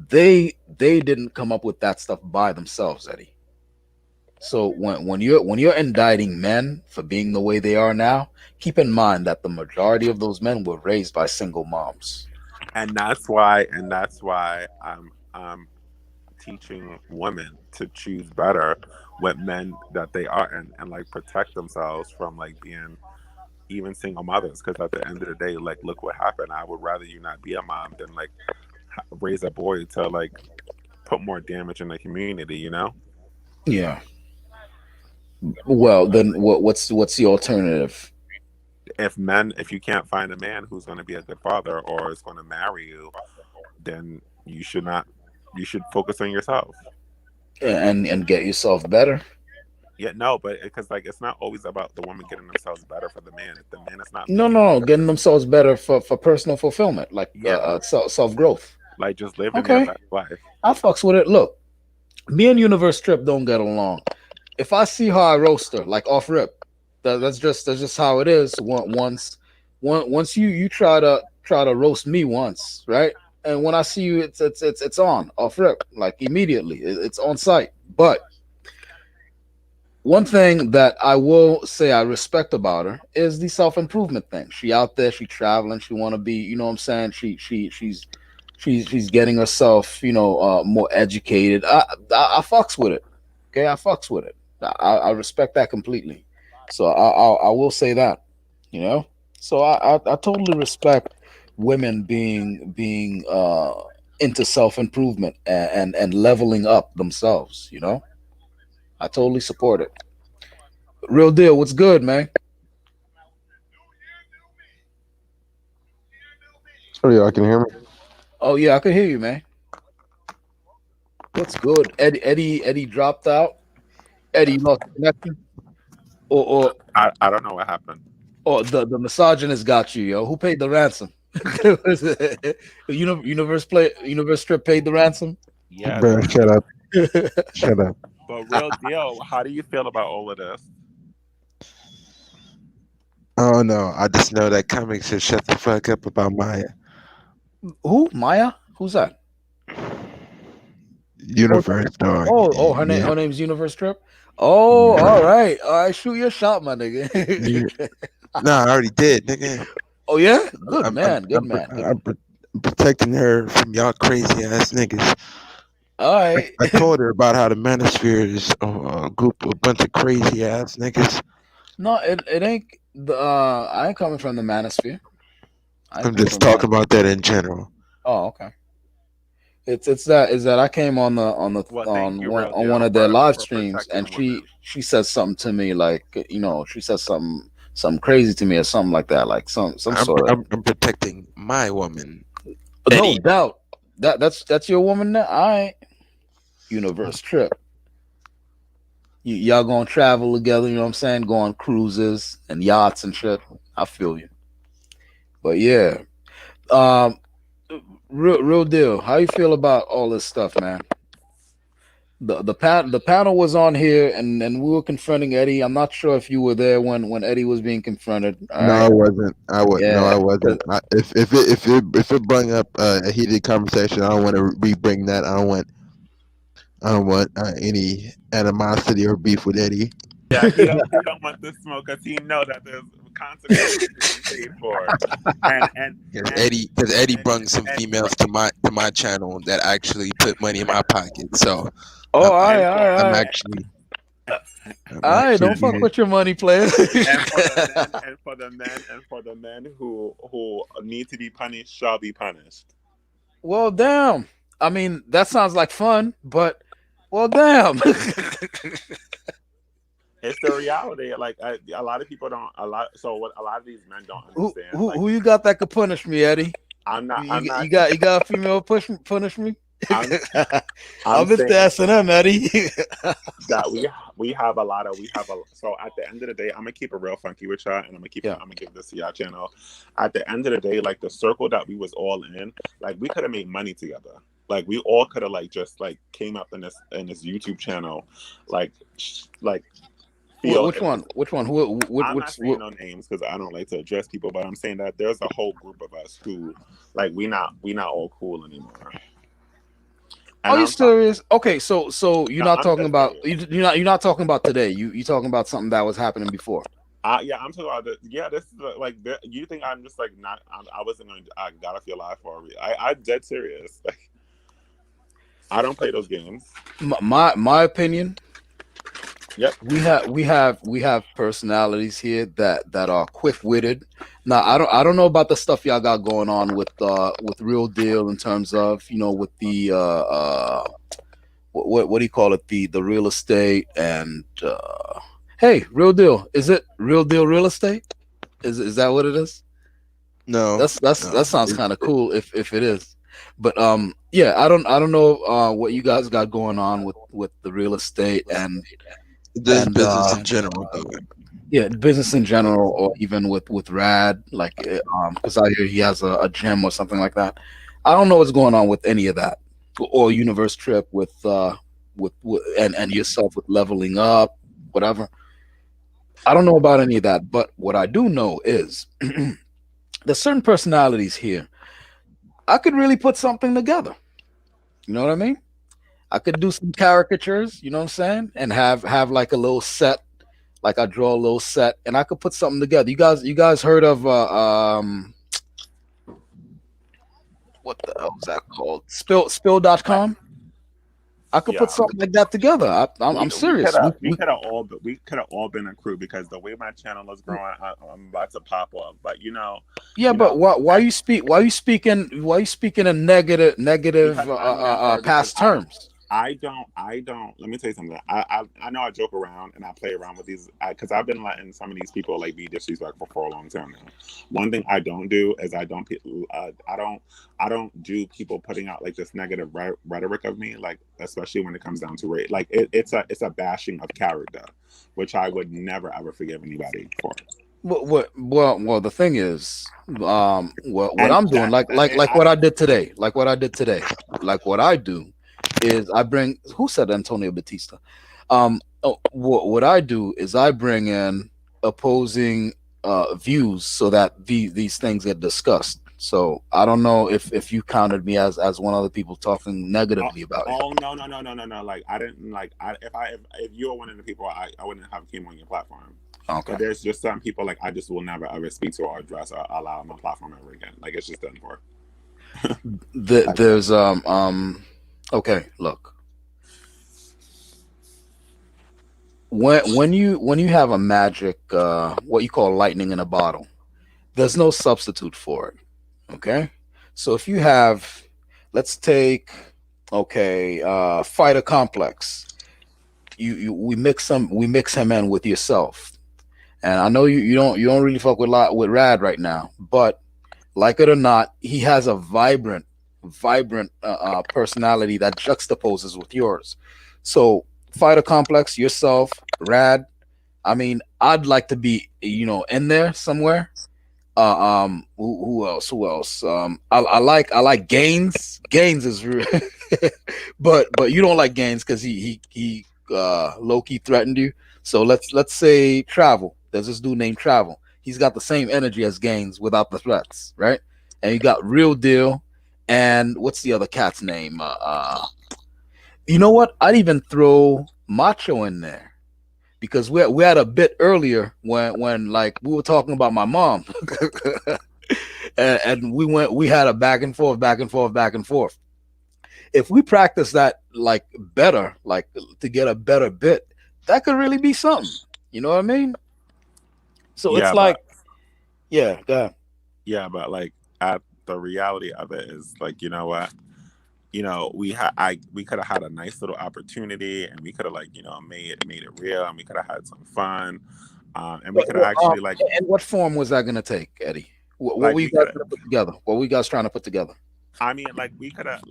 They didn't come up with that stuff by themselves, Eddie. So when you're indicting men for being the way they are now, keep in mind that the majority of those men were raised by single moms. and that's why I'm teaching women to choose better with men that they are and like protect themselves from like being even single mothers because at the end of the day like look what happened. I would rather you not be a mom than like raise a boy to like put more damage in the community, you know. Yeah. Well, then what's the alternative? If you can't find a man who's going to be a good father or is going to marry you, then you should focus on yourself. And get yourself better. Yeah, no, but because like it's not always about the woman getting themselves better for the man. If the man is not No, making no, no, getting themselves better for personal fulfillment, like yeah, self growth. like just living their Okay, best life. I fucks with it. Look, me and Universe Trip don't get along. If I see her, I roast her like off rip. That's just how it is. Once you try to roast me once, right? And when I see you, it's on off rip like immediately. It's on site. But one thing that I will say I respect about her is the self improvement thing. She out there, she traveling, she want to be, you know what I'm saying? She's getting herself, more educated. I fucks with it. Okay, I fucks with it. I respect that completely. So I will say that, you know. So I totally respect women being into self improvement and leveling up themselves. You know, I totally support it. Real deal. What's good, man? Oh yeah, I can hear me. Oh yeah, I can hear you, man. What's good? Eddie dropped out. Eddie lost connection, or or I don't know what happened. or the misogynist got you, yo. Who paid the ransom? Universe Strip paid the ransom. Yeah, Bro, shut up. Shut up. but real deal. How do you feel about all of this? Oh no, I just know that comics should shut the fuck up about Maya. Who? Maya? Who's that? Oh, Universe dog. her name. Yeah, Her name's Universe Trip. Oh, all yeah, right, all right. Shoot your shot, my yeah. nigga. Nah, I already did, nigga. Oh yeah, good I'm, I'm, man, good I'm, man, good. I'm protecting her from y'all crazy ass niggas. All right. I told her about how the Manosphere is a group, a bunch of crazy ass niggas. No, it ain't. The I ain't coming from the manosphere. I ain't I'm coming just from the talking manosphere. about that in general. Oh, okay. It's that is that I came on Well, thank you, real on one deal, of their live for streams, and protecting women. she said something to me like, she said something crazy to me or something like that, like some I'm, sort of. I'm, I'm protecting my woman, No Eddie. doubt that's your woman now. I Universe Trip. Y'all gonna travel together, you know what I'm saying? Go on cruises and yachts and shit. I feel you. But yeah. Um real deal. How you feel about all this stuff, man? The panel was on here, and we were confronting Eddie. I'm not sure if you were there when Eddie was being confronted. All No, right. I wasn't. No, Yeah. I wasn't. If it brought up a heated conversation, I don't want to re-bring that. I don't want any animosity or beef with Eddie. Yeah, he don't want the smoke because he know that there's consequences to be paid for, and and and Because Eddie and, brung some and females to my channel that actually put money in my pocket. So Oh, I'm all right, and all for right, I'm all right. actually I'm All right, actually don't fuck being with your money, player. and for the men who need to be punished shall be punished. Well, damn. I mean, that sounds like fun, but well, damn. It's the reality. Like a lot of people don't. A lot. So what? A lot of these men don't who, understand. who Like who you got that could punish me, Eddie? I'm not. I'm not. You got a female punish me? I'm. I'm I'm Mr. saying S&M, Eddie. that we have a lot of we have a so at the end of the day, I'm gonna keep it real funky with y'all, and Yeah. I'm gonna give this to y'all channel. At the end of the day, like the circle that we was all in, like we could have made money together. Like we all could have like just like came up in this YouTube channel, like like feel Which it was. one? Which one? Who? I'm not saying no names because I don't like to address people, but I'm saying that there's a whole group of us who like we not all cool anymore. Are And you I'm talking. serious? Okay, so you're No, not I'm talking dead about serious. you're not talking about today. You talking about something that was happening before. Yeah, I'm talking about the. Yeah, this is like. You think I'm just like not? I wasn't going. I gotta feel live for a reason. I'm dead serious. Like, I don't play those games. My opinion. Yep. We have personalities here that are quick witted. Now I don't know about the stuff y'all got going on with Real Deal in terms of with the what do you call it, the real estate and hey, Real Deal, is it Real Deal real estate, is that what it is? no That no. sounds kind of cool if it is. But yeah, I don't know what you guys got going on with the real estate Just and business in general, though. yeah, business in general, or even with Rad, like because I hear he has a gym or something like that. I don't know what's going on with any of that, or Universe Trip with and yourself with leveling up, whatever. I don't know about any of that, but what I do know is there's certain personalities here. I could really put something together. You know what I mean? I could do some caricatures. You know what I'm saying? And have like a little set, like I draw a little set, and I could put something together. You guys heard of what the hell is that called? Spill.com. I could put Yeah. something like that together. I'm We could serious. have we could have all been a crew because the way my channel is growing, I'm about to pop off. But Yeah, you but know, why you speaking in negative because I'm never because past terms? I don't. Let me tell you something. I know I joke around and I play around with these because I've been letting some of these people like be disrespectful for a long time now. One thing I don't do is I don't do people putting out like this negative rhetoric of me, like especially when it comes down to rate. Like it's a bashing of character, which I would never ever forgive anybody for. Well, the thing is, what And I'm doing, like what I did today, like what I do is I bring. Who said Antonio Batista? What I do is I bring in opposing views so that these things get discussed. So I don't know if you counted me as one of the people talking negatively about it. Oh no! Like I didn't like. If you were one of the people, I wouldn't have came on your platform. Okay. But there's just some people like I just will never ever speak to or address or allow on my platform ever again. Like it's just done for. There's okay, look. When you have a magic what you call lightning in a bottle, there's no substitute for it. Okay? So if you have, let's take, okay, fighter complex. We mix him in with yourself. And I know you don't really fuck with Rad right now, but like it or not, he has a vibrant personality that juxtaposes with yours. So fighter complex, yourself, Rad. I mean, I'd like to be in there somewhere. Who else? Who else? I like Gaines. Gaines is real, but you don't like Gaines because he low key threatened you. So let's say Travel. There's this dude named Travel. He's got the same energy as Gaines without the threats, right? And you got Real Deal, and what's the other cat's name? You know what? I'd even throw Macho in there because we had a bit earlier when like we were talking about my mom, and we had a back and forth, back and forth, back and forth. If we practice that like better, like to get a better bit, that could really be something. You know what I mean? So it's Yeah, like, but yeah, go ahead. yeah, but like the reality of it is like you know what. We could have had a nice little opportunity, and we could have like made it real, and we could have had some fun, and we could have actually like And what form was that going to take, Eddie? What like were you we guys could going to put together? What were you guys trying to put together? I mean like we could have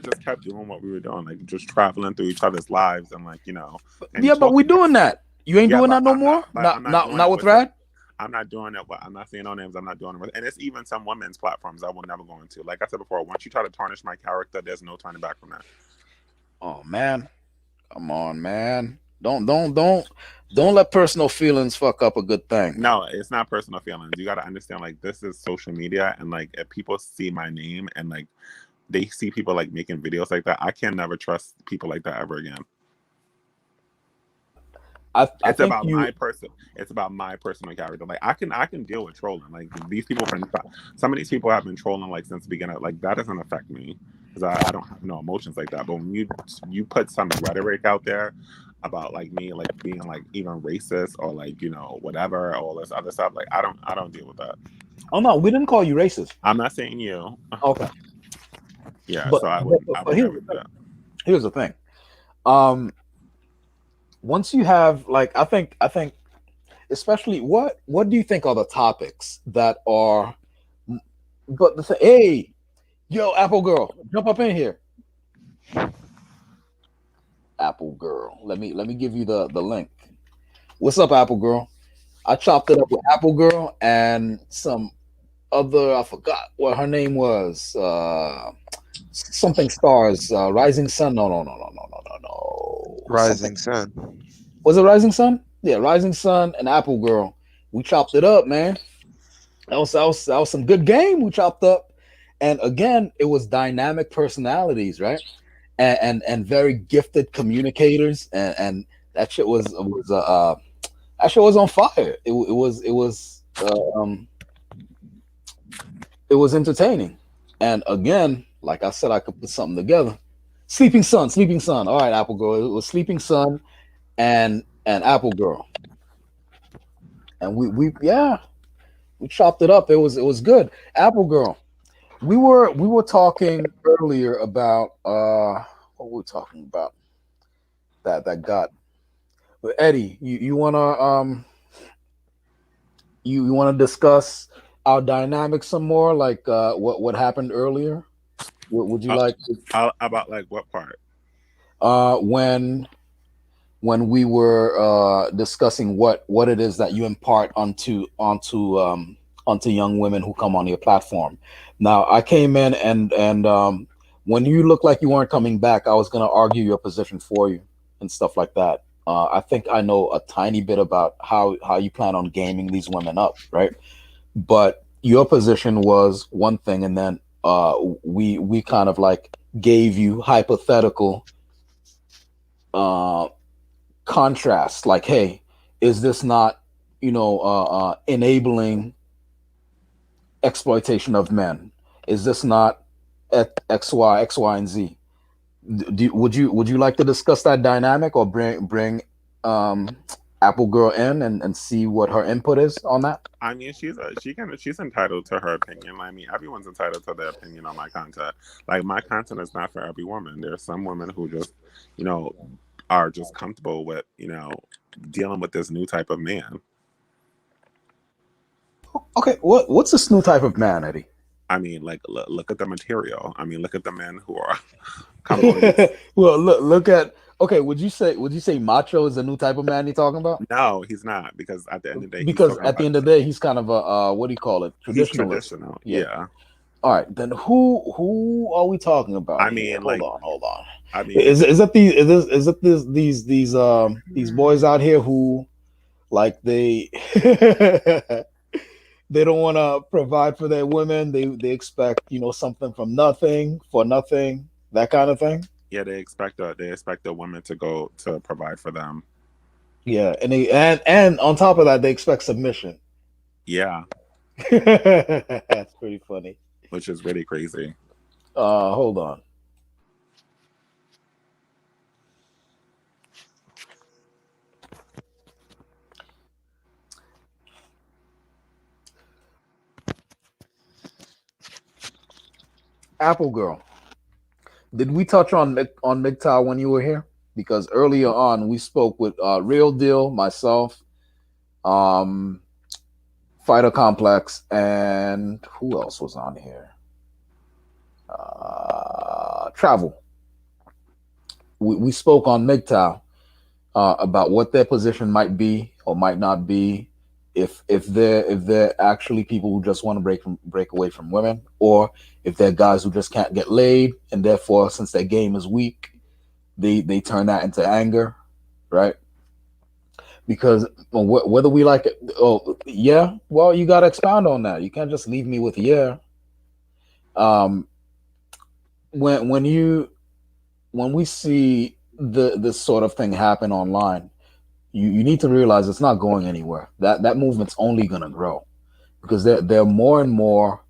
just kept doing what we were doing, like just traveling through each other's lives and like and Yeah, but we talking. doing that. You ain't Yeah, doing but that no more. I'm Not not not doing not it with with Rad. I'm not doing it. I'm not saying no names. I'm not doing it with, and it's even some women's platforms I will never go into. Like I said before, once you try to tarnish my character, there's no turning back from that. Oh man, come on, man. Don't let personal feelings fuck up a good thing. No, it's not personal feelings. You got to understand, like, this is social media, and like, if people see my name and like they see people like making videos like that, I can never trust people like that ever again. I It's think about you. my person. It's about my personal character. Like, I can deal with trolling. Like, these people been some of these people have been trolling like since the beginning. Like, that doesn't affect me because I don't have no emotions like that. But when you put some rhetoric out there about like me like being like even racist or like whatever all this other stuff, like I don't deal with that. Oh no, we didn't call you racist. I'm not saying you. Okay, Yeah, but so I but, would but, I but would never do that. here's the thing. Um, once you have like, I think especially what do you think are the topics that are? But hey, yo, Apple Girl, jump up in here. Apple Girl, let me give you the link. What's up, Apple Girl? I chopped it up with Apple Girl and some other. I forgot what her name was. Something stars. Rising Sun. No, no, no, no, no, no, no, no. Something. Rising Sun. Was it Rising Sun? Yeah, Rising Sun and Apple Girl. We chopped it up, man. That was some good game we chopped up. And again, it was dynamic personalities, right? And very gifted communicators, and that shit was that shit was on fire. It was entertaining. And again, like I said, I could put something together. Sleeping Sun, Sleeping Sun. All right, Apple Girl. It was Sleeping Sun and Apple Girl. And we chopped it up. It was good. Apple Girl. We were talking earlier about what were we talking about? That got but Eddie, you wanna discuss our dynamics some more, like what happened earlier? Would you like About like what part? when we were discussing what it is that you impart onto young women who come on your platform. Now I came in and when you looked like you weren't coming back, I was gonna argue your position for you and stuff like that. I think I know a tiny bit about how you plan on gaming these women up, right? But your position was one thing, and then we kind of like gave you hypothetical uh, contrast, like, hey, is this not enabling exploitation of men? Is this not X, Y, and Z? Would you like to discuss that dynamic, or bring um, Apple Girl in and see what her input is on that? I mean, she's entitled to her opinion. I mean, everyone's entitled to their opinion on my content. Like, my content is not for every woman. There's some women who just, you know, are just comfortable with, dealing with this new type of man. Okay, what's this new type of man, Eddie? I mean, like, look at the material. I mean, look at the men who are coming on these. Well, look at. Okay, would you say Macho is the new type of man you're talking about? No, he's not, because at the end of the day, he's Because talking at the about. end of the day, he's kind of a what do you call it? He's Traditionalist. traditional. Yeah. Yeah. All right, then who are we talking about I here? mean, Hold on. I mean, Is it these boys out here who like they don't want to provide for their women. They expect something from nothing for nothing, that kind of thing. yeah, they expect a woman to go to provide for them. Yeah, and on top of that, they expect submission. Yeah, That's pretty funny. which is really crazy. Hold on. Apple Girl. Did we touch on MGTOW when you were here? Because earlier on we spoke with Real Deal, myself, um, Fighter Complex, and who else was on here? Travel. We spoke on MGTOW about what their position might be or might not be, if they're actually people who just want to break away from women, or if they're guys who just can't get laid, and therefore, since their game is weak, they turn that into anger, right? Because whether we like it, oh yeah, well, you got to expound on that. You can't just leave me with yeah. Um, when we see this sort of thing happen online, you need to realize it's not going anywhere. That movement's only gonna grow, because there are more and more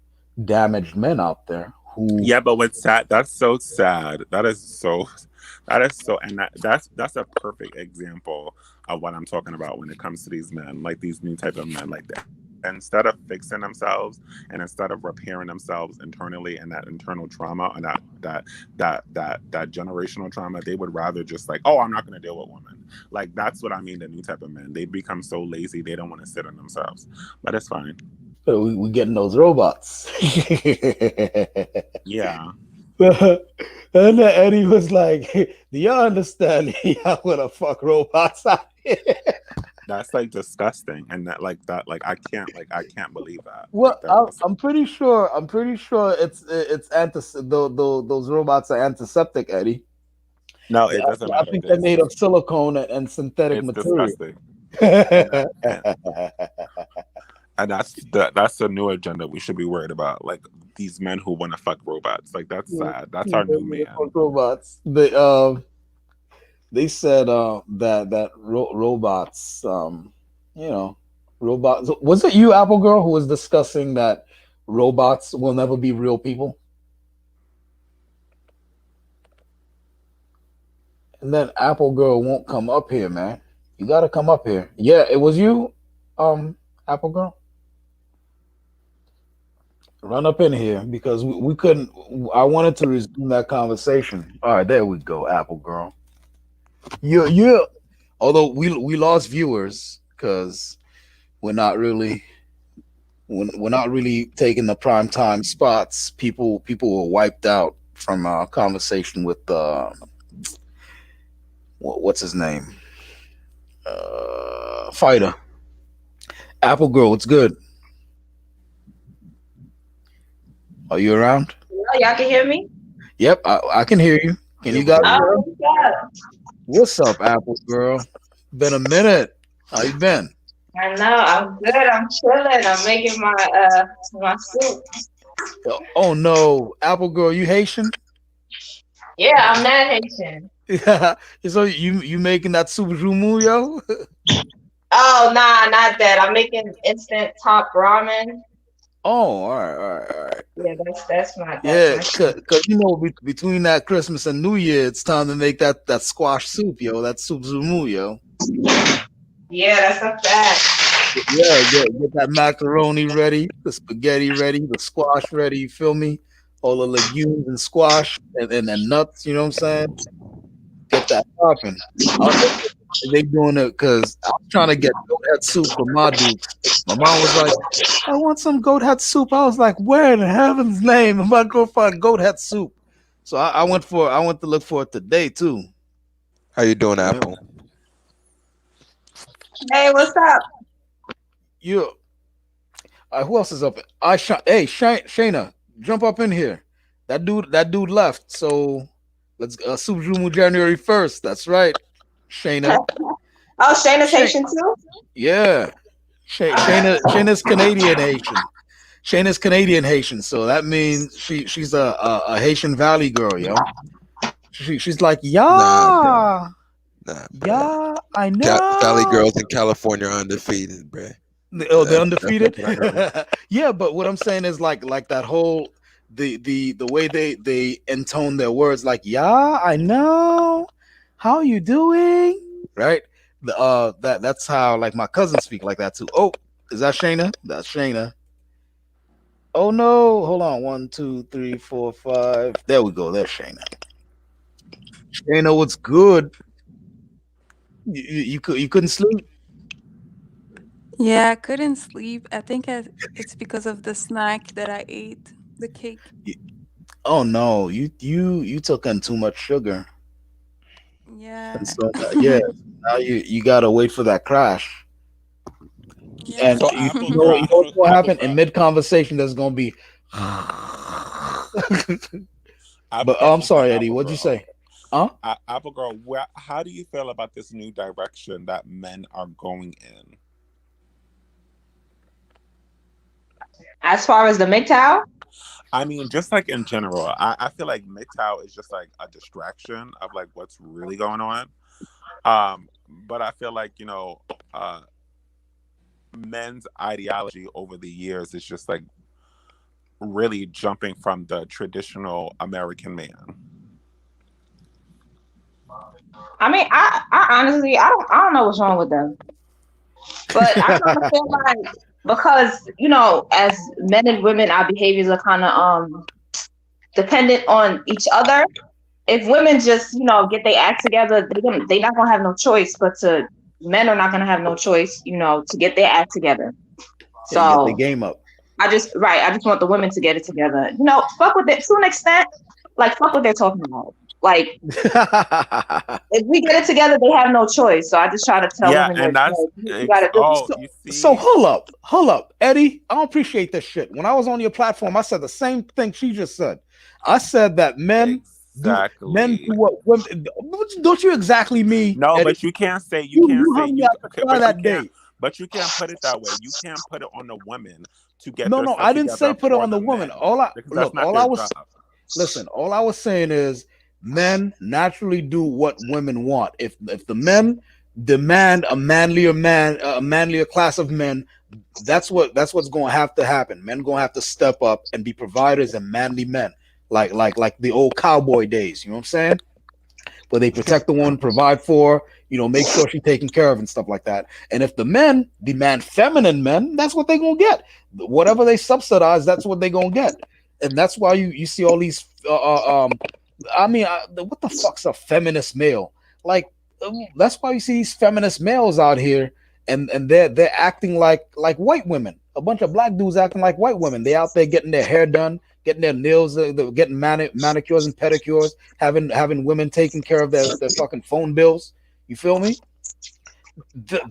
damaged men out there who. Yeah, but what's sad? That's so sad. That is so, and that's a perfect example of what I'm talking about when it comes to these men, like these new type of men, like that. Instead of fixing themselves and instead of repairing themselves internally and that internal trauma and that generational trauma, they would rather just like, oh, I'm not going to deal with women. Like, that's what I mean. The new type of men, they become so lazy they don't want to sit on themselves. But it's fine. We getting those robots. Yeah. And then Eddie was like, "Do y'all understand? Y'all wanna fuck robots out here?" That's like disgusting, and I can't believe that. Well, Like, I'm pretty sure. It's those robots are antiseptic, Eddie. no, it doesn't I matter. think they're made of silicone and synthetic It's material. disgusting, and that's the new agenda we should be worried about. Like, these men who want to fuck robots. Like, that's sad. That's our new man. Robots. They said robots. Robots. Was it you, Apple Girl, who was discussing that robots will never be real people? And then Apple Girl won't come up here, man. You gotta come up here. Yeah, it was you, Apple Girl. Run up in here, because we couldn't. I wanted to resume that conversation. All right, there we go, Apple Girl. You. Although we lost viewers because we're not really we're not really taking the prime time spots. People were wiped out from a conversation with what's his name, Fighter. Apple Girl, it's good. Are you around? Oh, y'all can hear me? Yep, I can hear you. Can you guys hear? Oh, yeah. What's up, Apple Girl? Been a minute. How you been? I know. I'm good. I'm chilling. I'm making my soup. Oh no, Apple girl, you Haitian? Yeah, I'm not Haitian. Yeah. So you making that soup jumu, yo? Oh nah, not that. I'm making instant top ramen. Oh, all right. Yeah, that's my Yeah, shit. cause between that Christmas and New Year, it's time to make that squash soup, yo. That soup zumu, yo. Yeah, that's a fact. Yeah, get that macaroni ready, the spaghetti ready, the squash ready. You feel me? All the legumes and squash and nuts. You know what I'm saying? Get that popping. I don't know if they doing it because I was trying to get goat head soup for my dukes. My mom was like, "I want some goat head soup." I was like, "Where in heaven's name am I going to find goat head soup?" So I went to look for it today too. How you doing, Yeah. Apple? Hey, what's up? You. Who else is up? Hey, Shayna, jump up in here. That dude left. So let's Soup Jumu January 1st. That's right, Shayna. Oh, Shayna's Shay, Haitian too? yeah, Shayna's Canadian Haitian. Shayna's Canadian Haitian. So that means she's a Haitian Valley girl, yo. She's like, Nah, bro. yeah, Nah, bro. yeah, I Valley know. girls in California are undefeated, bro. Oh, they're That's undefeated. what I heard. Yeah, but what I'm saying is like that whole the way they intone their words, like yeah, I know. How you doing? Right. That's how like my cousins speak like that too. Oh, is that Shayna? That's Shayna. Oh no, hold on. 1, 2, 3, 4, 5. There we go. There's Shayna. Shayna, what's good? You couldn't sleep? Yeah, I couldn't sleep. I think it's because of the snack that I ate, the cake. Oh no, you took in too much sugar. And Yeah. so yeah, now you gotta wait for that crash. And Yeah. So you Apple know Girl, you know what's gonna Apple happen in Girl, mid conversation. There's gonna be. Apple But Girl, I'm sorry, Eddie. Apple What'd you Girl, say? Huh? Apple Girl. How do you feel about this new direction that men are going in? As far as the MGTOW? I mean, just like in general, I feel like MGTOW is just like a distraction of like what's really going on. But I feel like uh, men's ideology over the years is just like really jumping from the traditional American man. I mean, I honestly I don't know what's wrong with them. But I kind of feel like because, as men and women, our behaviors are kind of dependent on each other. If women just, get their act together, they not gonna have no choice but to men are not gonna have no choice, to get their act together. Yeah, get the So game up. I just want the women to get it together. Fuck with it to an extent. Like fuck what they're talking about. Like if we get it together, they have no choice. So I just try to tell Yeah, women that and that's you gotta do it. you So see. hold up, Eddie. I don't appreciate this shit. When I was on your platform, I said the same thing she just said. I said that men do Exactly. what women don't you exactly me, No, Eddie? but you can't say You hung me out the okay, fire that day. but you can't put it that way. You can't put it on the women to get No, their no, stuff I didn't say together put it for on the the woman. men because that's not All their I was job. listen, all I was saying is men naturally do what women want. If the men demand a manlier man, a manlier class of men, that's what's going to have to happen. Men going to have to step up and be providers and manly men, like the old cowboy days. You know what I'm saying? Where they protect the woman, provide for, make sure she's taken care of and stuff like that. And if the men demand feminine men, that's what they're gonna get. Whatever they subsidize, that's what they're gonna get. And that's why you see all these. I mean, what the fuck's a feminist male? Like, that's why you see these feminist males out here, and they're acting like white women. A bunch of black dudes acting like white women. They out there getting their hair done, getting their nails, getting manicures and pedicures, having women taking care of their fucking phone bills. You feel me?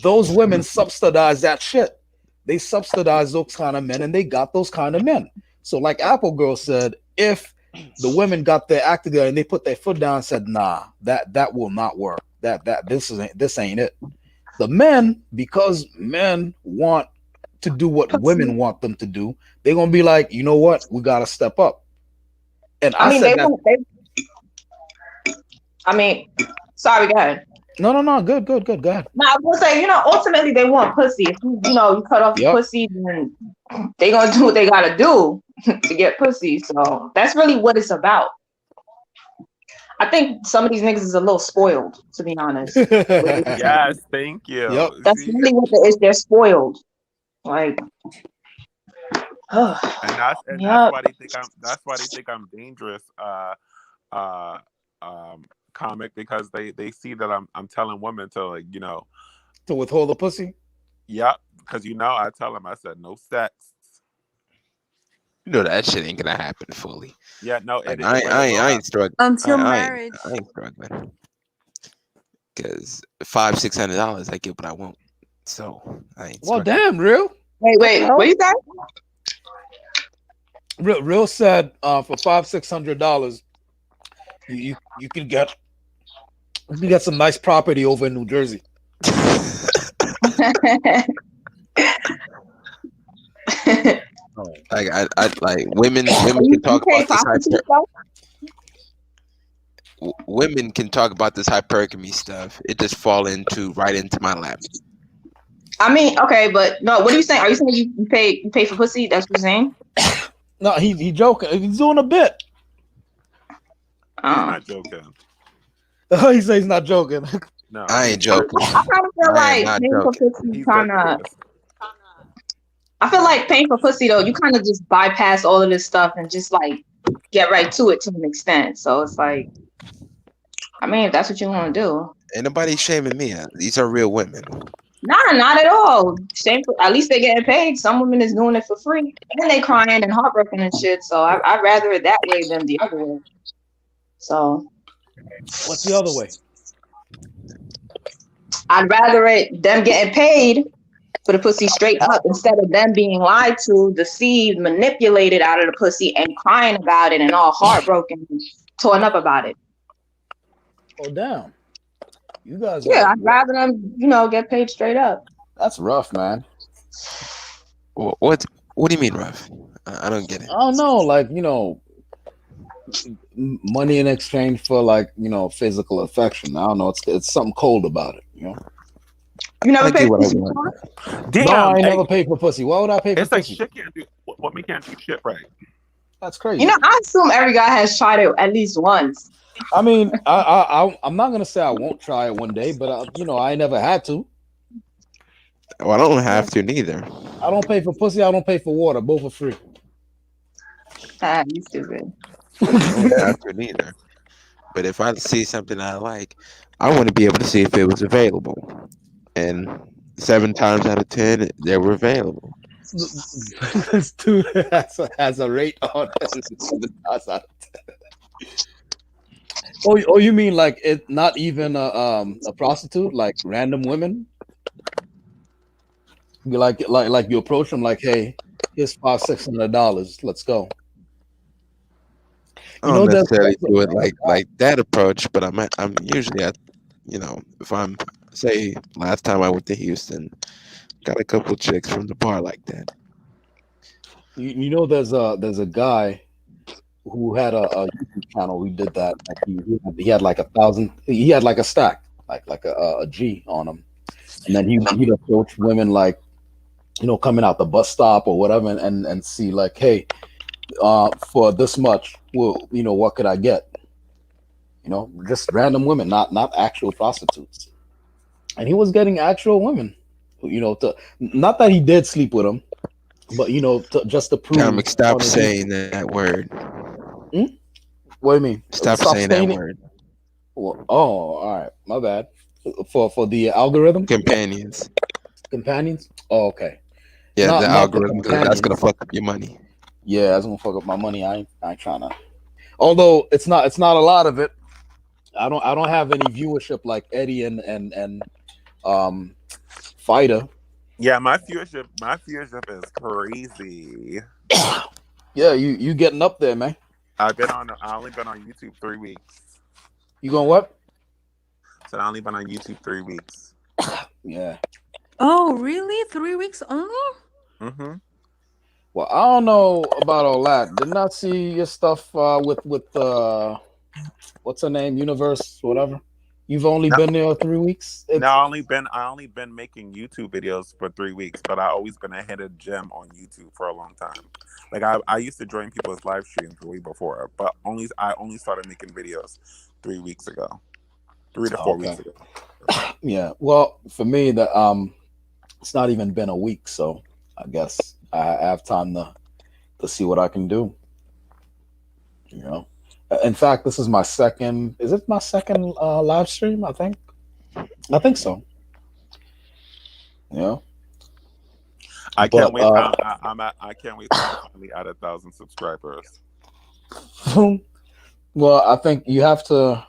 Those women subsidize that shit. They subsidize those kind of men, and they got those kind of men. So, like Apple Girl said, if the women got their act together and they put their foot down and said, "Nah, that will not work. This ain't it." The men, because men want to do what Pussy. women want them to do, they're gonna be like, you know what, we gotta step up. And I I mean, said they that. won't. I mean, sorry, go ahead. No, good, go ahead. No, I was gonna say, ultimately they want pussy. If you cut off the Yep. pussy, then they gonna do what they gotta do to get pussy. So that's really what it's about. I think some of these niggas is a little spoiled, to be honest. Yes, thank you. Yep. That's See? really what it is. They're spoiled. Like, And that's yeah. why they think I'm dangerous. Uh, comic, because they see that I'm telling women to, like, To withhold the pussy. Yep, because I tell them, I said no sex. You know that shit ain't gonna happen fully. Yeah, no, Like, it I ain't struggling. Until I marriage. ain't struggling. Because $500-$600, I get what I want. So I ain't Well, struggling. damn, real. Wait, what you got? Real said, for $500-$600, you can get some nice property over in New Jersey. Like I like women can talk about this women can talk about this hypergamy stuff. It just fall right into my lap. I mean, okay, but no, what are you saying? Are you saying you pay for pussy? That's what you're saying? No, he joking. He's doing a bit. He's not joking. He says he's not joking. No, I ain't joking. I kind of feel like paying for pussy kind of. I feel like paying for pussy though, you kind of just bypass all of this stuff and just like get right to it to an extent. So it's like, I mean, if that's what you want to do. Ain't nobody shaming me. These are real women. Nah, not at all. At least they're getting paid. Some women is doing it for free, and they crying and heartbroken and shit. So I'd rather it that way than the other way. So what's the other way? I'd rather them getting paid for the pussy straight up instead of them being lied to, deceived, manipulated out of the pussy and crying about it and all heartbroken, and torn up about it. Oh damn. You guys. Yeah, I'd rather them, get paid straight up. That's rough, man. What do you mean rough? I don't get it. I don't know, like, money in exchange for, like, physical affection. I don't know. It's something cold about it, You never paid for pussy? Damn, no, I never paid for pussy. Why would I pay for it's like pussy? shit can't do. Women can't do shit right. That's crazy. I assume every guy has tried it at least once. I mean, I'm not gonna say I won't try it one day, but I ain't never had to. Well, I don't have to neither. I don't pay for pussy. I don't pay for water. Both are free. You stupid. I don't have to neither. But if I see something I like, I want to be able to see if it was available. And 7 times out of 10, they were available. This dude has a rate on it. Oh, you mean like it? Not even a prostitute, like random women. Be like you approach them like, hey, here's $500-$600. Let's go. I don't necessarily do it like that approach, but I'm usually at, if I'm, say, last time I went to Houston, got a couple chicks from the bar like that. There's a guy who had a YouTube channel. We did that. Like he had like 1,000. He had like a stack, like a G on him, and then he'd approach women like, coming out the bus stop or whatever, and see like, hey, for this much, well, what could I get? Just random women, not actual prostitutes. And he was getting actual women, not that he did sleep with them, but just to prove. Comic, stop saying that word. What do you mean? Stop saying that word. Well, all right, my bad. For the algorithm. Companions. Oh, okay. Yeah, the algorithm. That's gonna fuck up your money. Yeah, that's gonna fuck up my money. I ain't trying to. Although it's not a lot of it. I don't have any viewership like Eddie and Fighter. Yeah, my viewership is crazy. Yeah, you getting up there, man. I only been on YouTube 3 weeks. You going what? So I only been on YouTube 3 weeks. Yeah. Oh, really? 3 weeks only? Mm-hmm. Well, I don't know about all that. Didn't I see your stuff with what's her name? Universe, whatever. You've only No, been there 3 weeks. no, It's I only been making YouTube videos for 3 weeks, but I always been a hidden gem on YouTube for a long time. Like I used to join people's live streams way before, but I only started making videos 3 weeks ago, 3 to 4 weeks okay. ago. Yeah. Well, for me, it's not even been a week, so I guess I have time to see what I can do. You know. In fact, this is my second. Is it my second live stream? I think. I think so. Yeah. I can't But wait. I can't wait till I'm finally at 1,000 subscribers. well, I think you have to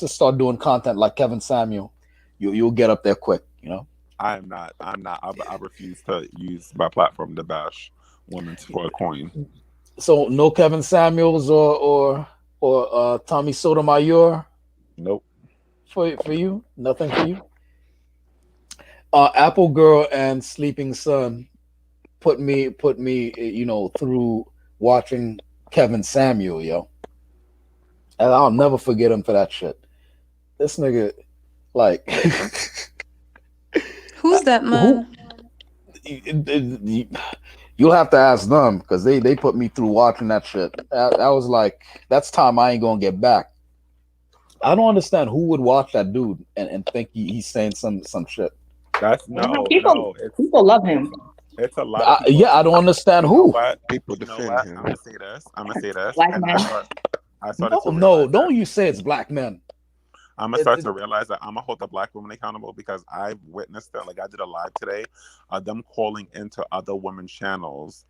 start doing content like Kevin Samuel. You'll get up there quick. You know. I am not. I'm not. I refuse to use my platform to bash women for a coin. So no Kevin Samuels or Tommy Sotomayor Nope. for you. Nothing for you. Apple Girl and Sleeping Sun put me through watching Kevin Samuel, yo, and I'll never forget him for that shit. This nigga, like, Who's that who man? you'll have to ask them because they put me through watching that shit. I was like, that's time I ain't gonna get back. I don't understand who would watch that dude and think he's saying some shit. That's People people love him. It's a lot of people. Yeah, I don't understand You know who. what? People You know defend what? him. I'm gonna say this. I'm gonna say this, Black and man. I started to No, realize don't that. you say it's black men. I'm gonna start to realize that I'm gonna hold the black women accountable because I've witnessed that. Like I did a live today, them calling into other women's channels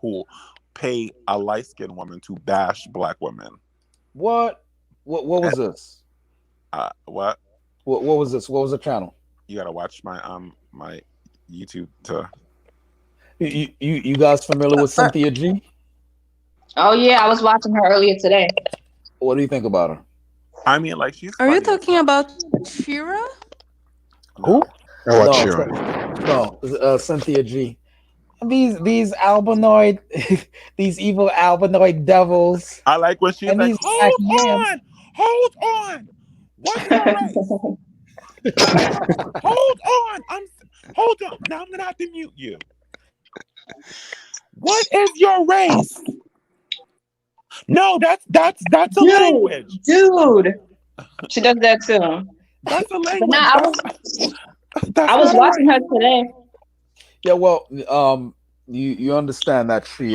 who pay a light skinned woman to bash black women. What was this? What? What was this? What was the channel? You gotta watch my YouTube to. You guys familiar with Cynthia G? Oh yeah, I was watching her earlier today. What do you think about her? I mean, like she's. Are you funny as talking fuck. about Shira? Who? I watch No, Cynthia G. These albinoid, these evil albinoid devils, I like when she's and like, these black men. hold on, what's your race? Hold on, hold on. Now I'm gonna have to mute you. What is your race? No, that's a language. Dude, she does that too. That's a But language. no, That's I was not a watching race. her today. Yeah, well, you understand that she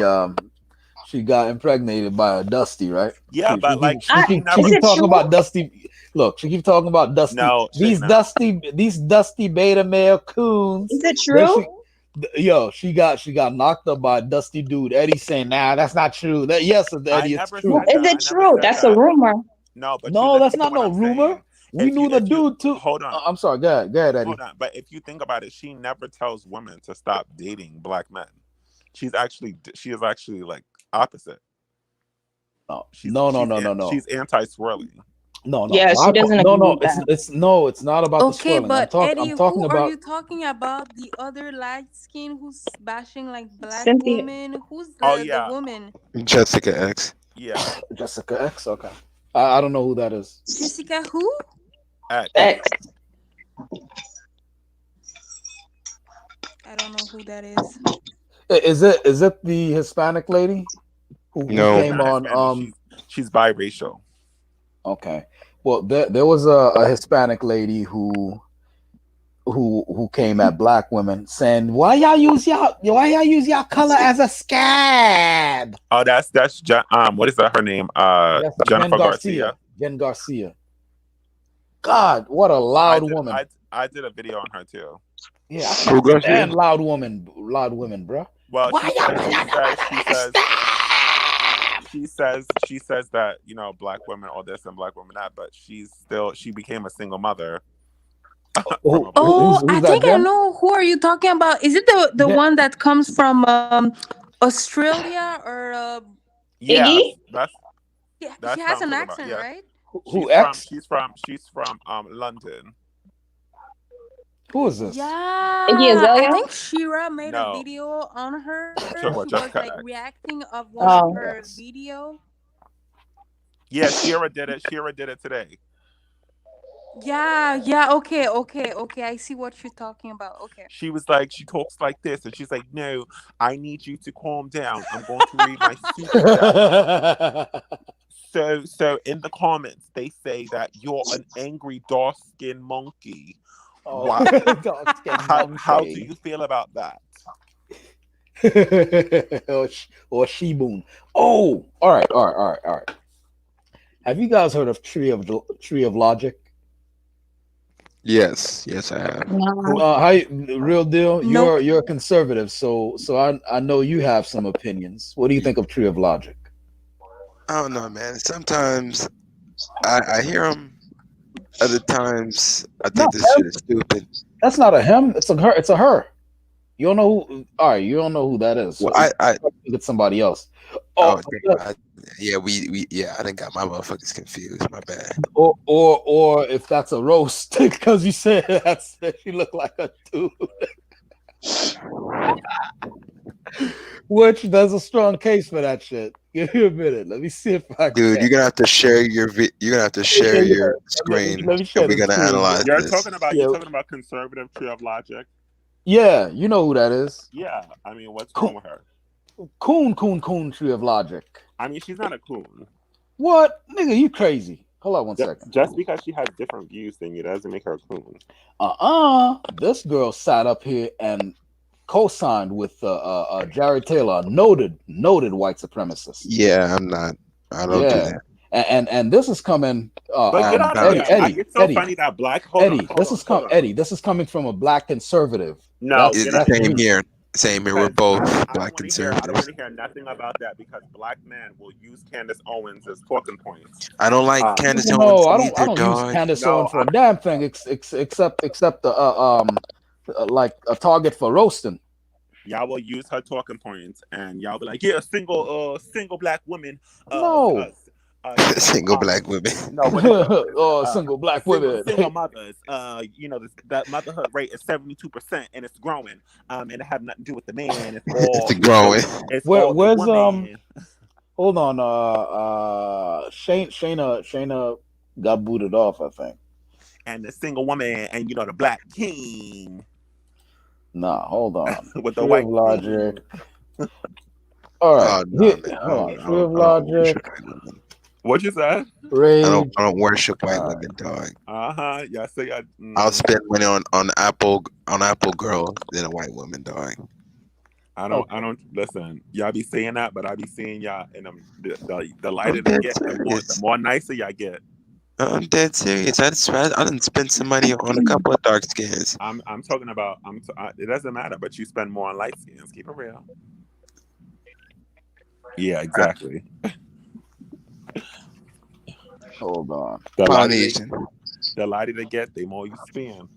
got impregnated by a Dusty, right? Yeah, but like She she keep never. Is it talking true? about Dusty. Look, she keep talking about Dusty. No, These Shayna. dusty beta male coons. Is it Then true? she got knocked up by a Dusty dude. Eddie saying, "Nah, that's not true." Yes, I Eddie, it's never true. said Is that. it I never true? said That's a that. rumor. No, but you No, that's listen to not what no I'm rumor. saying. We knew the dude too. Hold on. I'm sorry. Go ahead, Eddie. Hold on. But if you think about it, she never tells women to stop dating black men. She is actually like opposite. No, She's no. she's anti-swirling. No. Yeah, she doesn't agree with that. It's not about the Okay, swirling. but Eddie, I'm talking who are about you talking about? The other light skin who's bashing like black Cynthia. woman? Who's Oh the yeah, woman? Jessica X. yeah. Jessica X. Okay, I don't know who that is. Jessica who? X. X. I don't know who that is. Is it the Hispanic lady who No. came Not on? Hispanic. She's biracial. Okay, well there was a Hispanic lady who came at black women saying, why y'all use y'all color as a scab? Oh, that's what is that? Her name? That's Jennifer Garcia. Jen Garcia. God, what a loud woman. I did a video on her too. Yeah, I Who can't Garcia? stand loud women, bro. Well, Why she says that black women all this and black women that, but she became a single mother. Oh, I think I Jen? know. Who are you talking about? Is it the Jen- one that comes from Australia or? Yeah, Iggy? that's Yeah, that's she what has I'm an talking about. accent, Yeah, right? Who X? She's from London. Who is this? Iggy Yeah, I Azalea? think Shira made a No, video on her. She talking about was like Jessica X. reacting of one of Oh. her Yes. video. Yeah, Shira did it. Shira did it today. Yeah. Okay. I see what you're talking about. Okay. She was like, she talks like this, and she's like, "No, I need you to calm down. I'm going to read my super chat." So in the comments, they say that you're an angry dark skinned monkey. Oh, Why? dark-skinned How do monkey. you feel about that? Or Shibun. Oh, all right. Have you guys heard of Tree of Logic? Yes, I have. No. Real deal. Nope. You're a conservative, so I know you have some opinions. What do you think of Tree of Logic? I don't know, man. Sometimes I hear them. Other times I think Not this shit him. is stupid. That's not a him. It's a her. It's a her. You don't know who? All right, you don't know who that is. Well, So I think it's somebody else. oh Oh, damn, yeah, I didn't got my motherfuckers confused. My bad. or if that's a roast because you said that's she looked like a dude. Which there's a strong case for that shit. Give me a minute. Let me see if I Dude, can. you're gonna have to share your you're gonna have to share your screen, Let me and share we're the gonna screen. analyze You're this. talking about Yeah. conservative Tree of Logic. Yeah, you know who that is. Yeah, I mean, what's wrong with her? Coon, Tree of Logic. I mean, she's not a coon. What? Nigga, you crazy. Hold on one second. Just because she has different views than you doesn't make her a coon. This girl sat up here and co-signed with Jared Taylor, noted white supremacist. Yeah, I'm not. I don't do that. And this is coming. But get out of here! It's so funny that black. Hold on. Eddie, this is coming from a black conservative. No, It's get the out of same here. here. Same here. We're both black I don't conservatives. want to hear nothing about that because black men will use Candace Owens as talking points. I don't like Candace Owens No, I either, don't use dog. Candace Owens for a damn thing except like a target for roasting. Y'all will use her talking points, and y'all be like, "Yeah, single black woman." No. Single black women. No, single black women. Single mothers. That motherhood rate is 72%, and it's growing. And it have nothing to do with the man. It's all It's growing. It's all the Where's woman. Hold on. Shayna got booted off, I think. And the single woman, and the black king. Nah, hold on. With the white Logic. All right. Tree of Logic. What you said? Rage. I don't worship white women, dog. Yeah, say I'll spend money on Apple girl than a white woman, dog. I don't listen. Y'all be saying that, but I be seeing y'all, and the lighter they get, the more nicer y'all get. I'm dead serious. I didn't spend some money on a couple of dark skins. I'm talking about. It doesn't matter, but you spend more on light skins. Keep it real. Yeah, exactly. Hold on. The lighter they get, the more you spend.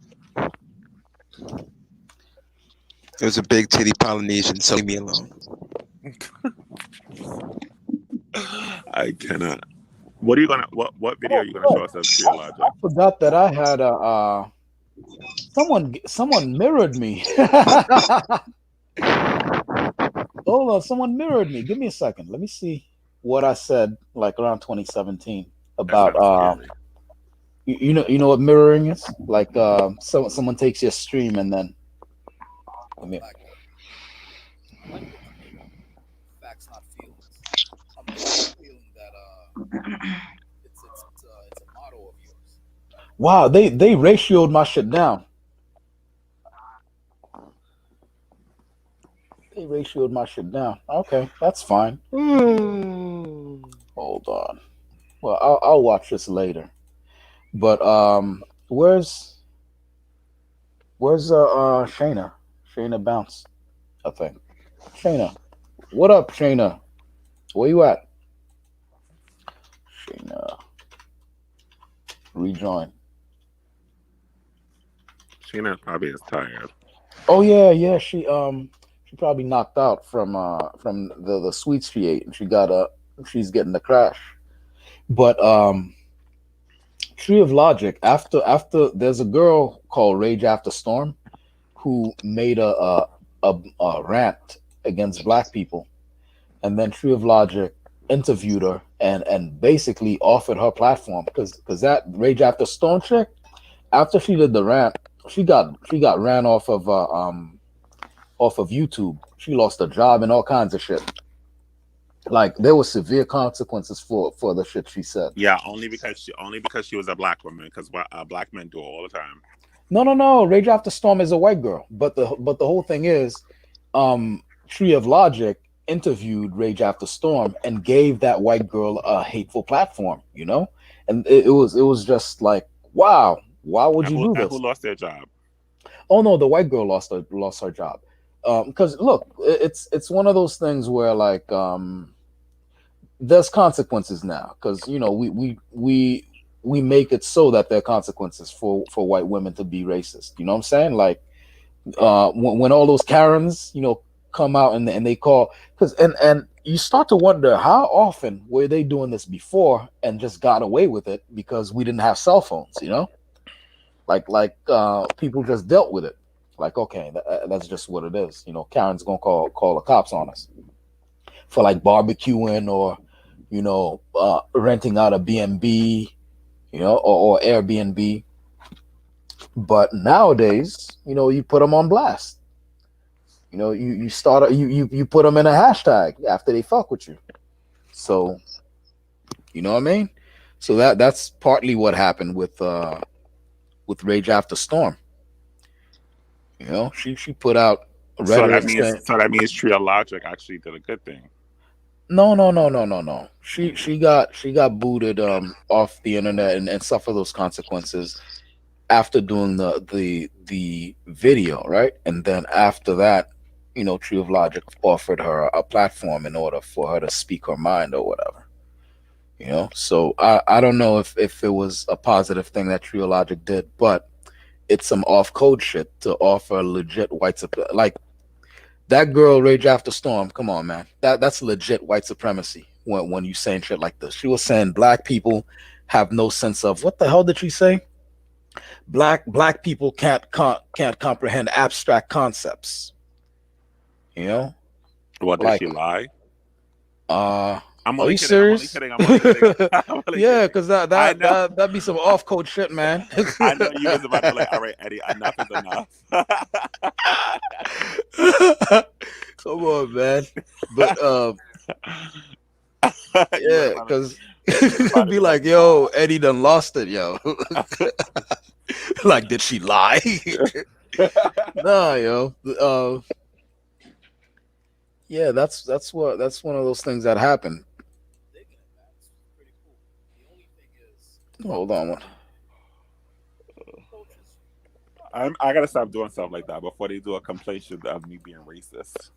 It was a big titty Polynesian, so leave me alone. I cannot. What video are you gonna show us of Tree of Logic? I forgot that I had someone mirrored me. Hold on, someone mirrored me. Give me a second. Let me see what I said like around 2017 about you know what mirroring is? Like someone takes your stream and then facts, not feelings. I'm feeling that it's a motto of yours. Wow, they ratioed my shit down. They ratioed my shit down. Okay, that's fine. Hold on. Well, I'll watch this later. But where's Shayna? Shayna Bounce, I think. Shayna. What up, Shayna? Where you at? Shayna. Rejoin. Shayna probably is tired. Oh yeah. She probably knocked out from the sweets she ate, and she's getting the crash. But Tree of Logic. After there's a girl called Rage After Storm who made a rant against black people, and then Tree of Logic interviewed her and basically offered her platform because that Rage After Storm chick, after she did the rant, she got ran off of YouTube. She lost her job and all kinds of shit. Like there were severe consequences for the shit she said. Yeah, only because she was a black woman. Because black men do it all the time. No. Rage After Storm is a white girl, but the whole thing is, Tree of Logic interviewed Rage After Storm and gave that white girl a hateful platform. And it was just like, wow, why would you do And who this? lost their job? Oh no, the white girl lost her job. Because look, it's one of those things where like there's consequences now because we make it so that there are consequences for white women to be racist. You know what I'm saying? Like when all those Karens come out and they call because and you start to wonder how often were they doing this before and just got away with it because we didn't have cell phones. Like people just dealt with it. Like, okay, that's just what it is. Karen's gonna call the cops on us for like barbecuing or renting out a B&B, or Airbnb. But nowadays, you put them on blast. You put them in a hashtag after they fuck with you. So, you know what I mean? So that's partly what happened with Rage After Storm. She put out rhetoric saying, so that means Tree of Logic actually did a good thing. no. She got booted off the internet and suffered those consequences after doing the video, right? And then after that, Tree of Logic offered her a platform in order for her to speak her mind or whatever. So I don't know if it was a positive thing that Tree of Logic did, but it's some off code shit to offer legit white supremacy. Like that girl Rage After Storm, come on, man. That's legit white supremacy when you saying shit like this. She was saying black people have no sense of what the hell did she say? Black people can't comprehend abstract concepts. What, did she lie? I'm only serious? I'm only kidding. Yeah, because that'd be some off code shit, man. I know you was about to be like, all right, Eddie, enough is enough. Come on, man. But yeah, because be like, yo, Eddie done lost it, yo. Like, did she lie? Nah, yo. Yeah, that's one of those things that happened. Hold on one. I gotta stop doing stuff like that before they do a compilation of me being racist.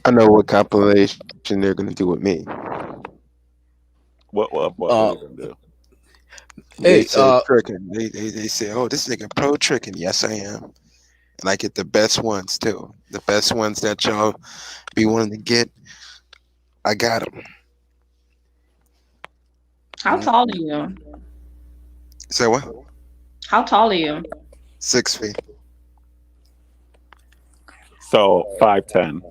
I know what compilation they're gonna do with me. What are they gonna do? They say tricking. They say, oh, this nigga pro tricking. Yes, I am. And I get the best ones too. The best ones that y'all be wanting to get. I got them. How tall are you? Say what? How tall are you? 6 feet. So 5'10".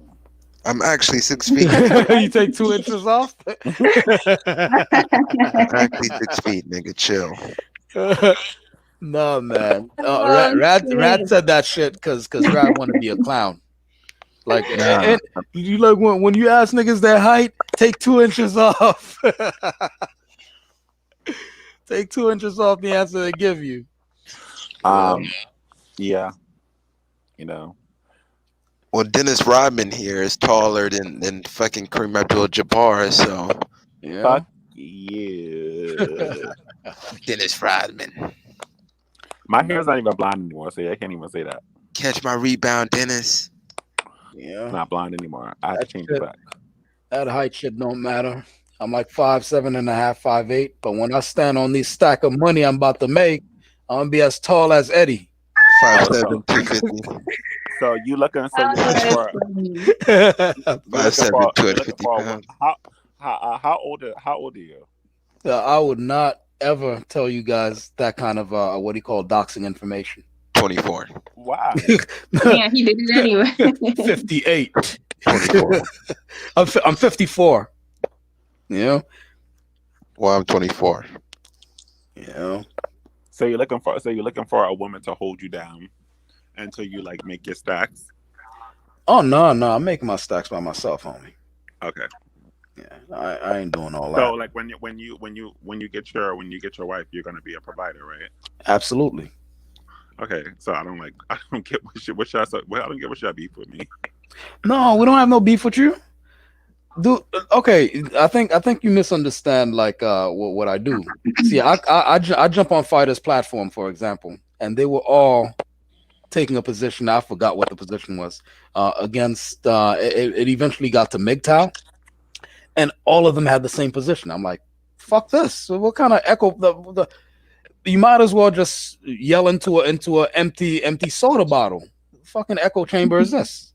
I'm actually 6 feet. You take 2 inches off? I'm actually 6 feet, nigga. Chill. No, man. Rad said that shit because Rad want to be a clown. Like, and you like when you ask niggas their height, take 2 inches off. Take 2 inches off the answer they give you. Yeah. Well, Dennis Rodman here is taller than fucking Kareem Abdul-Jabbar, so yeah. Fuck you. Dennis Rodman. My hair's not even blonde anymore, so I can't even say that. Catch my rebound, Dennis. Yeah. It's not blonde anymore. I have to change it back. That height shit don't matter. I'm like 5'7" and a half, 5'8", but when I stand on this stack of money I'm about to make, I'm gonna be as tall as Eddie. 5'7", 250. So you looking for 5'7", 250 pounds. How old are you? I would not ever tell you guys that kind of what do you call doxing information. 24. Why? Yeah, he did it anyway. 58. 24. I'm 54. You know? Well, I'm 24. You know? So you're looking for a woman to hold you down until you like make your stacks. Oh no, I'm making my stacks by myself, homie. Okay. Yeah, I ain't doing all So that. like when you get your wife, you're gonna be a provider, right? Absolutely. Okay. So I don't get what y'all beef with me. No, we don't have no beef with you. Dude, okay, I think you misunderstand like what I do. See, I jump on fighters platform, for example, and they were all taking a position. I forgot what the position was against. It eventually got to MGTOW, and all of them had the same position. I'm like, fuck this. So what kind of echo? You might as well just yell into a empty soda bottle. Fucking echo chamber is this?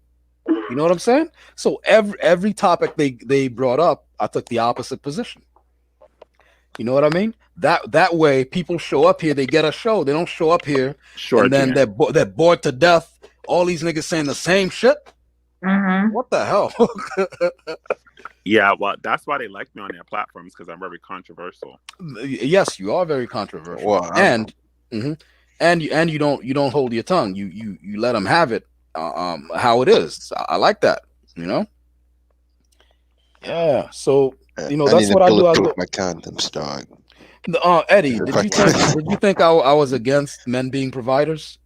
You know what I'm saying? So every topic they brought up, I took the opposite position. You know what I mean? That way, people show up here, they get a show. They don't show up here, Sure, and then they're bored to death. All these niggas saying the same shit. Mm-hmm. What the hell? Yeah, well, that's why they like me on their platforms because I'm very controversial. Yes, you are very controversial, Well, and you don't hold your tongue. You let them have it how it is. I like that. You know. Yeah. So I that's need what to I do. I bulletproof go. my condoms, dog. Eddie, did you think I was against men being providers?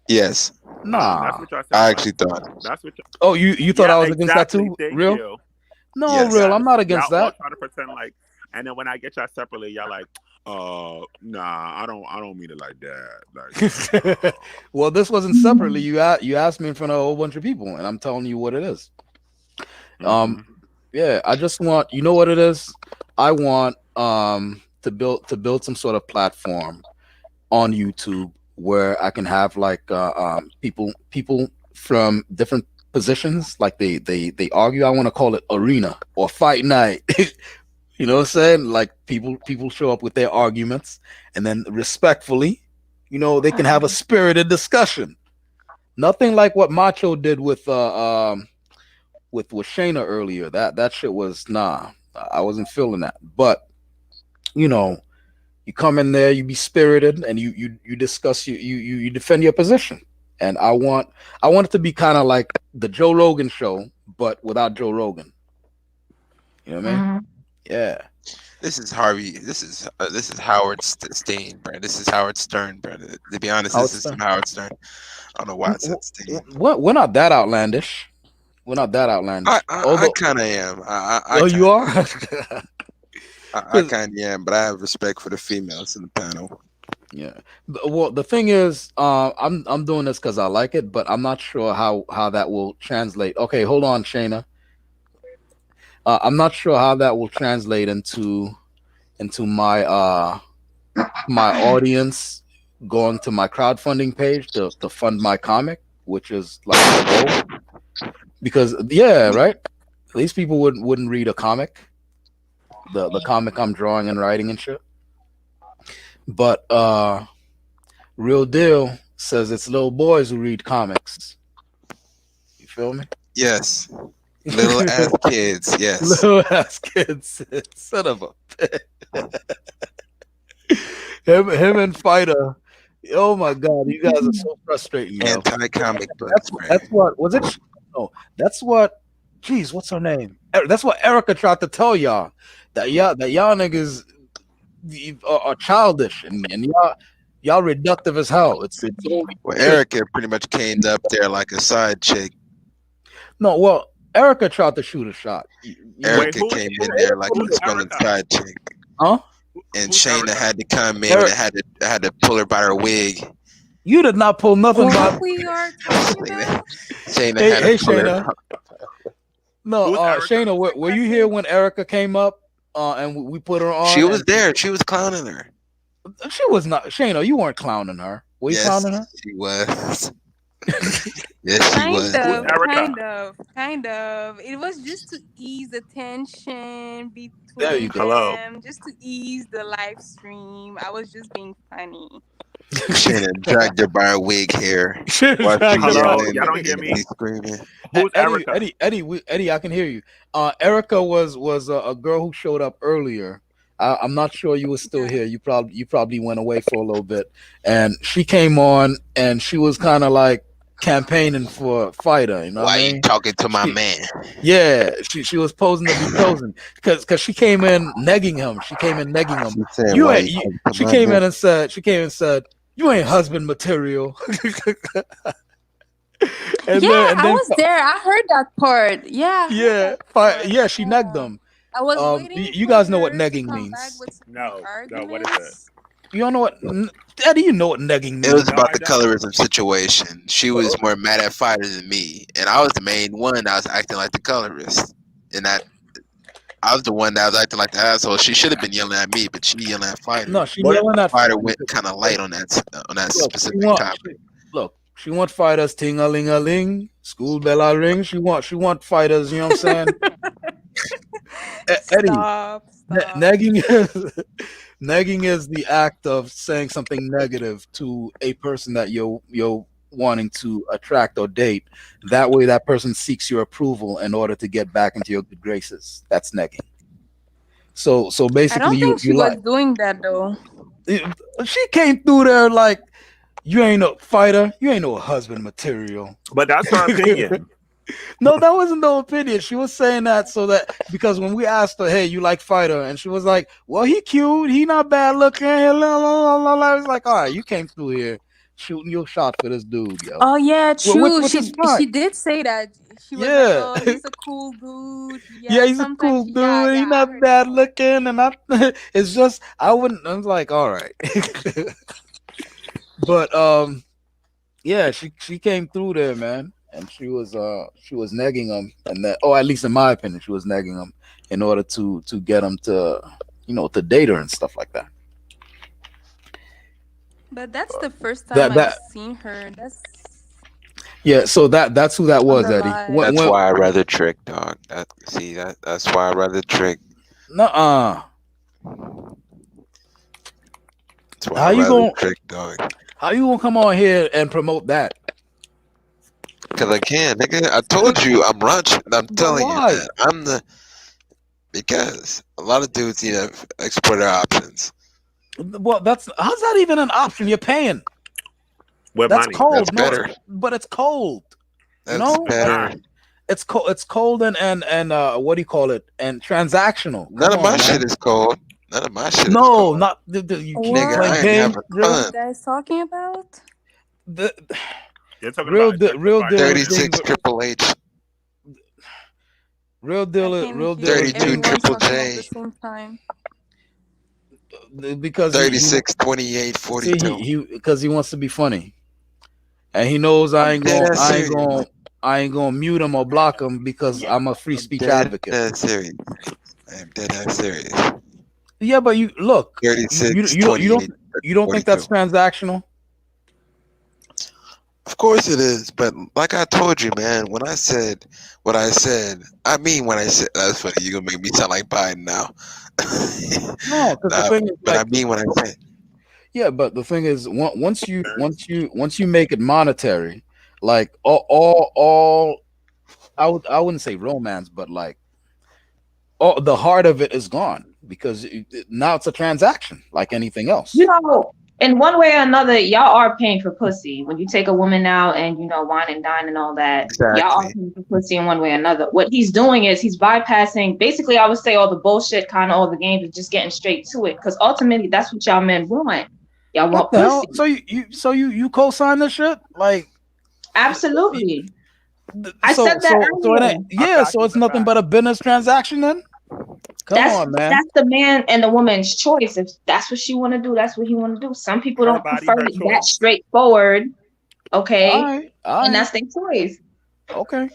Yes. Nah. That's what y'all said. I actually thought. That's what. Oh, you thought I was against that too? Thank Real? you. No, Yes. real. I'm not against y'all all that. try to pretend like, and then when I get y'all separately, y'all like, nah, I don't mean it like that. Like, well, this wasn't separately. You asked me in front of a whole bunch of people, and I'm telling you what it is. Yeah, I just want, you know what it is. I want to build some sort of platform on YouTube where I can have like people from different positions, like they argue. I want to call it arena or fight night. You know what I'm saying? Like people show up with their arguments, and then respectfully, they can have a spirited discussion. Nothing like what Macho did with Shayna earlier. That shit was nah. I wasn't feeling that. But you come in there, you be spirited, and you discuss you defend your position. And I want it to be kind of like the Joe Rogan show, but without Joe Rogan. You know what I mean? Mm-hmm. Yeah. This is Harvey. This is Howard Stain, bro. This is Howard Stern, bro. To be honest, Howard this is Stern. Howard Stern. I don't know why it said Stain. We're not that outlandish. We're not that outlandish. I kind of am. You are? I kind of am, but I have respect for the females in the panel. Yeah. Well, the thing is, I'm doing this because I like it, but I'm not sure how that will translate. Okay, hold on, Shayna. I'm not sure how that will translate into my my audience going to my crowdfunding page to fund my comic, which is like a goal. Because right. These people wouldn't read a comic, the comic I'm drawing and writing and shit. But Real Deal says it's little boys who read comics. You feel me? Yes. Little ass kids, yes. Little ass kids. Son of a bitch. him and Fighter. Oh my god, you guys are so frustrating. Anti-comic books. That's what was it? No, that's what. Jeez, what's her name? That's what Erica tried to tell y'all that y'all niggas are childish and y'all reductive as hell. It's only Erica pretty much came up there like a side chick. No, well, Erica tried to shoot a shot. Erica came in there like a smelling side chick. Huh? And Shayna had to come in and had to pull her by her wig. You did not pull nothing by. We are talking about. Shayna had to pull Shayna. her. No, Shayna, were you here when Erica came up and we put her on? She was there. She was clowning her. She was not. Shayna, you weren't clowning her. Were you clowning her? She was. Yes, she was. Kind of. It was just to ease the tension There you between go. them, just to ease the live stream. I was just being funny. Shannon dragged her by her wig hair while she Hello, yelling y'all don't hear and me? she screaming. Who's Eddie, Erica? Eddie, I can hear you. Erica was a girl who showed up earlier. I'm not sure you were still here. You probably went away for a little bit, and she came on, and she was kind of like campaigning for fighter. You know what Why I you mean? talking to my She, man? yeah, she was posing to be chosen because she came in negging him. She came in negging him. She said, You "Why ain't. you talking to She my came man?" in and said you ain't husband material. and Yeah, then and I then was there. I heard that part. Yeah, I heard yeah, that part. yeah, she negged Yeah. them. I was waiting You for guys know what her to negging come back means. with some No, what is it? arguments. You don't know what Eddie? You know what negging It was means? No, about I the don't. colorism situation. She was more mad at fighter than me, and I was the main one that was acting like the colorist. And that I was the one that was acting like the asshole. She should have been yelling at me, but she yelling at fighter. No, she yelling at Fighter fighter. went kind of light on that Look, specific topic. she want fighters ting a ling a ling, school bell a ring. She want fighters. You know what I'm saying? Eddie, Stop. negging is negging is the act of saying something negative to a person that you're wanting to attract or date. That way, that person seeks your approval in order to get back into your good graces. That's negging. So I basically, don't you think she you was like doing that though. she came through there like you ain't no fighter, you ain't no husband material. But that's her opinion. No, that wasn't no opinion. She was saying that so that because when we asked her, "Hey, you like fighter?" and she was like, "Well, he cute. He not bad looking." I was like, "All right, you came through here shooting your shot for this dude, yo." Oh yeah, Which true. which is fine. She did say that. She was like, Yeah, "Oh, he's a cool dude." yeah, Yeah, he's a sometimes. cool Yeah, dude. He yeah, I not heard that bad part. looking, and I. It's just I wouldn't. I was like, all right, but yeah, she came through there, man, and she was negging him, and that at least in my opinion, she was negging him in order to get him to to date her and stuff like that. But that's the first time That I've that seen her. That's yeah. So that's who that on was, the Eddie. live. That's why I rather trick, dog. That's why I rather trick. Nuh-uh. That's why How I you rather gonna trick, dog. how you gonna come on here and promote that? Cause I can, nigga. I told you I'm lunch. I'm But telling you, why? man. Because a lot of dudes need to explore their options. Well, how's that even an option? You're paying. With That's money. That's cold. No, better. but it's cold. That's It's better. not. It's cold. It's cold and what do you call it? And transactional. None Come of my on, shit man. is cold. None of my shit is No, cold. not you keep Nigga, playing I What ain't games. having are Real, you fun. guys talking about? the, You're talking real, about deal, real gentrified deal is fighters. being 36 Triple H, real I deal. can Real deal hear is 32 being everyone Triple talking at the J, same time. because he 36 28 see 42. he because he wants to be funny, and he knows I'm dead ass serious. I ain't gonna mute him or block him because I'm a free I'm speech dead advocate. ass serious. I am dead ass serious. Yeah, but you look, 36 you don't think 28 that's 42. transactional? Of course it is, but like I told you, man, when I said what I said, I mean when I said that's funny. You're gonna make me sound like Biden now. No, because the Nah, thing is, but I like, mean what I said. yeah, but the thing is, once you make it monetary, like all I wouldn't say romance, but like all the heart of it is gone because now it's a transaction like anything else. You know, in one way or another, y'all are paying for pussy. When you take a woman out and wine and dine and all that, y'all are Exactly. paying for pussy in one way or another. What he's doing is he's bypassing basically, I would say, all the bullshit, kind of all the games, and just getting straight to it. Because ultimately, that's what y'all men want. Y'all What want the hell? pussy. You co-sign this shit? Like Absolutely. I said that so it ain't, earlier. yeah, so it's nothing but a business transaction then? Come That's on, man. that's the man and the woman's choice. If that's what she want to do, that's what he want to do. Some people Her don't body, prefer her it that choice. straightforward. Okay, All and right. that's their choice. Okay.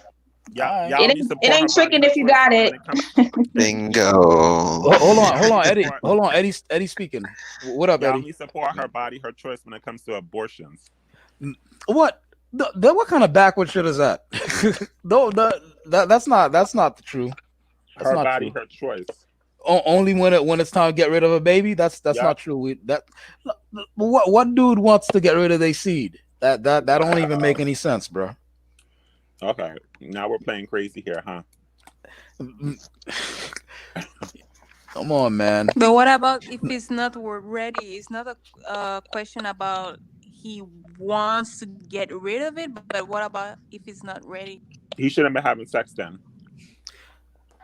Y'all It only ain't support her body, tricking her if you choice got when it. it comes. Bingo. Hold on, Eddie. Support, Hold on, Eddie speaking. What up, y'all Eddie? only support her body, her choice when it comes to abortions. What? What kind of backward shit is that? No, that's not the truth. That's Her not body, true. her choice. Only when it's time to get rid of a baby. That's not true. What dude wants to get rid of their seed? That don't even make any sense, bro. Okay, now we're playing crazy here, huh? Come on, man. But what about if it's not ready? It's not a question about he wants to get rid of it, but what about if it's not ready? He shouldn't be having sex then.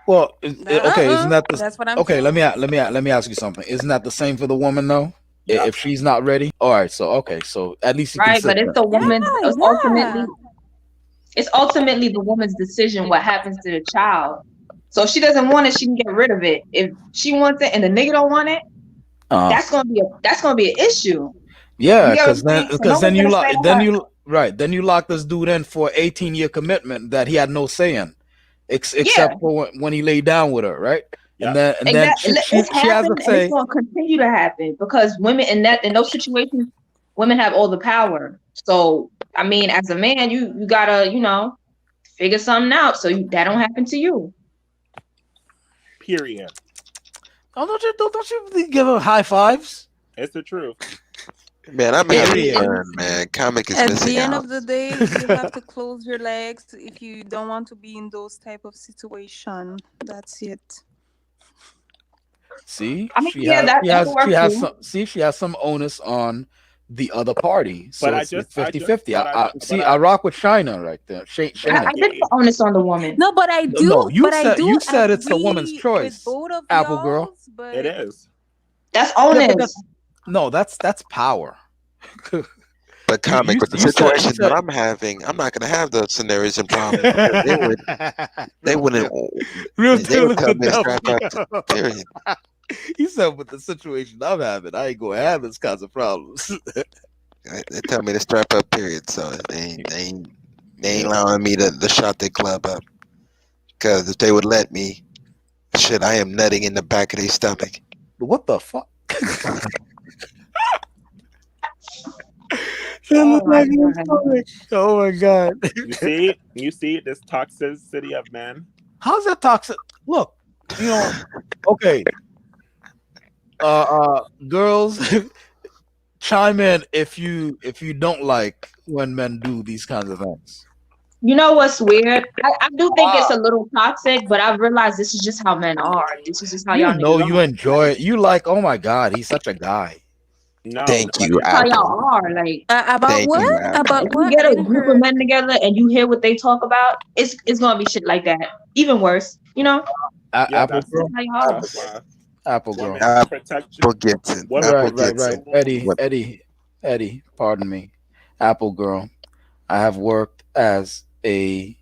Well, okay, isn't that the That's what I'm okay? saying. Let me ask you something. Isn't that the same for the woman though? Yeah. If she's not ready, all right. So at least you Right, can but it's the woman's it's ultimately the woman's decision what happens to the child. So if she doesn't want it, she can get rid of it. If she wants it and the nigga don't want it, that's gonna be an issue. Yeah, because then you lock this dude in for 18-year commitment that he had no say in, except for when he laid down with her, right? And then she has to say, it's gonna continue to happen because women in those situations, women have all the power. So I mean, as a man, you gotta figure something out so that don't happen to you. Period. Oh, don't you give her high fives? It's the truth. Man, I'm having fun, man. Comic is missing out. At the end of the day, you have to close your legs if you don't want to be in those type of situation. That's it. See, I mean, she has some onus on the other party. So But it's 50-50. I rock with China right there. I did the onus on the woman. No, but I do. No, you you said it's a woman's choice. Both of Apple girl. But it is. That's onus. No, that's power. But comic with the situation that I'm having, I'm not gonna have those scenarios and problems. They wouldn't tell me to strap up. Period. He said, with the situation I'm having, I ain't gonna have this kinds of problems. They tell me to strap up. Period. So they ain't allowing me to shut their club up. Because if they would let me, shit, I am nutting in the back of their stomach. What the fuck? Oh my god! You see this toxicity of men. How's that toxic? Look, okay. Girls, chime in if you don't like when men do these kinds of things. You know what's weird? I do think it's a little toxic, but I've realized this is just how men are. This is just how y'all know niggas you are. enjoy it. You like, oh my god, he's such a guy. No, thank you, that's how y'all are. Like about what? About if you get a group of men together and you hear what they talk about, it's gonna be shit like that. Even worse, Apple girl. Apple girl. Apple gets it. Right. Eddie, pardon me. Apple girl. I have worked as a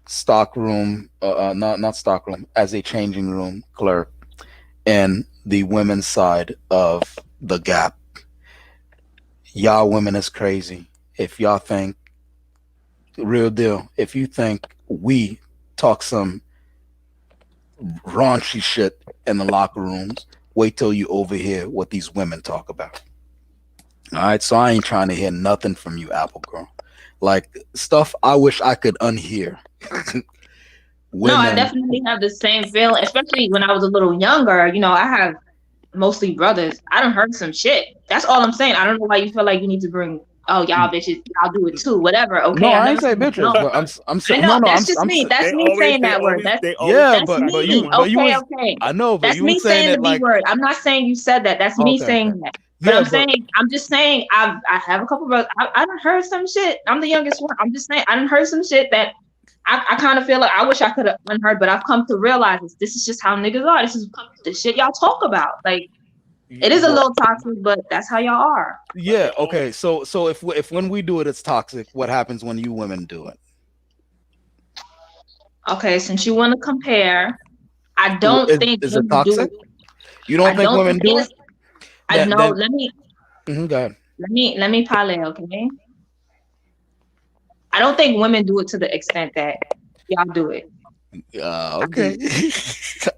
stockroom, not stockroom, as a changing room clerk in the women's side of the Gap. Y'all women is crazy. If y'all think, real deal, if you think we talk some raunchy shit in the locker rooms, wait till you overhear what these women talk about. All right, so I ain't trying to hear nothing from you, Apple girl. Like stuff I wish I could unhear. No, I definitely have the same feeling, especially when I was a little younger. I have mostly brothers. I done heard some shit. That's all I'm saying. I don't know why you feel like you need to bring, y'all bitches, y'all do it too, whatever. Okay, no, I ain't say bitches, but I'm saying no. That's just me. That's me saying that word. That's me. Okay. I know, but that's you me saying the B word. I'm not saying you said that. That's me saying that. But I'm just saying I have a couple brothers. I done heard some shit. I'm the youngest one. I'm just saying I done heard some shit that I kind of feel like I wish I could have unheard, but I've come to realize this is just how niggas are. This is the shit y'all talk about. Like, it is a little toxic, but that's how y'all are. Yeah. Okay. So if when we do it, it's toxic. What happens when you women do it? Okay, since you want to compare, I don't think is it toxic? You don't think women do it? I know. Let me. Go ahead. Let me parlay. Okay. I don't think women do it to the extent that y'all do it. Okay.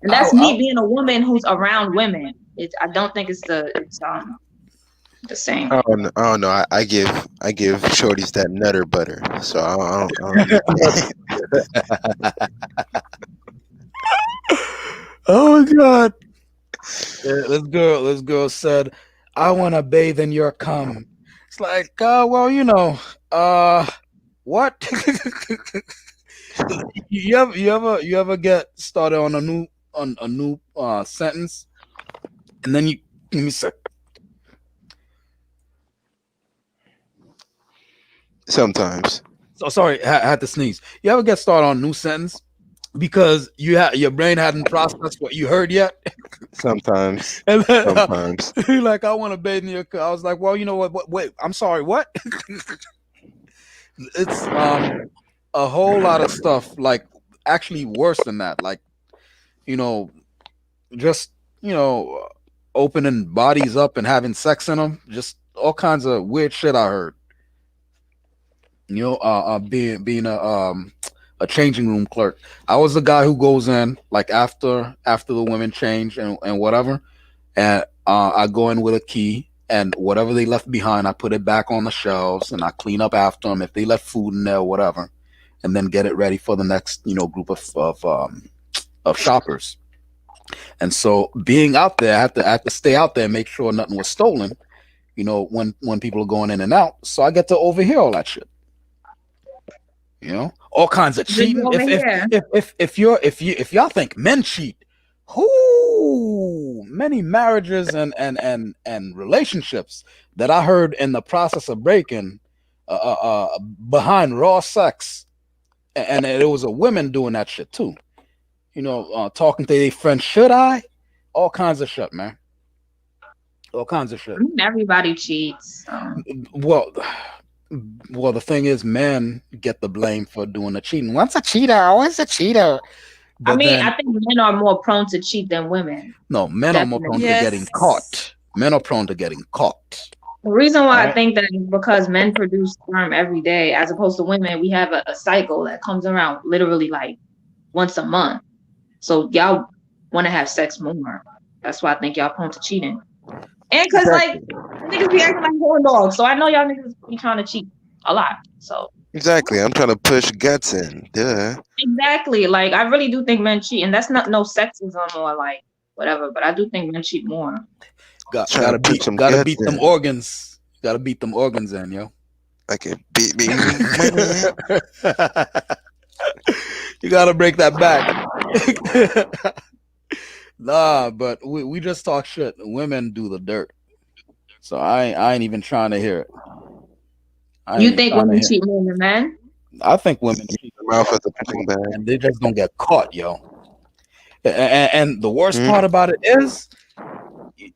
And that's me being a woman who's around women. I don't think it's The same. I don't know. I give shorties that nutter butter, so I don't Oh my god. This girl said, I wanna bathe in your cum. It's like, well, what? you ever get started on a new sentence, and then you let me say, sometimes. so sorry, I had to sneeze. You ever get started on a new sentence because your brain hadn't processed what you heard yet? Sometimes. And then Sometimes. you're like, I want to bathe in your cum. I was like, well, you know what? Wait, I'm sorry, what? It's a whole lot of stuff, like actually worse than that, like, you know just opening bodies up and having sex in them, just all kinds of weird shit I heard. Being a changing room clerk, I was the guy who goes in like after the women change and whatever, and I go in with a key, and whatever they left behind, I put it back on the shelves, and I clean up after them if they left food in there or whatever, and then get it ready for the next group of shoppers. And so being out there, I have to stay out there and make sure nothing was stolen, when people are going in and out. So I get to overhear all that shit. All kinds of cheating. Over here. If y'all think men cheat, who many marriages and relationships that I heard in the process of breaking behind raw sex, and it was a women doing that shit too. Talking to their friends, should I? All kinds of shit, man. All kinds of shit. I mean, everybody cheats. Well, the thing is, men get the blame for doing the cheating. What's a cheater? What's a cheater? But I think men are more prone to cheat than women. No, men are more prone to getting caught. Men are prone to getting caught. The reason why I think that is because men produce sperm every day, as opposed to women. We have a cycle that comes around literally like once a month. So y'all want to have sex more. That's why I think y'all prone to cheating. And because like niggas be acting like horn dogs, so I know y'all niggas be trying to cheat a lot. So exactly, I'm trying to push guts in. Duh. Exactly, like I really do think men cheat, and that's not no sexism or like whatever. But I do think men cheat more. Gotta beat them organs. Gotta beat them organs in, yo. Like it beat me. You gotta break that back. Nah, but we just talk shit. Women do the dirt, so I ain't even trying to hear it. You think women cheat more than men? I think women cheat and they just don't get caught, yo. And the worst part about it is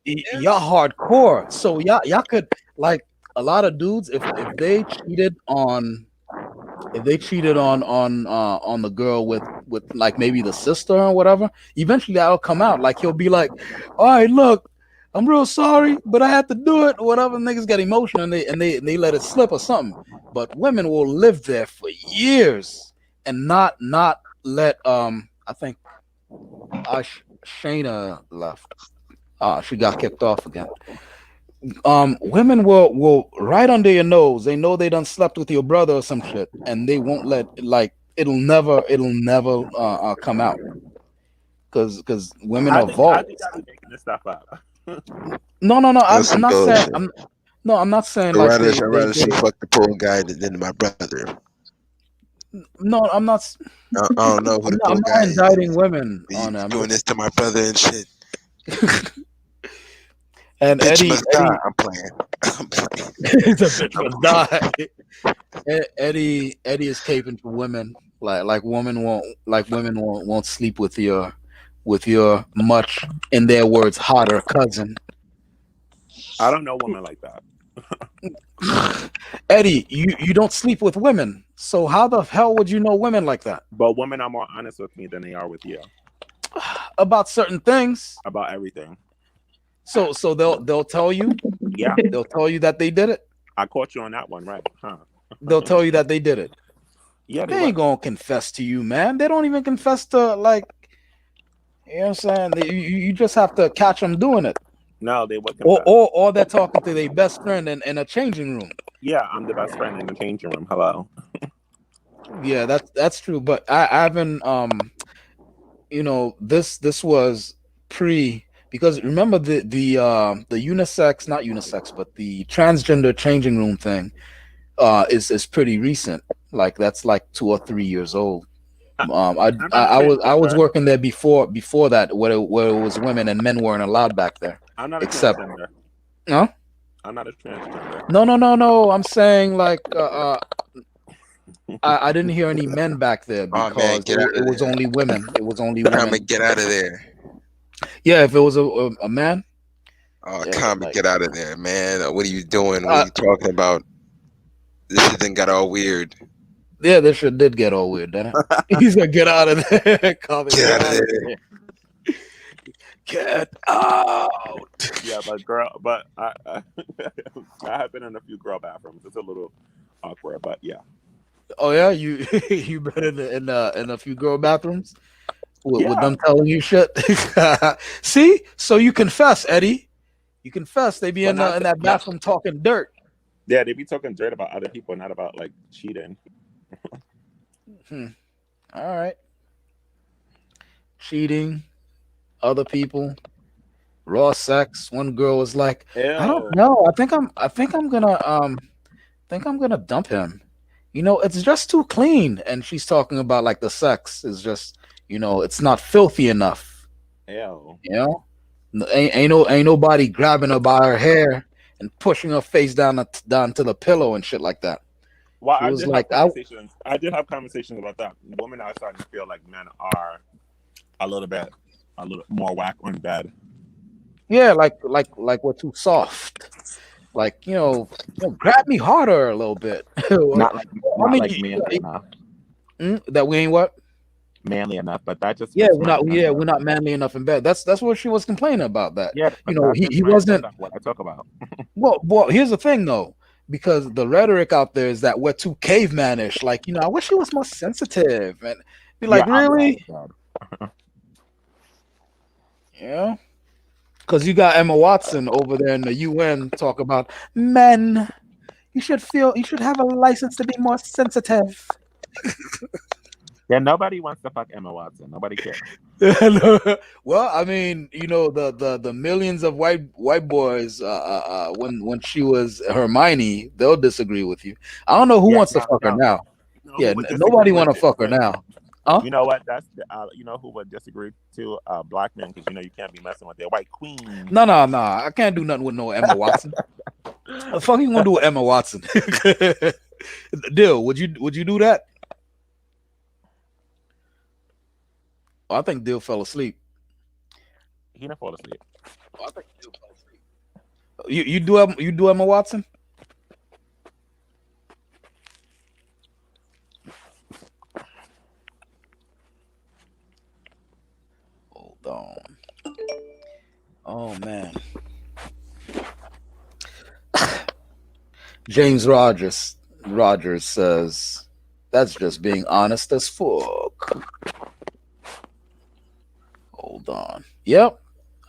y'all hardcore. So y'all could, like, a lot of dudes, if they cheated on the girl with like maybe the sister or whatever, eventually that'll come out. Like, he'll be like, all right, look, I'm real sorry, but I had to do it. Whatever. Niggas get emotional and they let it slip or something. But women will live there for years and not let I think Shayna left. She got kicked off again. Women will right under your nose. They know they done slept with your brother or some shit, and they won't let, like, it'll never come out. Because women are vault. I think I'm making this stuff up. No. I'm not saying. I'm not saying like. I'd rather she fuck the poor guy than my brother. No, I'm not. I don't know who the poor I'm guy not indicting women is. on that. Doing this to my brother and shit. And bitch must die. I'm playing. The bitch must die. Eddie is caping for women. Like women won't sleep with your much, in their words, hotter cousin. I don't know women like that. Eddie, you don't sleep with women, so how the hell would you know women like that? But women are more honest with me than they are with you about certain things, about everything. So they'll tell you, yeah, they'll tell you that they did it. I caught you on that one, right? Huh? They'll tell you that they did it. Yeah, they ain't gonna confess to you, man. They don't even confess to, like, you know what I'm saying. You just have to catch them doing it. No, they would confess. Or they're talking to their best friend in a changing room. Yeah, I'm the best friend in the changing room. Hello. Yeah, that's true. But I haven't this was pre, because remember the unisex, not unisex, but the transgender changing room thing is pretty recent. Like that's like 2 or 3 years old. I'm not a I was transgender. working there before that, where it was women and men weren't allowed back there. I'm not a Except transgender. no, I'm not a transgender. no. I'm saying like I didn't hear any men back there Oh man, because get out it of was there. only women. It was only Comic, women. get out of there. Yeah, if it was a man, Oh, yeah, Comic, like get out of there, man. What are you doing? What are you talking about? This shit then got all weird. yeah, this shit did get all weird, didn't it? He's gonna get out of there. Comic, Get get out of out of there. there. Get out. Yeah, but I have been in a few girl bathrooms. It's a little awkward, but yeah. Oh yeah, you you been in a few girl bathrooms with Yeah. them telling you shit. See, so you confess, Eddie. You confess. They be But not in that bathroom talking dirt. yeah, they be talking dirt about other people, not about like cheating. All right, cheating, other people, raw sex. One girl was like, I don't Ew. know. I think I'm gonna dump him. It's just too clean. And she's talking about like the sex is just, it's not filthy enough. Ew. Ain't nobody grabbing her by her hair and pushing her face down to the pillow and shit like that. Well, She was like, I I did have conversations about that. Women are starting to feel like men are a little more whack on bed. yeah, like we're too soft. Like, grab me harder a little bit. Not like manly enough. That we ain't what? Manly enough, but that just Yeah, fits we're my not. Yeah, agenda. we're not manly enough in bed. That's what she was complaining about. That Yeah, but that fits he my wasn't. agenda, what I talk about. Well, here's the thing though, because the rhetoric out there is that we're too cavemanish. Like, I wish he was more sensitive, and be Yeah, like, I'm really? bad. Yeah, because you got Emma Watson over there in the UN talk about men. You should have a license to be more sensitive. Yeah, nobody wants to fuck Emma Watson. Nobody cares. Well, I mean, the millions of white boys when she was Hermione, they'll disagree with you. I don't know who wants to fuck her now. Who Yeah, would nobody disagree want to fuck her with? now. Huh? You know what? That's you know who would disagree to black men, because you can't be messing with their white queen. No. I can't do nothing with no Emma Watson. The fuck you gonna do with Emma Watson? Dill, would you do that? Oh, I think Dill fell asleep. He didn't fall asleep. Oh, I think Dill fell asleep. You do Emma Watson? Hold on. Oh man. James Rogers says that's just being honest as fuck. Hold on. Yep,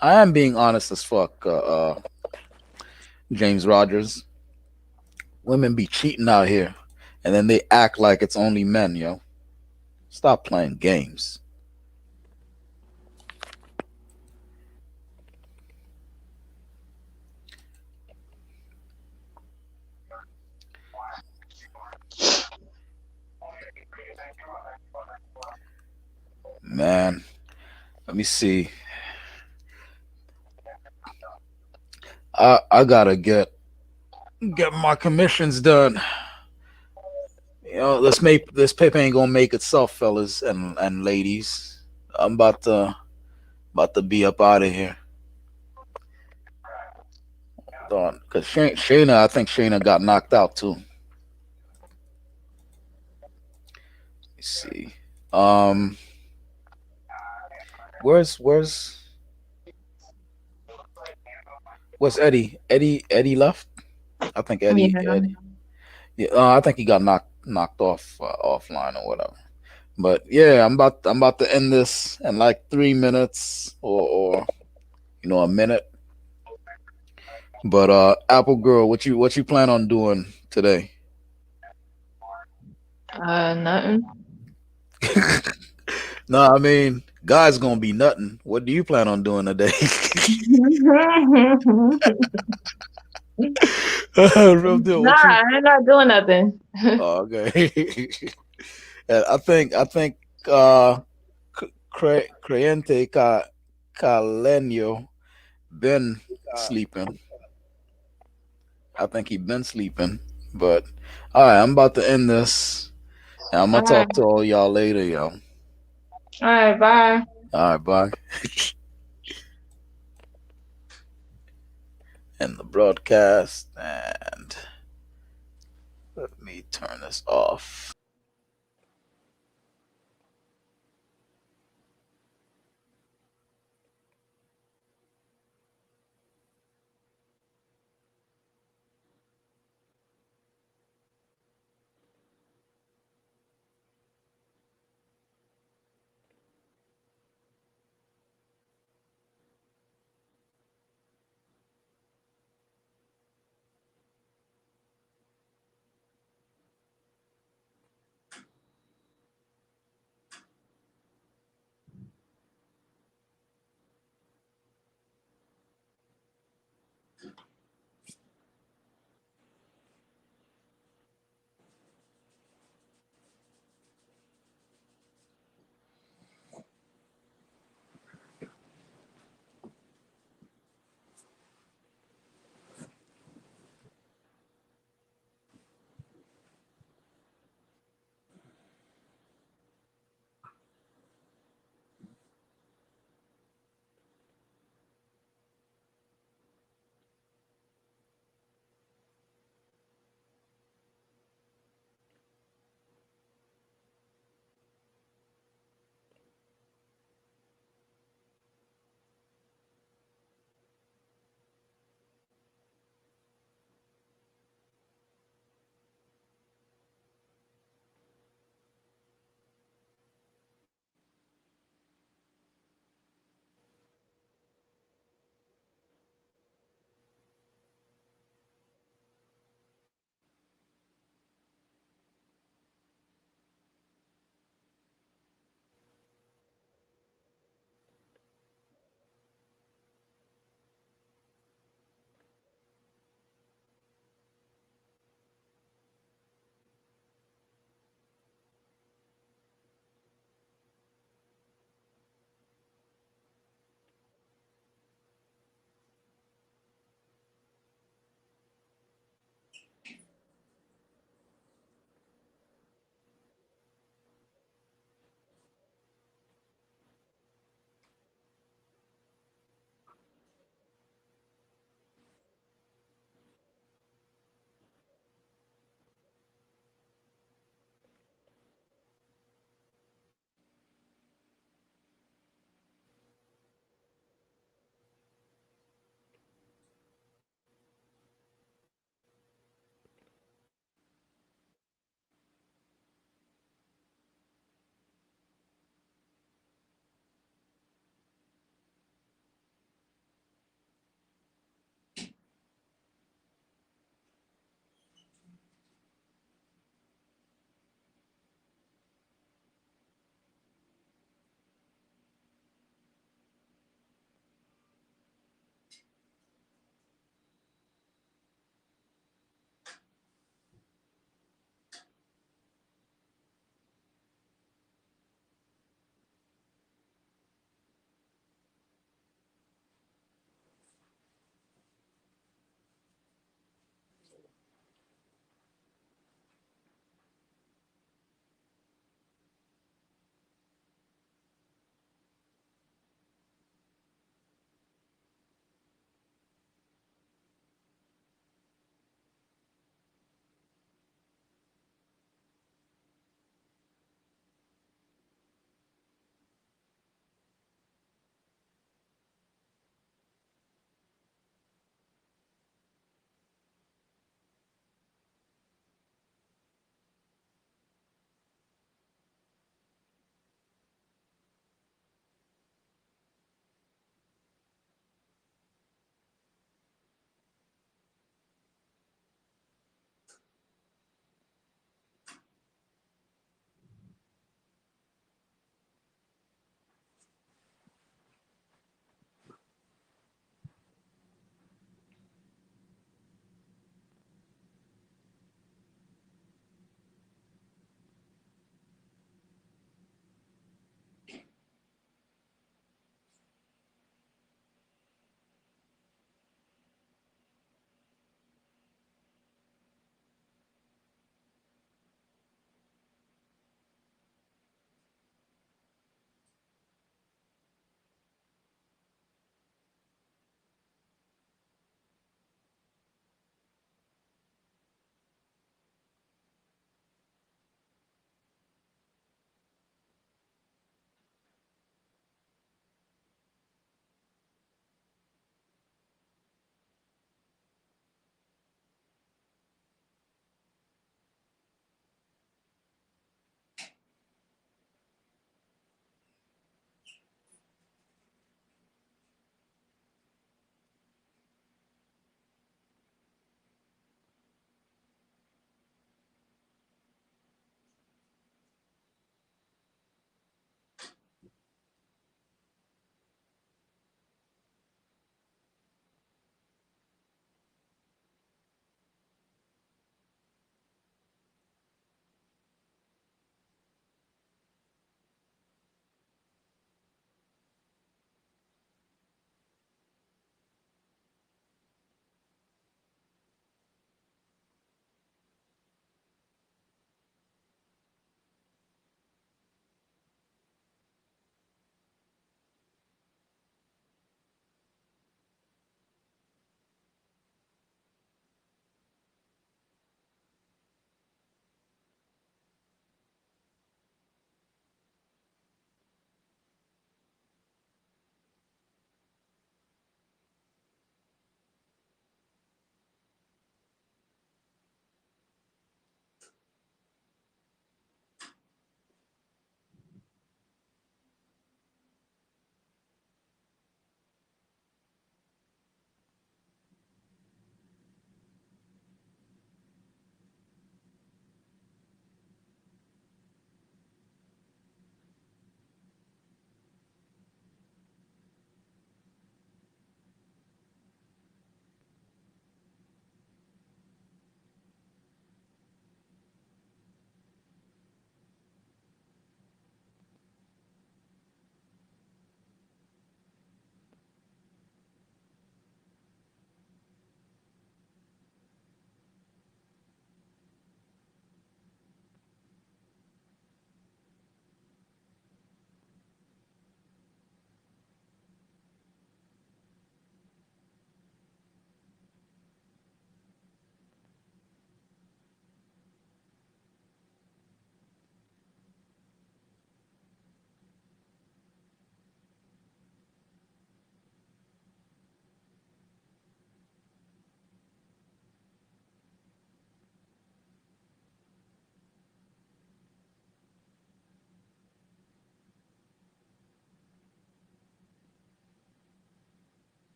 I am being honest as fuck. James Rogers. Women be cheating out here, and then they act like it's only men. Yo, stop playing games. Man, let me see. I gotta get my commissions done. This paper ain't gonna make itself, fellas and ladies. I'm about to be up out of here. Hold on, cause Shayna, I think Shayna got knocked out too. Let me see. Where's Eddie? Eddie left. I think Eddie. Yeah. Eddie. Yeah, I think he got knocked off offline or whatever. But yeah, I'm about to end this in like 3 minutes or a minute. But Apple Girl, what you plan on doing today? Nothing. No, I mean, guys gonna be nothing. What do you plan on doing today? Real deal. What you? Nah, I'm not doing nothing. Oh, okay. And I think uh Creyente Calenio been sleeping. I think he been sleeping. But all right, I'm about to end this. And I'm All gonna right, talk to all y'all later, yo. all right, bye. All right, bye. End the broadcast, and let me turn this off.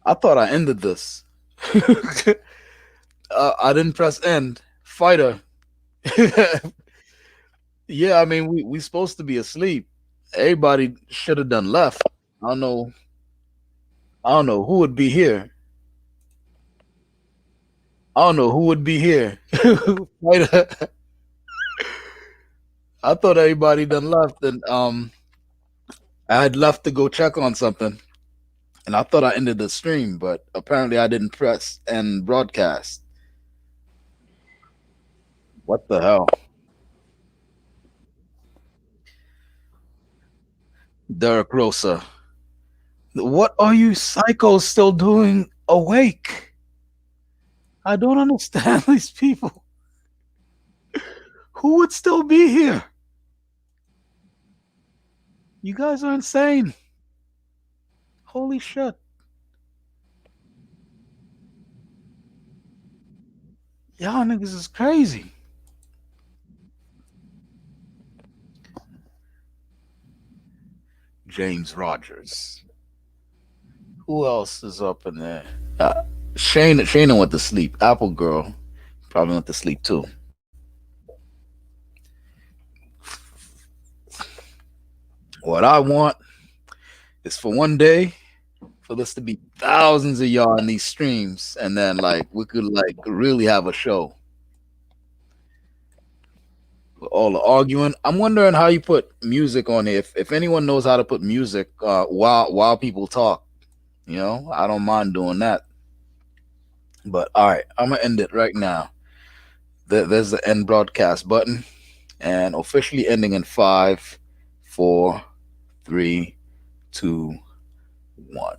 I thought I ended this. I didn't press end. Fighter. Yeah, I mean we supposed to be asleep. Everybody should have done left. I don't know. I don't know who would be here. I don't know who would be here. Fighter. I thought everybody done left, and I had left to go check on something, and I thought I ended the stream, but apparently I didn't press end broadcast. What the hell? Derek Rosa. What are you psychos still doing awake? I don't understand these people. Who would still be here? You guys are insane. Holy shit. Y'all niggas is crazy. James Rogers. Who else is up in there? Shayna went to sleep. Apple Girl probably went to sleep too. What I want is for one day for this to be thousands of y'all in these streams, and then like we could like really have a show. All the arguing. I'm wondering how you put music on here. If anyone knows how to put music while people talk, I don't mind doing that. But all right, I'm gonna end it right now. There's the end broadcast button, and officially ending in 5, 4, 3, 2, 1.